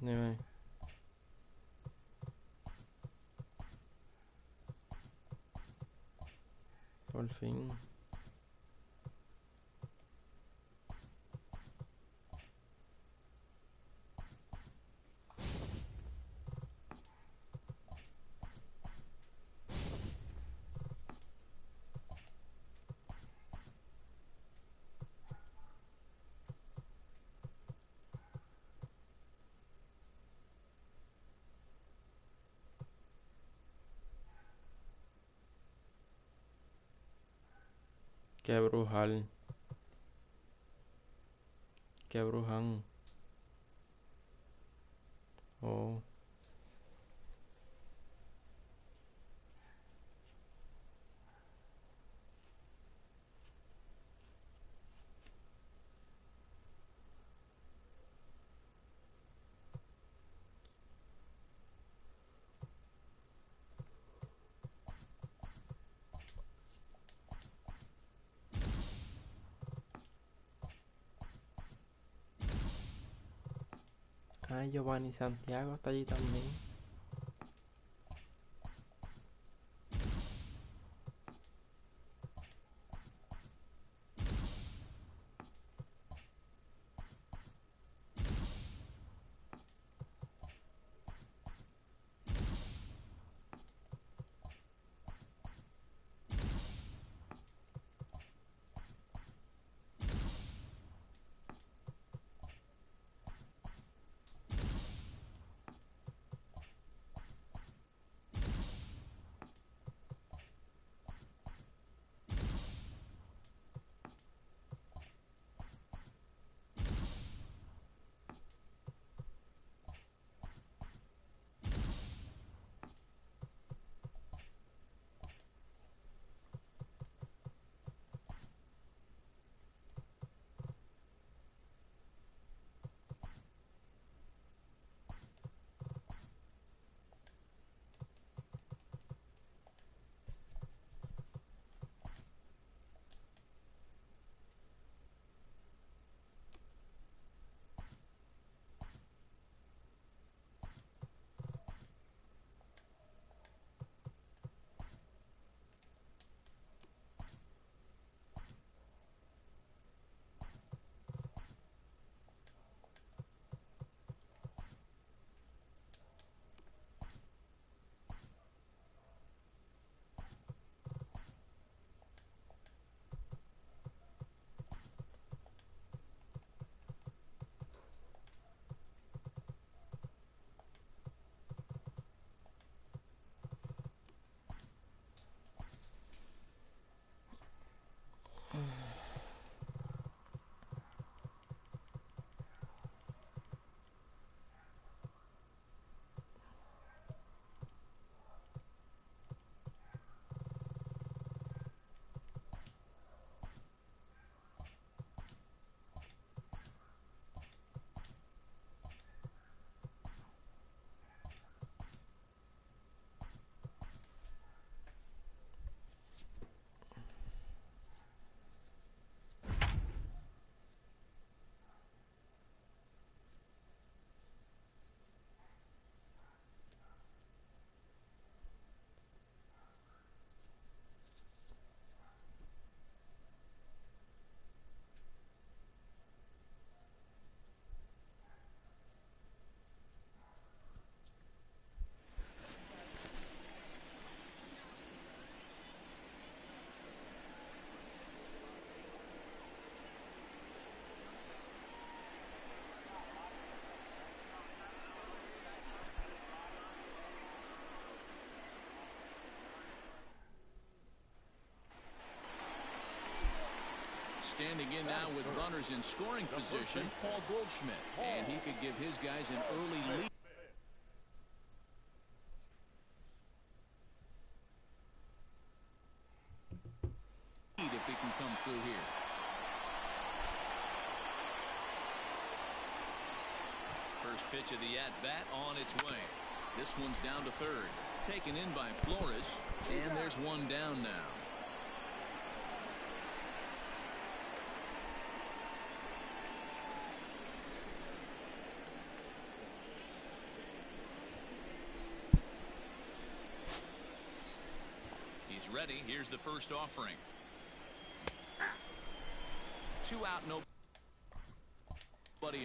Dime. Por fin. Qué brujal. Qué brujan. Oh. Ay, Giovanni Santiago está allí también. Standing in now with runners in scoring position, Paul Goldschmidt. And he could give his guys an early lead. If he can come through here. First pitch of the at-bat on its way. This one's down to third. Taken in by Flores. And there's one down now. He's ready. Here's the first offering. 2 out, nobody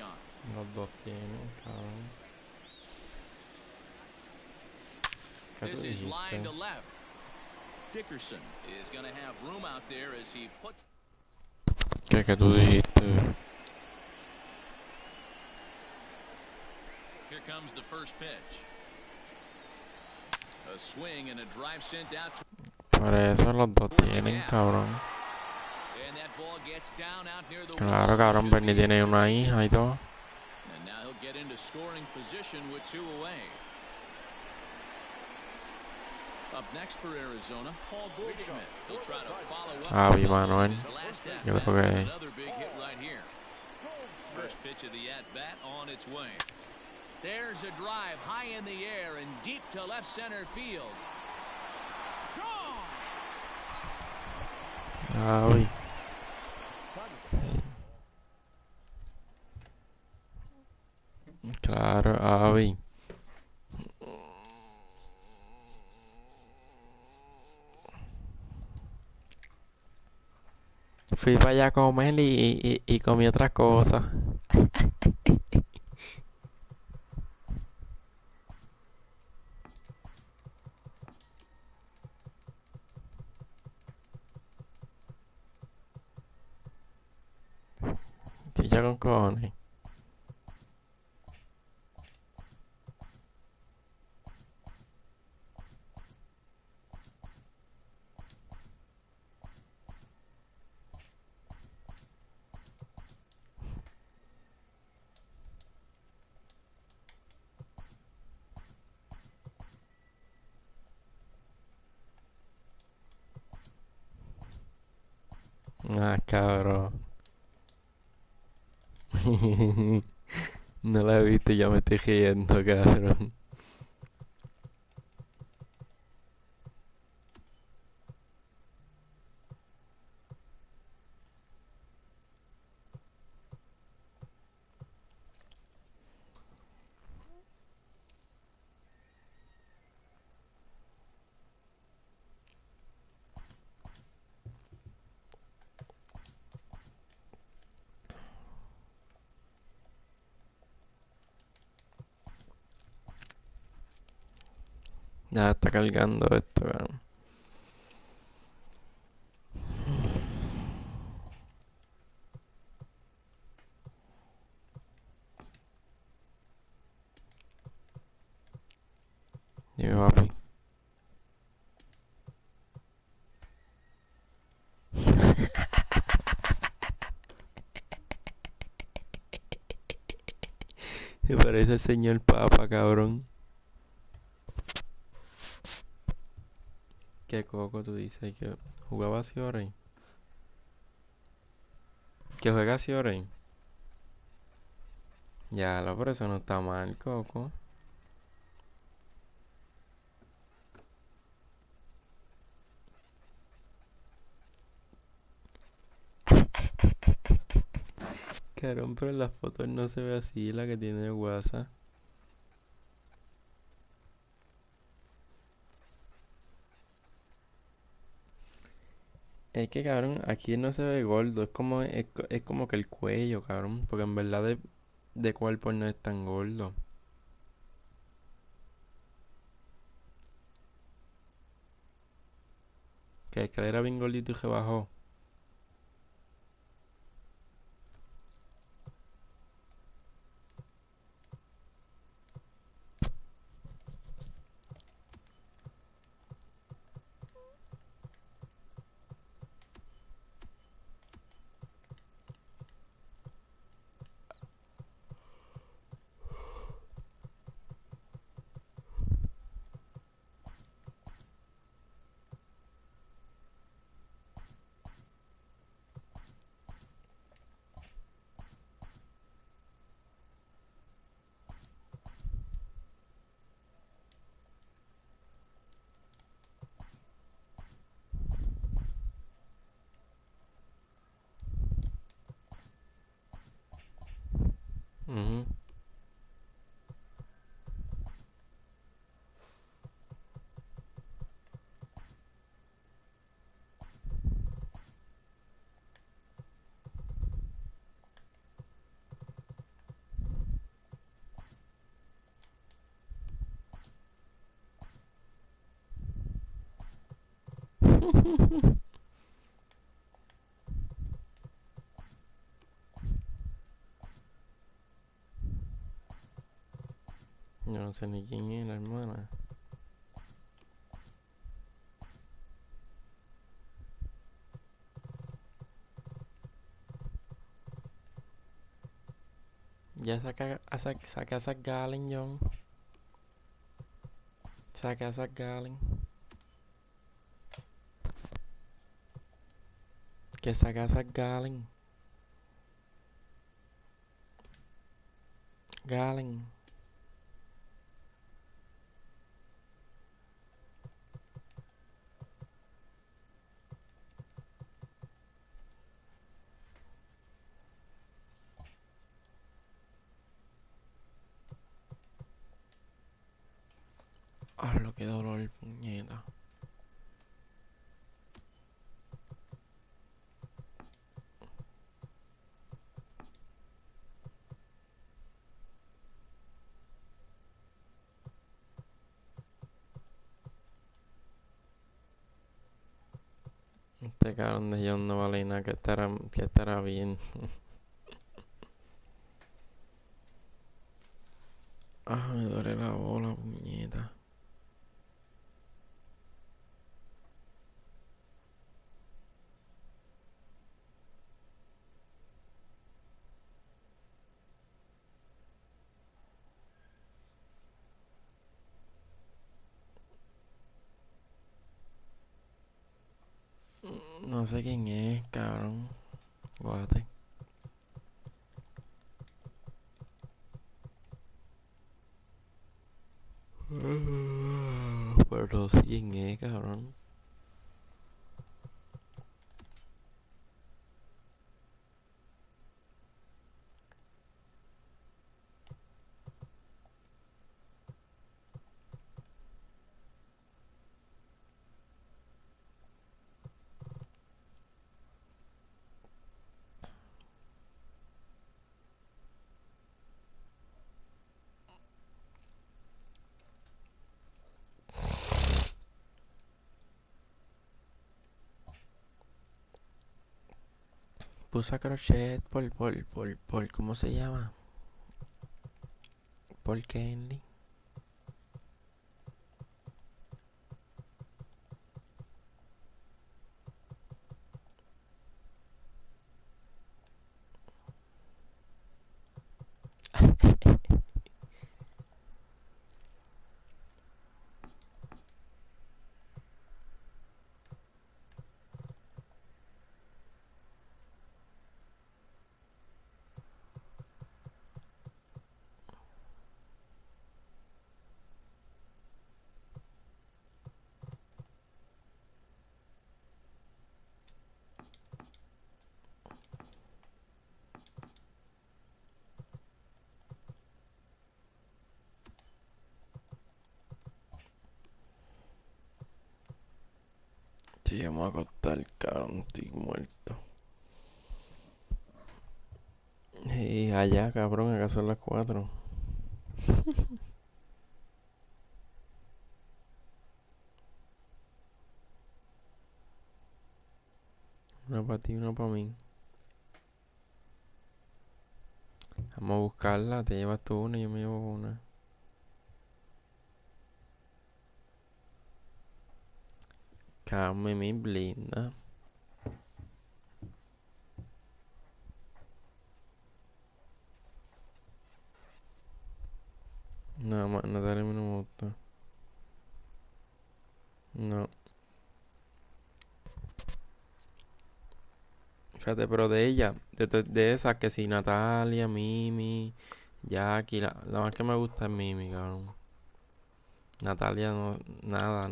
on. Los dos tienen, cabrón. ¿Qué This tú is line to dijiste? left. Dickerson is going to have room out there as he puts. ¿Qué tú dijiste? Here comes the first pitch. A swing and a drive sent out. Por eso los dos tienen, cabrón. And that ball gets down out near the Claro, cabrón, Bernie tiene una hija y todo. And now he'll get into scoring position with 2 away. Up next for Arizona, Paul Goldschmidt. He'll try to follow up. Javi Manuel. His last at Yo bat creo with que another big hit right here. First pitch of the at bat on its way. There's a drive high in the air and deep to left center field. Gone! Javi. Claro, Javi. Fui para allá a comer y comí otras cosas. Chicha con cojones. Ah, cabrón. No la he visto y ya me estoy riendo, cabrón. Ya está cargando esto, cabrón. Dime, papi. Me parece el señor Papa, cabrón. ¿Qué coco tú dices? ¿Que jugaba así ahora? ¿Que juega así ahora? Ya, por eso no está mal, coco. Cabrón, pero en las fotos no se ve así la que tiene de WhatsApp. Es que, cabrón, aquí no se ve gordo. Es como que el cuello, cabrón. Porque en verdad de cuerpo no es tan gordo. Que él era bien gordito y se bajó. Ujú. Yo no sé ni quién es la hermana. Ya saca a Zach Gallen, John. Saca a Zach Gallen. Que saca a Zach Gallen. Gallen. Ah, lo que dolor, puñeta. Este cabrón de John no vale nada, que estará bien. Ah, me duele la bola, puñeta. No sé quién es, cabrón. Guate. Pero no sé quién es, cabrón. Puse a crochet por, ¿cómo se llama? Por Kenley. Sí, vamos a acostar, cabrón, estoy muerto. Y allá, cabrón, acá son las 4. Una para ti, una para mí. Vamos a buscarla, te llevas tú una y yo me llevo una. Came mi blinda. Nada más, Natalia a mí no me gusta. No. Fíjate, pero de ella, de esas que si Natalia, Mimi, Jackie, la más que me gusta es Mimi, cabrón. Natalia no, nada.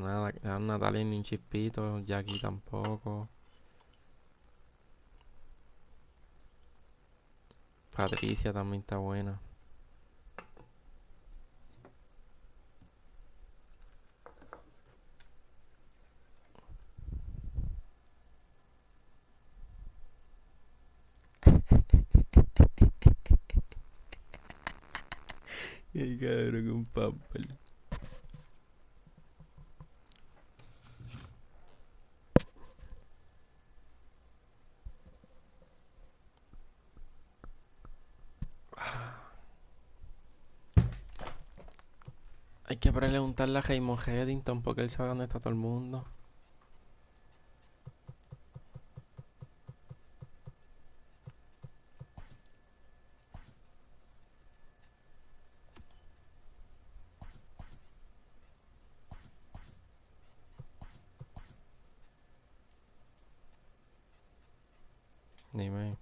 Natalia ni un chispito, Jackie tampoco. Patricia también está buena. Qué cabrón, un papel. Hay que preguntarle a Raymond Reddington porque él sabe dónde está todo el mundo. Dime.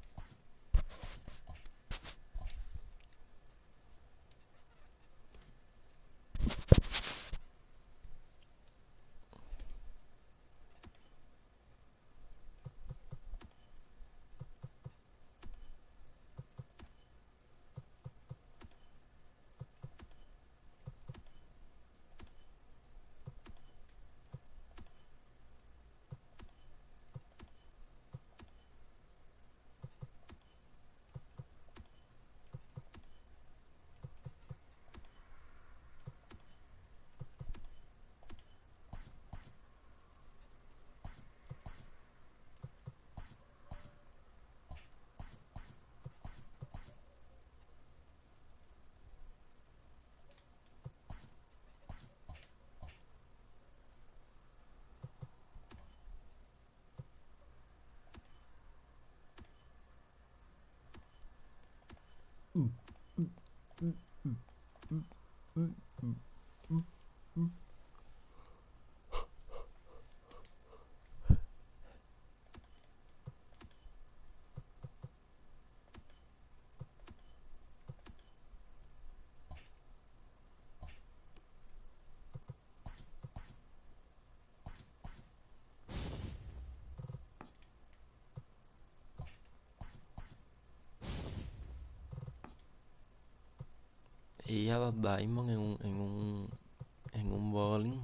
Y a los Diamond en un bowling.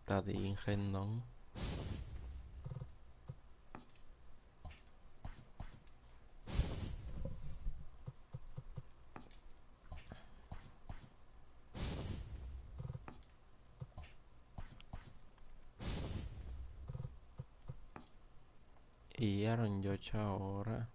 Tadín, Rendón. Y Aaron George ahora.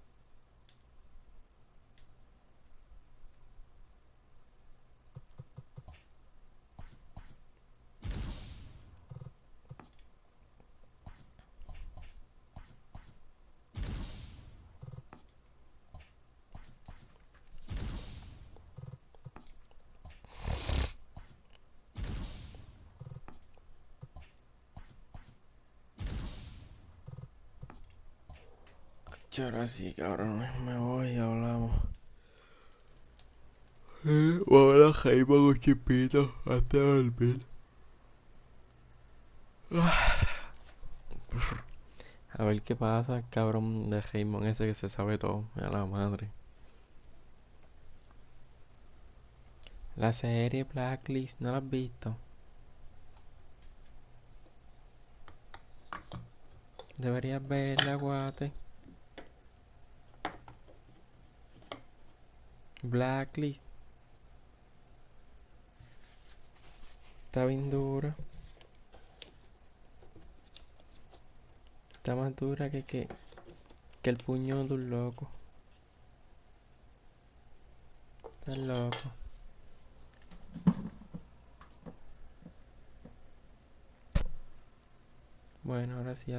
Ahora sí, cabrón, me voy y hablamos. Voy a ver a Jaime con Chipito antes de dormir. A ver qué pasa, el cabrón de Raymond ese que se sabe todo. A la madre. La serie Blacklist, ¿no la has visto? Deberías verla, guate. Blacklist. Está bien dura. Está más dura que el puño de un loco. Está loco. Bueno, ahora sí.